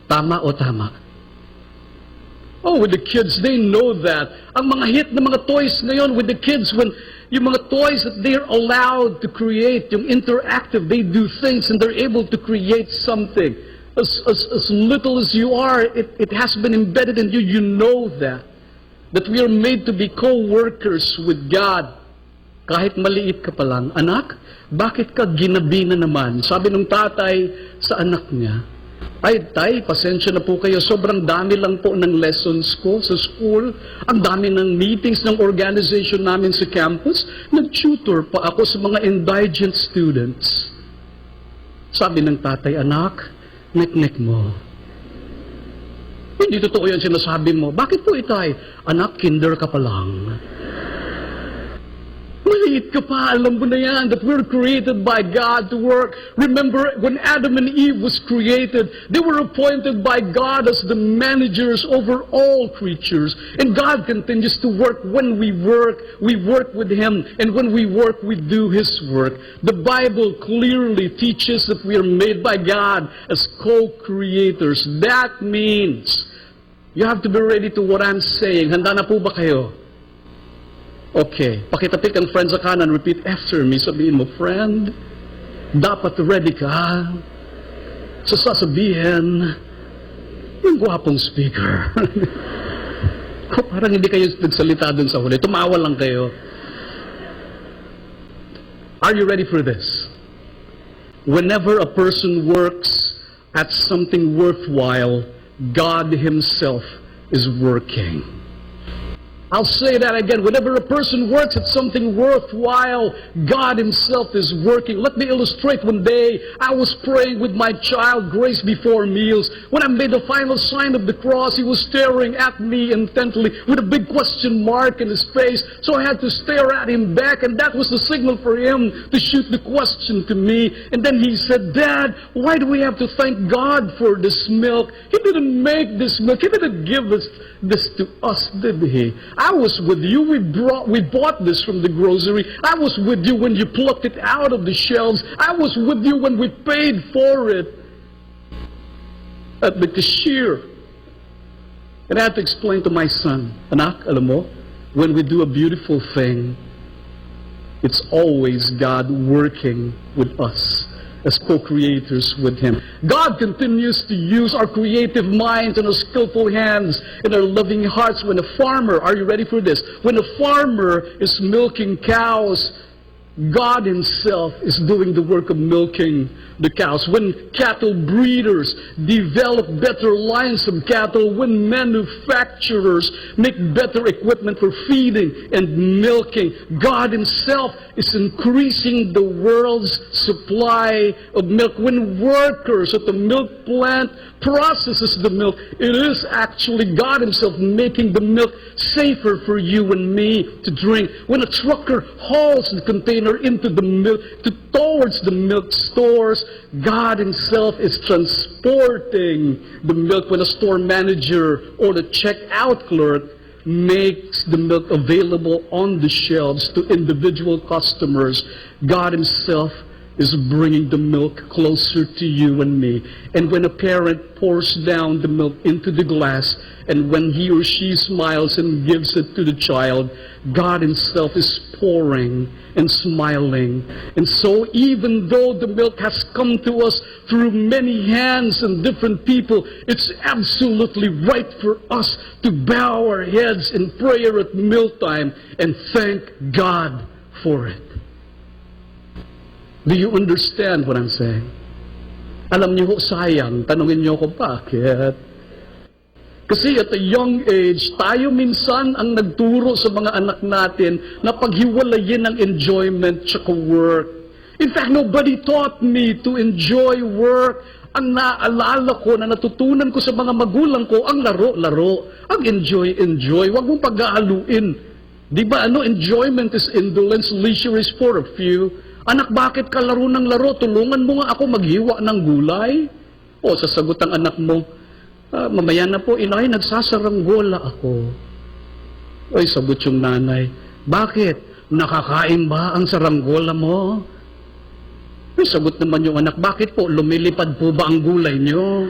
Tama o tama? Oh, with the kids, they know that. Ang mga hit na mga toys ngayon with the kids, when yung mga toys that they're allowed to create, yung interactive, they do things and they're able to create something. As little as you are, it has been embedded in you. You know that we are made to be co-workers with God. Kahit maliit ka pa lang, anak, bakit ka ginabi na naman? Sabi ng tatay sa anak niya, ay, tay, pasensya na po kayo. Sobrang dami lang po ng lessons ko sa school. Ang dami ng meetings ng organization namin sa campus. Nag-tutor pa ako sa mga indigent students. Sabi ng tatay, anak, nek-nek mo. Hindi totoo yan sinasabi mo. Bakit po itay? Anak, kinder ka pa lang. Mali maliit ka pa, alam mo na yan, that we're created by God to work. Remember, when Adam and Eve was created, they were appointed by God as the managers over all creatures. And God continues to work. When we work with Him. And when we work, we do His work. The Bible clearly teaches that we are made by God as co-creators. That means you have to be ready to what I'm saying. Handa na po ba kayo? Okay. Pakitapik ang friend sa kanan. Repeat after me. Sabihin mo, friend, dapat ready ka sa sasabihin ng gwapong speaker. Parang hindi kayo nagsalita dun sa huli. Tumawa lang kayo. Are you ready for this? Whenever a person works at something worthwhile, God Himself is working. I'll say that again. Whenever a person works at something worthwhile, God Himself is working. Let me illustrate. One day, I was praying with my child, Grace, before meals. When I made the final sign of the cross, he was staring at me intently with a big question mark in his face. So I had to stare at him back, and that was the signal for him to shoot the question to me. And then he said, Dad, why do we have to thank God for this milk? He didn't make this milk. He didn't give us this to us, did He? I was with you. We bought this from the grocery. I was with you when you plucked it out of the shelves. I was with you when we paid for it at the cashier. And I had to explain to my son, Anak, alam mo, when we do a beautiful thing, it's always God working with us as co-creators with Him. God continues to use our creative minds and our skillful hands and our loving hearts. When a farmer, are you ready for this? When a farmer is milking cows, God Himself is doing the work of milking the cows. When cattle breeders develop better lines of cattle, when manufacturers make better equipment for feeding and milking, God Himself is increasing the world's supply of milk. When workers at the milk plant processes the milk, it is actually God Himself making the milk safer for you and me to drink. When a trucker hauls the container into the milk, towards the milk stores, God Himself is transporting the milk. When a store manager or the checkout clerk makes the milk available on the shelves to individual customers, God Himself is bringing the milk closer to you and me. And when a parent pours down the milk into the glass, and when he or she smiles and gives it to the child, God Himself is pouring and smiling. And so even though the milk has come to us through many hands and different people, it's absolutely right for us to bow our heads in prayer at mealtime and thank God for it. Do you understand what I'm saying? Alam niyo ho, sayang, tanungin niyo ko bakit? Kasi at a young age, tayo minsan ang nagturo sa mga anak natin na paghiwalayin ang enjoyment tsaka work. In fact, nobody taught me to enjoy work. Ang naalala ko na natutunan ko sa mga magulang ko, ang laro-laro, ang enjoy. Huwag mong pag-aaluin. Di ba, enjoyment is indolence, leisure is for a few. Anak, bakit ka laro ng laro? Tulungan mo nga ako maghiwa ng gulay. O, sasagot ang anak mo, mamaya na po, inay, nagsasaranggola ako. Oy, sagot yung nanay, bakit? Nakakain ba ang saranggola mo? Ay, sagot naman yung anak, bakit po? Lumilipad po ba ang gulay nyo?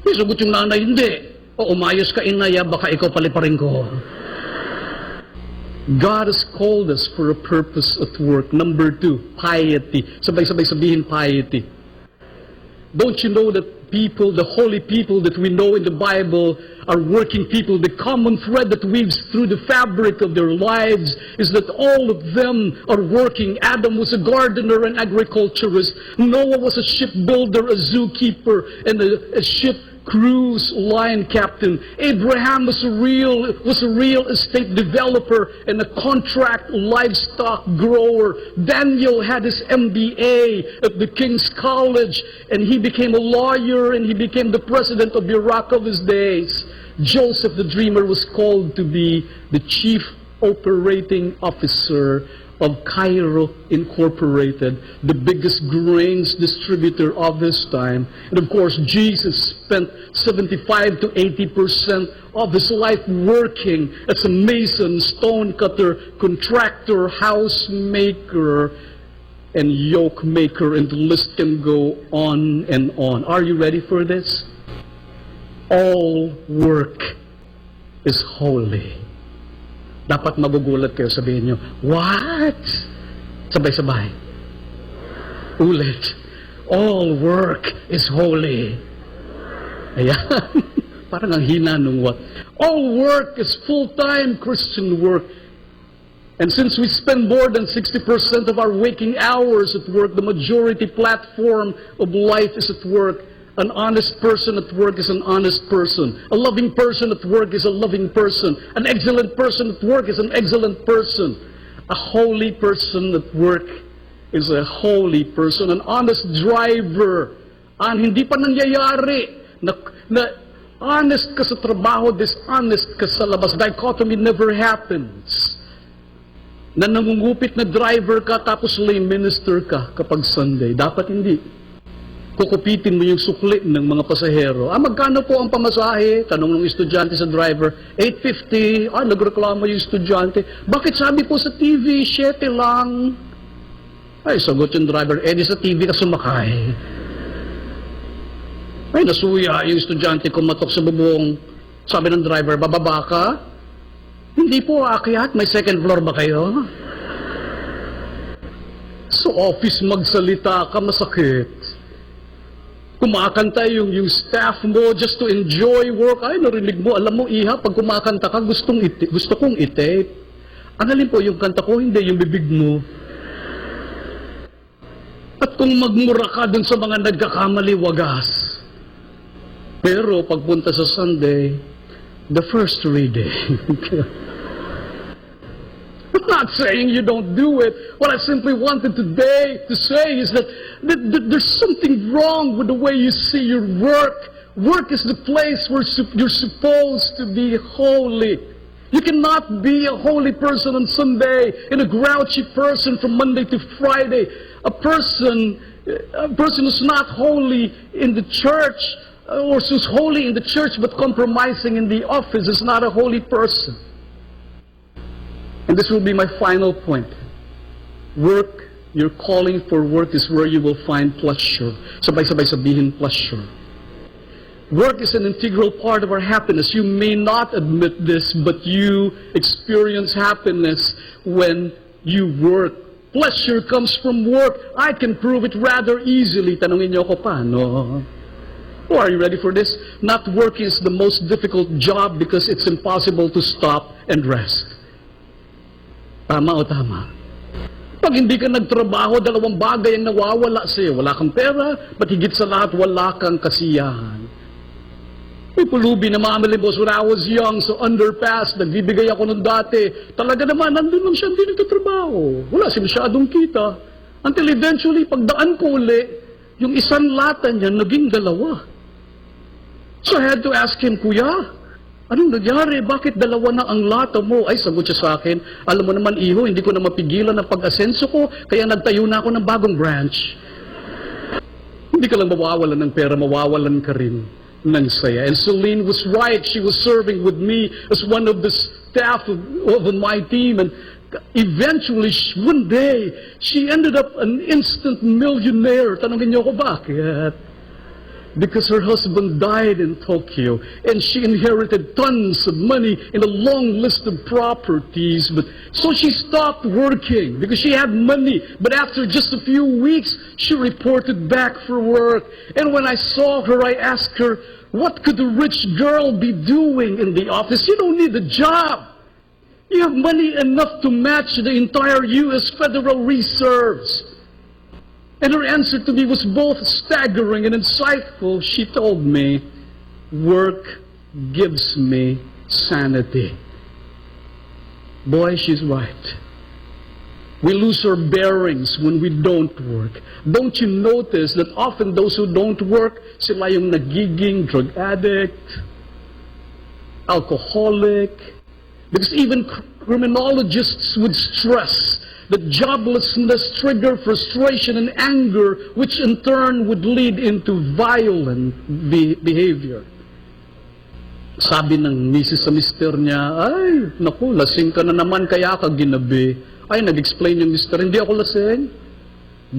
Ay, sagot yung nanay, hindi. O, umayos ka, inay, baka ikaw paliparin ko. God has called us for a purpose at work. Number 2, piety. Sabay-sabay sabihin piety. Don't you know that people, the holy people that we know in the Bible are working people? The common thread that weaves through the fabric of their lives is that all of them are working. Adam was a gardener and agriculturist. Noah was a shipbuilder, a zookeeper, and a ship cruise line captain. Abraham was a real estate developer and a contract livestock grower. Daniel had his MBA at the King's College, and he became a lawyer, and he became the president of Iraq of his days. Joseph the dreamer was called to be the chief operating officer of Cairo Incorporated, the biggest grains distributor of his time. And of course, Jesus spent 75 to 80% of his life working as a mason, stone cutter, contractor, house maker, and yoke maker, and the list can go on and on. Are you ready for this? All work is holy. Dapat magugulat kayo, sabihin nyo, what? Sabay-sabay. Ulit. All work is holy. Ayan. Parang ang hina nung what? All work is full-time Christian work. And since we spend more than 60% of our waking hours at work, the majority platform of life is at work. An honest person at work is an honest person. A loving person at work is a loving person. An excellent person at work is an excellent person. A holy person at work is a holy person. An honest driver, hindi pa nangyayari na honest ka sa trabaho, dishonest ka sa labas. Dichotomy never happens. Na nangungupit na driver ka tapos lay minister ka kapag Sunday. Dapat hindi. Kukupitin mo yung sukli ng mga pasahero. Magkano po ang pamasahe? Tanong ng estudyante sa driver. 850. Nagreklamo yung estudyante. Bakit sabi po sa TV, 7 lang? Ay, sagot yung driver, di sa TV ka sumakay. Ay, nasuya yung estudyante, kumatok sa bubong. Sabi ng driver, bababa ka? Hindi po, aakyat. May second floor ba kayo? Sa office magsalita ka, masakit. Kumakanta yung staff mo just to enjoy work. Ay, narinig mo, alam mo, Iha, pag kumakanta ka, gusto kong i-tape. Ang alin po, yung kanta ko, hindi, yung bibig mo. At kung magmura ka dun sa mga nagkakamali, wagas. Pero pagpunta sa Sunday, the first reading. I'm not saying you don't do it. What I simply wanted today to say is that there's something wrong with the way you see your work. Work is the place where you're supposed to be holy. You cannot be a holy person on Sunday and a grouchy person from Monday to Friday. A person who's not holy in the church, or who's holy in the church but compromising in the office, is not a holy person. And this will be my final point. Work, your calling for work is where you will find pleasure. Sabay-sabay sabihin, pleasure. Work is an integral part of our happiness. You may not admit this, but you experience happiness when you work. Pleasure comes from work. I can prove it rather easily. Tanungin niyo ako paano? Oh, are you ready for this? Not working is the most difficult job because it's impossible to stop and rest. Tama o tama? Pag hindi ka nagtrabaho, dalawang bagay ang nawawala sa'yo. Wala kang pera, but higit sa lahat, wala kang kasiyahan. May pulubi na mamali, boss, when I was young, so underpass, nagbibigay ako nung dati. Talaga naman, nandun lang siya, hindi nagtatrabaho. Wala siya masyadong kita. Until eventually, pagdaan ko uli, yung isang lata niya, naging 2. So I had to ask him, Kuya, anong nangyari? Bakit 2 na ang lata mo? Ay, sagot siya sa akin, alam mo naman, Iho, hindi ko na mapigilan ang pag-asenso ko, kaya nagtayo na ako ng bagong branch. Hindi ka lang mawawalan ng pera, mawawalan ka rin ng saya. And Celine was right. She was serving with me as one of the staff of my team. And eventually, one day, she ended up an instant millionaire. Tanongin niyo ako, bakit? Because her husband died in Tokyo and she inherited tons of money and a long list of properties. But so she stopped working because she had money. But after just a few weeks, she reported back for work. And when I saw her, I asked her, what could a rich girl be doing in the office? You don't need a job. You have money enough to match the entire U.S. Federal Reserves. And her answer to me was both staggering and insightful. She told me, work gives me sanity. Boy, she's right. We lose our bearings when we don't work. Don't you notice that often those who don't work, sila yung nagiging drug addict, alcoholic? Because even criminologists would stress that joblessness trigger frustration and anger, which in turn would lead into violent behavior. Sabi ng misis sa mister niya, ay, naku, lasing ka na naman kaya ka ginabi. Ay, nag-explain yung mister, hindi ako lasing.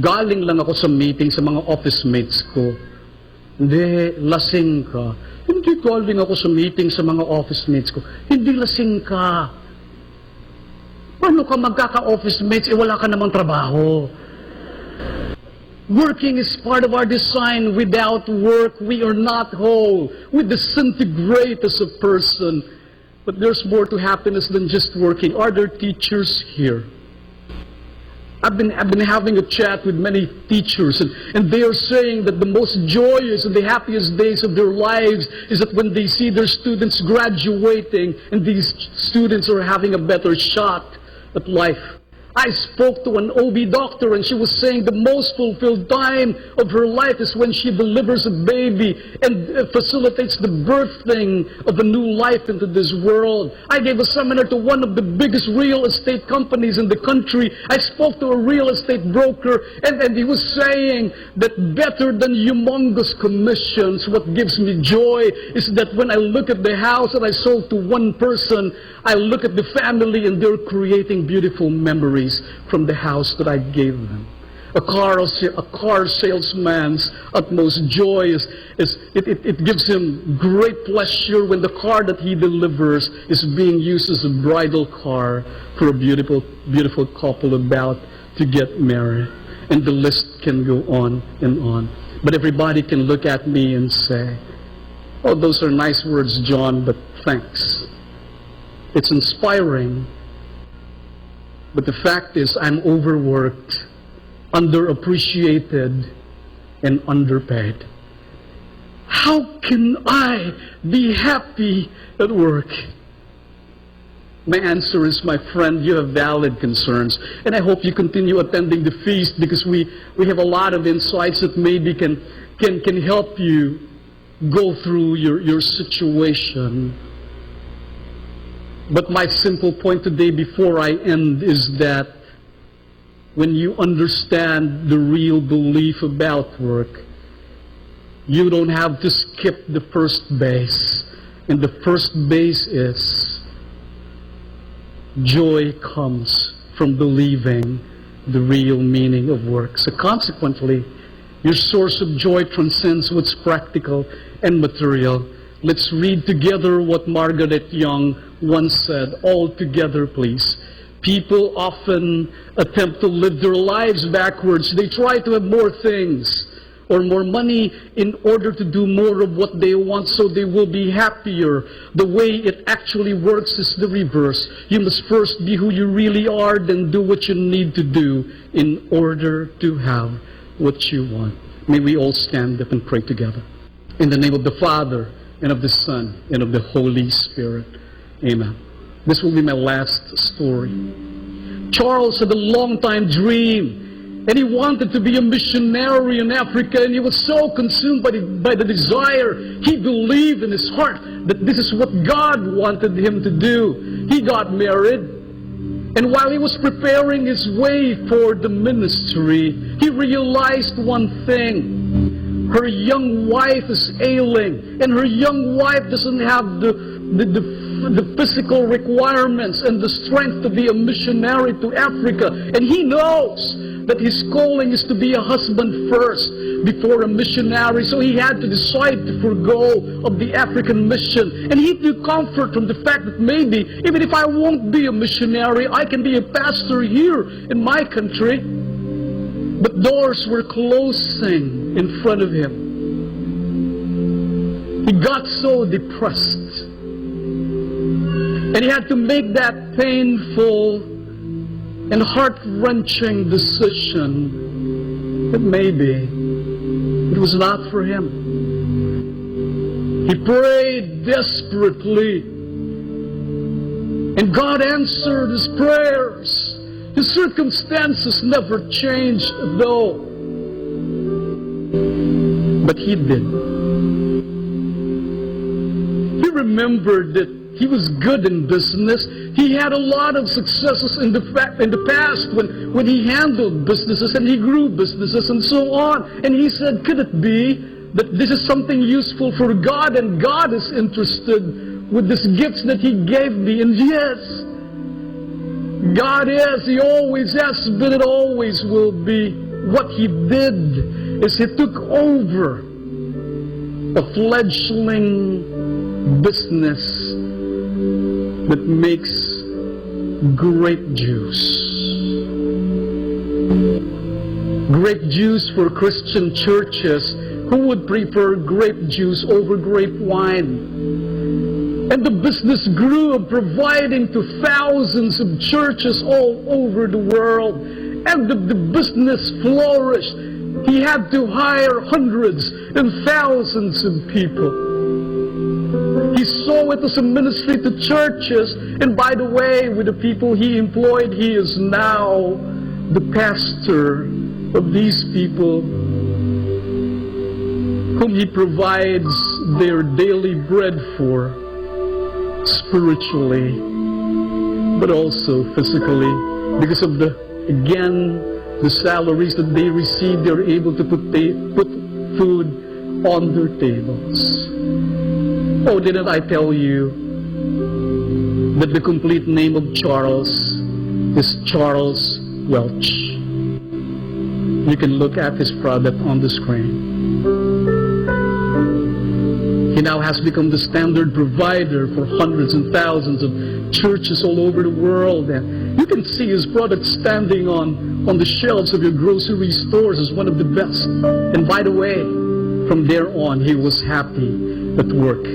Galing lang ako sa meeting sa mga office mates ko. Hindi, lasing ka. Hindi galing ako sa meeting sa mga office mates ko. Hindi lasing ka. Paano ka magkaka-office mates, wala ka namang trabaho? Working is part of our design. Without work, we are not whole. We disintegrate as a person. But there's more to happiness than just working. Are there teachers here? I've been having a chat with many teachers, and they are saying that the most joyous and the happiest days of their lives is that when they see their students graduating, and these students are having a better shot at life. I spoke to an OB doctor, and she was saying the most fulfilled time of her life is when she delivers a baby and facilitates the birthing of a new life into this world. I gave a seminar to one of the biggest real estate companies in the country. I spoke to a real estate broker, and he was saying that better than humongous commissions, what gives me joy is that when I look at the house that I sold to one person, I look at the family and they're creating beautiful memories from the house that I gave them. A car salesman's utmost joy is it gives him great pleasure when the car that he delivers is being used as a bridal car for a beautiful couple about to get married. And the list can go on and on. But everybody can look at me and say, oh, those are nice words, John, but thanks. It's inspiring, but the fact is I'm overworked, underappreciated, and underpaid. How can I be happy at work? My answer is, my friend, you have valid concerns, and I hope you continue attending the feast because we have a lot of insights that maybe can help you go through your situation. But my simple point today before I end is that when you understand the real belief about work, you don't have to skip the first base. And the first base is joy comes from believing the real meaning of work. So consequently, your source of joy transcends what's practical and material. Let's read together what Margaret Young once said. All together, please. People often attempt to live their lives backwards. They try to have more things or more money in order to do more of what they want so they will be happier. The way it actually works is the reverse. You must first be who you really are, then do what you need to do in order to have what you want. May we all stand up and pray together. In the name of the Father, and of the Son, and of the Holy Spirit. Amen. This will be my last story. Charles had a long-time dream, and he wanted to be a missionary in Africa, and he was so consumed by the desire. He believed in his heart that this is what God wanted him to do. He got married, and while he was preparing his way for the ministry, he realized one thing. Her young wife is ailing, and her young wife doesn't have the physical requirements and the strength to be a missionary to Africa. And he knows that his calling is to be a husband first before a missionary. So he had to decide to forego of the African mission. And he took comfort from the fact that maybe, even if I won't be a missionary, I can be a pastor here in my country. But doors were closing in front of him. He got so depressed. And he had to make that painful and heart-wrenching decision that maybe it was not for him. He prayed desperately, and God answered his prayers. His circumstances never changed, though. But he did. He remembered that He was good in business. He had a lot of successes in the past when he handled businesses and he grew businesses and so on. And he said, could it be that this is something useful for God and God is interested with these gifts that He gave me? And yes, God is. He always has been and always will be. What He did is He took over a fledgling business that makes grape juice. Grape juice for Christian churches. Who would prefer grape juice over grape wine? And the business grew of providing to thousands of churches all over the world. And the business flourished. He had to hire hundreds and thousands of people. He saw it as a ministry to churches. And by the way, with the people he employed, he is now the pastor of these people whom he provides their daily bread for, spiritually, but also physically. Because of the salaries that they receive, they're able to put food on their tables. Oh, didn't I tell you that the complete name of Charles is Charles Welch? You can look at his product on the screen. He now has become the standard provider for hundreds and thousands of churches all over the world. And you can see his product standing on the shelves of your grocery stores as one of the best. And by the way, from there on, he was happy at work.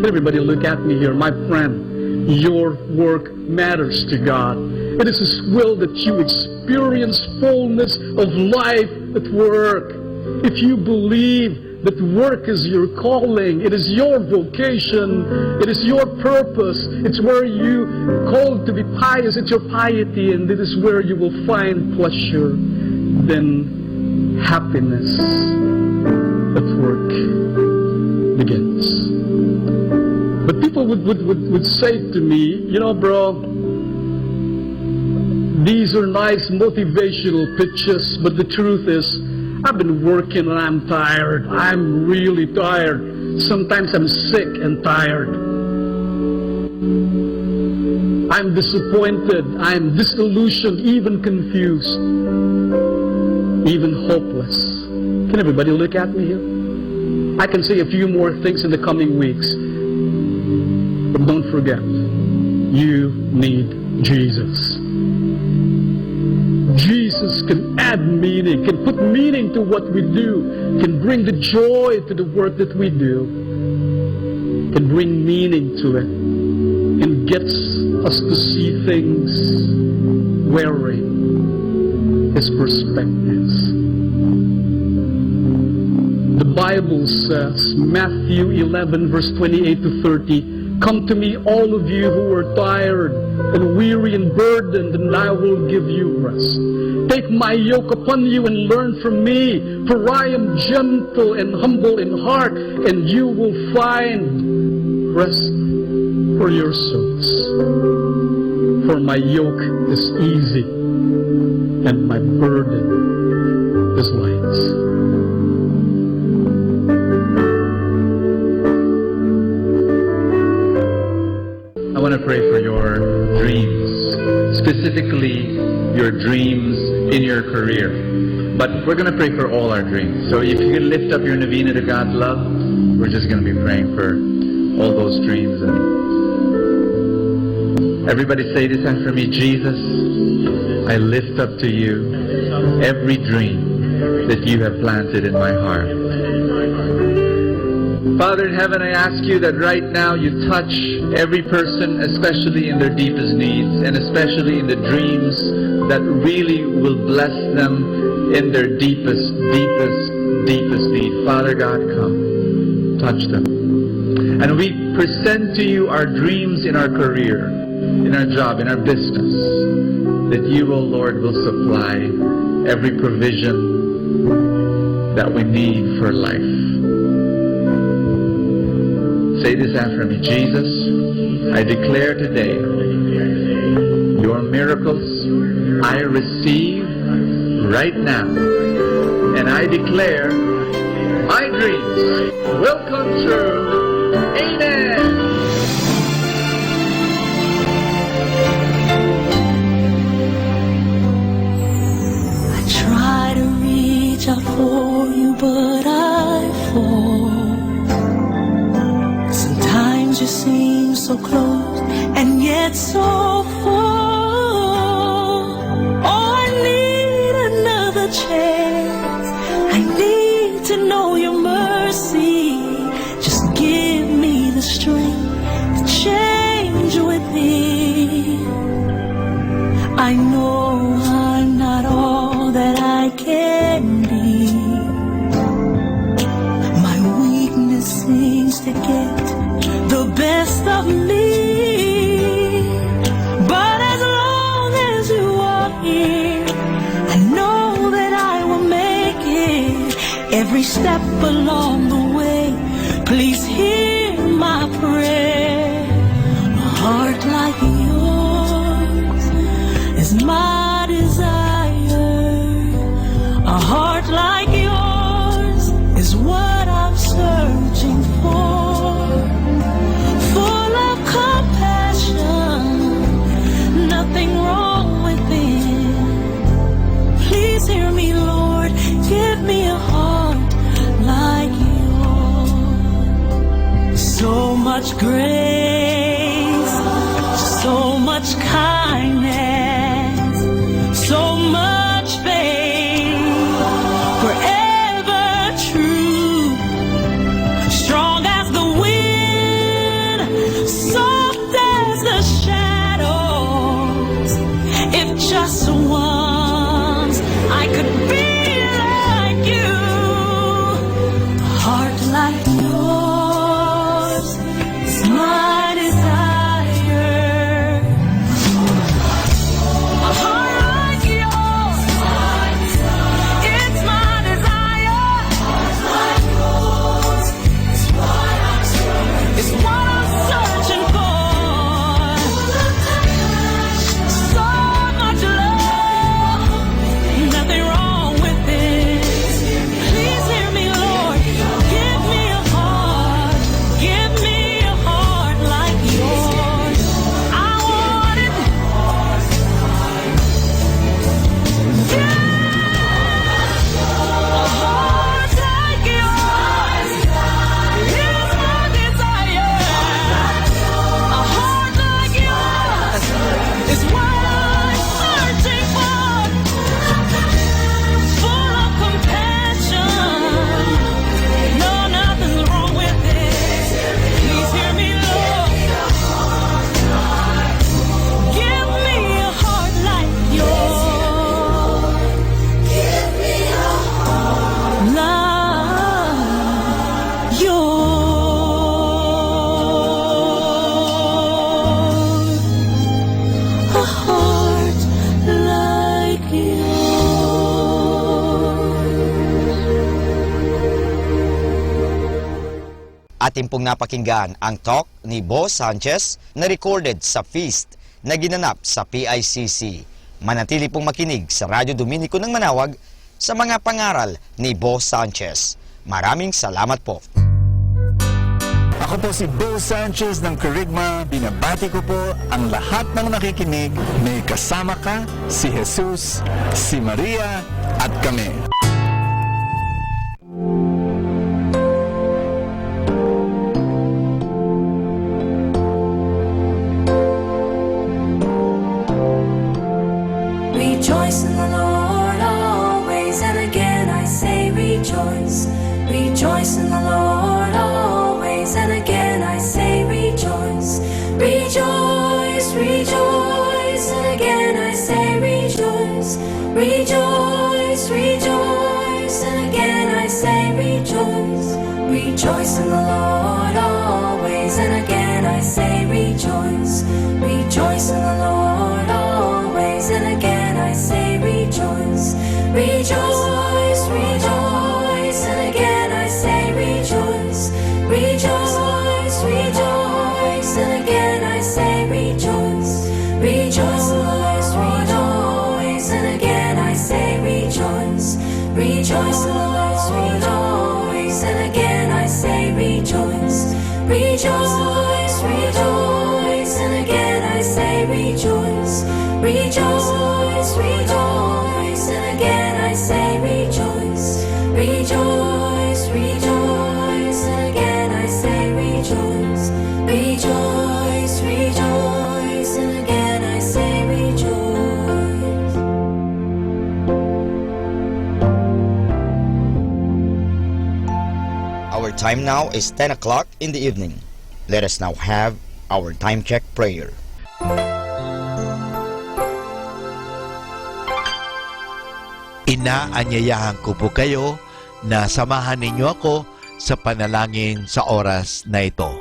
Everybody look at me here. My friend, your work matters to God. It is His will that you experience fullness of life at work. If you believe that work is your calling, it is your vocation, it is your purpose, it's where you called to be pious, it's your piety, and it is where you will find pleasure, then happiness at work begins. But people would say to me, you know, bro, these are nice motivational pitches, but the truth is, I've been working and I'm tired. I'm really tired. Sometimes I'm sick and tired. I'm disappointed. I'm disillusioned, even confused, even hopeless. Can everybody look at me here? I can say a few more things in the coming weeks. But don't forget, you need Jesus. Jesus can add meaning, can put meaning to what we do, can bring the joy to the work that we do, can bring meaning to it, and gets us to see things wearing His perspectives. The Bible says, Matthew 11, verse 28 to 30, "Come to me, all of you who are tired and weary and burdened, and I will give you rest. Take my yoke upon you and learn from me, for I am gentle and humble in heart, and you will find rest for your souls. For my yoke is easy, and my burden is light." I want to pray for your dreams, specifically your dreams in your career. But we're going to pray for all our dreams. So if you can lift up your novena to God's love, we're just going to be praying for all those dreams. And everybody say this after me. Jesus, I lift up to you every dream that you have planted in my heart. Father in heaven, I ask you that right now you touch every person, especially in their deepest needs, and especially in the dreams that really will bless them in their deepest need. Father God, come, touch them. And we present to you our dreams in our career, in our job, in our business, that you, O Lord, will supply every provision that we need for life. Say this after me. Jesus, I declare today your miracles I receive right now. And I declare my dreams will come true. Amen. I try to reach out for you, but I fall. Sometimes you seem so close and yet so far. Oh, I need another chance. I need to know your mercy. Just give me the strength to change within. I know I'm not all that I can be. My weakness seems to get the best of me. But as long as you are here, I know that I will make it. Every step along the way, please hear my prayer. A heart like yours is my desire. A heart like yours is what I'm searching for. Full of compassion, nothing wrong within. Please hear me, Lord, give me a heart like yours. So much grace, so much kindness, so much faith, forever true, strong as the wind, soft as the shadows. If just once I could be like you, a heart like yours is my desire. A heart like yours, it's my desire. It's what I'm searching for. So much love, nothing wrong with it. Please hear me, Lord. Give me a heart like yours. I want it. Yeah. A heart like yours is my desire. A heart like yours is what I'm searching for. Full of compassion. No, nothing's wrong with it. Please hear me, Lord. Give me a heart like yours. Give me a heart like yours. A heart like Atin pong napakinggan ang talk ni Bo Sanchez na recorded sa feast na ginanap sa PICC. Manatili pong makinig sa Radyo Dominico ng Manawag sa mga pangaral ni Bo Sanchez. Maraming salamat po. Ako po si Bo Sanchez ng Kerygma. Binabati ko po ang lahat ng nakikinig. May kasama ka, si Jesus, si Maria, at kami. Rejoice in the Lord always, and again I say rejoice. Rejoice in the Lord always, and again I say rejoice. Rejoice, rejoice, and again I say rejoice. Rejoice, rejoice, and again I say rejoice. Rejoice in the Lord always, and again I say rejoice. Rejoice in the Lord always, and again I say rejoice. Rejoice, rejoice, and again I say rejoice. Rejoice, rejoice. rejoice, rejoice, and again I say rejoice, rejoice, rejoice, and again I say rejoice, rejoice, rejoice, and again I say rejoice, rejoice, rejoice, and again I say rejoice. Our time now is 10 o'clock in the evening. Let us now have our time check prayer. Inaanyayahan ko po kayo na samahan ninyo ako sa panalangin sa oras na ito.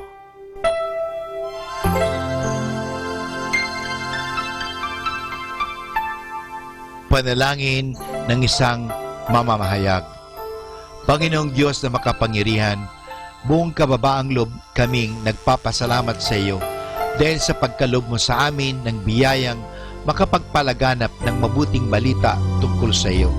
Panalangin ng isang mamamahayag. Panginoong Diyos na makapangyarihan, buong kababaang loob kaming nagpapasalamat sa iyo dahil sa pagkalob mo sa amin ng biyayang makapagpalaganap ng mabuting balita tungkol sa iyo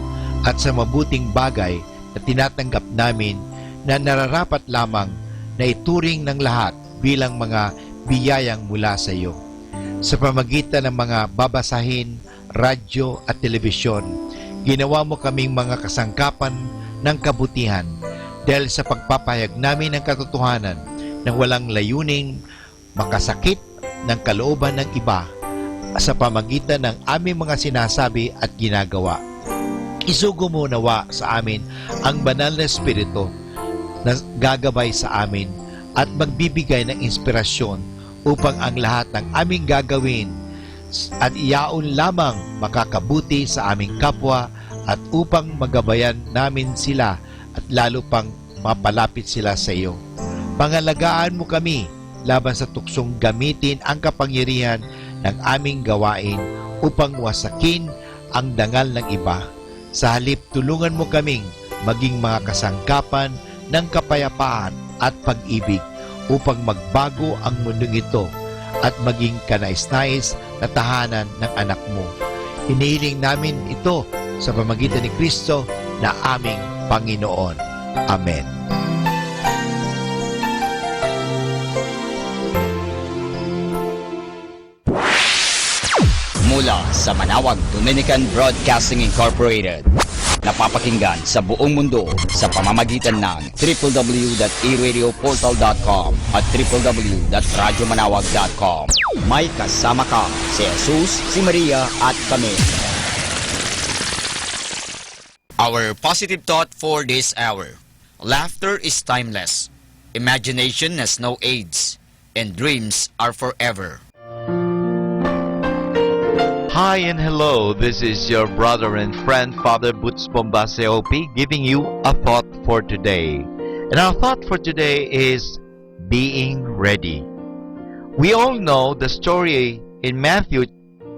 at sa mabuting bagay na tinatanggap namin na nararapat lamang na ituring ng lahat bilang mga biyayang mula sa iyo. Sa pamagitan ng mga babasahin, radyo at telebisyon, ginawa mo kaming mga kasangkapan ng kabutihan dahil sa pagpapahayag namin ng katotohanan ng walang layuning makasakit ng kalooban ng iba sa pamagitan ng aming mga sinasabi at ginagawa. Isugo mo nawa sa amin ang banal na Espiritu na gagabay sa amin at magbibigay ng inspirasyon upang ang lahat ng aming gagawin at iyaon lamang makakabuti sa aming kapwa at upang magabayan namin sila at lalo pang mapalapit sila sa iyo. Pangalagaan mo kami laban sa tuksong gamitin ang kapangyarihan ng aming gawain upang wasakin ang dangal ng iba. Sa halip, tulungan mo kaming maging mga kasangkapan ng kapayapaan at pag-ibig upang magbago ang mundong ito at maging kanais-nais na tahanan ng anak mo. Hinihiling namin ito sa pamamagitan ni Kristo na aming Panginoon. Amen. Mula sa Manawag Dominican Broadcasting Incorporated, napapakinggan sa buong mundo sa pamamagitan ng www.eradioportal.com at www.radyomanawag.com. May kasama ka si Jesus, si Maria at kami. Our positive thought for this hour. Laughter is timeless. Imagination has no age. And dreams are forever. Hi and hello, this is your brother and friend Father Boots Bombase OP giving you a thought for today. And our thought for today is being ready. We all know the story in Matthew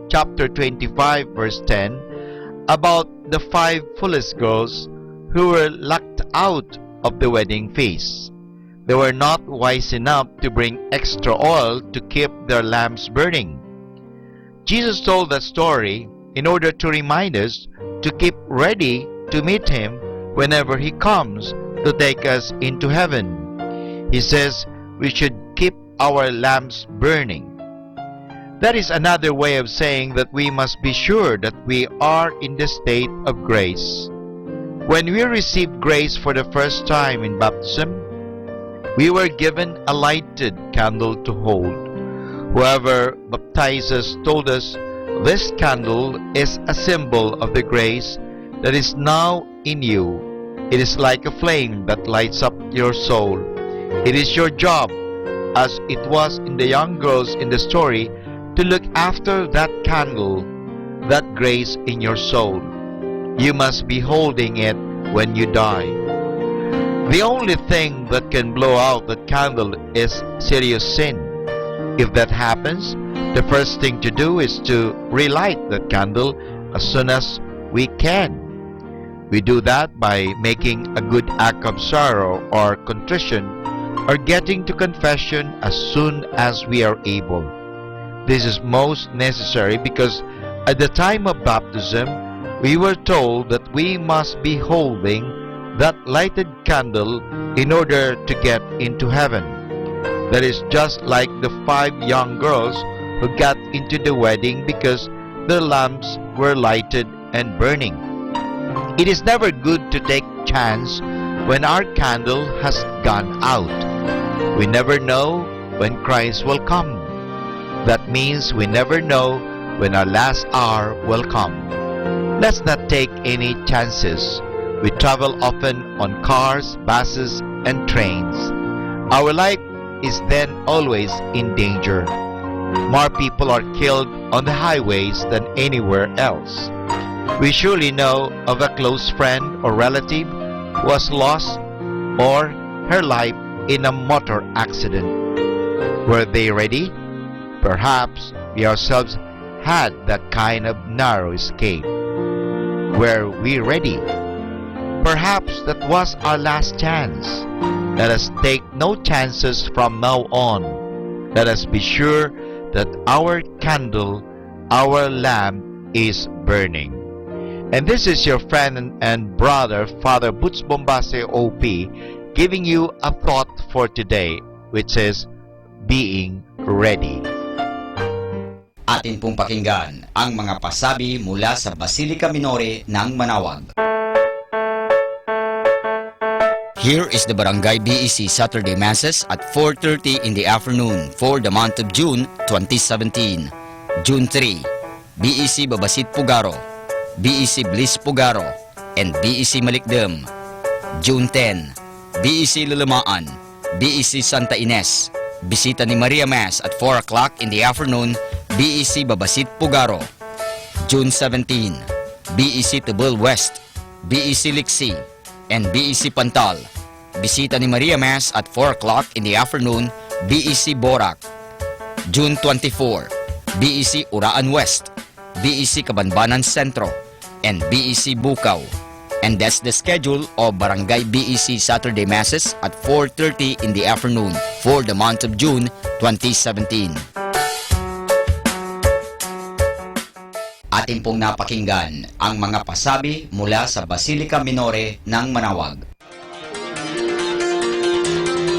chapter 25 verse 10 about the 5 foolish girls who were locked out of the wedding feast. They were not wise enough to bring extra oil to keep their lamps burning. Jesus told that story in order to remind us to keep ready to meet Him whenever He comes to take us into heaven. He says we should keep our lamps burning. That is another way of saying that we must be sure that we are in the state of grace. When we received grace for the first time in baptism, we were given a lighted candle to hold. Whoever baptized us told us this candle is a symbol of the grace that is now in you. It is like a flame that lights up your soul. It is your job, as it was in the young girls in the story, to look after that candle, that grace in your soul. You must be holding it when you die. The only thing that can blow out that candle is serious sin. If that happens, the first thing to do is to relight that candle as soon as we can. We do that by making a good act of sorrow or contrition, or getting to confession as soon as we are able. This is most necessary because at the time of baptism, we were told that we must be holding that lighted candle in order to get into heaven. That is just like the 5 young girls who got into the wedding because their lamps were lighted and burning. It is never good to take chance when our candle has gone out. We never know when Christ will come. That means we never know when our last hour will come. Let's not take any chances. We travel often on cars, buses, and trains. Our life is then always in danger. More people are killed on the highways than anywhere else. We surely know of a close friend or relative who has lost or her life in a motor accident. Were they ready? Perhaps we ourselves had that kind of narrow escape. Were we ready? Perhaps that was our last chance. Let us take no chances from now on. Let us be sure that our candle, our lamp is burning. And this is your friend and brother, Father Butz Bombase OP, giving you a thought for today, which is being ready. Atin pong pakinggan ang mga pasabi mula sa Basilica Minore ng Manawag. Here is the Barangay BEC Saturday Masses at 4:30 in the afternoon for the month of June 2017. June 3, BEC Babasit Pugaro, BEC Bliss Pugaro, and BEC Malikdem. June 10, BEC Lulamaan, BEC Santa Ines, Bisita ni Maria Mass at 4 o'clock in the afternoon, BEC Babasit Pugaro. June 17, BEC Tubul West, BEC Liksi, and BEC Pantal. Bisita ni Maria Mass at 4 o'clock in the afternoon, BEC Borac. June 24, BEC Uraan West, BEC Kabanbanan Sentro, and BEC Bukaw. And that's the schedule of Barangay BEC Saturday Masses at 4:30 in the afternoon for the month of June 2017. Atin pong napakinggan ang mga pasabi mula sa Basilica Minore ng Manawag.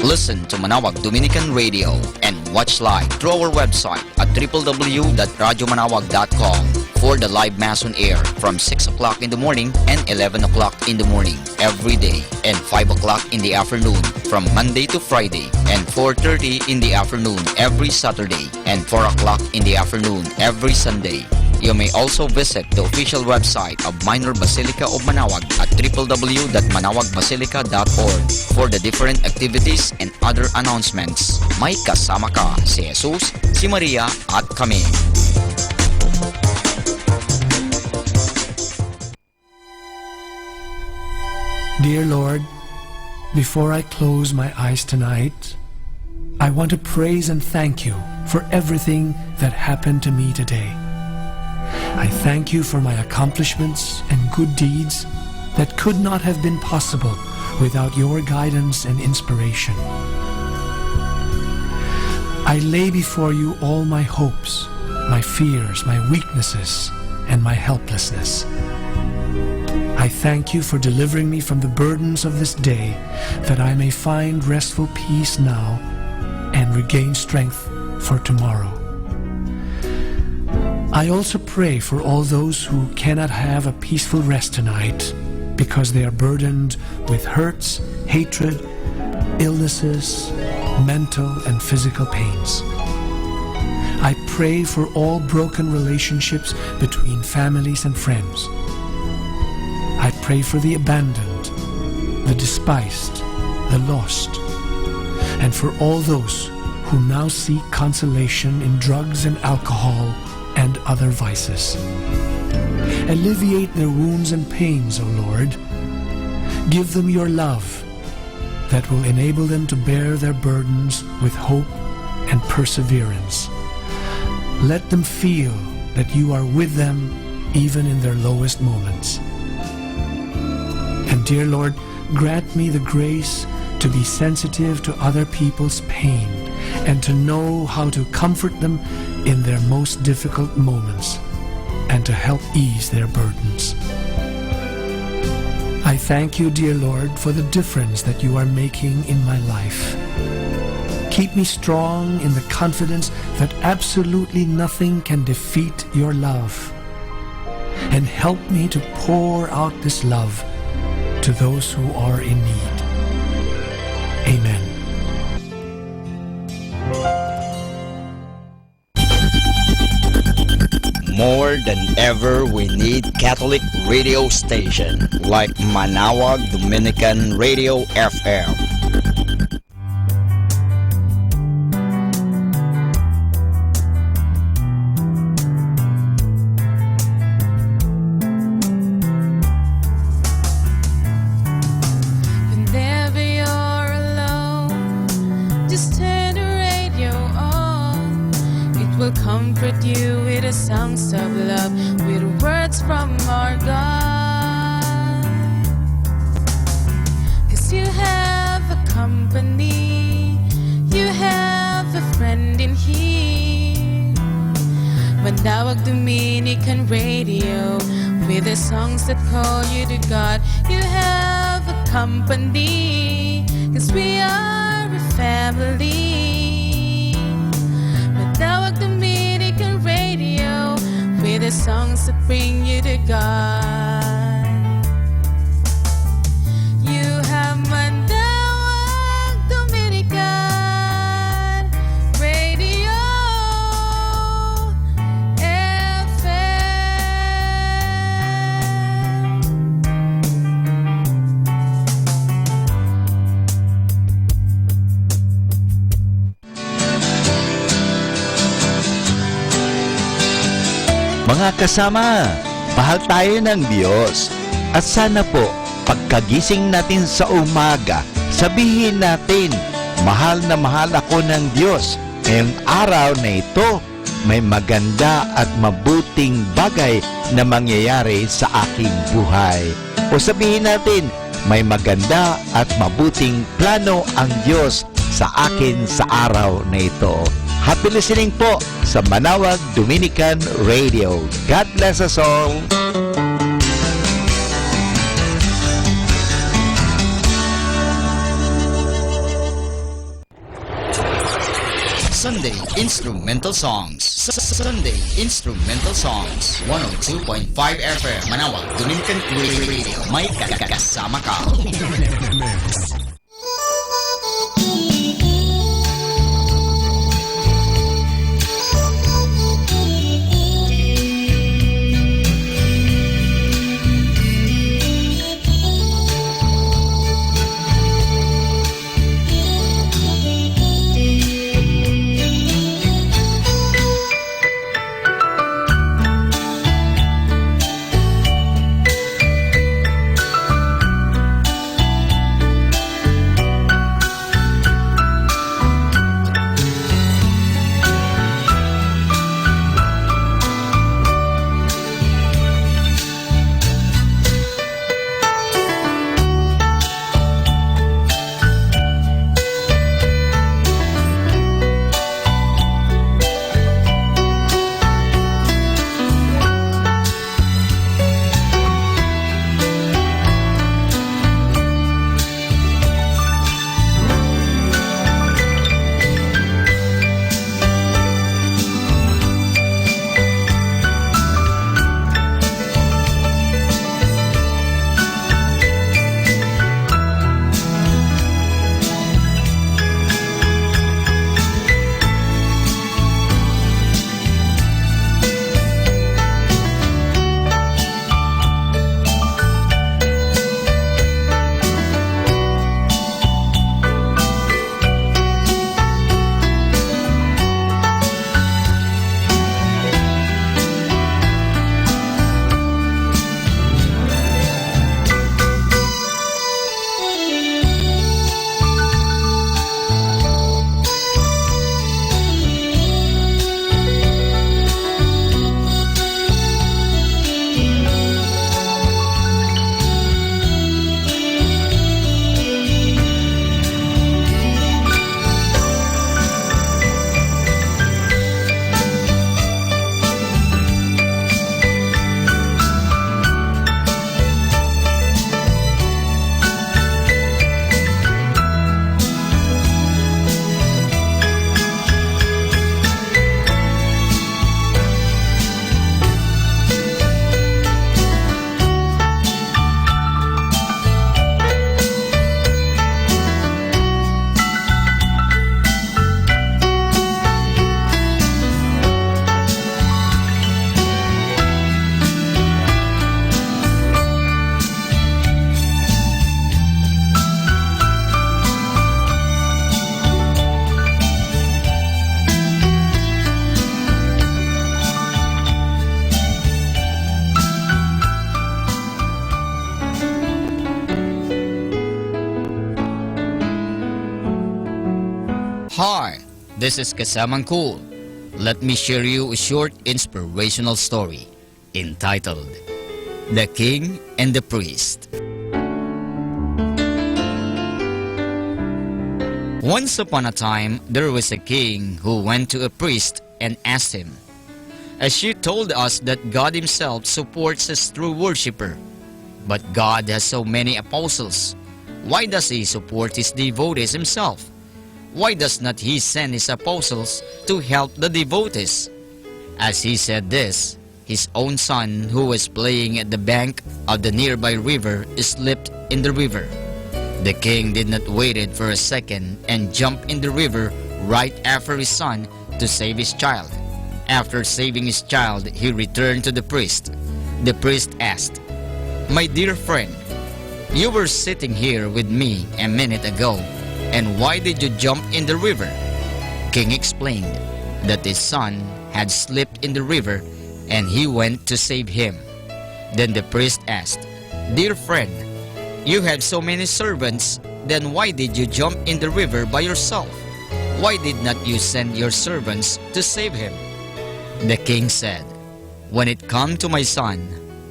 Listen to Manawag Dominican Radio and watch live through our website at www.radyomanawag.com for the live Mass on air from 6 o'clock in the morning and 11 o'clock in the morning every day and 5 o'clock in the afternoon from Monday to Friday and 4:30 in the afternoon every Saturday and 4 o'clock in the afternoon every Sunday. You may also visit the official website of Minor Basilica of Manawag at www.manawagbasilica.org for the different activities and other announcements. May kasama ka si Jesus, si Maria at kami. Dear Lord, before I close my eyes tonight, I want to praise and thank you for everything that happened to me today. I thank you for my accomplishments and good deeds that could not have been possible without your guidance and inspiration. I lay before you all my hopes, my fears, my weaknesses, and my helplessness. I thank you for delivering me from the burdens of this day, that I may find restful peace now and regain strength for tomorrow. I also pray for all those who cannot have a peaceful rest tonight because they are burdened with hurts, hatred, illnesses, mental and physical pains. I pray for all broken relationships between families and friends. I pray for the abandoned, the despised, the lost, and for all those who now seek consolation in drugs and alcohol and other vices. Alleviate their wounds and pains, O Lord. Give them your love that will enable them to bear their burdens with hope and perseverance. Let them feel that you are with them even in their lowest moments. And dear Lord, grant me the grace to be sensitive to other people's pain and to know how to comfort them in their most difficult moments and to help ease their burdens. I thank you, dear Lord, for the difference that you are making in my life. Keep me strong in the confidence that absolutely nothing can defeat your love. And help me to pour out this love to those who are in need. Amen. More than ever, we need Catholic radio station like Manawag Dominican Radio FM. Whenever you're alone, just turn the radio on. It will comfort you with the songs of love, with words from our God. 'Cause you have a company, you have a friend in here. Manawag Dominican Radio, with the songs that call you to God. You have a company, 'cause we are a family. Manawag Dominican Radio, with the songs that bring you to God. You have Manawag Dominican Radio Mga kasama, mahal tayo ng Diyos. At sana po, pagkagising natin sa umaga, sabihin natin, mahal na mahal ako ng Diyos. Ngayong araw na ito, may maganda at mabuting bagay na mangyayari sa aking buhay. O sabihin natin, may maganda at mabuting plano ang Diyos sa akin sa araw na ito. Happy listening po sa Manawag Dominican Radio. God bless us all. Sunday Instrumental Songs. Sunday Instrumental Songs. 102.5 FM. Manawag Dominican Radio. May kasama ka. this is Kasamang Cool. Let me share you a short inspirational story entitled The King and the Priest. Once upon a time, there was a king who went to a priest and asked him, "As you told us that God himself supports his true worshipper, but God has so many apostles, why does he support his devotees himself? Why does not he send his apostles to help the devotees?" As he said this, his own son, who was playing at the bank of the nearby river, slipped in the river. The king did not wait for a second and jumped in the river right after his son to save his child. After saving his child, he returned to the priest. The priest asked, "My dear friend, you were sitting here with me a minute ago, and why did you jump in the river?" King explained that his son had slipped in the river and he went to save him. Then the priest asked, "Dear friend, you have so many servants, then why did you jump in the river by yourself? Why did not you send your servants to save him?" The king said, "When it comes to my son,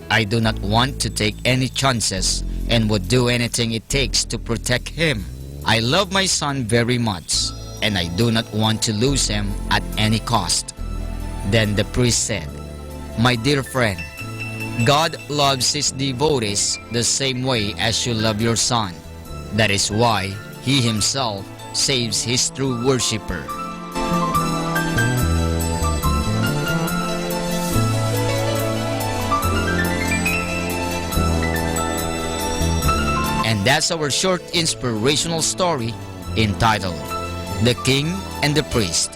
I do not want to take any chances and would do anything it takes to protect him. I love my son very much, and I do not want to lose him at any cost." Then the priest said, "My dear friend, God loves his devotees the same way as you love your son. That is why he himself saves his true worshipper." And that's our short inspirational story entitled The King and the Priest.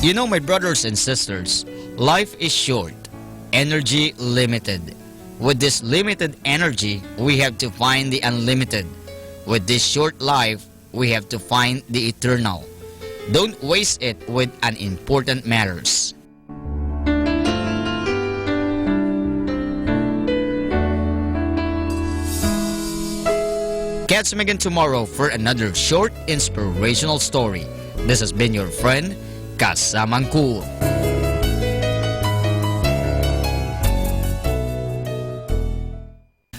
You know, my brothers and sisters, life is short, energy limited. With this limited energy, we have to find the unlimited. With this short life, we have to find the eternal. Don't waste it with unimportant matters. Catch me again tomorrow for another short inspirational story. This has been your friend, Kasamang Cool.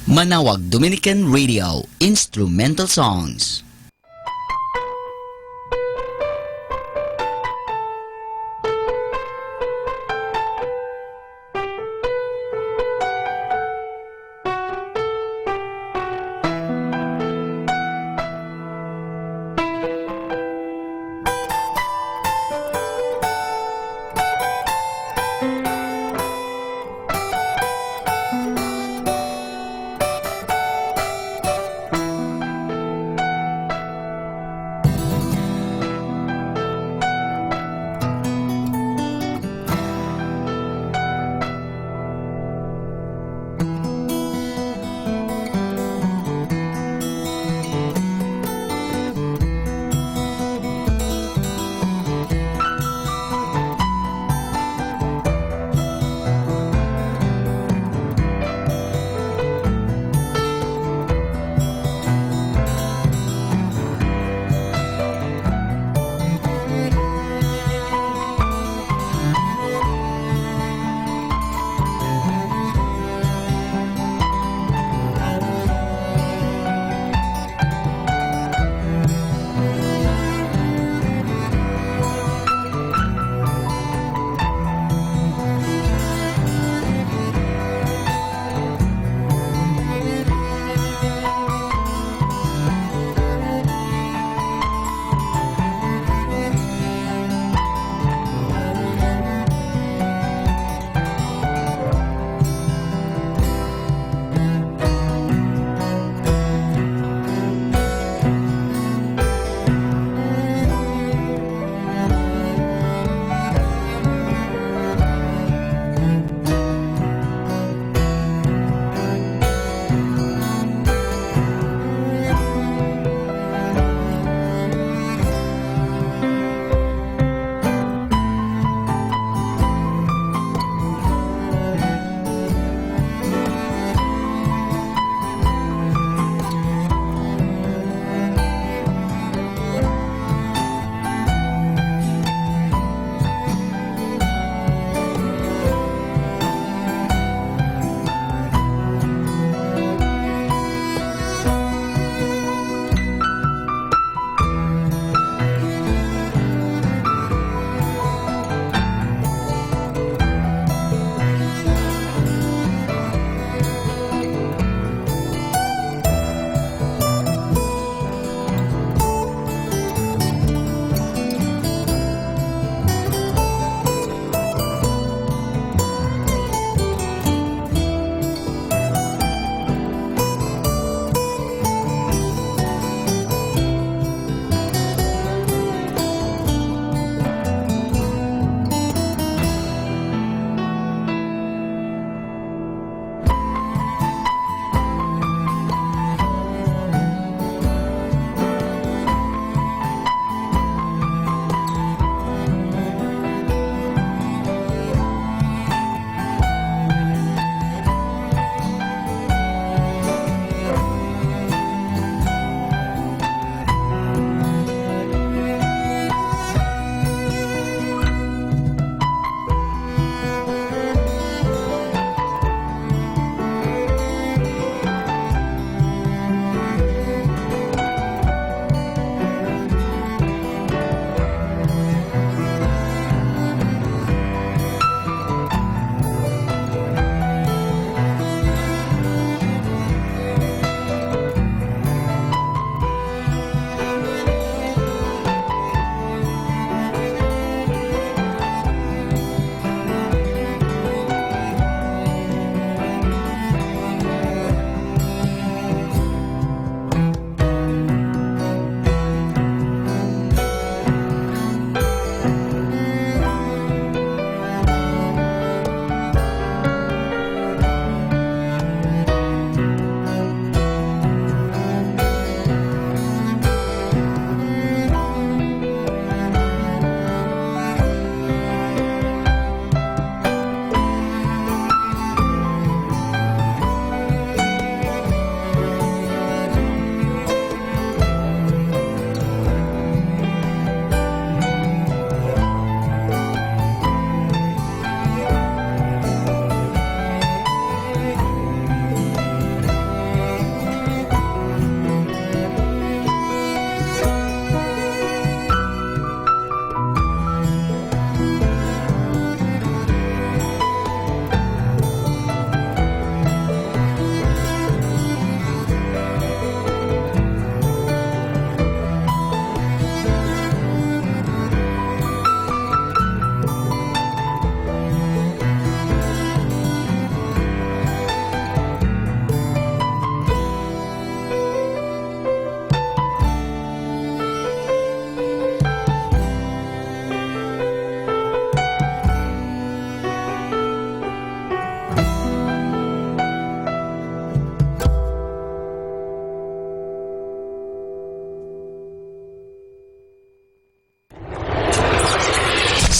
Manawag Dominican Radio Instrumental Songs.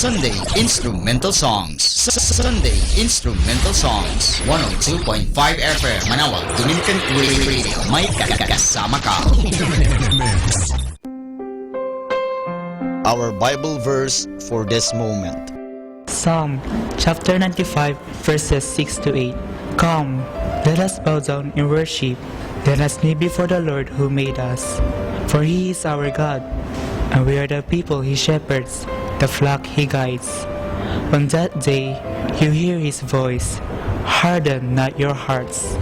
Sunday Instrumental Songs. Sunday Instrumental Songs. 102.5 FM. Manawag Dominican Radio. May kasama ka. Our Bible verse for this moment. Psalm chapter 95 verses 6 to 8. Come, let us bow down in worship. Let us kneel before the Lord who made us. For He is our God, and we are the people He shepherds, the flock He guides. On that day you hear His voice. Harden not your hearts.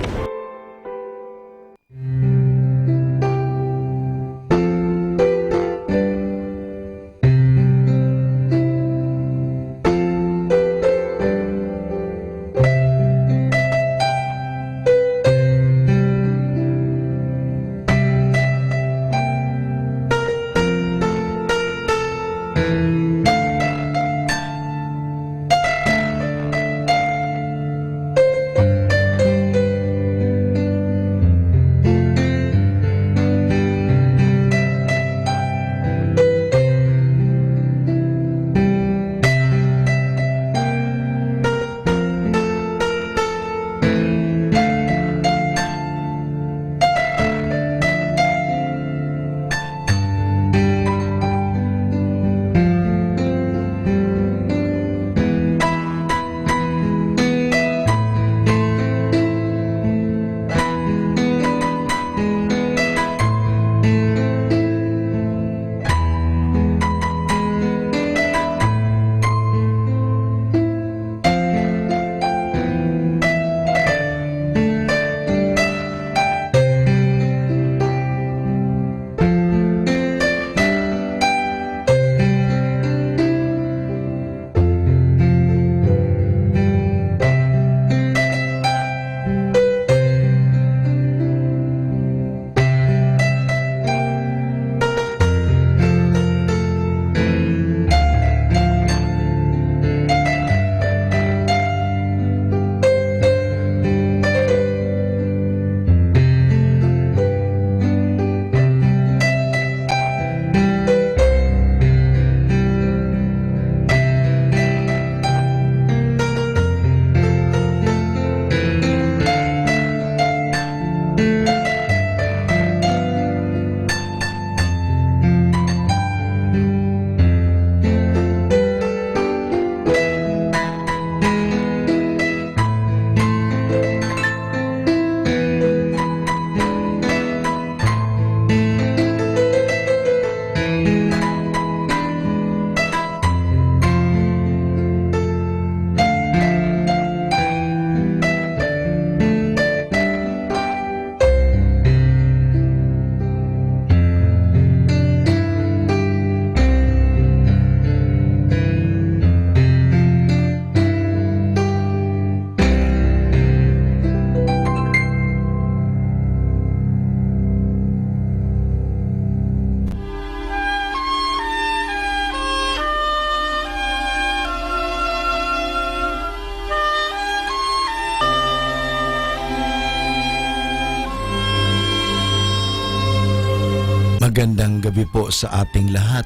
Magandang gabi po sa ating lahat.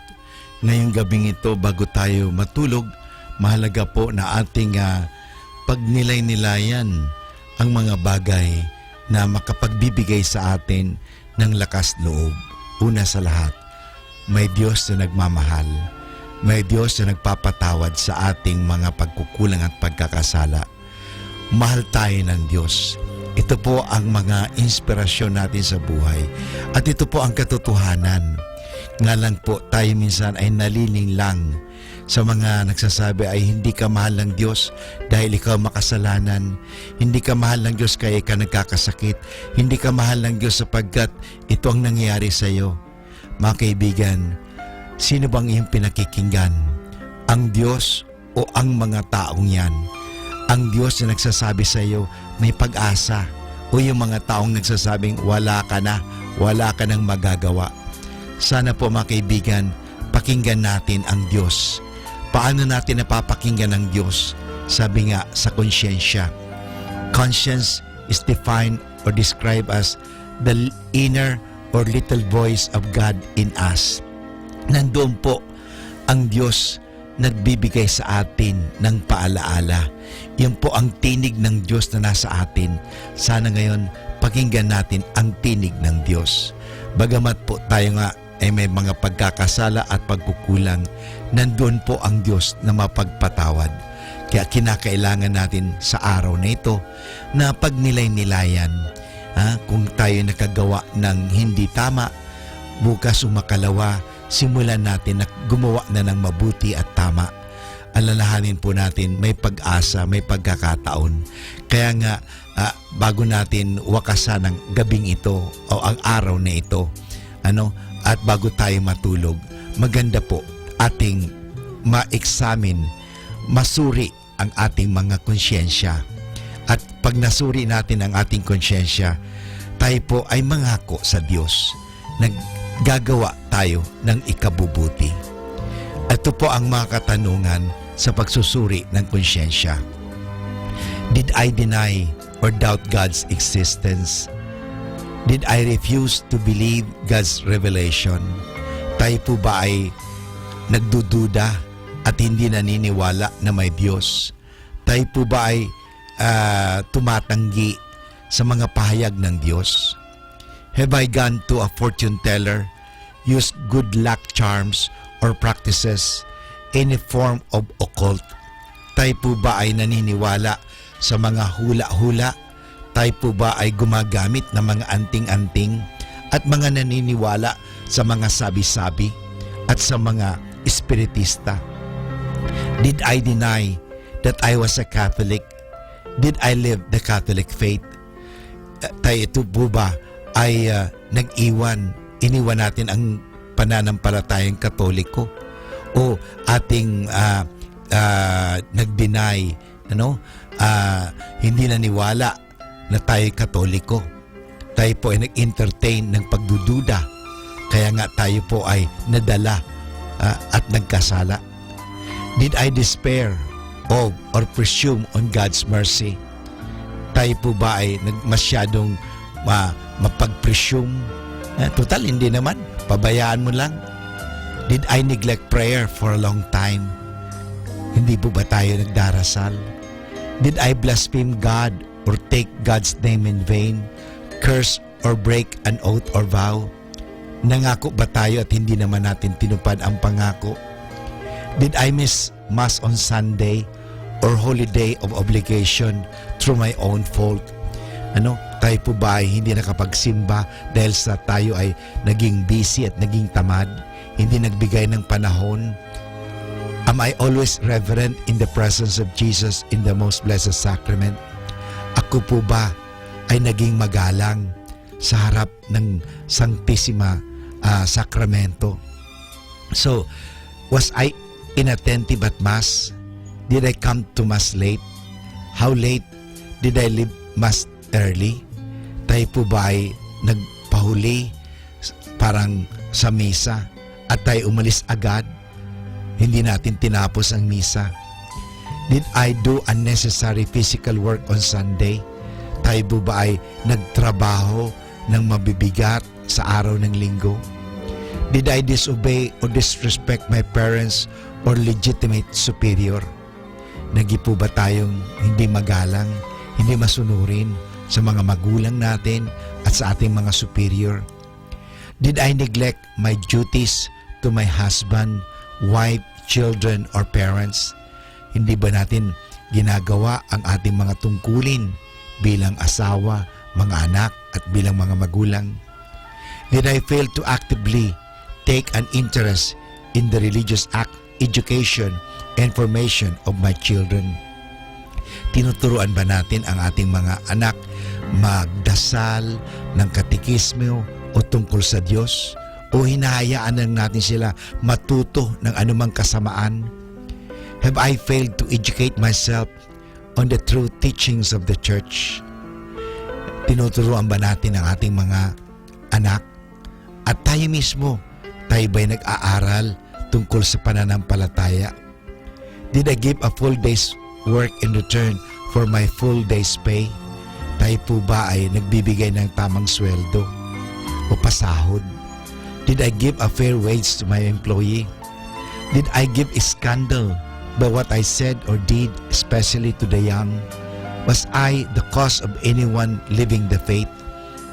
Ngayong gabing ito, bago tayo matulog, mahalaga po na ating pagnilay-nilayan ang mga bagay na makapagbibigay sa atin ng lakas loob. Una sa lahat, may Diyos na nagmamahal. May Diyos na nagpapatawad sa ating mga pagkukulang at pagkakasala. Mahal tayo ng Diyos. Ito po ang mga inspirasyon natin sa buhay. At ito po ang katotohanan. Nga lang po tayo minsan ay naliling lang sa mga nagsasabi ay hindi ka mahal ng Diyos dahil ikaw makasalanan. Hindi ka mahal ng Diyos kaya ka nagkakasakit. Hindi ka mahal ng Diyos sapagkat ito ang nangyayari sa iyo. Mga kaibigan, sino bang iyong pinakikinggan? Ang Diyos o ang mga taong yan? Ang Diyos na nagsasabi sa iyo, may pag-asa, o yung mga taong nagsasabing wala ka na, wala ka nang magagawa. Sana po mga kaibigan, pakinggan natin ang Diyos. Paano natin napapakinggan ang Diyos? Sabi nga sa konsyensya. Conscience is defined or described as the inner or little voice of God in us. Nandoon po ang Diyos nagbibigay sa atin ng paalaala. Yan po ang tinig ng Diyos na nasa atin. Sana ngayon, pakinggan natin ang tinig ng Diyos. Bagamat po tayo nga ay may mga pagkakasala at pagkukulang, nandoon po ang Diyos na mapagpatawad. Kaya kinakailangan natin sa araw na ito na pagnilay-nilayan. Kung tayo nakagawa ng hindi tama, bukas umakalawa, simulan natin na gumawa na ng mabuti at tama. Alalahanin po natin may pag-asa, may pagkakataon. Kaya nga, bago natin wakasan ang gabing ito o ang araw na ito, at bago tayo matulog, maganda po ating ma-examine, masuri ang ating mga konsyensya. At pag nasuri natin ang ating konsyensya, tayo po ay mangako sa Diyos na gagawa tayo ng ikabubuti. Ito po ang mga katanungan sa pagsusuri ng konsyensya. Did I deny or doubt God's existence? Did I refuse to believe God's revelation? Tayo po ba ay nagdududa at hindi naniniwala na may Diyos? Tayo po ba ay tumatanggi sa mga pahayag ng Diyos? Have I gone to a fortune teller, used good luck charms or practices, any form of occult? Tayo po ba ay naniniwala sa mga hula-hula? Tayo po ba ay gumagamit ng mga anting-anting at mga naniniwala sa mga sabi-sabi at sa mga espiritista? Did I deny that I was a Catholic? Did I live the Catholic faith? Tayo ito po ba ay iniwan natin ang pananampalatayang Katoliko? O ating nag-deny, hindi naniwala na tayo Katoliko? Tayo po ay nag-entertain ng pagdududa, kaya nga tayo po ay nadala at nagkasala. Did I despair of or presume on God's mercy? Tayo po ba ay masyadong mapag-presume? Total, hindi naman. Pabayaan mo lang. Did I neglect prayer for a long time? Hindi po ba tayo nagdarasal? Did I blaspheme God or take God's name in vain, curse or break an oath or vow? Nangako ba tayo at hindi naman natin tinupad ang pangako? Did I miss Mass on Sunday or holiday of obligation through my own fault? Tayo po ba ay hindi nakapagsimba dahil sa tayo ay naging busy at naging tamad? Hindi nagbigay ng panahon? Am I always reverent in the presence of Jesus in the most blessed sacrament? Ako po ba ay naging magalang sa harap ng Sanctissima Sacramento? So, was I inattentive at Mass? Did I come to Mass late? How late? Did I leave Mass early? Tayo po ba ay nagpahuli parang sa misa at tayo umalis agad? Hindi natin tinapos ang misa. Did I do unnecessary physical work on Sunday? Tayo po ba ay nagtrabaho ng mabibigat sa araw ng linggo? Did I disobey or disrespect my parents or legitimate superior? Nagi po ba tayong hindi magalang, hindi masunurin sa mga magulang natin at sa ating mga superior? Did I neglect my duties to my husband, wife, children, or parents? Hindi ba natin ginagawa ang ating mga tungkulin bilang asawa, mga anak, at bilang mga magulang? Did I fail to actively take an interest in the religious education and formation of my children? Tinuturuan ba natin ang ating mga anak magdasal ng katekismo o tungkol sa Diyos? O hinahayaan lang natin sila matuto ng anumang kasamaan? Have I failed to educate myself on the true teachings of the church? Tinuturuan ba natin ang ating mga anak? At tayo mismo, tayo ba'y nag-aaral tungkol sa pananampalataya? Did I give a full day's work in return for my full day's pay? Tayo po ba ay nagbibigay ng tamang sweldo o pasahod? Did I give a fair wage to my employee? Did I give a scandal by what I said or did, especially to the young? Was I the cause of anyone living the faith?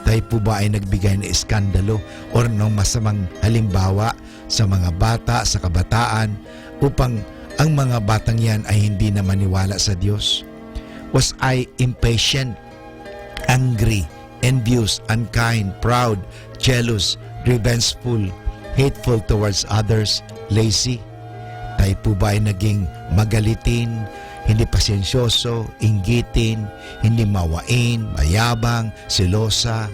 Tayo po ba ay nagbigay ng iskandalo o ng masamang halimbawa sa mga bata, sa kabataan, upang ang mga batang yan ay hindi na maniwala sa Diyos? Was I impatient, angry, envious, unkind, proud, jealous, revengeful, hateful towards others, lazy? Tayo po ba ay naging magalitin, hindi pasensyoso, inggitin, hindi mawain, mayabang, selosa,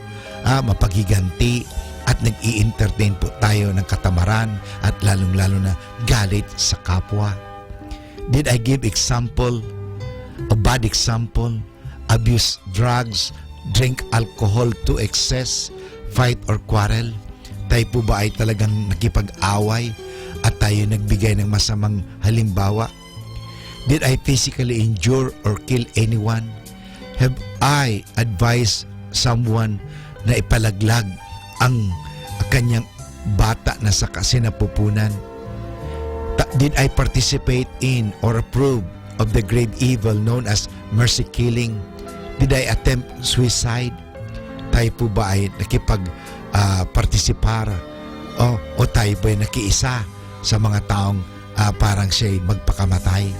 mapagiganti, at nag-i-entertain po tayo ng katamaran at lalong-lalo na galit sa kapwa? Did I give example, a bad example, abuse drugs, drink alcohol to excess, fight or quarrel? Tayo po ba ay talagang nakipag-away at tayo nagbigay ng masamang halimbawa? Did I physically injure or kill anyone? Have I advised someone na ipalaglag ang kanyang bata na sa kasinapupunan? Did I participate in or approve of the grave evil known as mercy killing? Did I attempt suicide? Tayo po ba ay nakipag-partisipar o tayo ba ay nakiisa sa mga taong parang siya'y magpakamatay?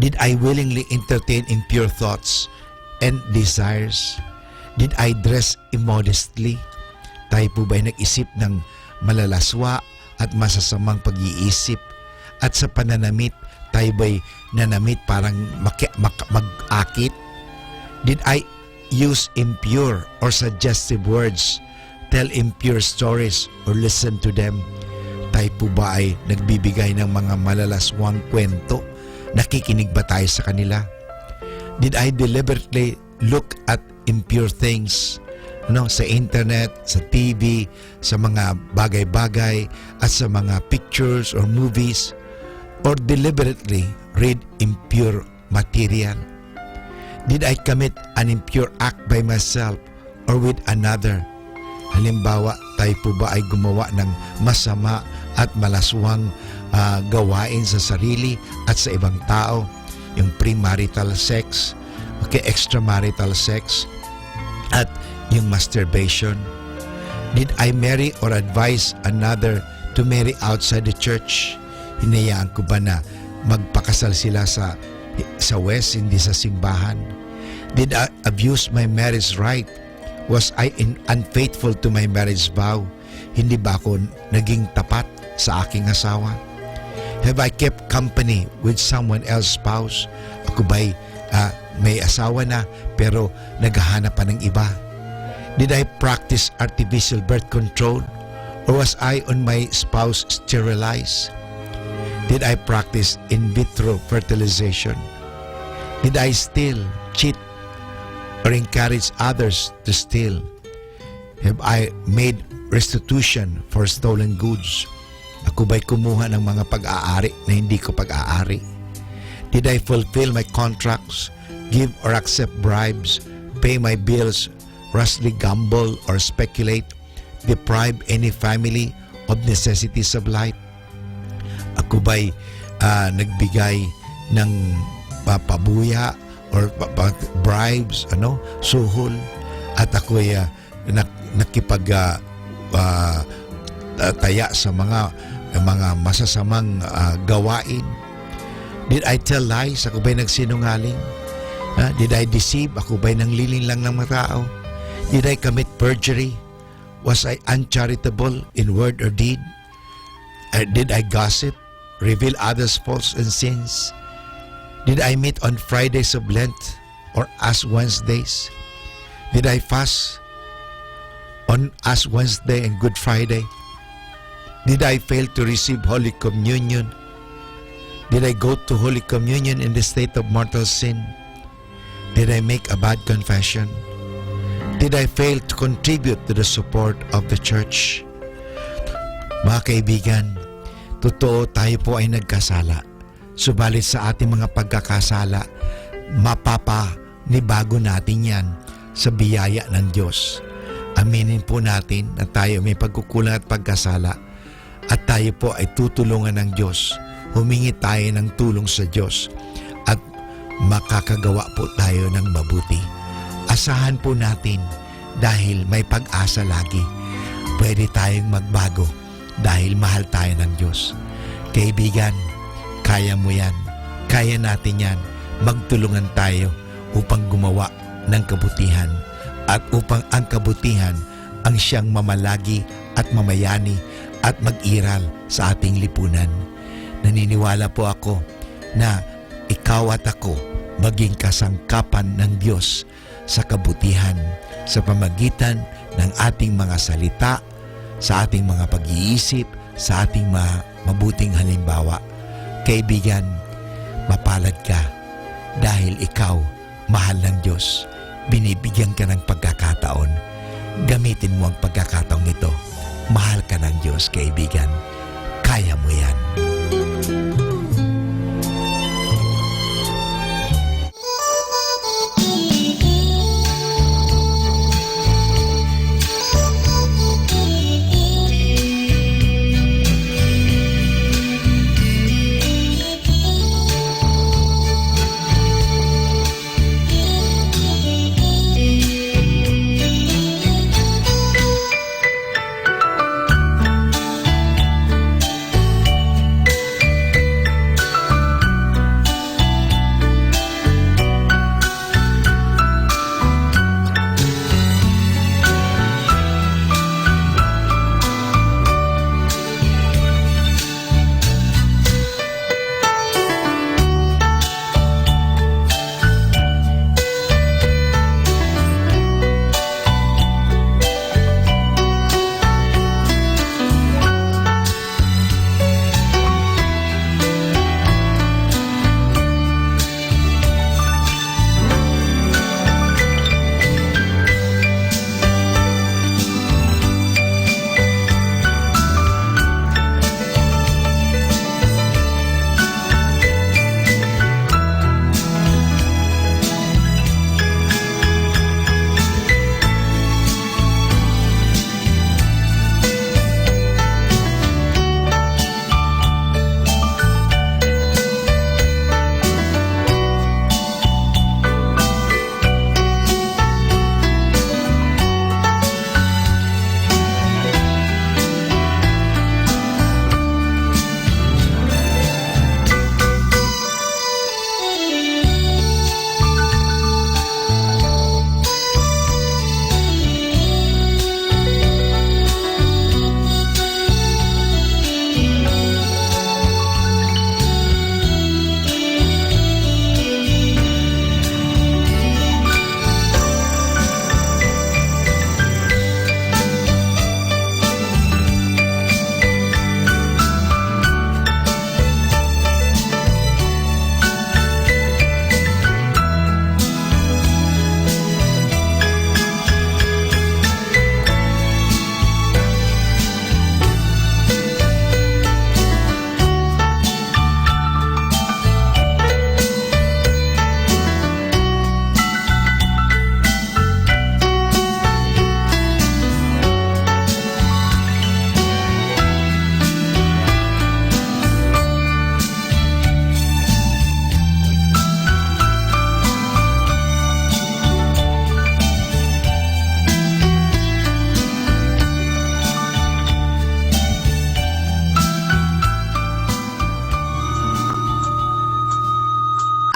Did I willingly entertain impure thoughts and desires? Did I dress immodestly? Tayo po ba ay nag-isip ng malalaswa at masasamang pag-iisip? At sa pananamit, tayo ba ay nanamit parang mag-akit? Did I use impure or suggestive words, tell impure stories, or listen to them? Tayo po ba ay nagbibigay ng mga malalaswang kwento? Nakikinig ba tayo sa kanila? Did I deliberately look at impure things sa internet, sa TV, sa mga bagay-bagay, at sa mga pictures or movies? Or deliberately read impure material? Did I commit an impure act by myself or with another? Halimbawa, tayo po ba ay gumawa ng masama at malaswang gawain sa sarili at sa ibang tao? Yung premarital sex, extramarital sex, at yung masturbation. Did I marry or advise another to marry outside the church? Hinayaan ko ba na magpakasal sila sa West, hindi sa simbahan? Did I abuse my marriage right? Was I unfaithful to my marriage vow? Hindi ba ako naging tapat sa aking asawa? Have I kept company with someone else's spouse? Ako ba'y may asawa na pero naghahanap pa ng iba? Did I practice artificial birth control? Or was I on my spouse sterilized? Did I practice in vitro fertilization? Did I steal, cheat, or encourage others to steal? Have I made restitution for stolen goods? Ako ba'y kumuha ng mga pag-aari na hindi ko pag-aari? Did I fulfill my contracts, give or accept bribes, pay my bills, rashly gamble or speculate, deprive any family of necessities of life? Ako ba'y nagbigay ng pabuya or bribes, suhol, at ako'y taya sa mga masasamang gawain? Did I tell lies? Ako ba'y nagsinungaling? Did I deceive? Ako ba'y nanglilin lang ng mga tao? Did I commit perjury? Was I uncharitable in word or deed? Did I gossip? Reveal others' faults and sins? Did I meet on Fridays of Lent or Ash Wednesdays? Did I fast on Ash Wednesday and Good Friday? Did I fail to receive Holy Communion? Did I go to Holy Communion in the state of mortal sin? Did I make a bad confession? Did I fail to contribute to the support of the church? Mga kaibigan, totoo tayo po ay nagkasala. Subalit sa ating mga pagkakasala, mapapanibago natin yan sa biyaya ng Diyos. Aminin po natin na tayo may pagkukulang at pagkasala at tayo po ay tutulungan ng Diyos. Humingi tayo ng tulong sa Diyos at makakagawa po tayo ng mabuti. Asahan po natin dahil may pag-asa lagi. Pwede tayong magbago dahil mahal tayo ng Diyos. Kaibigan, kaya mo yan. Kaya natin yan. Magtulungan tayo upang gumawa ng kabutihan at upang ang kabutihan ang siyang mamalagi at mamayani at mag-iral sa ating lipunan. Naniniwala po ako na ikaw at ako maging kasangkapan ng Diyos sa kabutihan sa pamagitan ng ating mga salita, sa ating mga pag-iisip, sa ating mga mabuting halimbawa. Kaibigan, mapalad ka dahil ikaw mahal ng Diyos. Binibigyan ka ng pagkakataon. Gamitin mo ang pagkakataong ito. Mahal ka ng Diyos, kaibigan. Kaya mo yan.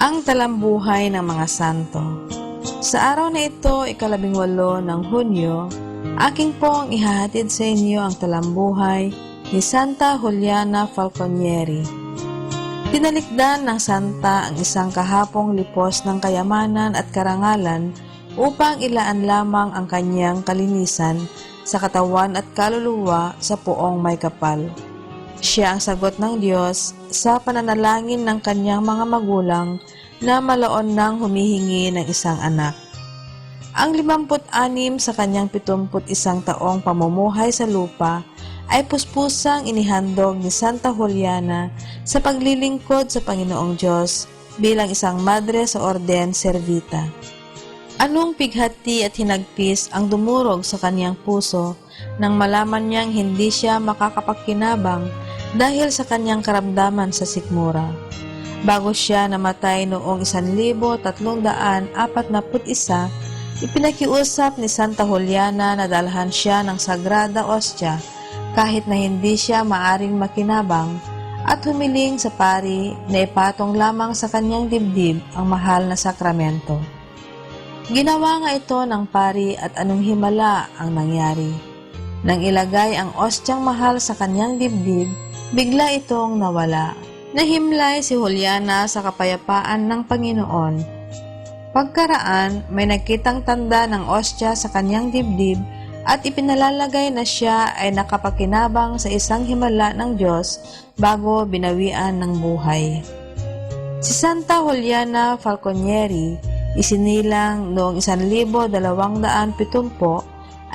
Ang talambuhay ng mga santo. Sa araw na ito, 18 ng Hunyo, aking pong ihahatid sa inyo ang talambuhay ni Santa Juliana Falconieri. Tinalikdan ng santa ang isang kahapong lipos ng kayamanan at karangalan upang ilaan lamang ang kanyang kalinisan sa katawan at kaluluwa sa poong may kapal. Siya ang sagot ng Diyos sa pananalangin ng kanyang mga magulang na malaon nang humihingi ng isang anak. Ang 56 sa kanyang 71 taong pamumuhay sa lupa ay puspusang inihandog ni Santa Juliana sa paglilingkod sa Panginoong Diyos bilang isang madre sa Orden Servita. Anong pighati at hinagpis ang dumurog sa kanyang puso nang malaman niyang hindi siya makakapagkinabang dahil sa kanyang karamdaman sa sikmura. Bago siya namatay noong 1341, ipinakiusap ni Santa Juliana na dalhan siya ng Sagrada Ostia kahit na hindi siya maaring makinabang at humiling sa pari na ipatong lamang sa kanyang dibdib ang mahal na sakramento. Ginawa nga ito ng pari at anong himala ang nangyari. Nang ilagay ang ostyang mahal sa kanyang dibdib, bigla itong nawala. Nahimlay si Juliana sa kapayapaan ng Panginoon. Pagkaraan, may nakitang tanda ng ostya sa kanyang dibdib at ipinalalagay na siya ay nakapakinabang sa isang himala ng Diyos bago binawian ng buhay. Si Santa Juliana Falconieri, isinilang noong 1270,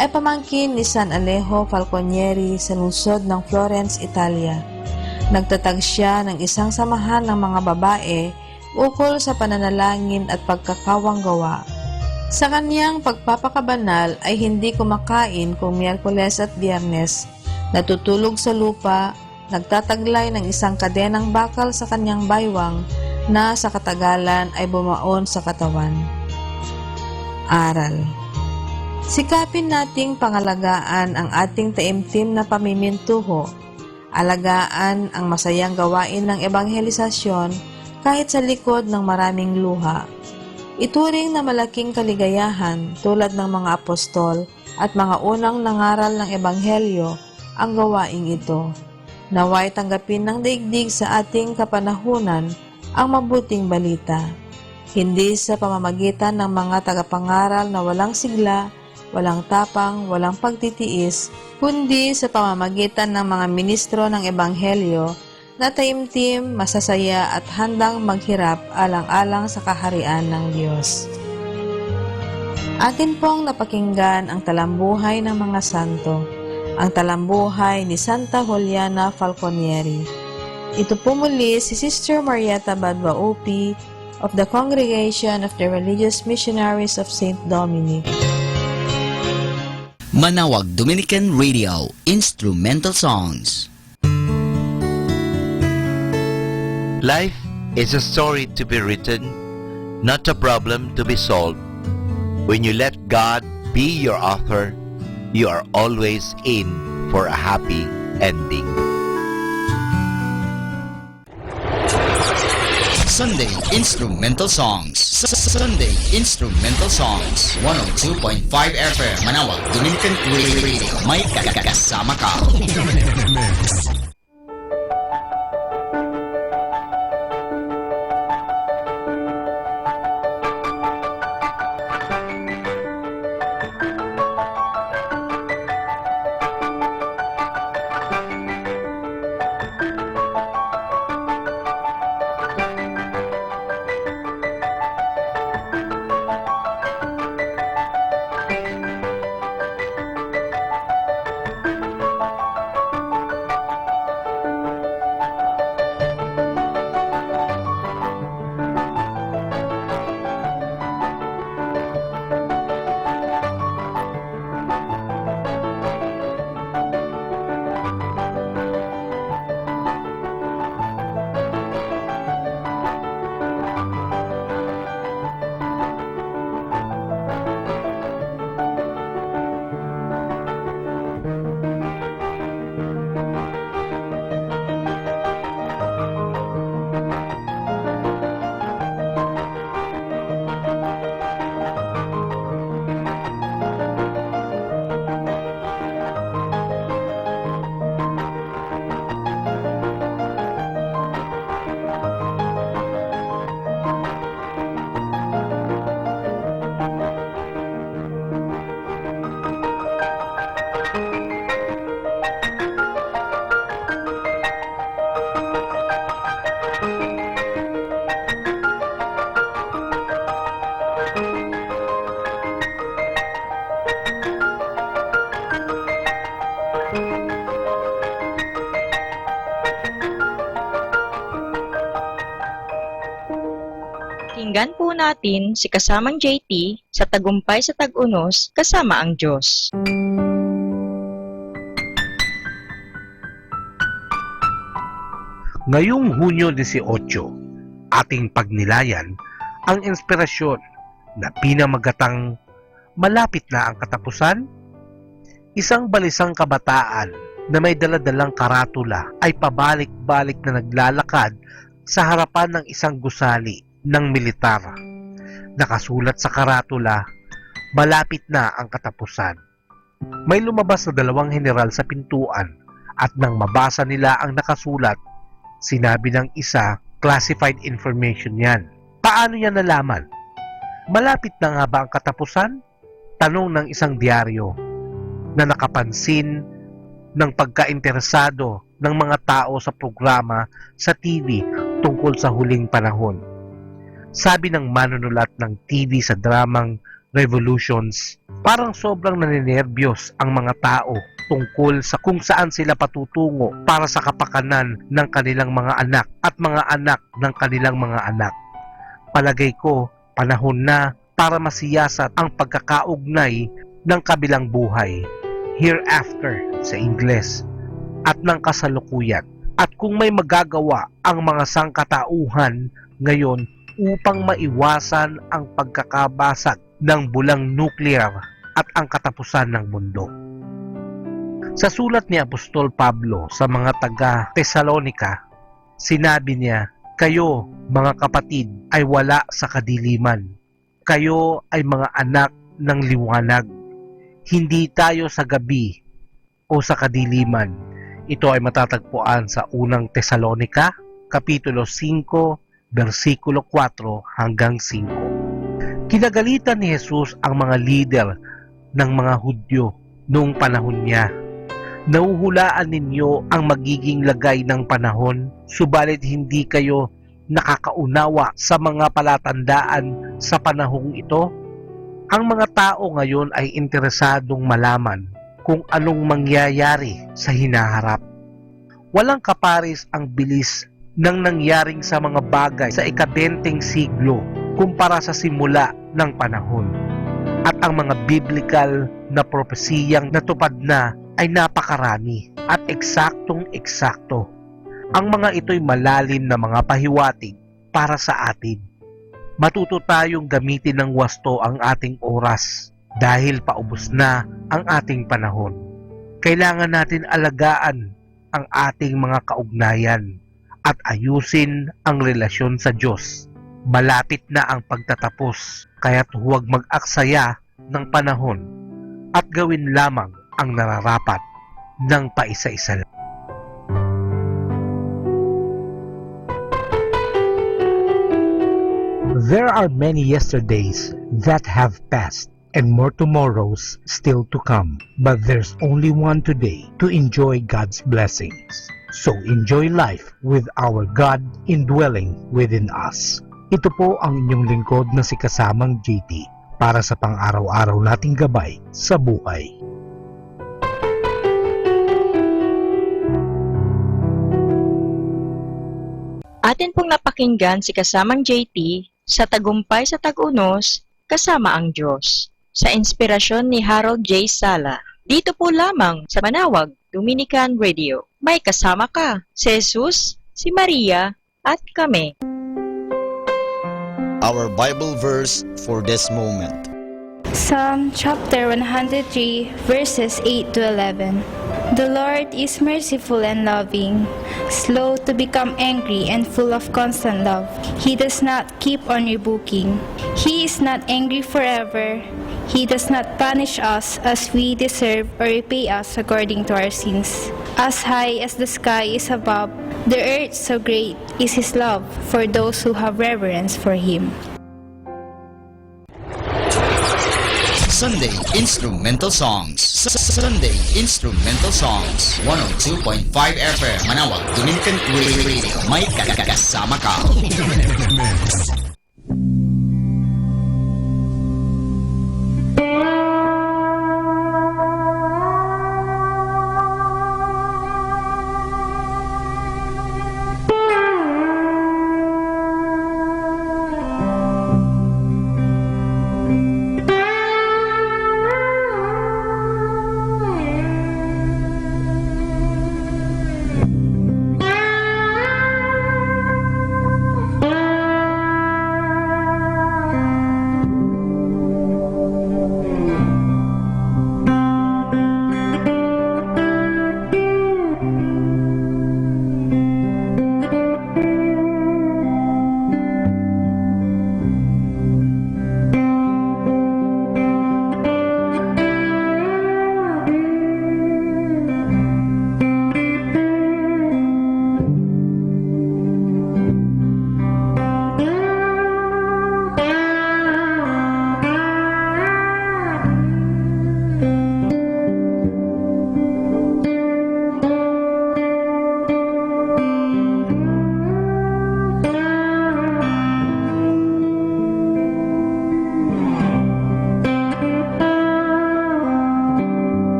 ay pamangkin ni San Alejo Falconieri sa lungsod ng Florence, Italia. Nagtatag siya ng isang samahan ng mga babae ukol sa pananalangin at pagkakawang gawa. Sa kanyang pagpapakabanal ay hindi kumakain kung Miyerkules at Biyernes, natutulog sa lupa, nagtataglay ng isang kadenang bakal sa kanyang baywang na sa katagalan ay bumaon sa katawan. Aral. Sikapin nating pangalagaan ang ating taimtim na pamimintuho, alagaan ang masayang gawain ng ebanghelisasyon kahit sa likod ng maraming luha. Ituring na malaking kaligayahan tulad ng mga apostol at mga unang nangaral ng ebanghelyo ang gawaing ito. Naway tanggapin ng daigdig sa ating kapanahunan ang mabuting balita, hindi sa pamamagitan ng mga tagapangaral na walang sigla, walang tapang, walang pagtitiis, kundi sa pamamagitan ng mga ministro ng ebanghelyo na taimtim, masasaya at handang maghirap alang-alang sa kaharian ng Diyos. Atin pong napakinggan ang talambuhay ng mga santo, ang talambuhay ni Santa Juliana Falconieri. Ito po muli si Sister Marieta Badwa OP of the Congregation of the Religious Missionaries of St. Dominic. Manawag Dominican Radio Instrumental Songs. Life is a story to be written, not a problem to be solved. When you let God be your author, you are always in for a happy ending. Sunday Instrumental Songs. Sunday Instrumental Songs. 102.5 FM. Manawag Dominican Radio. May kasama ka. Pakinggan po natin si kasamang JT sa Tagumpay sa Tag-Unos kasama ang Diyos. Ngayong Hunyo 18, ating pagnilayan ang inspirasyon na pinamagatang malapit na ang katapusan. Isang balisang kabataan na may daladalang karatula ay pabalik-balik na naglalakad sa harapan ng isang gusali ng militar. Nakasulat sa karatula, malapit na ang katapusan. May lumabas na 2 general sa pintuan at nang mabasa nila ang nakasulat, sinabi ng isa, classified information yan. Paano niya nalaman? Malapit na nga ba ang katapusan? Tanong ng isang diaryo na nakapansin ng pagkainteresado ng mga tao sa programa sa TV tungkol sa huling panahon. Sabi ng manunulat ng TV sa dramang Revolutions, parang sobrang naninerbiyos ang mga tao tungkol sa kung saan sila patutungo para sa kapakanan ng kanilang mga anak at mga anak ng kanilang mga anak. Palagay ko, panahon na para masiyasat ang pagkakaugnay ng kabilang buhay, hereafter sa Ingles, at ng kasalukuyan. At kung may magagawa ang mga sangkatauhan ngayon upang maiwasan ang pagkakabasag ng bulang nuclear at ang katapusan ng mundo. Sa sulat ni Apostol Pablo sa mga taga Tesalonica, sinabi niya, kayo mga kapatid ay wala sa kadiliman. Kayo ay mga anak ng liwanag. Hindi tayo sa gabi o sa kadiliman. Ito ay matatagpuan sa unang Tesalonica, Kapitulo 5, versikulo 4 hanggang 5. Kinagalitan ni Jesus ang mga leader ng mga Hudyo noong panahon niya. Nahuhulaan ninyo ang magiging lagay ng panahon, subalit hindi kayo nakakaunawa sa mga palatandaan sa panahong ito. Ang mga tao ngayon ay interesadong malaman kung anong mangyayari sa hinaharap. Walang kaparis ang bilis ng nangyaring sa mga bagay sa ika-20 siglo kumpara sa simula ng panahon. At ang mga biblical na propesiyang natupad na ay napakarami at eksaktong-eksakto. Ang mga ito'y malalim na mga pahiwatig para sa atin. Matuto tayong gamitin ng wasto ang ating oras dahil paubos na ang ating panahon. Kailangan natin alagaan ang ating mga kaugnayan at ayusin ang relasyon sa Diyos. Malapit na ang pagtatapos, kaya't huwag mag-aksaya ng panahon at gawin lamang ang nararapat ng paisa-isa lang. There are many yesterdays that have passed and more tomorrows still to come, but there's only one today to enjoy God's blessings. So enjoy life with our God indwelling within us. Ito po ang inyong lingkod na si Kasamang JT para sa pang-araw-araw nating gabay sa buhay. Atin pong napakinggan si kasamang JT sa Tagumpay sa Tag-Unos kasama ang Diyos sa inspirasyon ni Harold J. Sala. Dito po lamang sa Manawag Dominican Radio. May kasama ka, si Jesus, si Maria, at kami. Our Bible verse for this moment. Psalm chapter 103 verses 8 to 11. The Lord is merciful and loving, slow to become angry and full of constant love. He does not keep on rebuking. He is not angry forever. He does not punish us as we deserve or repay us according to our sins. As high as the sky is above, the earth so great is His love for those who have reverence for Him. Sunday Instrumental Songs. Sunday Instrumental Songs. 102.5 FM. Manawag Dominican Radio. May kasama ka.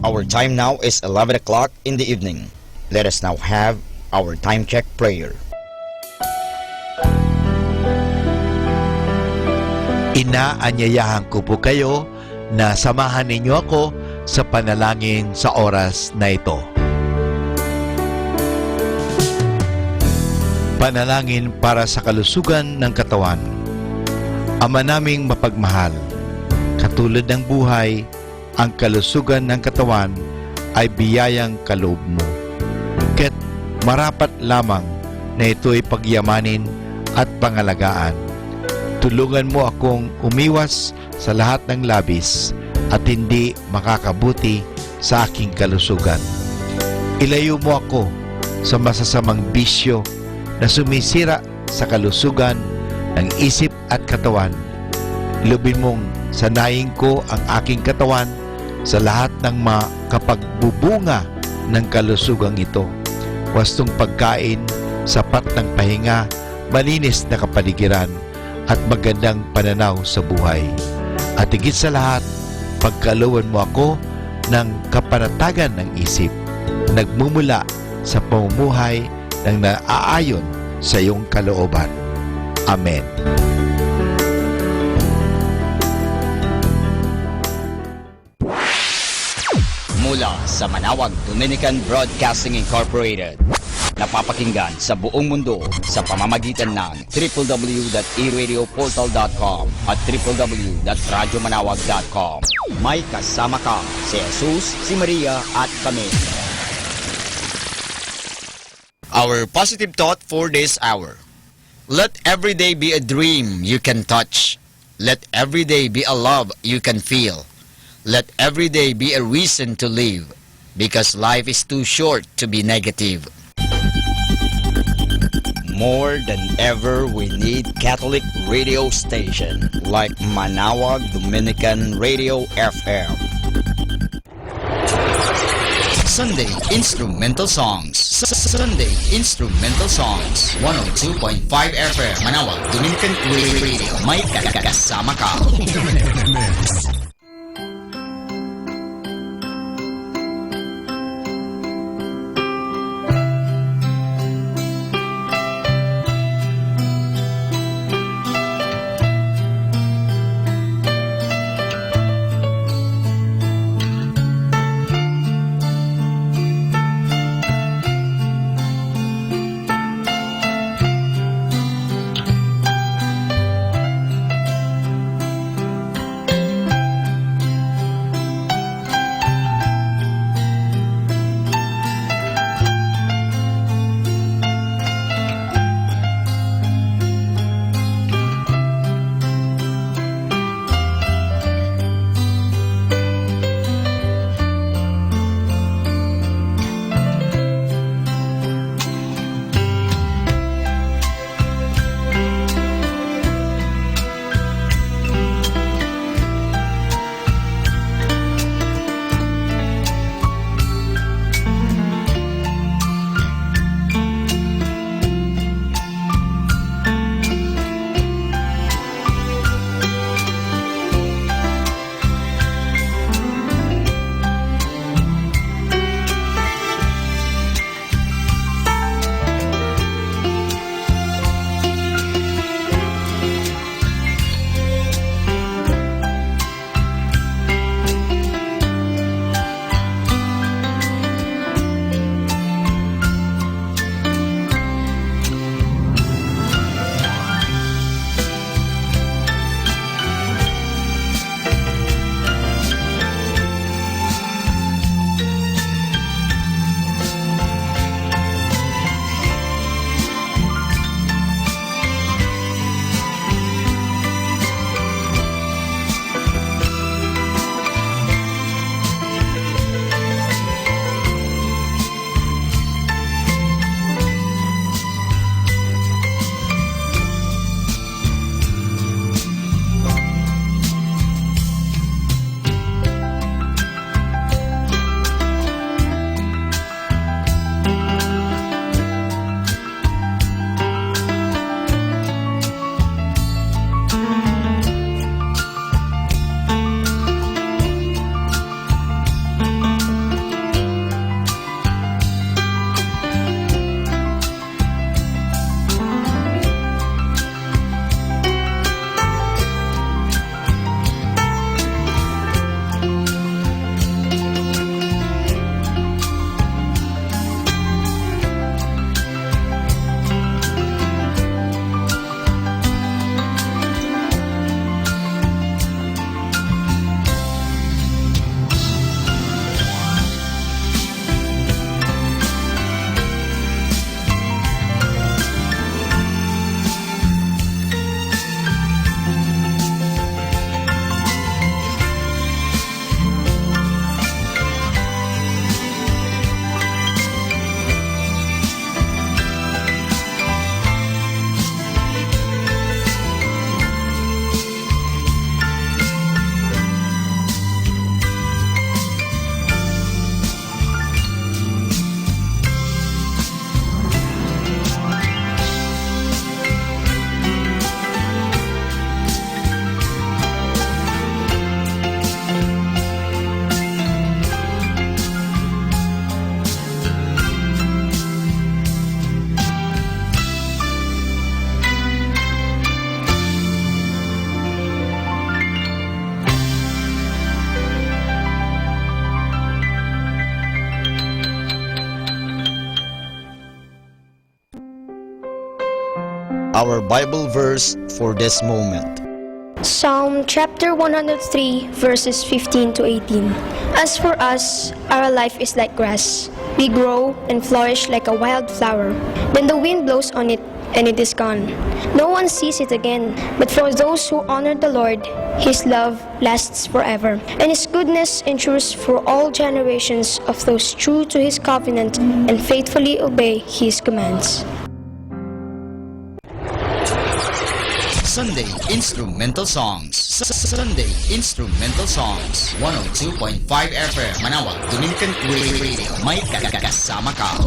Our time now is 11 o'clock in the evening. Let us now have our time check prayer. Inaanyayahan ko po kayo na samahan ninyo ako sa panalangin sa oras na ito. Panalangin para sa kalusugan ng katawan. Ama naming mapagmahal, katulad ng buhay, ang kalusugan ng katawan ay biyayang kaloob mo. Kaya't marapat lamang na ito'y pagyamanin at pangalagaan. Tulungan mo akong umiwas sa lahat ng labis at hindi makakabuti sa aking kalusugan. Ilayo mo ako sa masasamang bisyo na sumisira sa kalusugan ng isip at katawan. Lubin mong sanayin ko ang aking katawan sa lahat ng makapagbubunga ng kalusugang ito. Wastong pagkain, sapat ng pahinga, malinis na kapaligiran, at magandang pananaw sa buhay. At higit sa lahat, pagkalooban mo ako ng kapanatagan ng isip, nagmumula sa pamumuhay ng naaayon sa iyong kalooban. Amen. Mula sa Manawag Dominican Broadcasting Incorporated, napapakinggan sa buong mundo sa pamamagitan ng www.eradioportal.com at www.radyomanawag.com. May kasama ka si Jesus, si Maria at kami. Our positive thought for this hour. Let every day be a dream you can touch. Let every day be a love you can feel. Let every day be a reason to live, because life is too short to be negative. More than ever, we need Catholic radio station like Manawag Dominican Radio FM. Sunday Instrumental Songs. Sunday Instrumental Songs. 102.5 FM Manawag Dominican Radio. May kasama ka. Our Bible verse for this moment. Psalm chapter 103 verses 15 to 18. As for us, our life is like grass. We grow and flourish like a wild flower. Then the wind blows on it and it is gone. No one sees it again. But for those who honor the Lord, His love lasts forever, and His goodness endures for all generations of those true to His covenant and faithfully obey His commands. Sunday Instrumental Songs. Sunday Instrumental Songs. 102.5 FM Manawa, Dominican Radio. May kasama ka.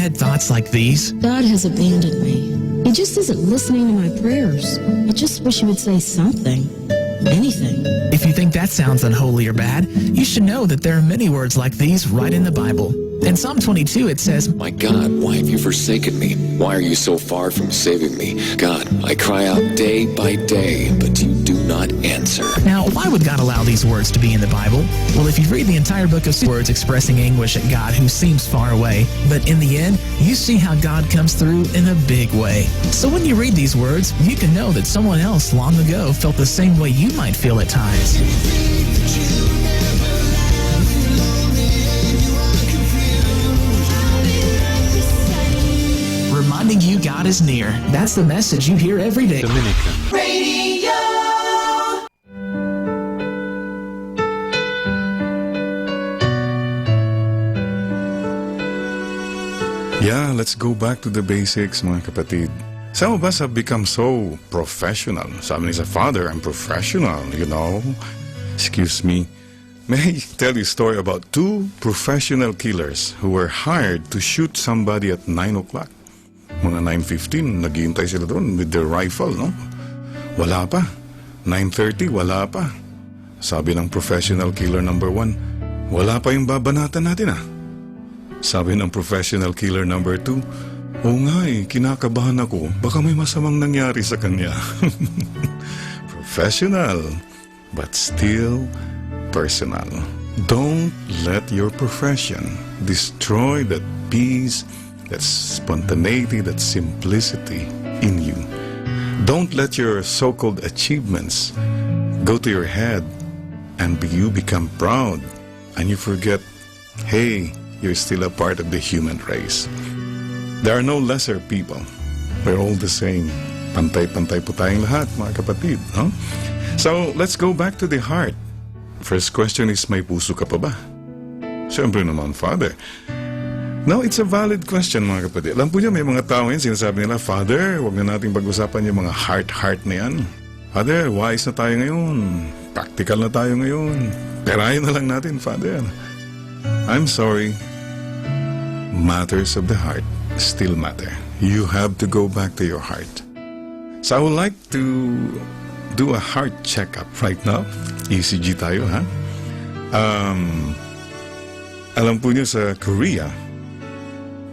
had thoughts like these? God has abandoned me. He just isn't listening to my prayers. I just wish he would say something. Anything. If you think that sounds unholy or bad, you should know that there are many words like these right in the Bible. In Psalm 22 it says, My God, why have you forsaken me? Why are you so far from saving me? God, I cry out day by day, but you do not answer. Now, why would God allow these words to be in the Bible? Well, if you read the entire book of words expressing anguish at God who seems far away, but in the end, you see how God comes through in a big way. So when you read these words, you can know that someone else long ago felt the same way you might feel at times. Reminding you God is near. That's the message you hear every day. Radio. Yeah, let's go back to the basics, mga kapatid. Some of us have become so professional. Sabi ni sa father, I'm professional, you know. Excuse me. May I tell you a story about two professional killers who were hired to shoot somebody at 9 o'clock. Mga 9:15, naghihintay sila doon with their rifle, no? Wala pa. 9:30, wala pa. Sabi ng professional killer number 1, wala pa yung babanatan natin, ah. Sabi ng professional killer number 2, oo nga eh, kinakabahan ako. Baka may masamang nangyari sa kanya. Professional, but still personal. Don't let your profession destroy that peace, that spontaneity, that simplicity in you. Don't let your so-called achievements go to your head and you become proud and you forget, hey, you're still a part of the human race. There are no lesser people. We're all the same. Pantay-pantay po tayong lahat, mga kapatid. No? So, let's go back to the heart. First question is, may puso ka pa ba? Siyempre naman, Father. No, it's a valid question, mga kapatid. Alam po niyo, may mga tao ngayon, sinasabi nila, Father, huwag na nating pag-usapan yung mga heart na yan. Father, wise na tayo ngayon. Practical na tayo ngayon. Perahin na lang natin, Father. I'm sorry. Matters of the heart still matter. You have to go back to your heart. So I would like to do a heart checkup right now. ECG tayo, ha? Alam po niyo sa Korea,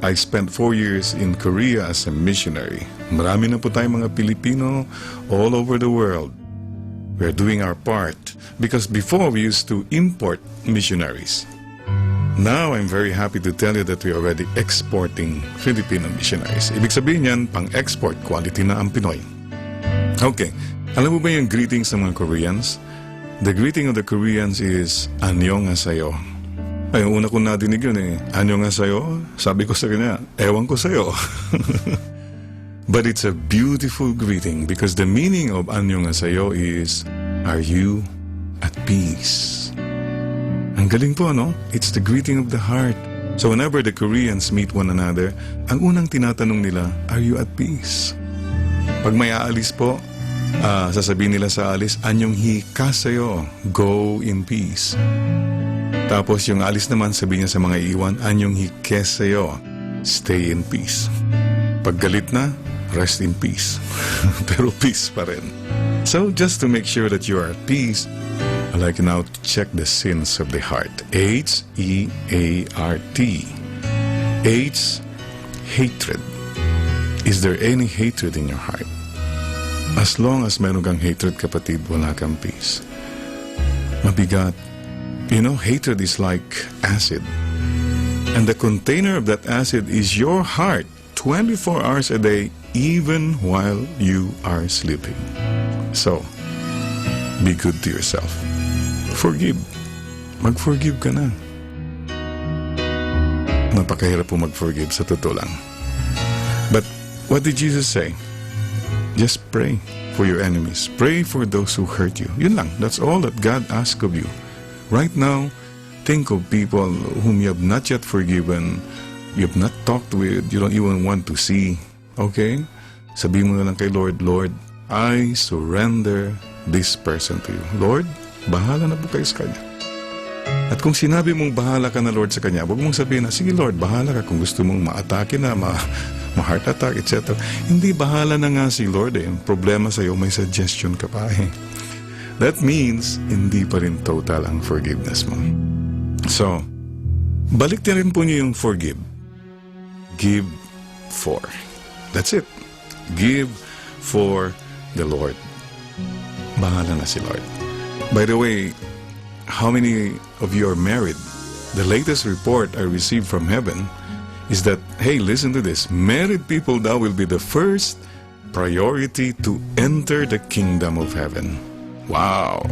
I spent 4 years in Korea as a missionary. Marami na po tayong mga Pilipino all over the world. We're doing our part because before we used to import missionaries. Now, I'm very happy to tell you that we're already exporting Filipino missionaries. Ibig sabihin yan, pang-export, quality na ang Pinoy. Okay, alam mo ba yung greetings ng mga Koreans? The greeting of the Koreans is, Annyeonghaseyo. Ay, una ko nadinig yun eh. Annyeonghaseyo? Sabi ko sa kanya, ewan ko sa'yo. But it's a beautiful greeting because the meaning of Annyeonghaseyo is, are you at peace? Ang galing po, no? It's the greeting of the heart. So whenever the Koreans meet one another, ang unang tinatanong nila, are you at peace? Pag may aalis po, sasabihin nila sa alis, Annyeonghaseyo, go in peace. Tapos yung alis naman, sabihin niya sa mga iwan, Annyeonghaseyo, stay in peace. Pag galit na, rest in peace. Pero peace pa rin. So just to make sure that you are at peace, I'd like now to check the sins of the heart. H-E-A-R-T. H, hatred. Is there any hatred in your heart? As long as meron kang hatred, kapatid, wala kang peace. Mabigat. You know, hatred is like acid. And the container of that acid is your heart, 24 hours a day, even while you are sleeping. So, be good to yourself. Forgive. Mag-forgive ka na. Napakahirap po mag-forgive, sa totoo lang. But what did Jesus say? Just pray for your enemies. Pray for those who hurt you. Yun lang. That's all that God asks of you. Right now, think of people whom you have not yet forgiven, you have not talked with, you don't even want to see. Okay? Sabihin mo na lang kay Lord, Lord, I surrender this person to you. Lord, bahala na po kayo sa kanya. At kung sinabi mong bahala ka na Lord sa kanya, huwag mong sabihin na, sige Lord, bahala ka kung gusto mong ma-atake na, ma-heart attack, etc. Hindi, bahala na nga si Lord eh. Ang problema sa'yo, may suggestion ka pa eh. That means, hindi pa rin total ang forgiveness mo. So, balik na rin po niyo yung forgive. Give for. That's it. Give for the Lord. Bahala na si Lord. By the way, how many of you are married? The latest report I received from heaven is that, hey, listen to this. Married people now will be the first priority to enter the kingdom of heaven. Wow.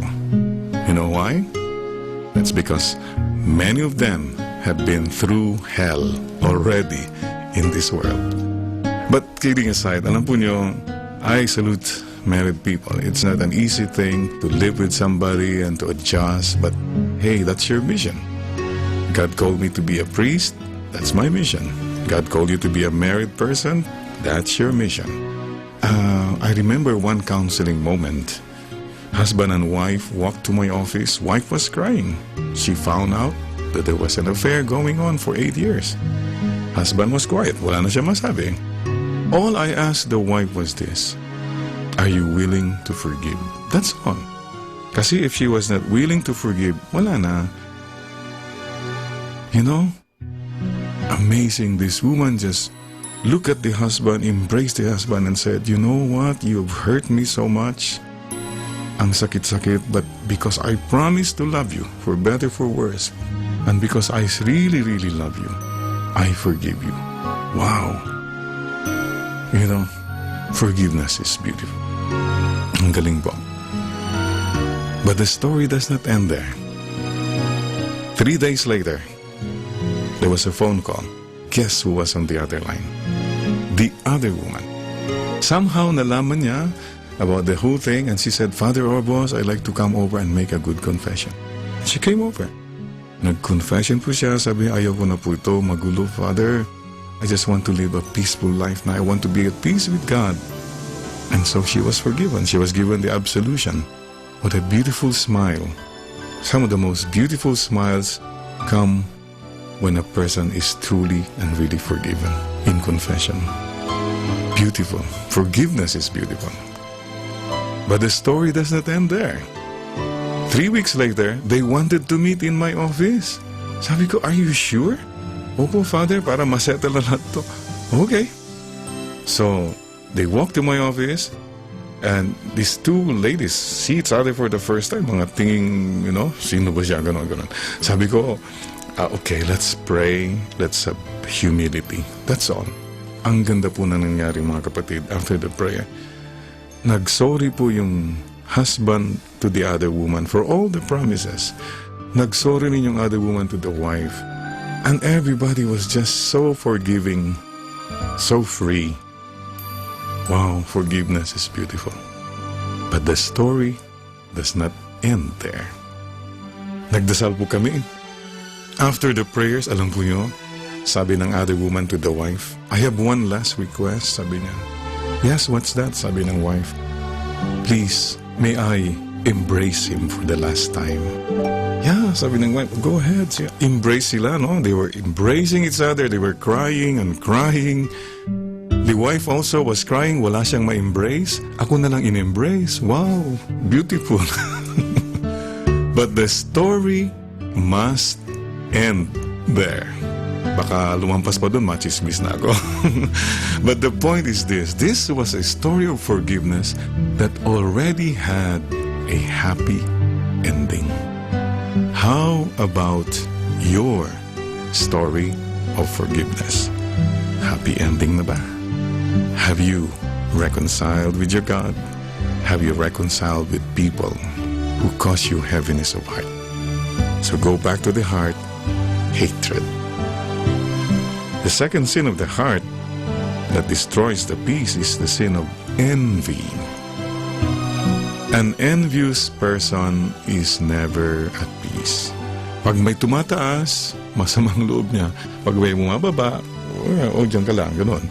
You know why? That's because many of them have been through hell already in this world. But kidding aside, alam po nyo, I salute married people. It's not an easy thing to live with somebody and to adjust, but hey, that's your mission. God called me to be a priest, that's my mission. God called you to be a married person, that's your mission. I remember one counseling moment. Husband and wife walked to my office. Wife was crying. She found out that there was an affair going on for 8 years. Husband was quiet. Wala na siya masabi. All I asked the wife was this: are you willing to forgive? That's all. Kasi if she was not willing to forgive, wala na. You know, amazing. This woman just looked at the husband, embraced the husband and said, you know what? You've hurt me so much. Ang sakit-sakit, but because I promised to love you, for better, for worse, and because I really, really love you, I forgive you. Wow. You know, forgiveness is beautiful. Ang galing po. But the story does not end there. 3 days later, there was a phone call. Guess who was on the other line? The other woman. Somehow nalaman niya about the whole thing, and she said, Father Orbos, I'd like to come over and make a good confession. She came over. Nag-confession po siya, sabi, ayaw ko na po ito, magulo, Father. I just want to live a peaceful life now. I want to be at peace with God. And so she was forgiven. She was given the absolution. What a beautiful smile. Some of the most beautiful smiles come when a person is truly and really forgiven in confession. Beautiful. Forgiveness is beautiful. But the story does not end there. 3 weeks later, they wanted to meet in my office. Sabi ko, are you sure? Opo, Father, para masettle na lahat to. Okay. So, they walked to my office, and these two ladies see each other for the first time. Mga tingin, you know, sino ba siya, ganon. Sabi ko, okay, let's pray. Let's have humility. That's all. Ang ganda po na nangyari, mga kapatid, after the prayer. Nagsorry po yung husband to the other woman for all the promises. Nagsorry rin yung other woman to the wife. And everybody was just so forgiving, so free. Wow, forgiveness is beautiful. But the story does not end there. Nagdasal po kami. After the prayers, alam po nyo, sabi ng other woman to the wife, I have one last request, sabi niya. Yes, what's that? Sabi ng wife. Please, may I embrace him for the last time? Yeah, sabi ng wife, go ahead. Embrace sila, no? They were embracing each other. They were crying and crying. The wife also was crying. Wala siyang ma-embrace. Ako na lang in-embrace. Wow, beautiful. But the story must end there. Baka lumampas pa doon, machismis na ako. But the point is this. This was a story of forgiveness that already had a happy ending. How about your story of forgiveness? Happy ending na ba? Have you reconciled with your God? Have you reconciled with people who cause you heaviness of heart? So go back to the heart, hatred. The second sin of the heart that destroys the peace is the sin of envy. An envious person is never at peace. Pag may tumataas, masamang loob niya. Pag may bumababa, o dyan ka lang, gano'n.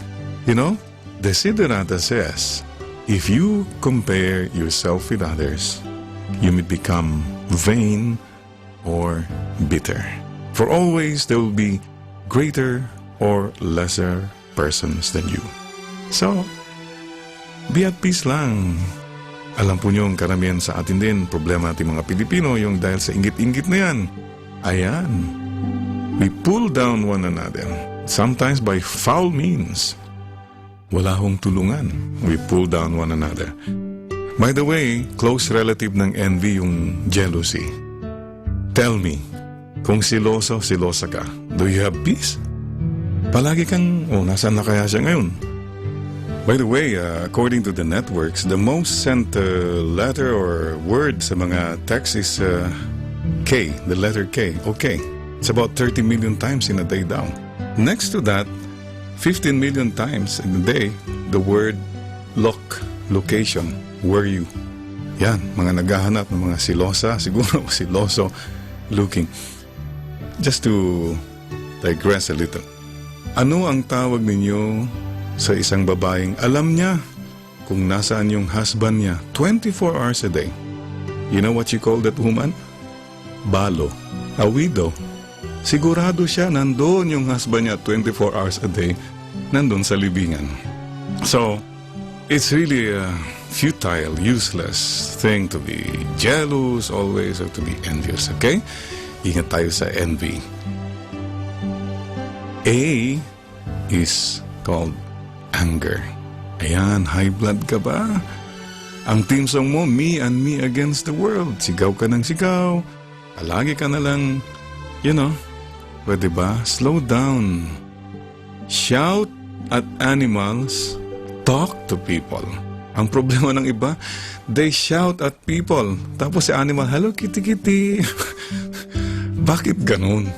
You know, Desiderata says, if you compare yourself with others, you may become vain or bitter. For always there will be greater or lesser persons than you. So, be at peace lang. Alam po niyo, ang karamihan sa atin din, problema natin mga Pilipino, yung dahil sa inggit-inggit na yan. Ayan. We pull down one another, sometimes by foul means. Wala hong tulungan. We pull down one another. By the way, close relative ng envy yung jealousy. Tell me, kung silosa ka, do you have peace? Palagi kang, nasaan na kaya siya ngayon? By the way, according to the networks, the most sent letter or word sa mga text is K, the letter K. Okay. It's about 30 million times in a day daw. Next to that, 15 million times in a day, the word location, were you? Yan, mga naghahanap ng mga silosa, siguro siloso looking. Just to digress a little. Ano ang tawag ninyo sa isang babaeng alam niya kung nasaan yung husband niya 24 hours a day? You know what you call that woman? Balo. A widow. Sigurado siya nandoon yung husband niya 24 hours a day, nandoon sa libingan. So, it's really a futile, useless thing to be jealous always or to be envious, okay? Ingat tayo sa envy. A is called anger. Ayan, high blood ka ba? Ang team song mo, me and me against the world. Sigaw ka ng sigaw. Palagi ka na lang, pwede ba? Slow down. Shout at animals. Talk to people. Ang problema ng iba, they shout at people. Tapos si animal, hello kitty kitty. Bakit ganun?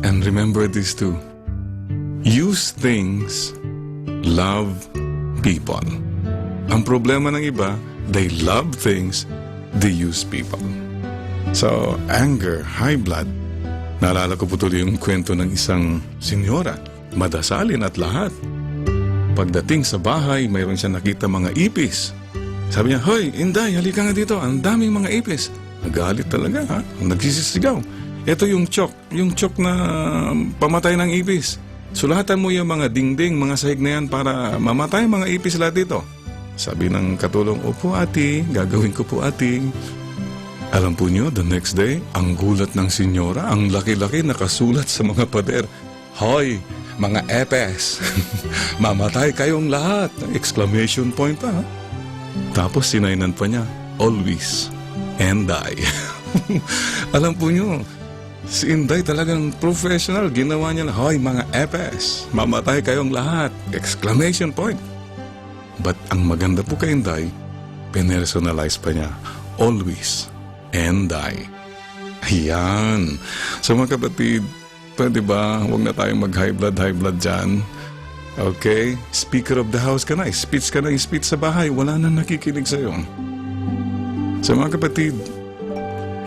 And remember this too. Use things, love people. Ang problema ng iba, they love things, they use people. So, anger, high blood. Naalala ko po tuloy yung kwento ng isang senyora, madasalin at lahat. Pagdating sa bahay, mayroon siya nakita mga ipis. Sabi niya, hoy, Inday, halika nga dito, ang daming mga ipis. Nagalit talaga, ha? Nagsisisigaw. Ito yung chok na pamatay ng ipis. Sulatan mo yung mga dingding, mga sahig na yan para mamatay mga ipis lahat dito. Sabi ng katulong, opo ate, gagawin ko po ate. Alam po niyo, the next day, ang gulat ng senyora, ang laki-laki nakasulat sa mga pader. Hoy, mga epes, mamatay kayong lahat. Exclamation point pa. Tapos sinainan pa niya, always and die. Alam po niyo, si Inday talagang professional. Ginawa niya na, hoy mga epes, mamatay kayong lahat. Exclamation point. But ang maganda po kay Inday, personalize pa niya, always and die. Ayan. So mga kapatid, pwede ba, huwag na tayong mag-high blood dyan. Okay? Speaker of the house ka na. Speech ka na, speech sa bahay. Wala na nakikinig sa'yo. So mga kapatid,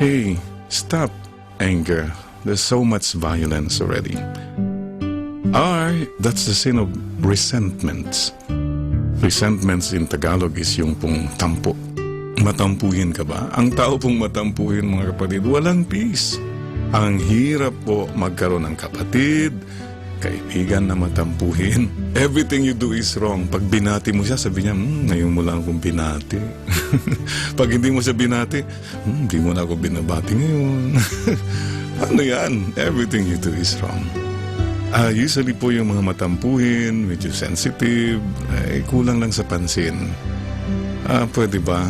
hey, stop anger. There's so much violence already. That's the sin of resentments. Resentments in Tagalog is yung pong tampo. Matampuhin ka ba? Ang tao pong matampuhin, mga kapatid, walang peace. Ang hirap po magkaroon ng kapatid, kaibigan na matampuhin. Everything you do is wrong. Pag binati mo siya, sabi niya, ngayon mo lang akong binati. Pag hindi mo siya binati, hindi mo na ako binabati ngayon. Ano yan? Everything you do is wrong. Usually po yung mga matampuhin, medyo sensitive, kulang lang sa pansin. Pwede ba?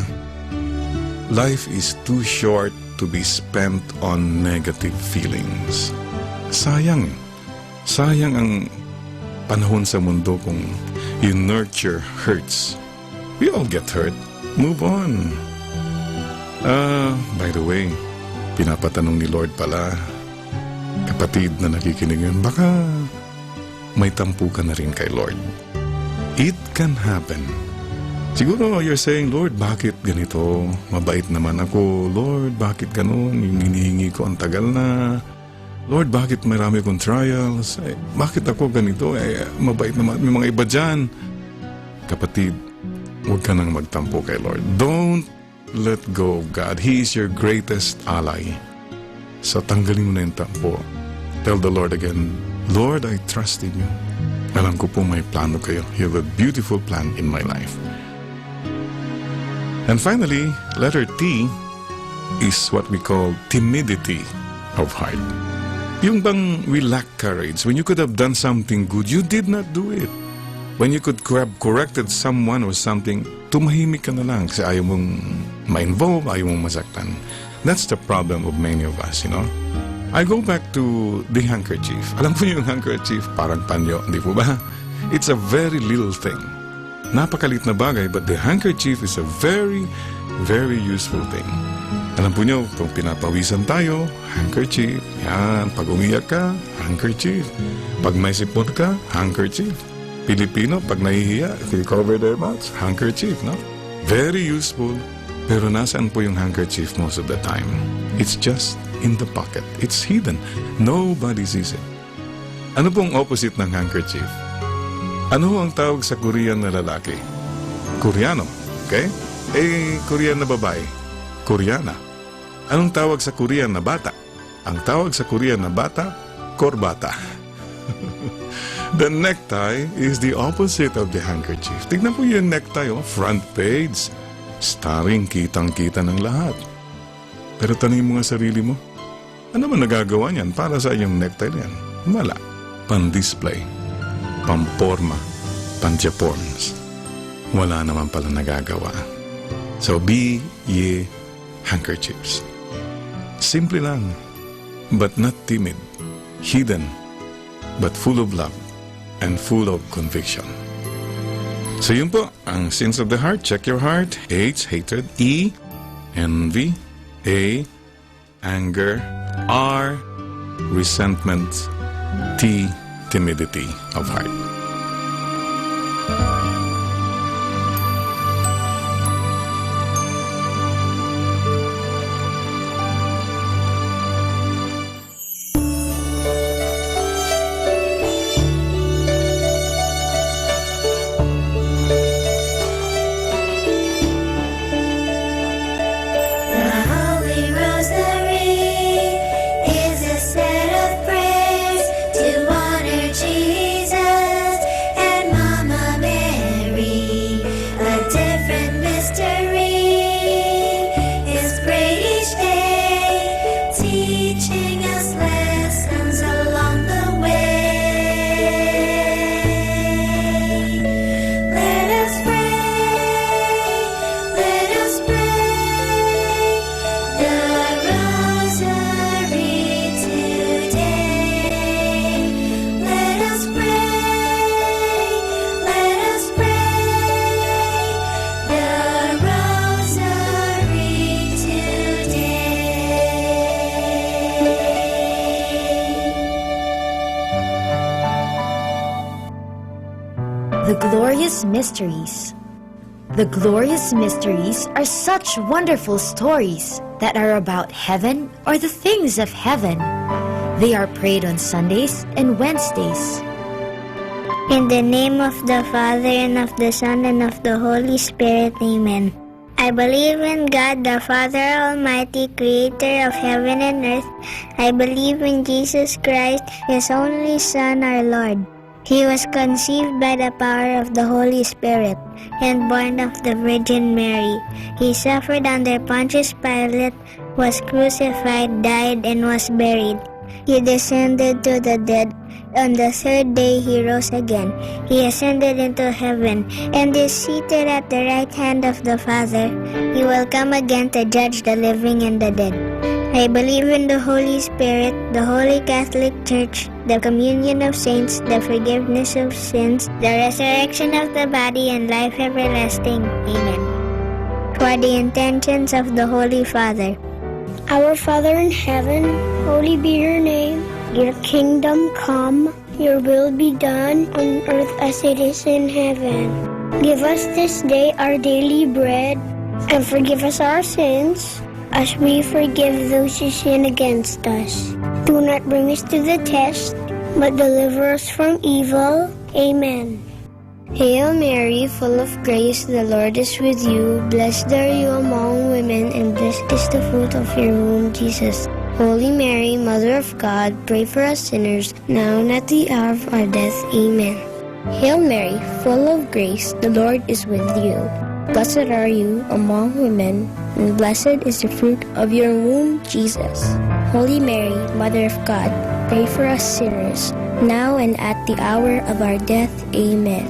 Life is too short to be spent on negative feelings. Sayang. Sayang ang panahon sa mundo kung you nurture hurts. We all get hurt. Move on. By the way, pinapatanong ni Lord pala, kapatid na nakikinig yun, baka may tampu ka na rin kay Lord. It can happen. Siguro you're saying, Lord, bakit ganito? Mabait naman ako. Lord, bakit ganun? Yung hinihingi ko ang tagal na. Lord, bakit marami kong trials? Bakit ako ganito? Mabait naman. May mga iba dyan. Kapatid, huwag ka nang magtampo kay Lord. Don't let go of God. He is your greatest ally. So tanggalin mo na yung tampo. Tell the Lord again, Lord, I trust in you. Alam ko po may plano kayo. You have a beautiful plan in my life. And finally, letter T is what we call timidity of heart. Yung bang we lack courage. When you could have done something good, you did not do it. When you could have corrected someone or something, tumahimik ka na lang kasi ayaw mong ma-involve, ayaw mong masaktan. That's the problem of many of us, you know. I go back to the handkerchief. Alam po yung handkerchief, parang panyo, hindi po ba? It's a very little thing. Napakalit na bagay, but the handkerchief is a very, very useful thing. Alam po nyo, kung pinapawisan tayo, handkerchief. Yan, pag umiyak ka, handkerchief. Pag may sipon ka, handkerchief. Pilipino, pag nahihiya, if they cover their mouths, handkerchief, no? Very useful. Pero nasaan po yung handkerchief most of the time? It's just in the pocket. It's hidden. Nobody sees it. Ano pong opposite ng handkerchief? Ano ang tawag sa Korean na lalaki? Koreano. Okay? Korean na babae? Koreana. Anong tawag sa Korean na bata? Ang tawag sa Korean na bata, korbata. The necktie is the opposite of the handkerchief. Tignan po yung necktie, front page. Starring, kitang-kita ng lahat. Pero tanongin mo nga sarili mo, ano man nagagawa niyan para sa iyong necktie yan? Wala. Pan-display, pamporma, pan-Japons. Wala naman pala nagagawa. So be ye handkerchiefs. Simple lang, but not timid, hidden, but full of love and full of conviction. So yun po, ang sins of the heart. Check your heart. H, hatred. E, envy. A, anger. R, resentment. T, timidity of heart. The Glorious Mysteries. The Glorious Mysteries are such wonderful stories that are about heaven or the things of heaven. They are prayed on Sundays and Wednesdays. In the name of the Father, and of the Son, and of the Holy Spirit, Amen. I believe in God, the Father Almighty, creator of heaven and earth. I believe in Jesus Christ, His only Son, our Lord. He was conceived by the power of the Holy Spirit and born of the Virgin Mary. He suffered under Pontius Pilate, was crucified, died, and was buried. He descended to the dead. On the third day he rose again. He ascended into heaven and is seated at the right hand of the Father. He will come again to judge the living and the dead. I believe in the Holy Spirit, the Holy Catholic Church, the communion of saints, the forgiveness of sins, the resurrection of the body, and life everlasting. Amen. For the intentions of the Holy Father. Our Father in heaven, holy be your name. Your kingdom come, your will be done on earth as it is in heaven. Give us this day our daily bread, and forgive us our sins, as we forgive those who sin against us. Do not bring us to the test, but deliver us from evil. Amen. Hail Mary, full of grace, the Lord is with you. Blessed are you among women, and blessed is the fruit of your womb, Jesus. Holy Mary, Mother of God, pray for us sinners, now and at the hour of our death. Amen. Hail Mary, full of grace, the Lord is with you. Blessed are you among women, and blessed is the fruit of your womb, Jesus. Holy Mary, Mother of God, pray for us sinners, now and at the hour of our death. Amen.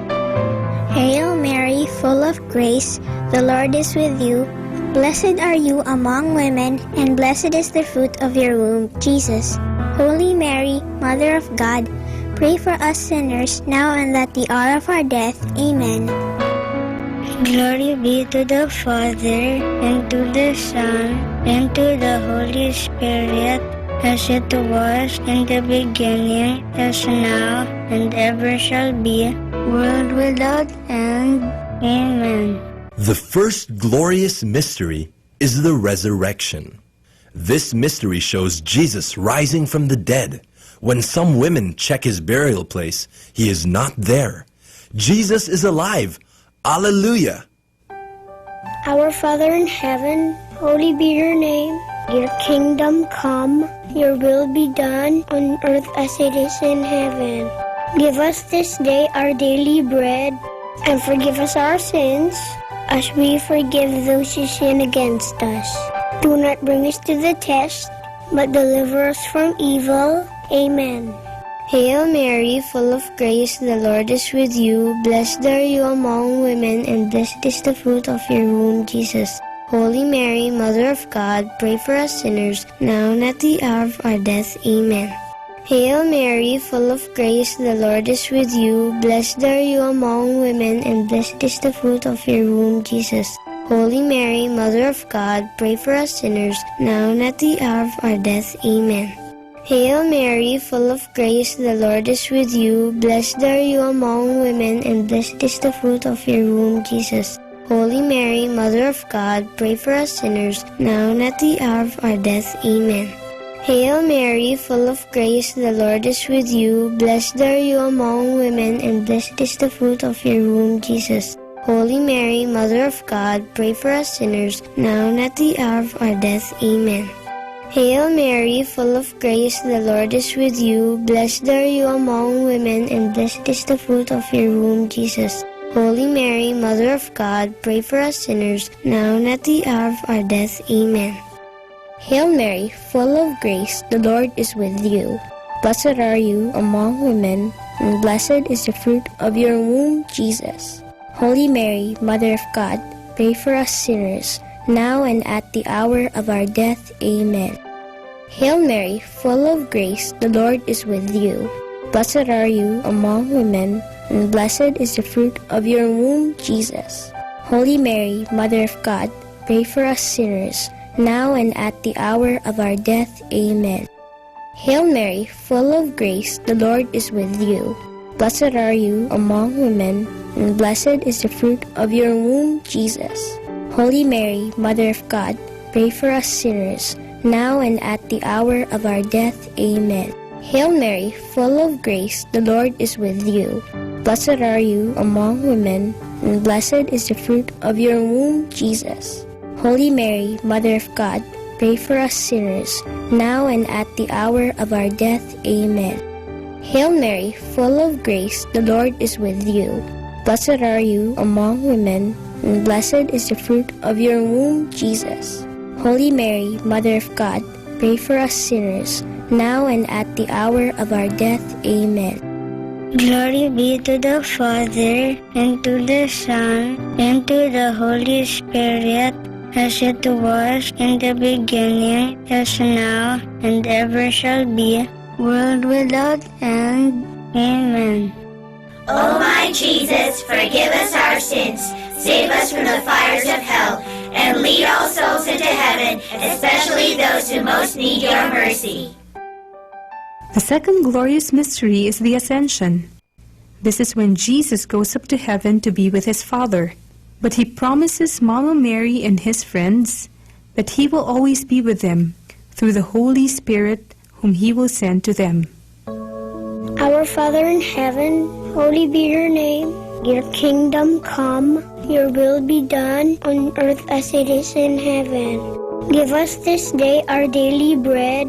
Hail Mary, full of grace, the Lord is with you. Blessed are you among women, and blessed is the fruit of your womb, Jesus. Holy Mary, Mother of God, pray for us sinners, now and at the hour of our death. Amen. Glory be to the Father, and to the Son, and to the Holy Spirit, as it was in the beginning, as now, and ever shall be, world without end. Amen. The first glorious mystery is the resurrection. This mystery shows Jesus rising from the dead. When some women check his burial place, he is not there. Jesus is alive. Alleluia! Our Father in heaven, holy be your name. Your kingdom come, your will be done on earth as it is in heaven. Give us this day our daily bread, and forgive us our sins, as we forgive those who sin against us. Do not bring us to the test, but deliver us from evil. Amen. Hail Mary, full of grace, the Lord is with you. Blessed are you among women, and blessed is the fruit of your womb, Jesus. Holy Mary, Mother of God, pray for us sinners, now and at the hour of our death. Amen. Hail Mary, full of grace, the Lord is with you. Blessed are you among women, and blessed is the fruit of your womb, Jesus. Holy Mary, Mother of God, pray for us sinners, now and at the hour of our death. Amen. Hail Mary, full of grace, the Lord is with you. Blessed are you among women, and blessed is the fruit of your womb, Jesus. Holy Mary, Mother of God, pray for us sinners, now and at the hour of our death. Amen. Hail Mary, full of grace, the Lord is with you. Blessed are you among women, and blessed is the fruit of your womb, Jesus. Holy Mary, Mother of God, pray for us sinners, now and at the hour of our death. Amen. Hail Mary, full of grace, the Lord is with you. Blessed are you among women, and blessed is the fruit of your womb, Jesus. Holy Mary, Mother of God, pray for us sinners, now and at the hour of our death. Amen. Hail Mary, full of grace, the Lord is with you. Blessed are you among women, and blessed is the fruit of your womb, Jesus. Holy Mary, Mother of God, pray for us sinners, now and at the hour of our death. Amen. Hail Mary, full of grace, the Lord is with you. Blessed are you among women, and blessed is the fruit of your womb, Jesus. Holy Mary, Mother of God, pray for us sinners, now and at the hour of our death. Amen. Hail Mary, full of grace, the Lord is with you. Blessed are you among women, and blessed is the fruit of your womb, Jesus. Holy Mary, Mother of God, pray for us sinners, now and at the hour of our death. Amen. Hail Mary, full of grace, the Lord is with you. Blessed are you among women, and blessed is the fruit of your womb, Jesus. Holy Mary, Mother of God, pray for us sinners, now and at the hour of our death. Amen. Hail Mary, full of grace, the Lord is with you. Blessed are you among women, and blessed is the fruit of your womb, Jesus. Holy Mary, Mother of God, pray for us sinners, now and at the hour of our death. Amen. Glory be to the Father, and to the Son, and to the Holy Spirit, as it was in the beginning, as now, and ever shall be, world without end. Amen. O my Jesus, forgive us our sins, save us from the fires of hell, and lead all souls into heaven, especially those who most need your mercy. The second glorious mystery is the Ascension. This is when Jesus goes up to heaven to be with his Father. But he promises Mama Mary and his friends that he will always be with them through the Holy Spirit whom he will send to them. Our Father in heaven, holy be your name. Your kingdom come, your will be done on earth as it is in heaven. Give us this day our daily bread,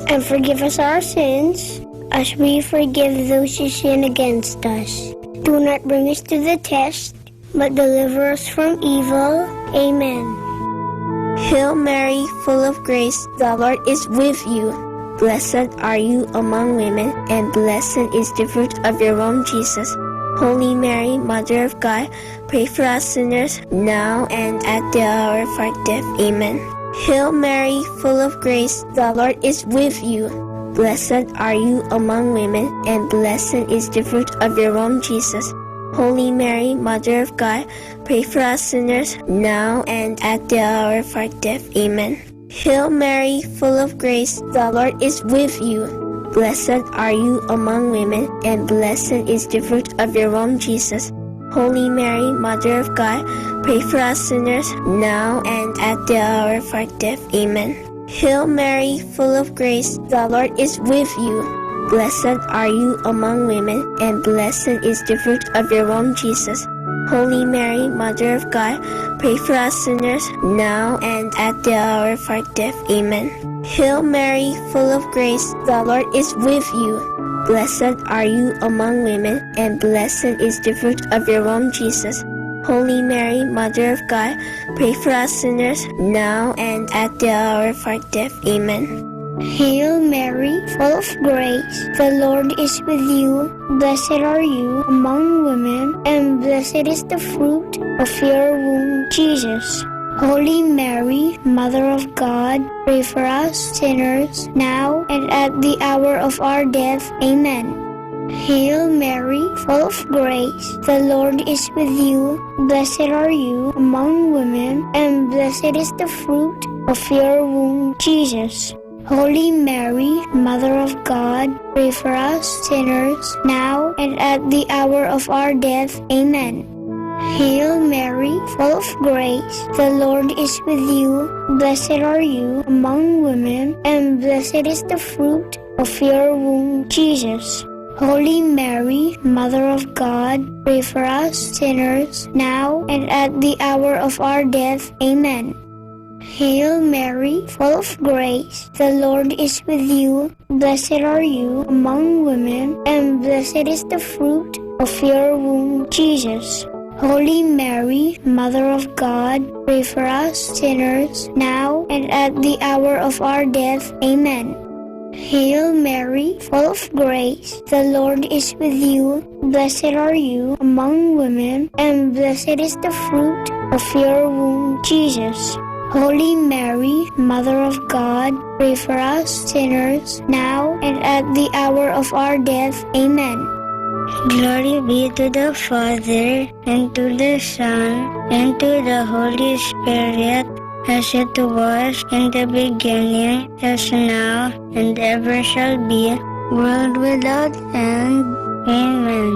and forgive us our sins, as we forgive those who sin against us. Do not bring us to the test, but deliver us from evil. Amen. Hail Mary, full of grace, the Lord is with you. Blessed are you among women, and blessed is the fruit of your womb, Jesus. Holy Mary, Mother of God, pray for us sinners, now and at the hour of our death. Amen. Hail Mary, full of grace, the Lord is with you. Blessed are you among women, and blessed is the fruit of your womb, Jesus. Holy Mary, Mother of God, pray for us sinners, now and at the hour of our death. Amen. Hail Mary, full of grace, the Lord is with you. Blessed are you among women, and blessed is the fruit of your womb, Jesus. Holy Mary, Mother of God, pray for us sinners, now and at the hour of our death. Amen. Hail Mary, full of grace, the Lord is with you. Blessed are you among women, and blessed is the fruit of your womb, Jesus. Holy Mary, Mother of God, pray for us sinners, now and at the hour of our death. Amen. Hail Mary, full of grace, the Lord is with you. Blessed are you among women, and blessed is the fruit of your womb, Jesus. Holy Mary, Mother of God, pray for us sinners, now and at the hour of our death. Amen. Hail Mary, full of grace, the Lord is with you. Blessed are you among women, and blessed is the fruit of your womb, Jesus. Holy Mary, Mother of God, pray for us sinners, now and at the hour of our death. Amen. Hail Mary, full of grace, the Lord is with you. Blessed are you among women, and blessed is the fruit of your womb, Jesus. Holy Mary, Mother of God, pray for us sinners, now and at the hour of our death. Amen. Hail Mary, full of grace, the Lord is with you. Blessed are you among women, and blessed is the fruit of your womb, Jesus. Holy Mary, Mother of God, pray for us sinners, now and at the hour of our death. Amen. Hail Mary, full of grace, the Lord is with you. Blessed are you among women, and blessed is the fruit of your womb, Jesus. Holy Mary, Mother of God, pray for us sinners, now and at the hour of our death. Amen. Hail Mary, full of grace, the Lord is with you. Blessed are you among women, and blessed is the fruit of your womb, Jesus. Holy Mary, Mother of God, pray for us sinners, now and at the hour of our death. Amen. Glory be to the Father, and to the Son, and to the Holy Spirit, as it was in the beginning, as now, and ever shall be, world without end. Amen.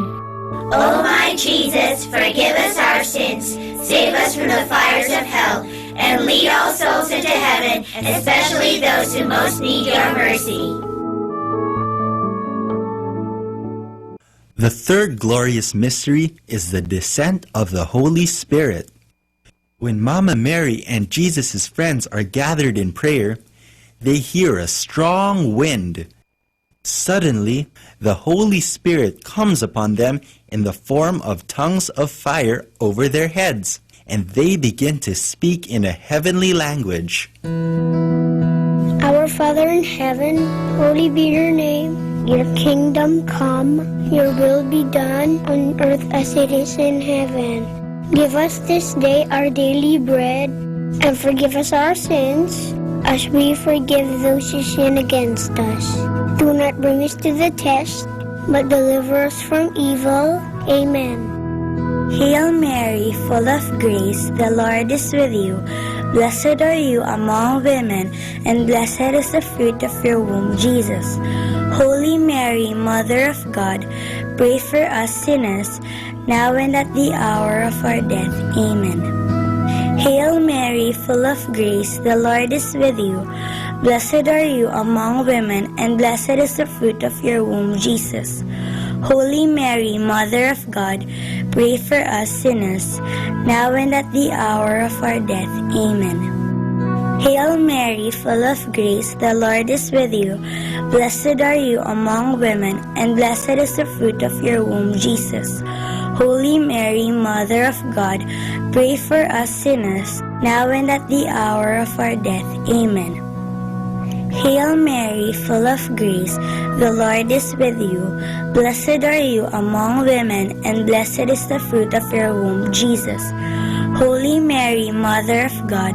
O my Jesus, forgive us our sins, save us from the fires of hell, and lead all souls into heaven, especially those who most need your mercy. The third glorious mystery is the descent of the Holy Spirit. When Mama Mary and Jesus' friends are gathered in prayer, they hear a strong wind. Suddenly, the Holy Spirit comes upon them in the form of tongues of fire over their heads, and they begin to speak in a heavenly language. Our Father in heaven, holy be your name. Your kingdom come, your will be done on earth as it is in heaven. Give us this day our daily bread, and forgive us our sins, as we forgive those who sin against us. Do not bring us to the test, but deliver us from evil. Amen. Hail Mary, full of grace, the Lord is with you. Blessed are you among women, and blessed is the fruit of your womb, Jesus. Holy Mary, Mother of God, pray for us sinners, now and at the hour of our death. Amen. Hail Mary, full of grace, the Lord is with you. Blessed are you among women, and blessed is the fruit of your womb, Jesus. Holy Mary, Mother of God, pray for us sinners, now and at the hour of our death. Amen. Hail Mary, full of grace, the Lord is with you. Blessed are you among women, and blessed is the fruit of your womb, Jesus. Holy Mary, Mother of God, pray for us sinners, now and at the hour of our death. Amen. Hail Mary, full of grace, the Lord is with you. Blessed are you among women, and blessed is the fruit of your womb, Jesus. Holy Mary, Mother of God,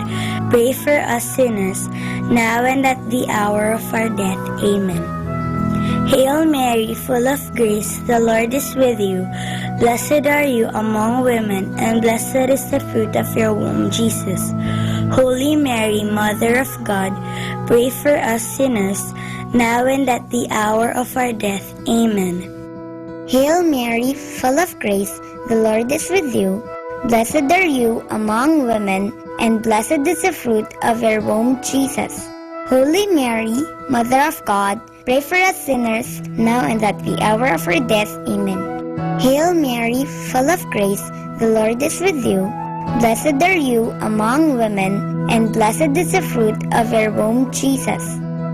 pray for us sinners, now and at the hour of our death. Amen. Hail Mary, full of grace, the Lord is with you. Blessed are you among women, and blessed is the fruit of your womb, Jesus. Holy Mary, Mother of God, pray for us sinners, now and at the hour of our death. Amen. Hail Mary, full of grace, the Lord is with you. Blessed are you among women, and blessed is the fruit of your womb, Jesus. Holy Mary, Mother of God, pray for us sinners, now and at the hour of our death. Amen. Hail Mary, full of grace, the Lord is with you. Blessed are you among women, and blessed is the fruit of your womb, Jesus.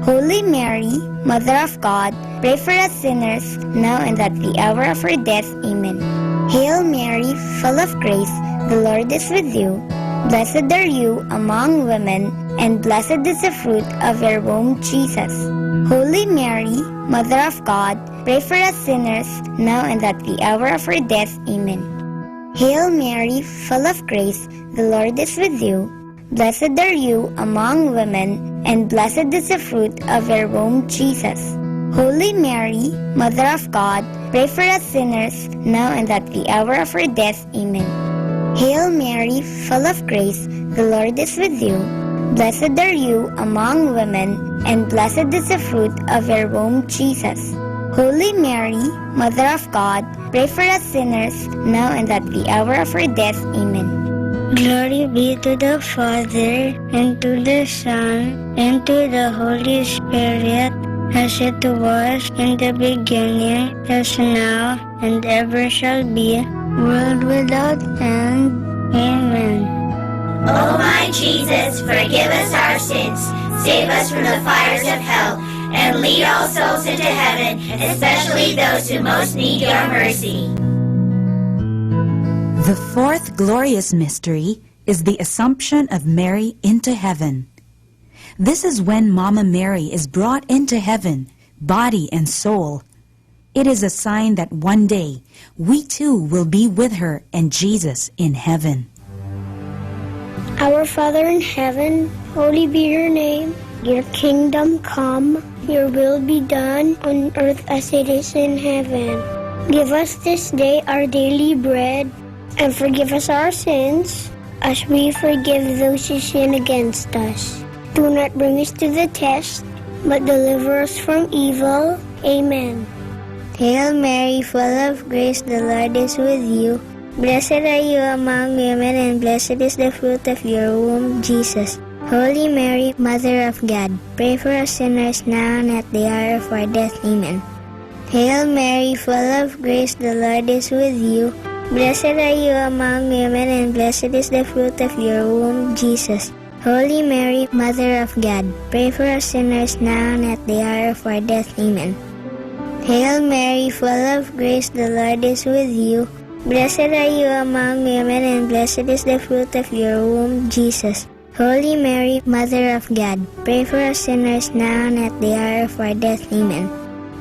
Holy Mary, Mother of God, pray for us sinners, now and at the hour of our death. Amen. Hail Mary, full of grace, the Lord is with you. Blessed are you among women, and blessed is the fruit of your womb, Jesus. Holy Mary, Mother of God, pray for us sinners, now and at the hour of our death. Amen. Hail Mary, full of grace, the Lord is with you. Blessed are you among women, and blessed is the fruit of your womb, Jesus. Holy Mary, Mother of God, pray for us sinners, now and at the hour of our death. Amen. Hail Mary, full of grace, the Lord is with you. Blessed are you among women, and blessed is the fruit of your womb, Jesus. Holy Mary, Mother of God, pray for us sinners, now and at the hour of our death. Amen. Glory be to the Father, and to the Son, and to the Holy Spirit, as it was in the beginning, as now, and ever shall be, world without end. Amen. O my Jesus, forgive us our sins, save us from the fires of hell, and lead all souls into heaven, especially those who most need your mercy. The fourth glorious mystery is the Assumption of Mary into heaven. This is when Mama Mary is brought into heaven, body and soul. It is a sign that one day we too will be with her and Jesus in heaven. Our Father in heaven, holy be your name. Your kingdom come, your will be done on earth as it is in heaven. Give us this day our daily bread, and forgive us our sins, as we forgive those who sin against us. Do not bring us to the test, but deliver us from evil. Amen. Hail Mary, full of grace, the Lord is with you. Blessed are you among women, and blessed is the fruit of your womb, Jesus. Holy Mary, Mother of God, pray for us sinners now and at the hour of our death. Amen. Hail Mary, full of grace, the Lord is with you. Blessed are you among women, and blessed is the fruit of your womb, Jesus. Holy Mary, Mother of God, pray for us sinners now and at the hour of our death. Amen. Hail Mary, full of grace, the Lord is with you. Blessed are you among women, and blessed is the fruit of your womb, Jesus. Holy Mary, Mother of God, pray for us sinners now and at the hour of our death. Amen.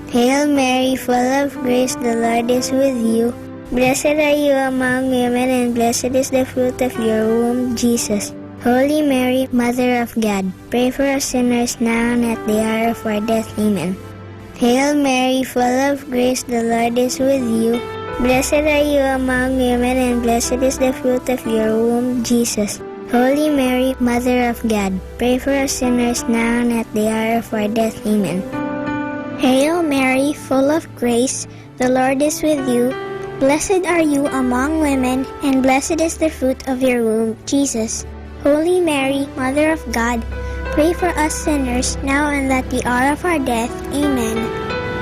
Hail Mary, full of grace, the Lord is with you. Blessed are you among women, and blessed is the fruit of your womb, Jesus. Holy Mary, Mother of God, pray for us sinners now and at the hour of our death. Amen. Hail Mary, full of grace, the Lord is with you. Blessed are you among women, and blessed is the fruit of your womb, Jesus. Holy Mary, Mother of God, pray for us sinners now and at the hour of our death. Amen. Hail Mary, full of grace, the Lord is with you. Blessed are you among women, and blessed is the fruit of your womb, Jesus. Holy Mary, Mother of God, pray for us sinners now and at the hour of our death. Amen.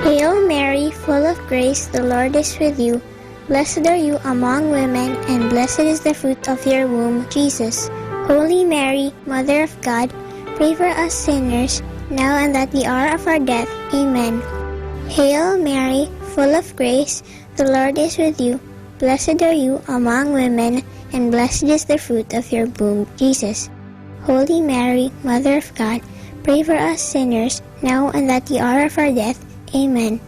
Hail Mary, full of grace, the Lord is with you. Blessed are you among women, and blessed is the fruit of your womb, Jesus. Holy Mary, Mother of God, pray for us sinners, now and at the hour of our death. Amen. Hail Mary, full of grace, the Lord is with you. Blessed are you among women, and blessed is the fruit of your womb, Jesus. Holy Mary, Mother of God, pray for us sinners, now and at the hour of our death. Amen.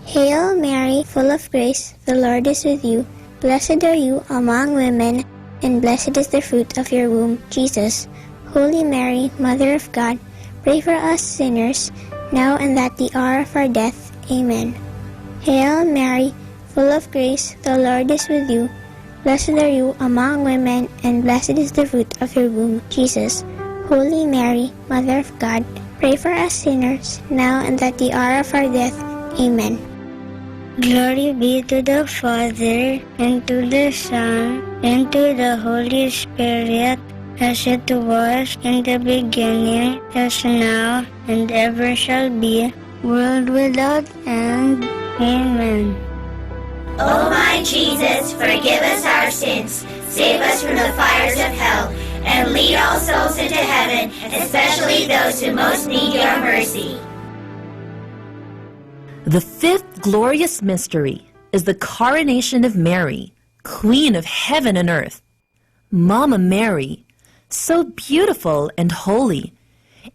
Hail Mary, full of grace, the Lord is with you. Blessed are you among women, and blessed is the fruit of your womb, Jesus. Holy Mary, Mother of God, pray for us sinners, now and at the hour of our death. Amen. Hail Mary, full of grace, the Lord is with you. Blessed are you among women, and blessed is the fruit of your womb, Jesus. Holy Mary, Mother of God, pray for us sinners, now and at the hour of our death. Amen. Glory be to the Father, and to the Son, and to the Holy Spirit, as it was in the beginning, as now, and ever shall be, world without end. Amen. O my Jesus, forgive us our sins, save us from the fires of hell, and lead all souls into heaven, especially those who most need your mercy. The fifth glorious mystery is the coronation of Mary, Queen of heaven and earth. Mama Mary, so beautiful and holy,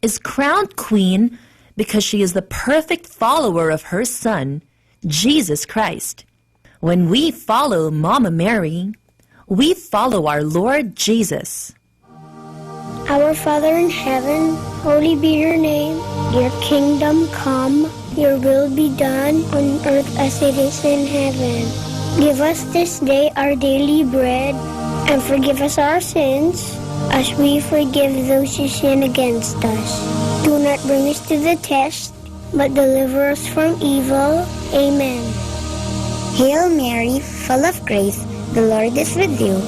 is crowned queen because she is the perfect follower of her Son, Jesus Christ. When we follow Mama Mary, we follow our Lord Jesus. Our Father in heaven, holy be your name. Your kingdom come, your will be done on earth as it is in heaven. Give us this day our daily bread, and forgive us our sins, as we forgive those who sin against us. Do not bring us to the test, but deliver us from evil. Amen. Hail Mary, full of grace, the Lord is with you.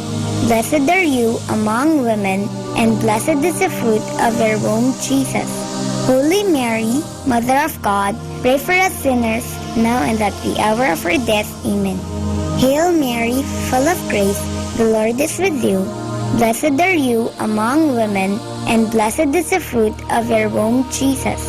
Blessed are you among women, and blessed is the fruit of your womb, Jesus. Holy Mary, Mother of God, pray for us sinners, now and at the hour of our death. Amen. Hail Mary, full of grace, the Lord is with you. Blessed are you among women, and blessed is the fruit of your womb, Jesus.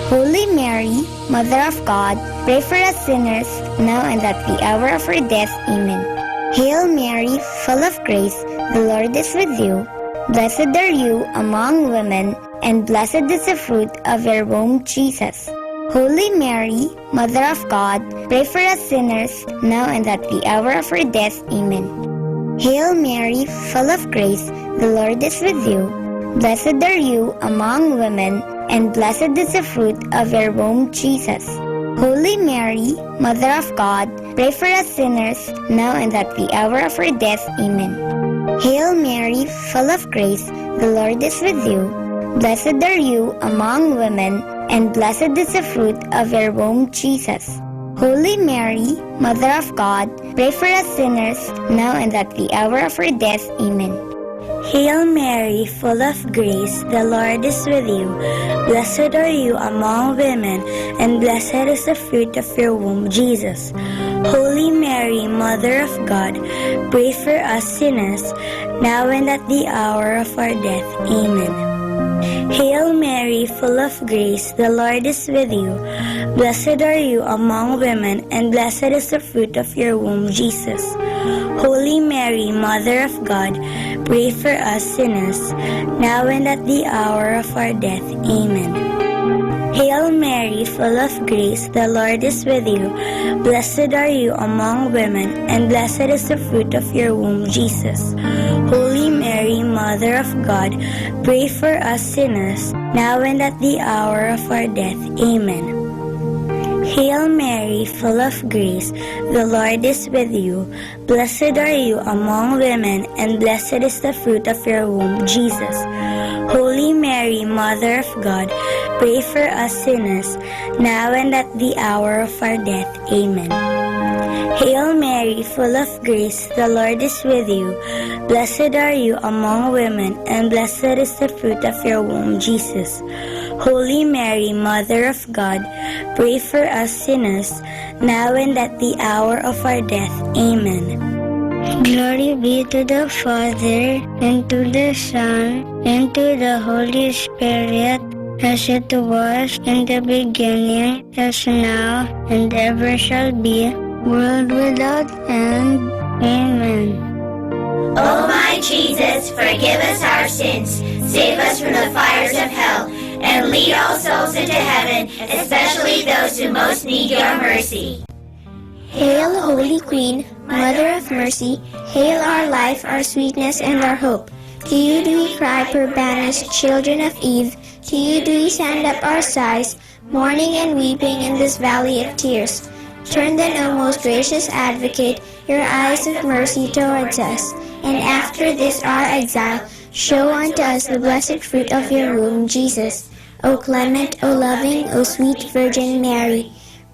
Holy Mary, Mother of God, pray for us sinners, now and at the hour of our death. Amen. Hail Mary, full of grace, the Lord is with you. Blessed are you among women, and blessed is the fruit of your womb, Jesus. Holy Mary, Mother of God, pray for us sinners, now and at the hour of our death. Amen. Hail Mary, full of grace, the Lord is with you. Blessed are you among women, and blessed is the fruit of your womb, Jesus. Holy Mary, Mother of God, pray for us sinners, now and at the hour of our death. Amen. Hail Mary, full of grace, the Lord is with you. Blessed are you among women, and blessed is the fruit of your womb, Jesus. Holy Mary, Mother of God, pray for us sinners, now and at the hour of our death. Amen. Hail Mary, full of grace, the Lord is with you. Blessed are you among women, and blessed is the fruit of your womb, Jesus. Holy Mary, Mother of God, pray for us sinners, now and at the hour of our death. Amen. Hail Mary, full of grace, the Lord is with you. Blessed are you among women, and blessed is the fruit of your womb, Jesus. Holy Mary, Mother of God, pray for us sinners, now and at the hour of our death. Amen. Hail Mary, full of grace, the Lord is with you. Blessed are you among women, and blessed is the fruit of your womb, Jesus. Holy Mary, Mother of God, pray for us sinners, now and at the hour of our death. Amen. Hail Mary, full of grace, the Lord is with you. Blessed are you among women, and blessed is the fruit of your womb, Jesus. Holy Mary, Mother of God, pray for us sinners, now and at the hour of our death. Amen. Hail Mary, full of grace, the Lord is with you. Blessed are you among women, and blessed is the fruit of your womb, Jesus. Holy Mary, Mother of God, pray for us sinners, now and at the hour of our death. Amen. Glory be to the Father, and to the Son, and to the Holy Spirit, as it was in the beginning, as now, and ever shall be, world without end. Amen. O my Jesus, forgive us our sins, save us from the fires of hell, and lead all souls into heaven, especially those who most need your mercy. Hail, Holy Queen, Mother of Mercy, hail our life, our sweetness, and our hope. To you do we cry, poor banished children of Eve. To you do we send up our sighs, mourning and weeping in this valley of tears. Turn then, O most gracious Advocate, your eyes of mercy towards us, and after this our exile, show unto us the blessed fruit of your womb, Jesus. O clement, O loving, O sweet Virgin Mary,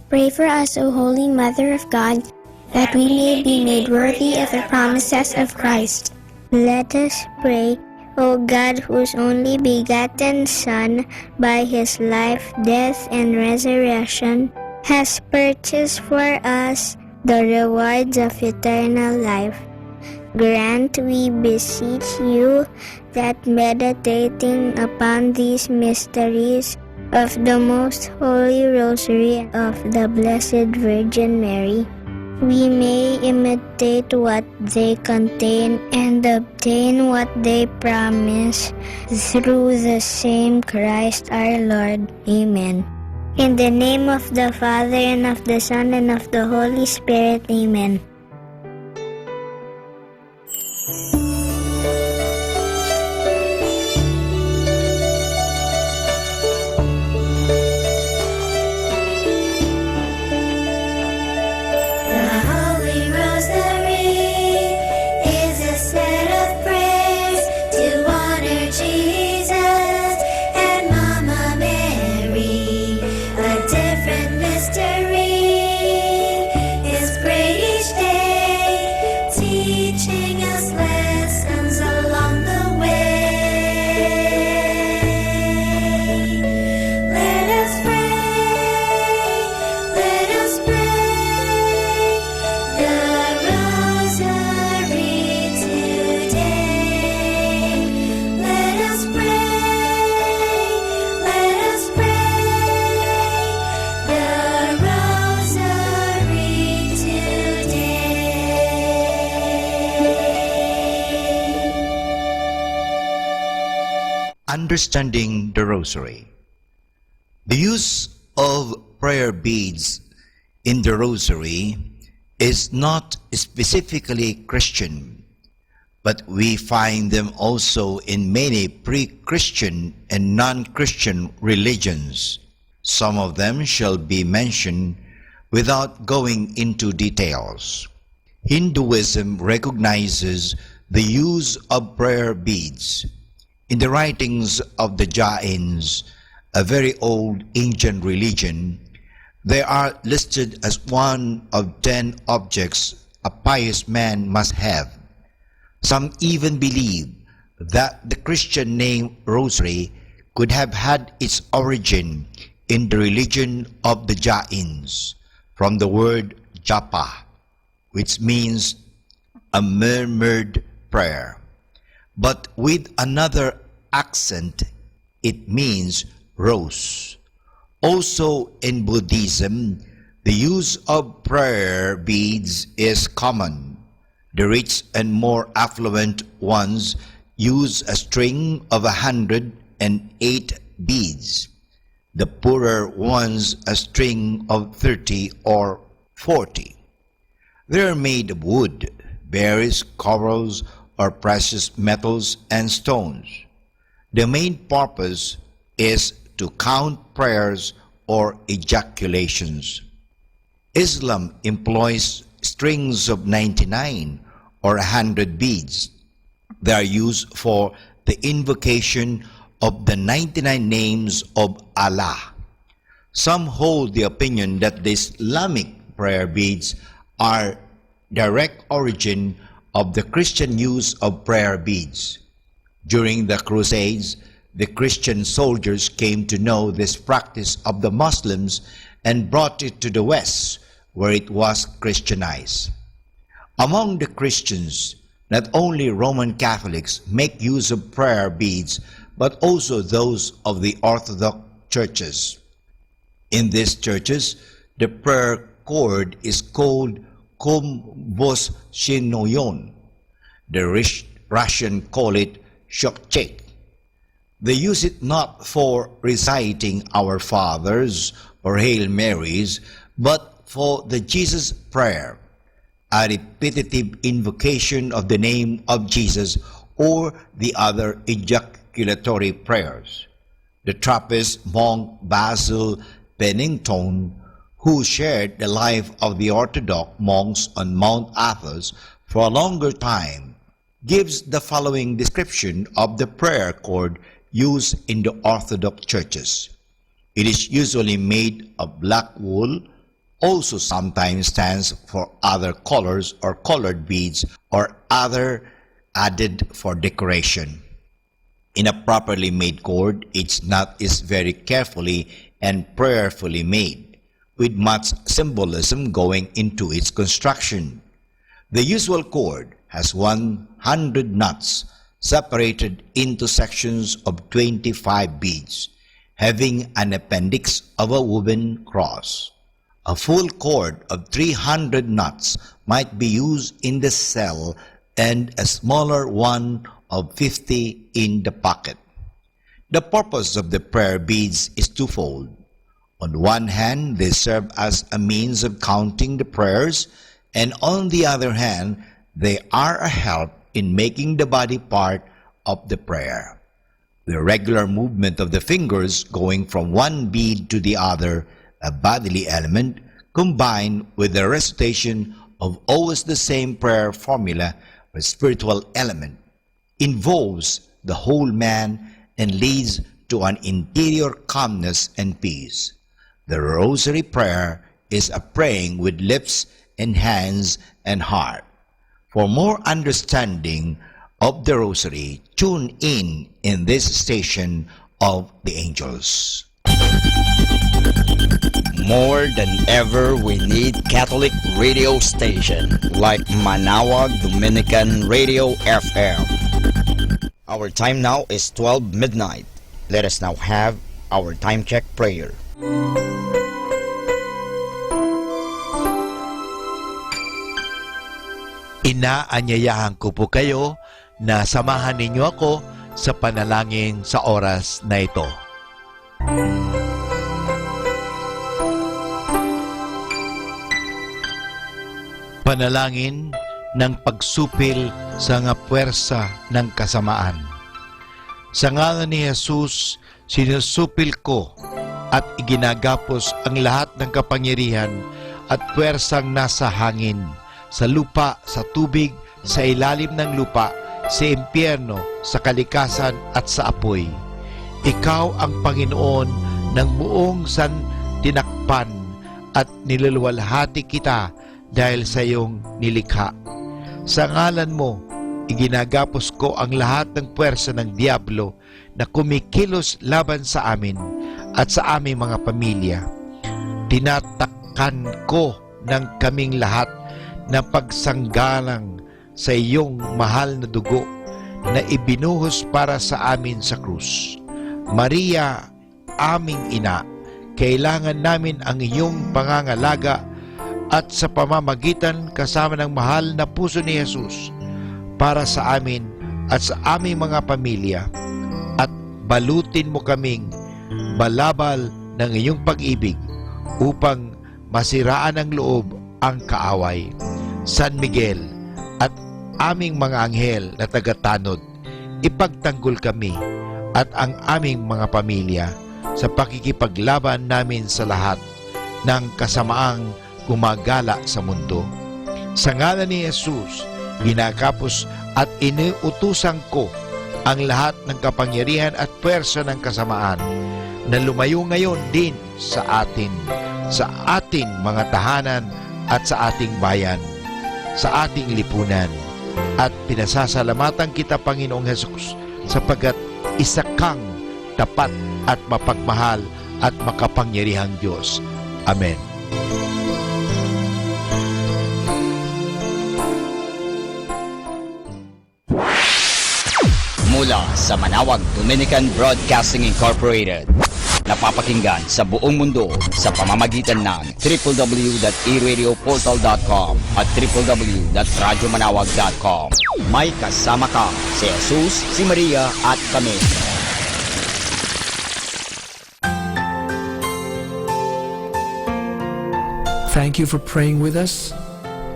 pray for us, O Holy Mother of God, that we may be made worthy of the promises of Christ. Let us pray. O God, whose only begotten Son, by his life, death, and resurrection, has purchased for us the rewards of eternal life, grant, we beseech you, that meditating upon these mysteries of the most holy rosary of the Blessed Virgin Mary, we may imitate what they contain and obtain what they promise, through the same Christ our Lord. Amen. In the name of the Father, and of the Son, and of the Holy Spirit. Amen. Understanding the Rosary. The use of prayer beads in the Rosary is not specifically Christian, but we find them also in many pre-Christian and non-Christian religions. Some of them shall be mentioned without going into details. Hinduism recognizes the use of prayer beads. In the writings of the Jains, a very old ancient religion, they are listed as one of 10 objects a pious man must have. Some even believe that the Christian name Rosary could have had its origin in the religion of the Jains, from the word japa, which means a murmured prayer. But with another accent, it means rose. Also in Buddhism, the use of prayer beads is common. The rich and more affluent ones use a string of 108 beads. The poorer ones a string of 30 or 40. They are made of wood, berries, corals, or precious metals and stones. The main purpose is to count prayers or ejaculations. Islam employs strings of 99 or 100 beads. They are used for the invocation of the 99 names of Allah. Some hold the opinion that the Islamic prayer beads are direct origin of the Christian use of prayer beads. During the Crusades, the Christian soldiers came to know this practice of the Muslims and brought it to the West, where it was Christianized. Among the Christians, not only Roman Catholics make use of prayer beads, but also those of the Orthodox churches. In these churches, the prayer cord is called komboshinoyon. The Russian call it shokchek. They use it not for reciting Our Fathers or Hail Marys, but for the Jesus Prayer, a repetitive invocation of the name of Jesus or the other ejaculatory prayers. The Trappist monk Basil Pennington, who shared the life of the Orthodox monks on Mount Athos for a longer time, gives the following description of the prayer cord used in the Orthodox churches. It is usually made of black wool, also sometimes stands for other colors or colored beads or other added for decoration. In a properly made cord, each knot is very carefully and prayerfully made, with much symbolism going into its construction. The usual cord has 100 knots separated into sections of 25 beads, having an appendix of a woven cross. A full cord of 300 knots might be used in the cell and a smaller one of 50 in the pocket. The purpose of the prayer beads is twofold. On one hand, they serve as a means of counting the prayers, and on the other hand, they are a help in making the body part of the prayer. The regular movement of the fingers going from one bead to the other, a bodily element, combined with the recitation of always the same prayer formula, a spiritual element, involves the whole man and leads to an interior calmness and peace. The rosary prayer is a praying with lips and hands and heart. For more understanding of the rosary, tune in this station of the angels. More than ever, we need Catholic radio station like Manawag Dominican Radio FM. Our time now is 12 midnight. Let us now have our time check prayer. Inaanyayahan ko po kayo na samahan ninyo ako sa panalangin sa oras na ito. Panalangin ng pagsupil sa nga puwersa ng kasamaan. Sa ngalan ni Jesus, sinusupil ko at iginagapos ang lahat ng kapangyarihan at puwersang nasa hangin, sa lupa, sa tubig, sa ilalim ng lupa, sa impyerno, sa kalikasan at sa apoy. Ikaw ang Panginoon ng buong santinakpan at niluluwalhati kita dahil sa iyong nilikha. Sa ngalan mo, iginagapos ko ang lahat ng puwersa ng Diablo na kumikilos laban sa amin at sa aming mga pamilya. Tinatakpan ko ng kaming lahat na pagsanggalang sa iyong mahal na dugo na ibinuhos para sa amin sa krus. Maria, aming ina, kailangan namin ang iyong pangangalaga at sa pamamagitan kasama ng mahal na puso ni Jesus para sa amin at sa aming mga pamilya, at balutin mo kaming balabal ng iyong pag-ibig upang masiraan ng loob ang kaaway. San Miguel at aming mga anghel na tagatanod, ipagtanggol kami at ang aming mga pamilya sa pakikipaglaban namin sa lahat ng kasamaang gumagala sa mundo. Sa ngalan ni Jesus, ginagapos at iniutusan ko ang lahat ng kapangyarihan at puwersa ng kasamaan na lumayo ngayon din sa ating mga tahanan at sa ating bayan, sa ating lipunan. At pinasasalamatan kita, Panginoong Jesus, sapagkat isa kang tapat at mapagmahal at makapangyarihang Diyos. Amen. sa Manawag Dominican Broadcasting Incorporated. Napapakinggan sa buong mundo sa pamamagitan ng www.eradioportal.com at www.radyomanawag.com. May kasama ka si Jesus, si Maria at kami. Thank you for praying with us.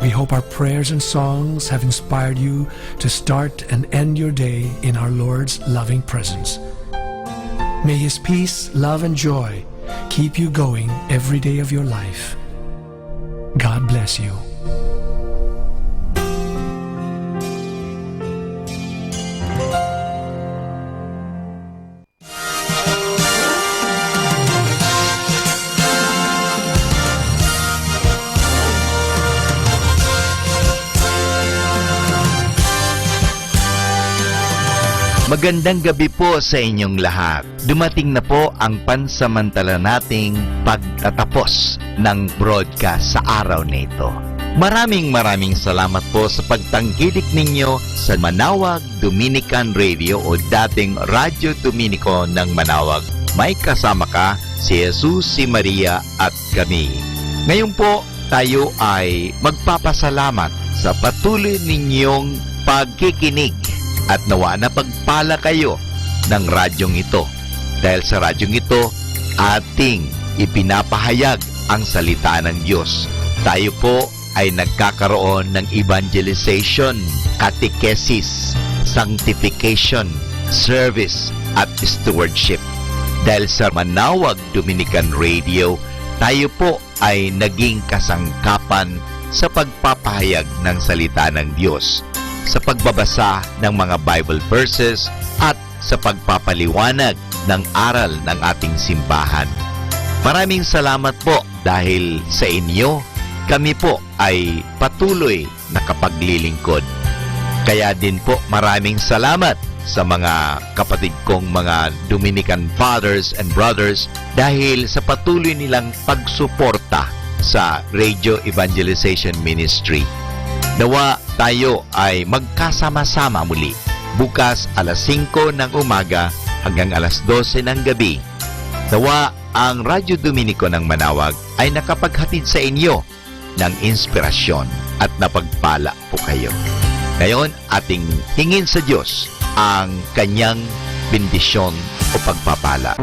We hope our prayers and songs have inspired you to start and end your day in our Lord's loving presence. May His peace, love, and joy keep you going every day of your life. God bless you. Magandang gabi po sa inyong lahat. Dumating na po ang pansamantala nating pagtatapos ng broadcast sa araw na ito. Maraming salamat po sa pagtangkilik ninyo sa Manawag Dominican Radio o dating Radyo Dominico ng Manawag. May kasama ka si Jesus, si Maria at kami. Ngayon po tayo ay magpapasalamat sa patuloy ninyong pagkikinig. At nawa na pagpala kayo ng radyong ito. Dahil sa radyong ito, ating ipinapahayag ang salita ng Diyos. Tayo po ay nagkakaroon ng evangelization, catechesis, sanctification, service, at stewardship. Dahil sa Manawag Dominican Radio, tayo po ay naging kasangkapan sa pagpapahayag ng salita ng Diyos, sa pagbabasa ng mga Bible verses at sa pagpapaliwanag ng aral ng ating simbahan. Maraming salamat po dahil sa inyo, kami po ay patuloy na kapaglilingkod. Kaya din po maraming salamat sa mga kapatid kong mga Dominican fathers and brothers dahil sa patuloy nilang pagsuporta sa Radio Evangelization Ministry. Nawa tayo ay magkasama-sama muli bukas alas 5 ng umaga hanggang alas 12 ng gabi. Nawa ang Radyo Dominico ng Manawag ay nakapaghatid sa inyo ng inspirasyon at napagpala po kayo. Ngayon, ating hingin sa Diyos ang kanyang bendisyon o pagpapala.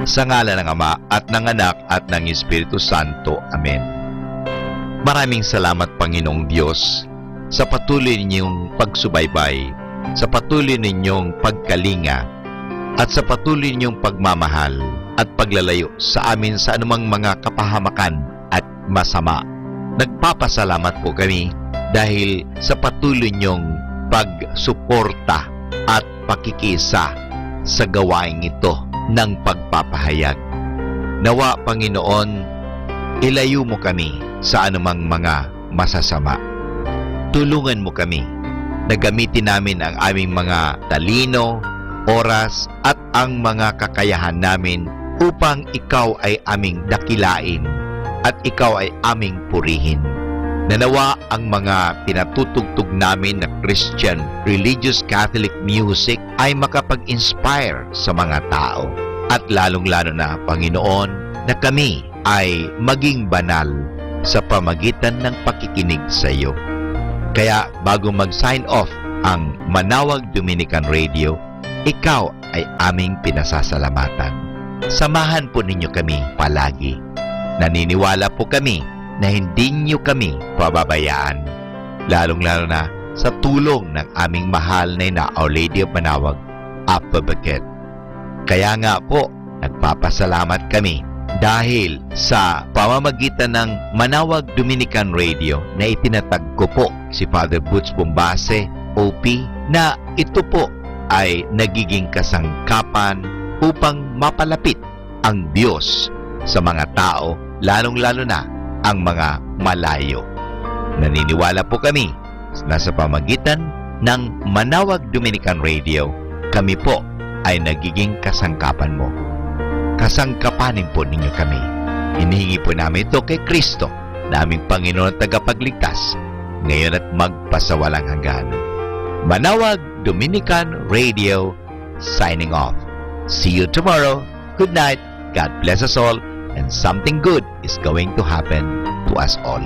Sa ngalan ng Ama at ng Anak at ng Espiritu Santo. Amen. Maraming salamat, Panginoong Diyos, sa patuloy ninyong pagsubaybay, sa patuloy ninyong pagkalinga, at sa patuloy ninyong pagmamahal at paglalayo sa amin sa anumang mga kapahamakan at masama. Nagpapasalamat po kami dahil sa patuloy ninyong pagsuporta at pakikisa sa gawaing ito ng pagpapahayag. Nawa, Panginoon, ilayo mo kami sa anumang mga masasama. Tulungan mo kami na gamitin namin ang aming mga talino, oras at ang mga kakayahan namin upang ikaw ay aming dakilain at ikaw ay aming purihin. Nanawa ang mga pinatutugtog namin na Christian religious Catholic music ay makapag-inspire sa mga tao. At lalong-lalo na, Panginoon, na kami ay maging banal sa pamagitan ng pakikinig sa iyo. Kaya bago mag-sign off ang Manawag Dominican Radio, ikaw ay aming pinasasalamatan. Samahan po ninyo kami palagi. Naniniwala po kami na hindi niyo kami pababayaan, lalong-lalo na sa tulong ng aming mahal na ina, Our Lady of Manawag, Apabaket. Kaya nga po, nagpapasalamat kami dahil sa pamamagitan ng Manawag Dominican Radio na itinatag ko po si Father Butch Bombase, OP, na ito po ay nagiging kasangkapan upang mapalapit ang Diyos sa mga tao, lalong-lalo na ang mga malayo. Naniniwala po kami na sa pamagitan ng Manawag Dominican Radio, kami po ay nagiging kasangkapan mo. Kasangkapanin po ninyo kami. Hinihingi po namin ito kay Kristo, naming Panginoon at tagapagligtas, ngayon at magpasawalang hanggan. Manawag Dominican Radio, signing off. See you tomorrow. Good night. God bless us all, and something good is going to happen to us all.